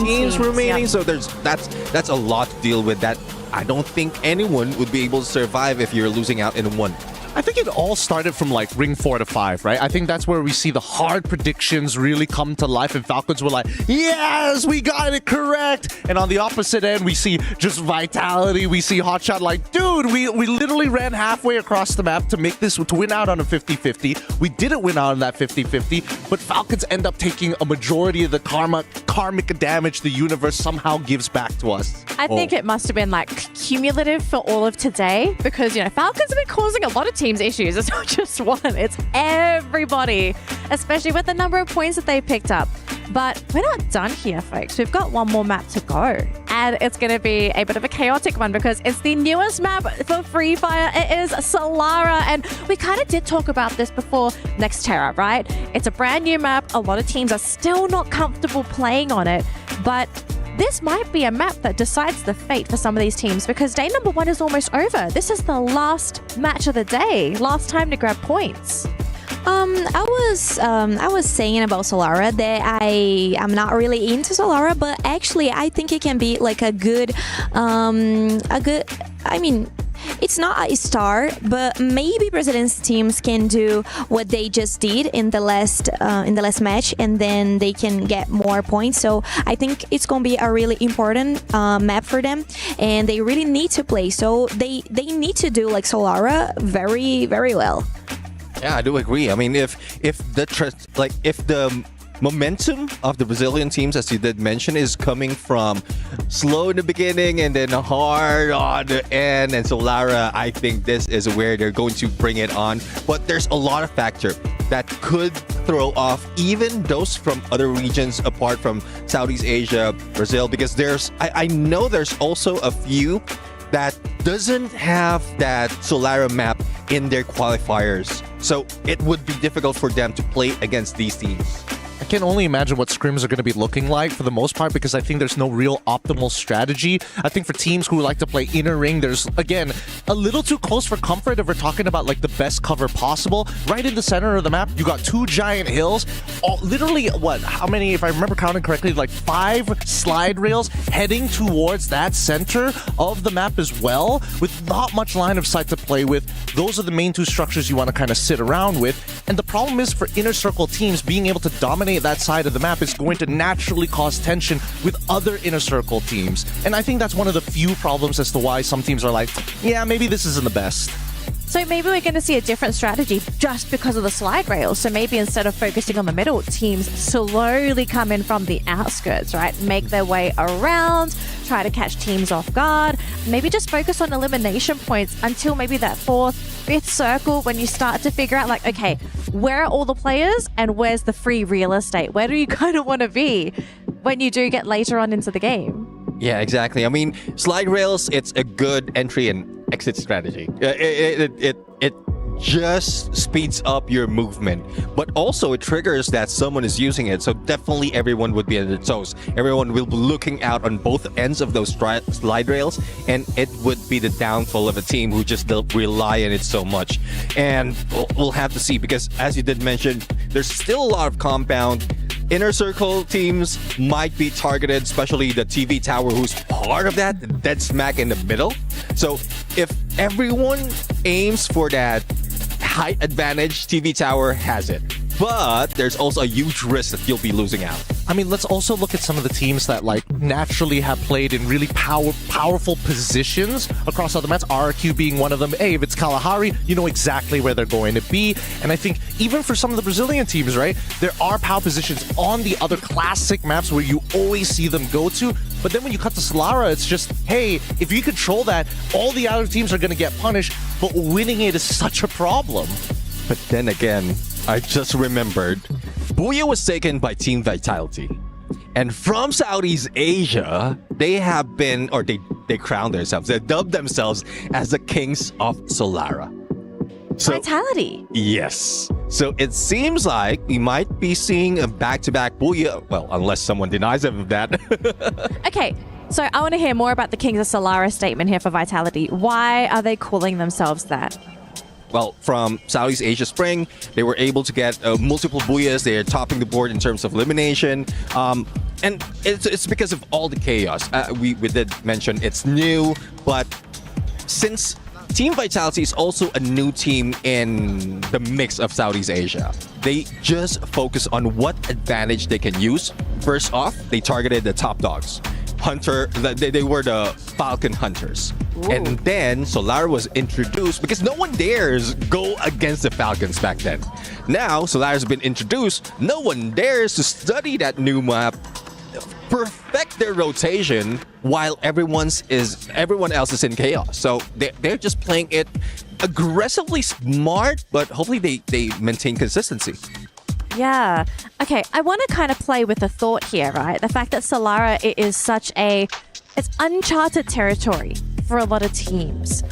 teams remaining. Yep. So that's a lot to deal with. That I don't think anyone would be able to survive if you're losing out in one. I think it all started from like ring 4 to 5, right? I think that's where we see the hard predictions really come to life, and Falcons were like, yes, we got it correct. And on the opposite end, we see just Vitality. We see Hotshot like, dude, we literally ran halfway across the map to make this, to win out on a 50-50. We didn't win out on that 50-50, but Falcons end up taking a majority of the karmic damage the universe somehow gives back to us. I think it must have been like cumulative for all of today, because, you know, Falcons have been causing a lot of teams issues. It's not just one, it's everybody, especially with the number of points that they picked up. But we're not done here, folks. We've got one more map to go, and it's going to be a bit of a chaotic one because it's the newest map for Free Fire. It is Solara, and we kind of did talk about this before. Nexterra, right? It's a brand new map. A lot of teams are still not comfortable playing on it, but this might be a map that decides the fate for some of these teams, because day number 1 is almost over. This is the last match of the day, last time to grab points. I was saying about Solara that I am not really into Solara, but actually I think it can be like a good, I mean, it's not a star, but maybe Brazilian teams can do what they just did in the last match, and then they can get more points. So I think it's gonna be a really important map for them, and they really need to play. So they need to do like Solara very, very well. Yeah, I do agree. I mean, if the momentum of the Brazilian teams, as you did mention, is coming from slow in the beginning and then hard on the end, and Solara, I think this is where they're going to bring it on. But there's a lot of factors that could throw off even those from other regions apart from Southeast Asia, Brazil, because I know there's also a few that doesn't have that Solara map in their qualifiers. So it would be difficult for them to play against these teams. I can only imagine what scrims are going to be looking like for the most part, because I think there's no real optimal strategy. I think for teams who like to play inner ring, there's, again, a little too close for comfort if we're talking about like the best cover possible. Right in the center of the map, you got 2 giant hills. Literally, how many, if I remember counting correctly, like 5 slide rails heading towards that center of the map as well, with not much line of sight to play with. Those are the main 2 structures you want to kind of sit around with. And the problem is, for inner circle teams, being able to dominate that side of the map is going to naturally cause tension with other inner circle teams. And I think that's one of the few problems as to why some teams are like, yeah, maybe this isn't the best. So maybe we're going to see a different strategy just because of the slide rails. So maybe instead of focusing on the middle, teams slowly come in from the outskirts, right? Make their way around, try to catch teams off guard. Maybe just focus on elimination points until maybe that 4th, 5th circle, when you start to figure out like, okay, where are all the players and where's the free real estate? Where do you kind of want to be when you do get later on into the game? Yeah, exactly. I mean, slide rails, it's a good entry and exit strategy. It just speeds up your movement, but also it triggers that someone is using it. So definitely everyone would be at their toes. Everyone will be looking out on both ends of those slide rails, and it would be the downfall of a team who just rely on it so much. And we'll have to see, because as you did mention, there's still a lot of compound. Inner circle teams might be targeted, especially the TV tower, who's part of that, dead smack in the middle. So if everyone aims for that height advantage, TV tower has it. But there's also a huge risk that you'll be losing out. I mean, let's also look at some of the teams that like naturally have played in really powerful positions across other maps. RRQ being one of them. Hey, if it's Kalahari, you know exactly where they're going to be. And I think even for some of the Brazilian teams, right, there are power positions on the other classic maps where you always see them go to. But then when you cut to Solara, it's just, hey, if you control that, all the other teams are going to get punished, but winning it is such a problem. But then again, I just remembered, Booyah was taken by Team Vitality. And from Southeast Asia, they have been, or they crown themselves, they dubbed themselves as the kings of Solara. So, Vitality. Yes. So it seems like we might be seeing a back-to-back Booyah. Well, unless someone denies them of that. Okay, so I want to hear more about the Kings of Solara statement here for Vitality. Why are they calling themselves that? Well, from Southeast Asia Spring, they were able to get multiple Booyahs. They're topping the board in terms of elimination. And it's because of all the chaos. We did mention it's new, but since Team Vitality is also a new team in the mix of Southeast Asia, they just focus on what advantage they can use. First off, they targeted the top dogs. They were the Falcon Hunters. Ooh. And then Solara was introduced because no one dares go against the Falcons back then. Now Solara's been introduced, no one dares to study that new map, perfect their rotation while everyone else is in chaos. So they're just playing it aggressively smart, but hopefully they maintain consistency. Yeah. Okay, I want to kind of play with the thought here, right? The fact that Solara is it's uncharted territory for a lot of teams.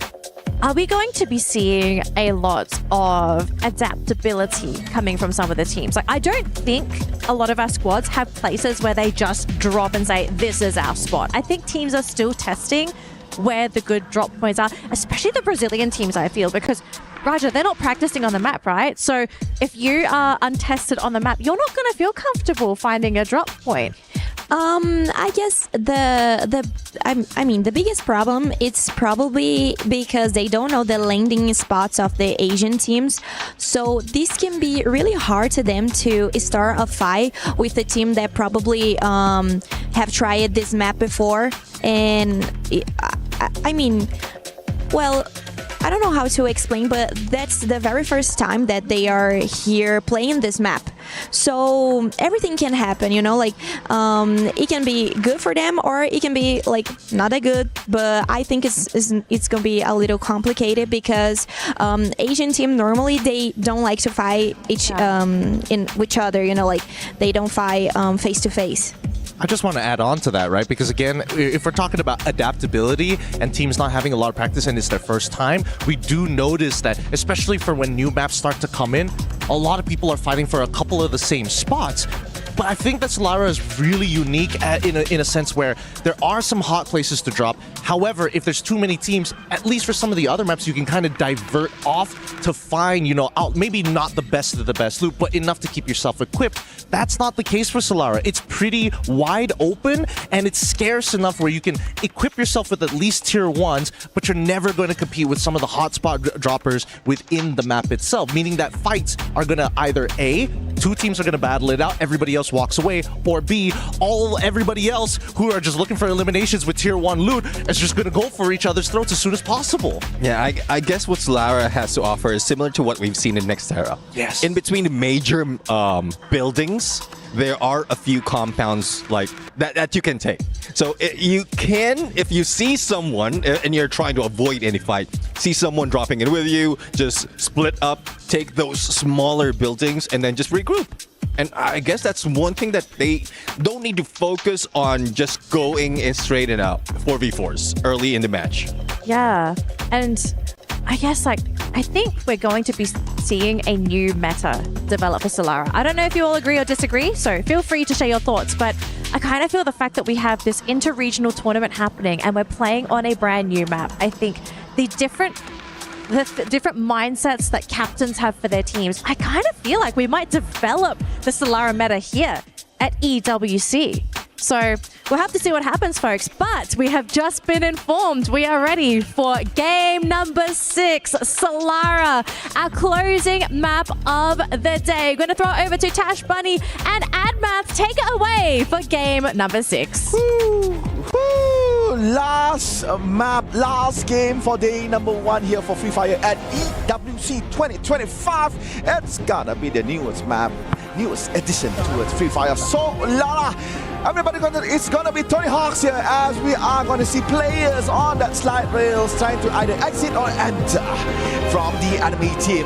Are we going to be seeing a lot of adaptability coming from some of the teams? Like, I don't think a lot of our squads have places where they just drop and say, this is our spot. I think teams are still testing where the good drop points are, especially the Brazilian teams, I feel, because Raja, they're not practicing on the map, right? So if you are untested on the map, you're not going to feel comfortable finding a drop point. I guess the biggest problem, it's probably because they don't know the landing spots of the Asian teams. So this can be really hard to them to start a fight with a team that probably have tried this map before. And I don't know how to explain, but that's the very first time that they are here playing this map. So everything can happen, it can be good for them or it can be not that good, but I think it's gonna be a little complicated because Asian team normally they don't like to fight each other, they don't fight face to face. I just want to add on to that, right? Because again, if we're talking about adaptability and teams not having a lot of practice and it's their first time, we do notice that, especially for when new maps start to come in, a lot of people are fighting for a couple of the same spots. But I think that Solara is really unique in a sense where there are some hot places to drop. However, if there's too many teams, at least for some of the other maps, you can kind of divert off to find, out maybe not the best of the best loot, but enough to keep yourself equipped. That's not the case for Solara. It's pretty wide open and it's scarce enough where you can equip yourself with at least tier 1s, but you're never going to compete with some of the hotspot droppers within the map itself, meaning that fights are going to either A, two teams are going to battle it out, everybody else walks away, or B, everybody else who are just looking for eliminations with tier 1 loot is just going to go for each other's throats as soon as possible. Yeah, I guess what Solara has to offer is similar to what we've seen in Nexterra. Yes. In between the major buildings, there are a few compounds like that you can take. So you can, if you see someone and you're trying to avoid any fight, see someone dropping in with you, just split up, take those smaller buildings, and then just regroup. And I guess that's one thing that they don't need to focus on, just going in straight and out 4v4s early in the match. Yeah, and I guess I think we're going to be seeing a new meta develop for Solara. I don't know if you all agree or disagree, so feel free to share your thoughts, but I kind of feel the fact that we have this inter-regional tournament happening and we're playing on a brand new map. I think the different mindsets that captains have for their teams, I kind of feel like we might develop the Solara meta here at EWC. So we'll have to see what happens, folks. But we have just been informed we are ready for game number 6, Solara, our closing map of the day. Going to throw it over to Tash Bunny and AdMath. Take it away for game number 6. Last map, last game for day number 1 here for Free Fire at EWC 2025. It's gotta be the newest map, newest addition towards Free Fire Solara. Everybody it's gonna be Tony Hawks here, as we are gonna see players on that slide rails trying to either exit or enter from the enemy team.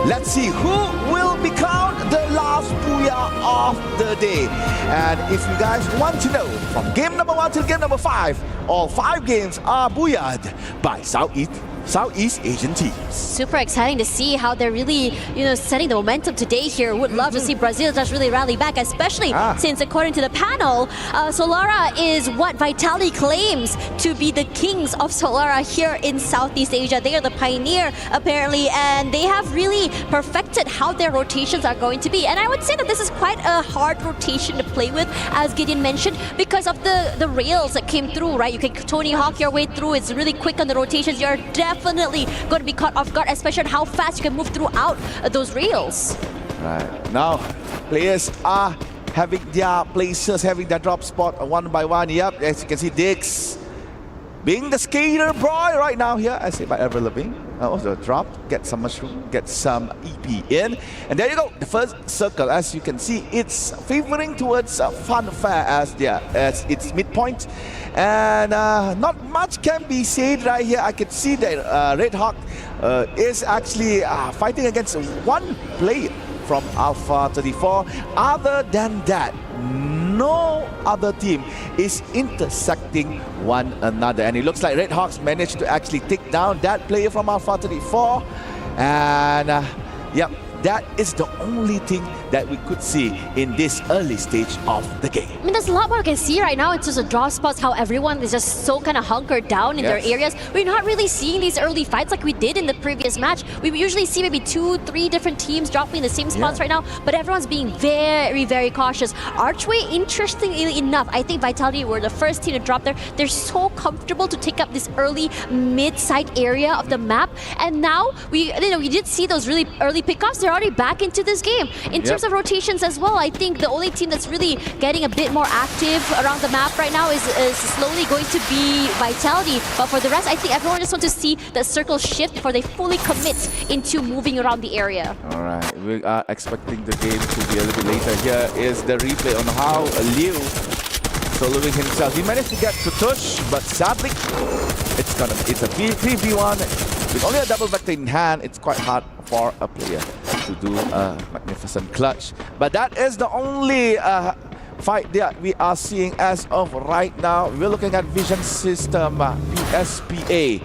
Let's see who will become the last last booyah of the day. And if you guys want to know, from game number 1 till game number 5, all 5 games are booyahd by Southeast Asian teams. Super exciting to see how they're really, setting the momentum today here. Would love to see Brazil just really rally back, especially since according to the panel, Solara is what Vitality claims to be the kings of Solara here in Southeast Asia. They are the pioneer, apparently, and they have really perfected how their rotations are going to be. And I would say that this is quite a hard rotation to play with, as Gideon mentioned, because of the rails that came through, right? You can Tony Hawk your way through. It's really quick on the rotations. You're definitely going to be caught off guard, especially on how fast you can move throughout those rails. Right. Now, players are having their places, having their drop spot one by one. Yep, as you can see, Diggs being the skater boy right now here, I say by Ever Living. Also drop, get some mushroom, get some EP in. And there you go, the first circle. As you can see, it's favoring towards Funfair as its midpoint. And not much can be said right here. I can see that RedHawk is actually fighting against one player from Alpha 34. Other than that, no other team is intersecting one another. And it looks like RedHawks managed to actually take down that player from Alpha 34. And yep, that is the only thing that we could see in this early stage of the game. I mean, there's a lot more I can see right now in terms of draw spots, how everyone is just so kind of hunkered down in their areas. We're not really seeing these early fights like we did in the previous match. We usually see maybe 2-3 different teams dropping the same spots right now, but everyone's being very, very cautious. Archway, interestingly enough, I think Vitality were the first team to drop there. They're so comfortable to take up this early mid-side area of the map, and now we did see those really early pickoffs. They're already back into this game. In terms of rotations as well, I think the only team that's really getting a bit more active around the map right now is slowly going to be Vitality. But for the rest, I think everyone just wants to see that circle shift before they fully commit into moving around the area. All right, we are expecting the game to be a little bit later. Here is the replay on how Liu soloing himself. He managed to get to Tush, but sadly, it's a 3v1. With only a double vector in hand, it's quite hard for a player to do a magnificent clutch. But that is the only fight that we are seeing as of right now. We're looking at Vision System, PSPA,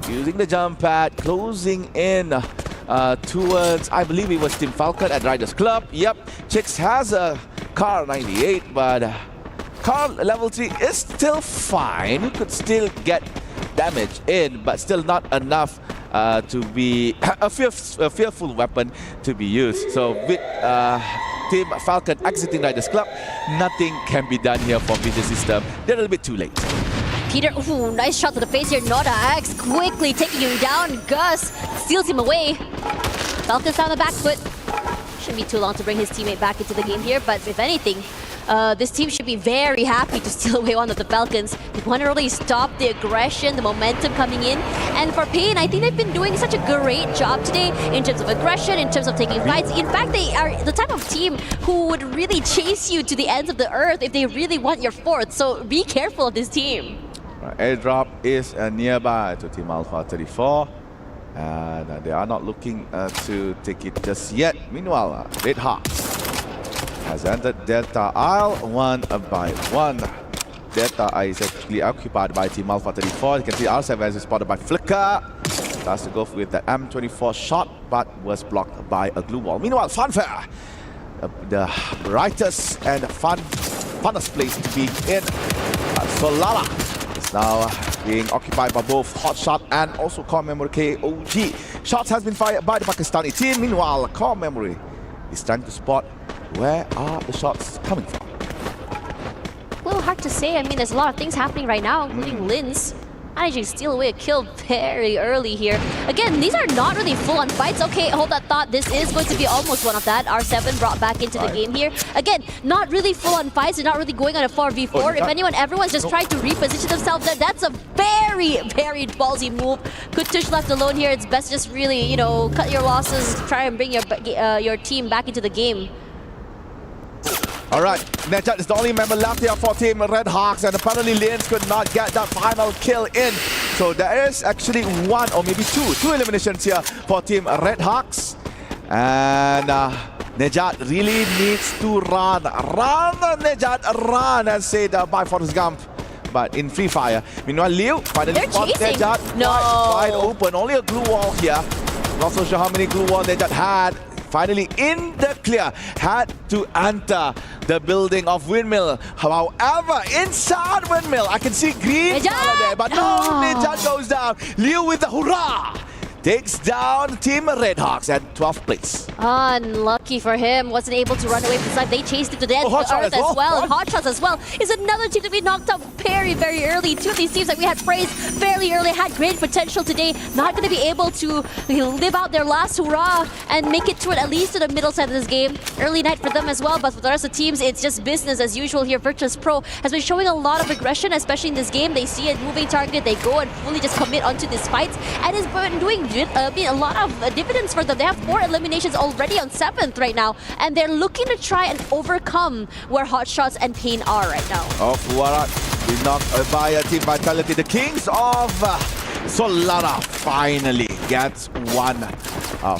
using the jump pad, closing in towards, I believe it was Team Falcon at Riders Club. Yep, Chicks has a car 98, but car level 3 is still fine. You could still get damage in, but still not enough to be a fearful weapon to be used. So with Team Falcon exiting Riders Club, nothing can be done here for Vision System. They're a little bit too late. Peter, ooh, nice shot to the face here. Noda X quickly taking him down. Gus steals him away. Falcons on the back foot. Shouldn't be too long to bring his teammate back into the game here, but if anything, this team should be very happy to steal away one of the Falcons. They want to really stop the aggression, the momentum coming in. And for Pain, I think they've been doing such a great job today in terms of aggression, in terms of taking fights. In fact, they are the type of team who would really chase you to the ends of the earth if they really want your fourth. So be careful of this team. Airdrop is nearby to Team Alpha 34. And they are not looking to take it just yet. Meanwhile, RedHawks has entered Delta Isle one by one. Delta Isle is actually occupied by Team Alpha 34. You can see R7 is spotted by Flicker. Tries to go with the M24 shot, but was blocked by a glue wall. Meanwhile, Funfair, the brightest and funnest place to be in, Solara, is now being occupied by both Hotshot and also Core Memory KOG. Shots has been fired by the Pakistani team. Meanwhile, Core Memory is trying to spot where are the shots coming from. A little hard to say. I mean, there's a lot of things happening right now, including Linz managing to steal away a kill very early here. Again, these are not really full-on fights. Okay, hold that thought. This is going to be almost one of that. R7 brought back into the game here. Again, not really full-on fights. They're not really going on a 4v4. If anyone, everyone's just trying to reposition themselves. That's a very, very ballsy move. Kutush left alone here. It's best just really, cut your losses, try and bring your team back into the game. All right, Nechat is the only member left here for Team RedHawks, and apparently Linz could not get that final kill in. So there is actually one or maybe two eliminations here for Team RedHawks. And Nejat really needs to run. Run, Nejat, run, as said by Forrest Gump. But in Free Fire. Meanwhile, Liu finally spot Nejat wide open. Only a glue wall here. Not so sure how many glue walls Nejat had. Finally in the clear, had to enter the building of Windmill. However, inside Windmill, I can see green color there, but no, Nejat goes down. Liu with the hurrah! Takes down Team RedHawks at 12th place. Unlucky for him. Wasn't able to run away from the side. They chased him to the edge of the earth as well. And Hotshots as well is another team to be knocked out very, very early. Two of these teams that we had praised fairly early had great potential today. Not going to be able to live out their last hurrah and make it to it at least to the middle side of this game. Early night for them as well. But for the rest of the teams, it's just business as usual here. Virtus Pro has been showing a lot of aggression, especially in this game. They see a moving target. They go and fully just commit onto this fight. And it's been doing a lot of dividends for them. They have 4 eliminations already on 7th right now, and they're looking to try and overcome where Hotshots and Pain are right now. Fuarat is knocked by Team Vitality. The Kings of Solara finally gets one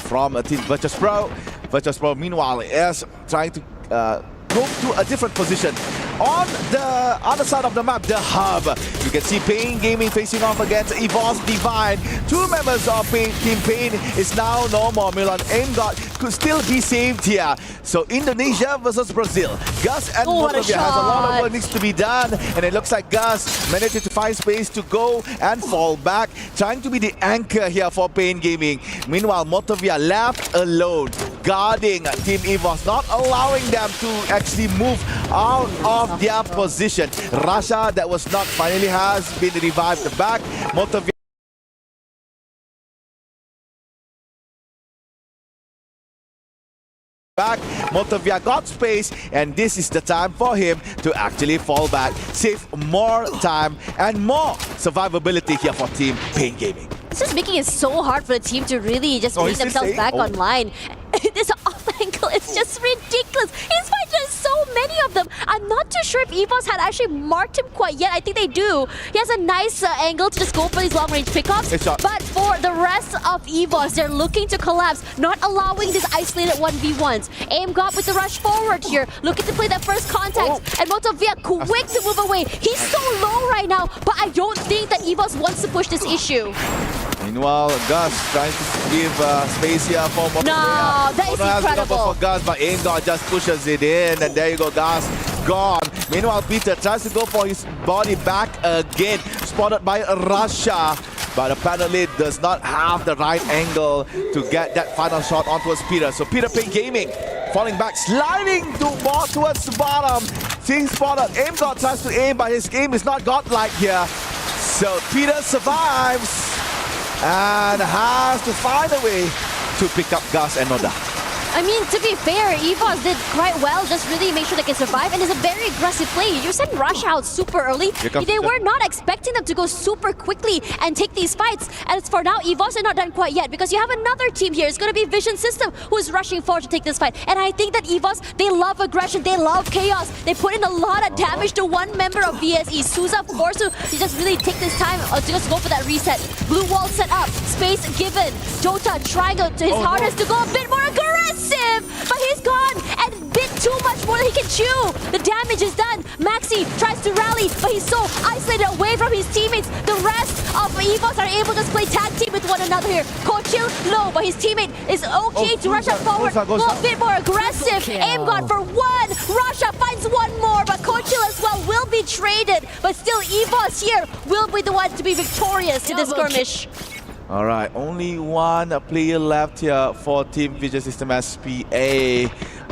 from Team Virtus Pro. Virtus Pro, meanwhile, is trying to go to a different position. On the other side of the map, the hub. You can see Pain Gaming facing off against Evolve Divine. 2 members of Team Pain is now no more. Milan AimGod could still be saved here. So Indonesia versus Brazil. Gus and Motovia has a lot of work needs to be done. And it looks like Gus managed to find space to go and fall back. Trying to be the anchor here for Pain Gaming. Meanwhile, Motovia left alone, guarding Team Evolve, not allowing them to actually move out of their position. Rasha, that was knocked, finally has been revived back. Motovia back. Motovia got space, and this is the time for him to actually fall back, save more time and more survivability here for Team Pain Gaming. This is making it so hard for the team to really just bring themselves back online. This off angle is just ridiculous. He's fighting just so many of them. I'm not too sure if EVOS had actually marked him quite yet. I think they do. He has a nice angle to just go for these long range pickoffs. But for the rest of EVOS, they're looking to collapse, not allowing these isolated 1v1s. AimGod with the rush forward here, looking to play that first contact. And Motovia quick to move away. He's so low right now, but I don't think that EVOS wants to push this issue. Meanwhile, Gus trying to give space here for Motovia. No, that is incredible. For Gus, but AimGod just pushes it in, and there you go, Gus gone. Meanwhile, Peter tries to go for his body back again, spotted by Russia, but apparently does not have the right angle to get that final shot onto Peter. So Peter Pain Gaming falling back, sliding towards the bottom. Seeing spotted, AimGod tries to aim, but his aim is not godlike here. So Peter survives and has to find a way to pick up Gus and Noda. I mean, to be fair, EVOS did quite well, just really make sure they can survive, and it's a very aggressive play. You sent Rush out super early. They were not expecting them to go super quickly and take these fights. And for now, EVOS are not done quite yet, because you have another team here. It's going to be Vision System who is rushing forward to take this fight. And I think that EVOS, they love aggression, they love chaos. They put in a lot of damage to one member of VSE. Souza forced to just really take this time to just go for that reset. Blue wall set up, space given. Jota trying to his hardest to go a bit more aggressive, but he's gone and bit too much more than he can chew. The damage is done. Maxi tries to rally, but he's so isolated away from his teammates. The rest of EVOS are able to just play tag team with one another here. Kochil low, but his teammate is okay to rush up forward, go a bit more aggressive. AimGod for one. Russia finds one more, but Kochil as well will be traded. But still, EVOS here will be the one to be victorious in this skirmish. All right, only one player left here for Team Vision System SPA.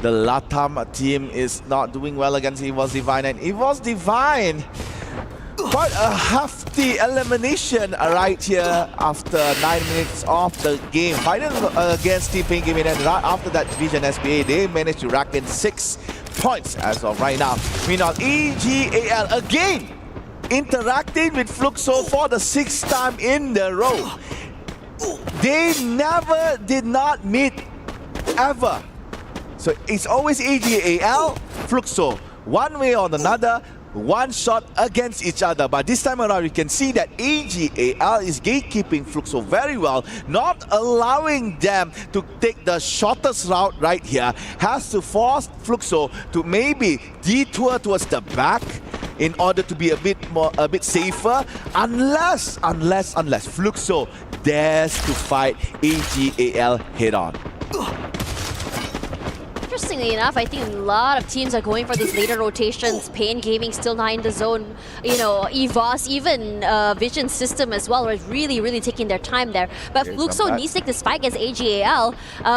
The Latam team is not doing well against Evolve Divine, and Evolve Divine, quite a hefty elimination right here after 9 minutes of the game. Final against Team Pain Gaming, and right after that Vision SPA, they managed to rack in 6 points as of right now. Meanwhile, EGAL again interacting with Fluxo for the 6th time in the row. They never did not meet ever. So it's always AGAL, Fluxo. One way or another, one shot against each other. But this time around, you can see that AGAL is gatekeeping Fluxo very well, not allowing them to take the shortest route right here. Has to force Fluxo to maybe detour towards the back in order to be a bit safer, unless Fluxo dares to fight AGAL head on. Interestingly enough, I think a lot of teams are going for these later rotations. Pain Gaming still not in the zone. You know, EVOS, even Vision System as well, are really taking their time there. But Fluxo needs to take the spike as AGAL.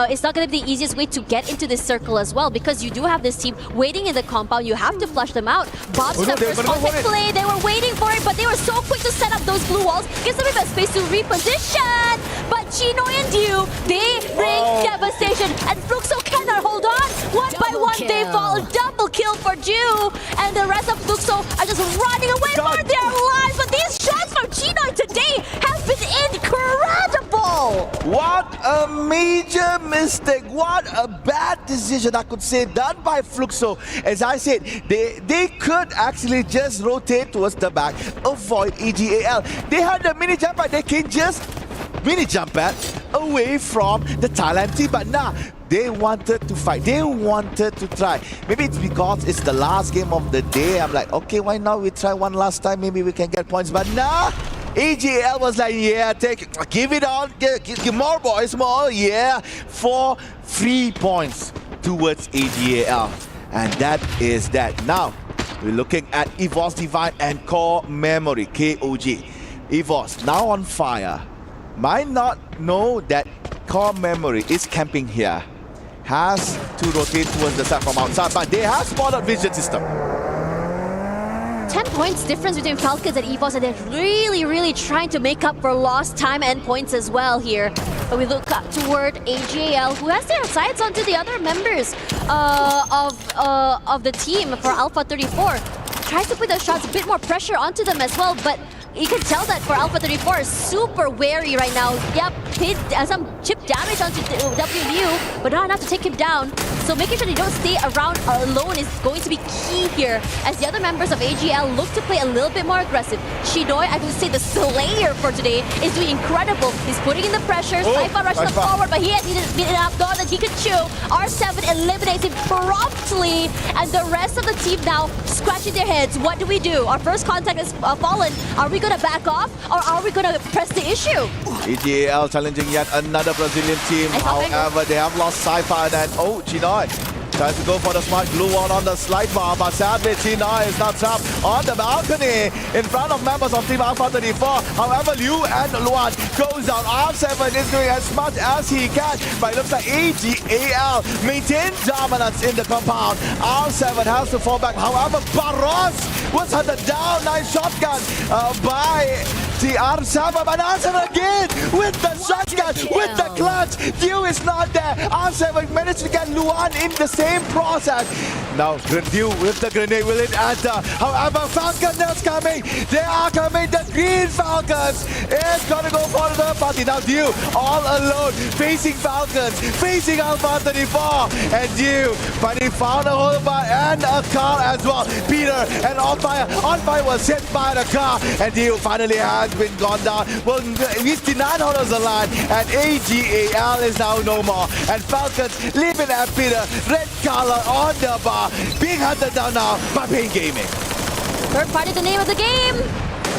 It's not going to be the easiest way to get into this circle as well, because you do have this team waiting in the compound. You have to flush them out. Bob's the first contact play. They were waiting for it, but they were so quick to set up those blue walls. Gives them a bit of space to reposition. But Chino and Dew, they bring devastation. And Fluxo cannot hold on. One by one, they fall. Double kill for Dew. And the rest of Fluxo are just running away for their lives. But these shots from Chino today have been incredible. What a major mistake. What a bad decision, I could say, done by Fluxo. As I said, they could actually just rotate towards the back, avoid AGAL. They had the mini jump pad. They can just mini jump pad away from the Thailand team. But nah, they wanted to fight. They wanted to try. Maybe it's because it's the last game of the day. I'm like, okay, why not? We try one last time. Maybe we can get points. But nah, AGL was like, yeah, give it on. Give more, boys, more. Yeah, 4 free points towards AGL. And that is that. Now, we're looking at EVOS Divine and Core Memory, KOG. EVOS now on fire. Might not know that Core Memory is camping here. Has to rotate towards the side from outside, but they have spotted Vision System. 10 points difference between Falcons and EVOS, and they're really trying to make up for lost time and points as well here. But we look up toward AGAL, who has their sights onto the other members of the team for Alpha 34. Tries to put the shots, a bit more pressure onto them as well, but you can tell that for Alpha 34 is super wary right now. Yep, hit some chip damage onto WU, but not enough to take him down. So making sure they don't stay around alone is going to be key here, as the other members of AGL look to play a little bit more aggressive. Shidoi, I would say the Slayer for today, is doing incredible. He's putting in the pressure, Saifa rushes him forward, but he has enough though that he can chew. R7 eliminates him promptly, and the rest of the team now scratching their heads. What do we do? Our first contact is fallen. Are we going to back off, or are we going to press the issue? AGL challenging yet another Brazilian team. However, they have lost Saifa, and Chinoy tries to go for the smart glue wall on the slide bar, but sadly Chinoy is not trapped on the balcony in front of members of Team Alpha 34. However, Liu and Luan goes down. R7 is doing as much as he can, but it looks like AGAL maintains dominance in the compound. R7 has to fall back. However, Barros was hunted down. Nice shotgun by the R7, but R7 again with the shotgun, with the clutch. Dew is not there. R7 managed to get Luan in the same process. Now Dew with the grenade, will it enter? However, Falcons is coming. They are coming. The Green Falcons is gonna go for the party. Now Dew all alone, facing Falcons, facing Alpha 34, and Dew, but he found a whole bar and a car as well. Peter and On Fire was hit by the car, and Dew finally has been gone down. Well, he's 9 holders alive, and AGAL is now no more. And Falcons leaving at Peter, red color on the bar, being hunted down now by Pain Gaming. Third party, the name of the game.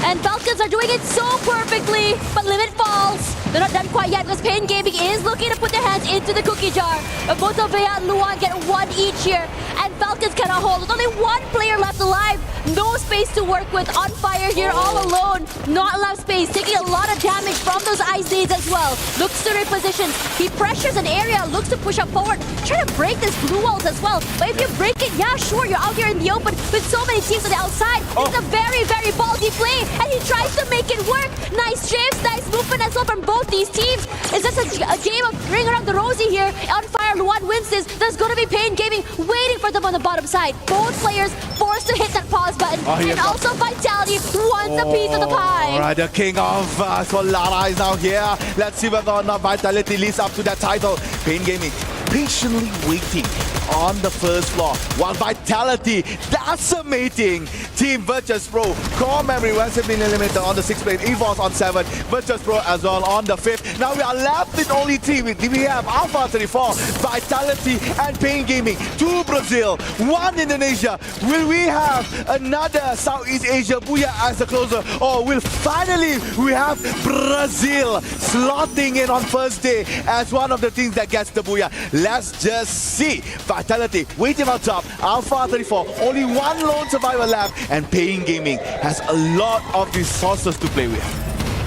And Falcons are doing it so perfectly, but limit falls. They're not done quite yet because Pain Gaming is looking to put their hands into the cookie jar. But both of Bea and Luan get one each here, and Falcons cannot hold. With only one player left alive, no space to work with. On Fire here all alone, not enough space, taking a lot of damage from those ice nades as well. Looks to reposition. He pressures an area, looks to push up forward, trying to break this blue walls as well. But if you break it, yeah, sure, you're out here in the open with so many teams on the outside. It's a very ballsy play, and he tries to make it work. Nice shapes, nice movement as well from both these teams. It's just a game of ring around the rosy here. On Fire, Luan wins this. There's going to be Pain Gaming waiting for them on the bottom side. Both players forced to hit that pause button. And also Vitality wants a piece of the pie. Alright, the king of Solara is now here. Let's see whether or not Vitality leads up to that title. Pain Gaming patiently waiting on the first floor. While Vitality decimating Team Virtus Pro. Core Memory once have been eliminated on the 6th plate. EVOS on 7. Virtus Pro as well on the 5th. Now we are left with only 3. We have Alpha 34, Vitality and Pain Gaming. 2 Brazil, 1 Indonesia. Will we have another Southeast Asia Booyah as the closer? Or will finally we have Brazil slotting in on first day as one of the teams that gets the Booyah? Let's just see. Vitality waiting on top. Alpha 34, only 1 lone survivor left. And Pain Gaming has a lot of resources to play with.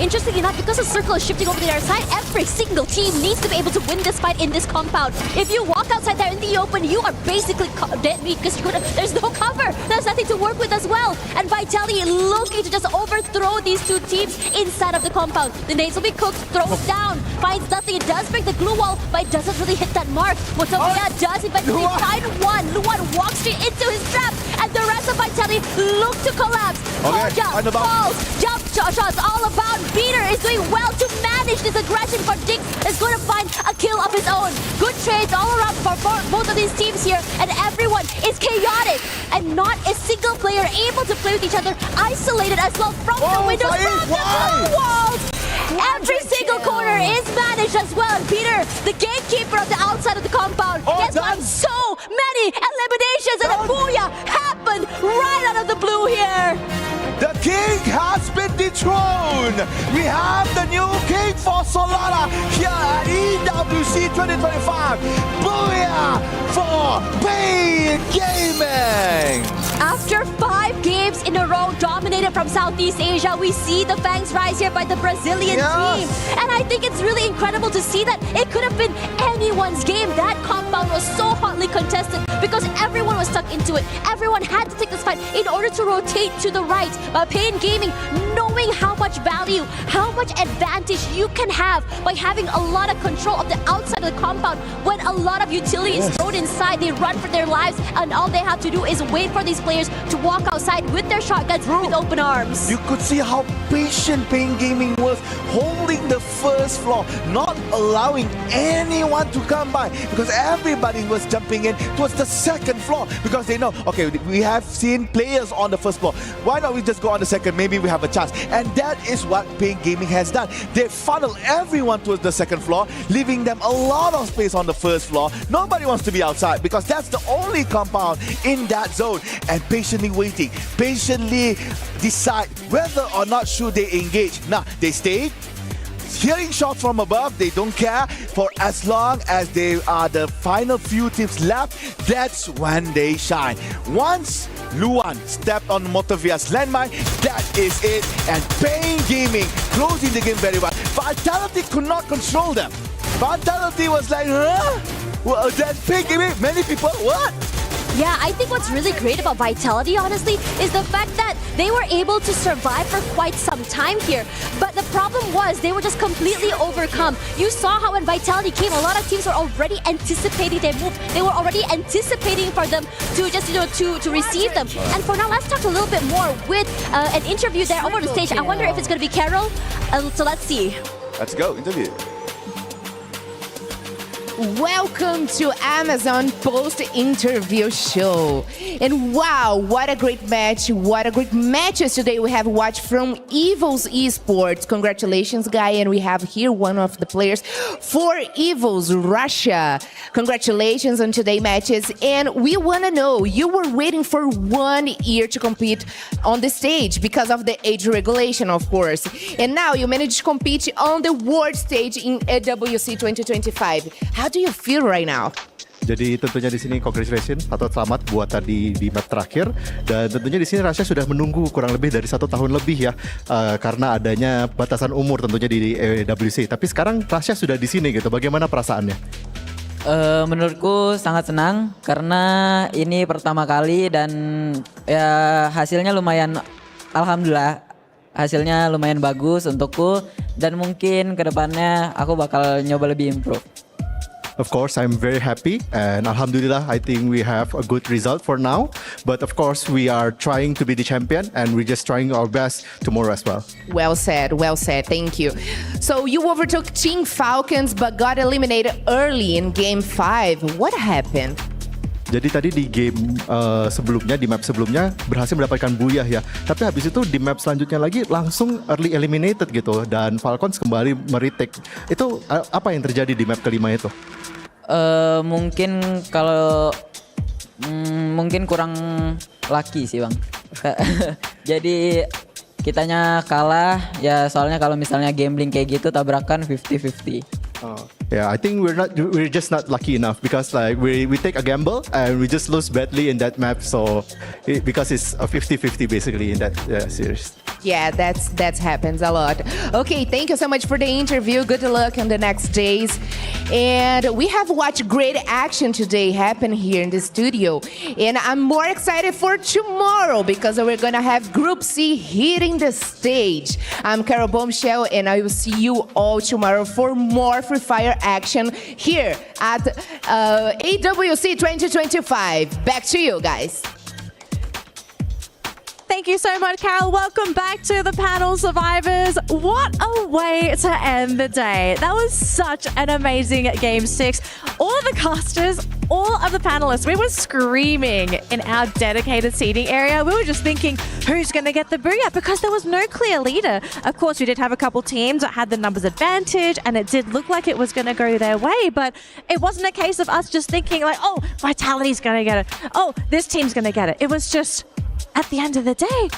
Interestingly enough, because the circle is shifting over to their side, every single team needs to be able to win this fight in this compound. If you walk outside there in the open, you are basically dead meat because there's no cover. There's nothing to work with as well. And Vitality looking to just overthrow these 2 teams inside of the compound. The nades will be cooked, throws down, finds nothing. It does break the glue wall, but it doesn't really hit that mark. Motovia does eventually find one. Luan walks straight into his trap, and the rest of Vitality look to collapse. Koja falls, jump shots all about. Peter is doing well to manage this aggression, but Jinx is going to find a kill of his own. Good trades all around for both of these teams here, and everyone is chaotic, and not a single player able to play with each other, isolated as well from the windows, from the blue walls. Every single corner is managed as well, and Peter, the gatekeeper of the outside of the compound, gets on so many eliminations, and a booyah happened right out of the blue here. The king has been dethroned. We have the new king for Solara here at EWC 2025. Booyah for Pain Gaming. After 5 games in a row dominated from Southeast Asia, we see the fangs rise here by the Brazilian team. And I think it's really incredible to see that it could have been anyone's game. That compound was so hotly contested because everyone was stuck into it. Everyone had to take this fight in order to rotate to the right. But Pain Gaming, knowing how much value, how much advantage you can have by having a lot of control of the outside of the compound. When a lot of utility is thrown inside, they run for their lives, and all they have to do is wait for these players to walk outside with their shotguns with open arms. You could see how patient Pain Gaming was, holding the first floor, not allowing anyone to come by, because everybody was jumping in towards the second floor because they know, okay, we have seen players on the first floor. Why not we just go on the second? Maybe we have a chance. And that is what Pain Gaming has done. They funnel everyone towards the second floor, leaving them a lot of space on the first floor. Nobody wants to be outside because that's the only compound in that zone. And patiently waiting, patiently decide whether or not should they engage. Now, they stayed. Hearing shots from above, they don't care. For as long as they are the final few teams left, that's when they shine. Once Luan stepped on Motovia's landmine, that is it. And Pain Gaming closing the game very well. Vitality could not control them. Vitality was like, huh? Well, that Pain Gaming, many people, what? Yeah, I think what's really great about Vitality, honestly, is the fact that they were able to survive for quite some time here. But the problem was they were just completely overcome. You saw how when Vitality came, a lot of teams were already anticipating their move. They were already anticipating for them to just, to receive them. And for now, let's talk a little bit more with an interview there over the stage. I wonder if it's going to be Carol. So let's see. Let's go, interview. Welcome to Amazon post-interview show. And wow, what a great match. What a great matches today we have watched from Evils Esports. Congratulations, Guy. And we have here one of the players for Evils, Russia. Congratulations on today's matches. And we want to know, you were waiting for 1 year to compete on the stage because of the age regulation, of course. And now you managed to compete on the world stage in EWC 2025. How do you feel right now? Jadi tentunya di sini congratulations atau selamat buat tadi di map terakhir, dan tentunya di sini Russia sudah menunggu kurang lebih dari 1 tahun lebih ya, karena adanya batasan umur tentunya di EWC. Tapi sekarang Russia sudah di sini gitu. Bagaimana perasaannya? Menurutku sangat senang karena ini pertama kali dan ya hasilnya lumayan, alhamdulillah hasilnya lumayan bagus untukku, dan mungkin kedepannya aku bakal nyoba lebih improve. Of course, I'm very happy, and alhamdulillah, I think we have a good result for now. But of course, we are trying to be the champion, and we're just trying our best tomorrow as well. Well said, thank you. So you overtook Team Falcons, but got eliminated early in Game 5. What happened? Jadi tadi di game sebelumnya, di map sebelumnya berhasil mendapatkan buyah ya. Tapi habis itu di map selanjutnya lagi langsung early eliminated gitu. Dan Falcons kembali meretake. Itu apa yang terjadi di map kelima itu? Mungkin kalau mungkin kurang lucky sih bang. Jadi kitanya kalah ya, soalnya kalau misalnya gambling kayak gitu tabrakan 50-50. Yeah, I think we're just not lucky enough because like we take a gamble and we just lose badly in that map. So because it's a 50-50 basically in that series. Yeah, that happens a lot. Okay, thank you so much for the interview. Good luck on the next days. And we have watched great action today happen here in the studio. And I'm more excited for tomorrow because we're going to have Group C hitting the stage. I'm Carol Bombshell and I will see you all tomorrow for more Free Fire action here at AWC 2025. Back to you guys. Thank you so much, Carol. Welcome back to the panel, survivors. What a way to end the day. That was such an amazing Game 6. All of the casters, all of the panelists, we were screaming in our dedicated seating area. We were just thinking, who's going to get the booyah? Because there was no clear leader. Of course, we did have a couple teams that had the numbers advantage, and it did look like it was going to go their way, but it wasn't a case of us just thinking like, oh, Vitality's going to get it. Oh, this team's going to get it. It was just, at the end of the day,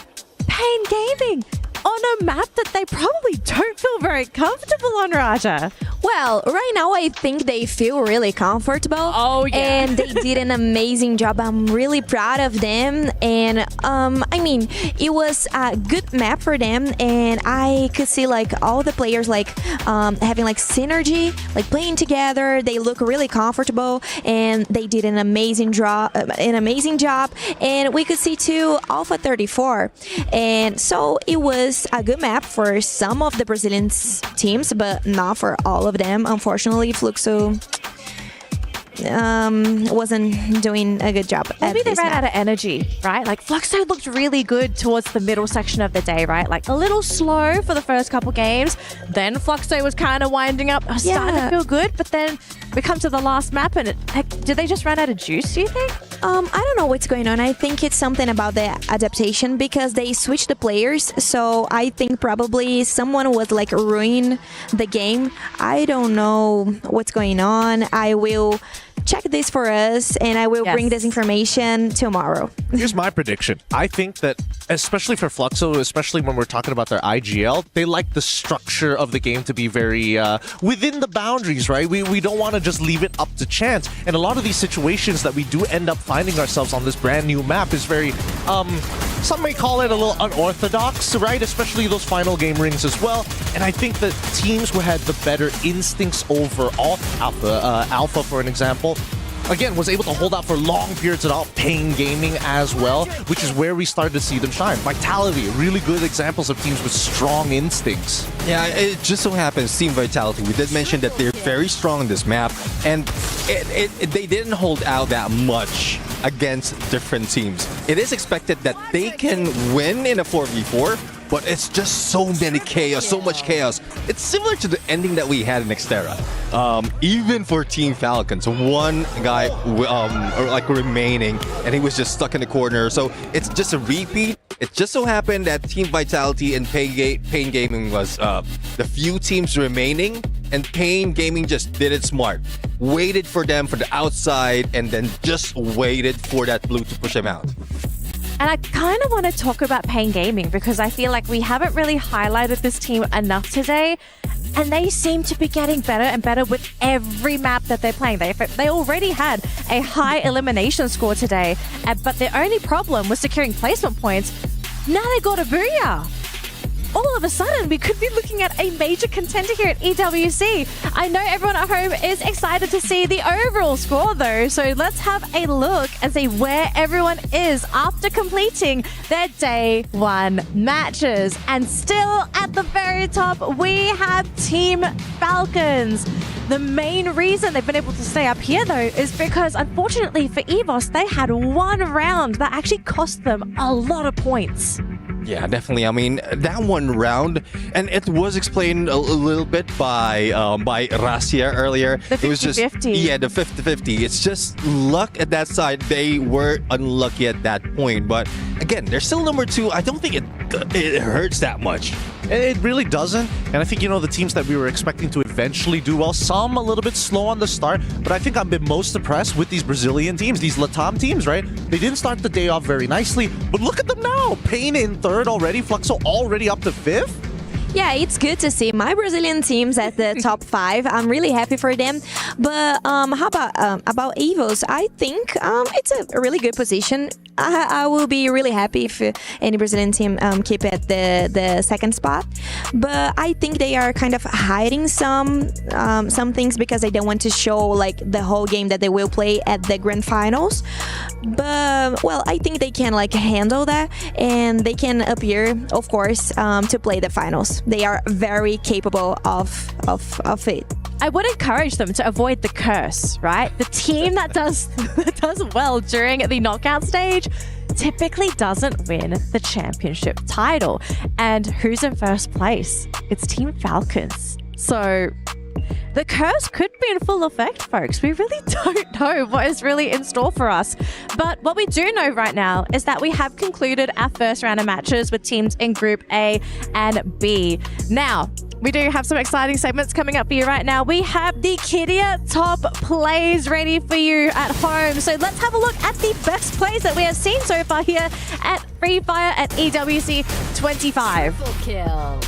Pain Gaming on a map that they probably don't feel very comfortable on, Raja. Well, right now I think they feel really comfortable. Oh, yeah. And they did an amazing job. I'm really proud of them. And I mean, it was a good map for them. And I could see like all the players like having like synergy, like playing together. They look really comfortable and they did an amazing job. And we could see too Alpha 34. And so it was a good map for some of the Brazilian teams, but not for all of them. Unfortunately, Fluxo wasn't doing a good job. Maybe they ran map. out of energy, right? Like Fluxo looked really good towards the middle section of the day, right? Like a little slow for the first couple games. Then Fluxo was kind of winding up, starting to feel good, but then we come to the last map and did they just run out of juice, do you think? I don't know what's going on. I think it's something about the adaptation because they switched the players. So I think probably someone was like ruining the game. I don't know what's going on. I will check this for us and I will bring this information tomorrow. Here's my prediction. I think that, especially for Fluxo, especially when we're talking about their IGL, they like the structure of the game to be very within the boundaries, right? We don't want to just leave it up to chance. And a lot of these situations that we do end up finding ourselves on this brand new map is very, some may call it a little unorthodox, right? Especially those final game rings as well. And I think that teams who had the better instincts overall, Alpha for an example, again, was able to hold out for long periods without Pain Gaming as well, which is where we started to see them shine. Vitality, really good examples of teams with strong instincts. Yeah, it just so happens, Team Vitality, we did mention that they're very strong on this map, and they didn't hold out that much against different teams. It is expected that they can win in a 4v4, but it's just so many chaos, so much chaos. It's similar to the ending that we had in Nexterra. Even for Team Falcons, one guy remaining, and he was just stuck in the corner. So it's just a repeat. It just so happened that Team Vitality and Pain Gaming was the few teams remaining, and Pain Gaming just did it smart. Waited for them for the outside, and then just waited for that blue to push them out. And I kind of want to talk about Pain Gaming because I feel like we haven't really highlighted this team enough today. And they seem to be getting better and better with every map that they're playing. They already had a high elimination score today, but their only problem was securing placement points. Now they got a booyah. All of a sudden, we could be looking at a major contender here at EWC. I know everyone at home is excited to see the overall score, though. So let's have a look and see where everyone is after completing their day one matches. And still at the very top, we have Team Falcons. The main reason they've been able to stay up here, though, is because, unfortunately for EVOS, they had one round that actually cost them a lot of points. Yeah, definitely. I mean, that one round, and it was explained a little bit by Rasia earlier. The 50-50. It was just the 50-50. It's just luck at that side. They were unlucky at that point, but again, they're still number 2. I don't think it hurts that much. It really doesn't. And I think, the teams that we were expecting to eventually do well, some a little bit slow on the start, but I think I've been most impressed with these Brazilian teams, these Latam teams, right? They didn't start the day off very nicely, but look at them now. Payne in 3rd already, Fluxo already up to 5th. Yeah, it's good to see my Brazilian teams at the top 5. I'm really happy for them. But how about Evos? I think it's a really good position. I will be really happy if any Brazilian team keep at the second spot. But I think they are kind of hiding some things because they don't want to show like the whole game that they will play at the grand finals. But well, I think they can like handle that, and they can appear, of course, to play the finals. They are very capable of it. I would encourage them to avoid the curse, right? The team that does well during the knockout stage typically doesn't win the championship title. And who's in first place? It's Team Falcons. So the curse could be in full effect, folks. We really don't know what is really in store for us. But what we do know right now is that we have concluded our first round of matches with teams in Group A and B. Now, we do have some exciting segments coming up for you right now. We have the Kidia top plays ready for you at home. So let's have a look at the best plays that we have seen so far here at Free Fire at EWC 25. Triple kill.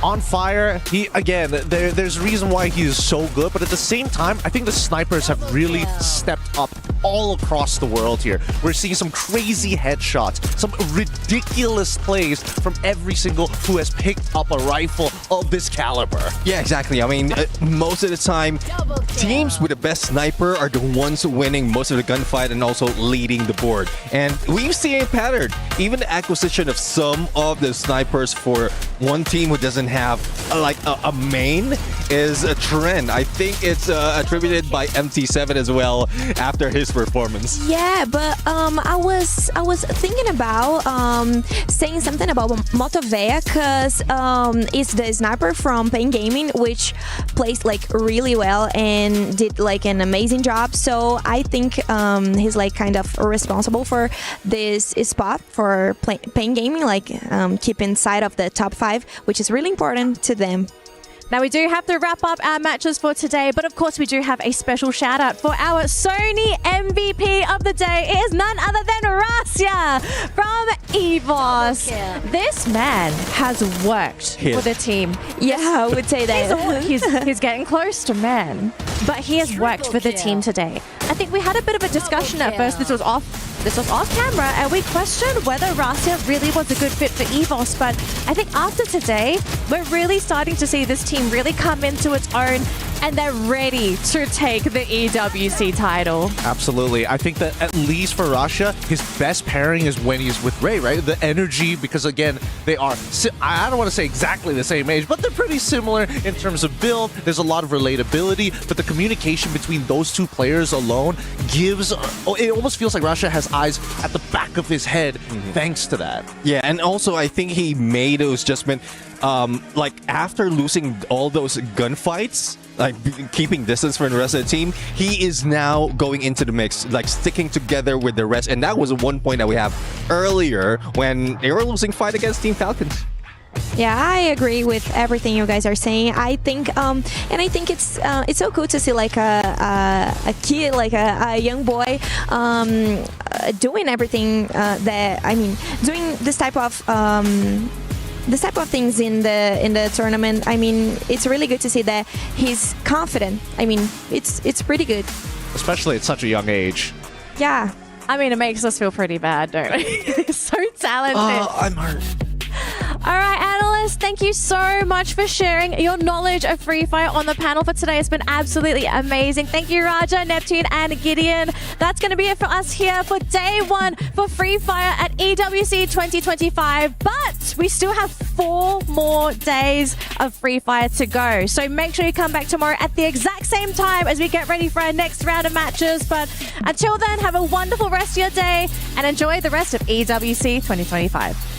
On fire, there's a reason why he is so good, but at the same time, I think the snipers have really stepped up all across the world here. We're seeing some crazy headshots, some ridiculous plays from every single who has picked up a rifle of this caliber. Yeah, exactly. I mean, most of the time, teams with the best sniper are the ones winning most of the gunfight and also leading the board. And we've seen a pattern. Even the acquisition of some of the snipers for one team who doesn't have a main is a trend. I think it's attributed by MT7 as well after his performance. Yeah, but I was thinking about saying something about Motovea because it's the sniper from Pain Gaming, which plays like really well and did like an amazing job. So I think he's like kind of responsible for this spot for Pain Gaming, like keep inside of the top 5, which is really important to them. Now, we do have to wrap up our matches for today, but of course we do have a special shout out for our Sony MVP of the day. It is none other than Rasia from EVOS. This man has worked for the team. Yeah, I would say that. He's getting close to man, but he has worked for the team today. I think we had a bit of a discussion at first. This was off camera, and we questioned whether Rasia really was a good fit for EVOS, but I think after today, we're really starting to see this team really come into its own, and they're ready to take the EWC title. Absolutely. I think that at least for Rasia, his best pairing is when he's with Ray, right? The energy, because again, they are, I don't want to say exactly the same age, but they're pretty similar in terms of build. There's a lot of relatability, but the communication between those two players alone gives, it almost feels like Rasia has eyes at the back of his head thanks to that. Yeah, and also I think he made those adjustments like after losing all those gunfights, like keeping distance from the rest of the team, he is now going into the mix, like sticking together with the rest. And that was one point that we have earlier when they were losing fight against Team Falcons. Yeah, I agree with everything you guys are saying. I think, and I think it's so cool to see like a kid, like a young boy, doing everything that doing this type of things in the tournament. I mean, it's really good to see that he's confident. I mean, it's pretty good, especially at such a young age. Yeah, I mean, it makes us feel pretty bad, don't we? He's so talented. Oh, I'm hurt. All right, analysts, thank you so much for sharing your knowledge of Free Fire on the panel for today. It's been absolutely amazing. Thank you, Raja, Neptune, and Gideon. That's going to be it for us here for day 1 for Free Fire at EWC 2025. But we still have 4 more days of Free Fire to go. So make sure you come back tomorrow at the exact same time as we get ready for our next round of matches. But until then, have a wonderful rest of your day and enjoy the rest of EWC 2025.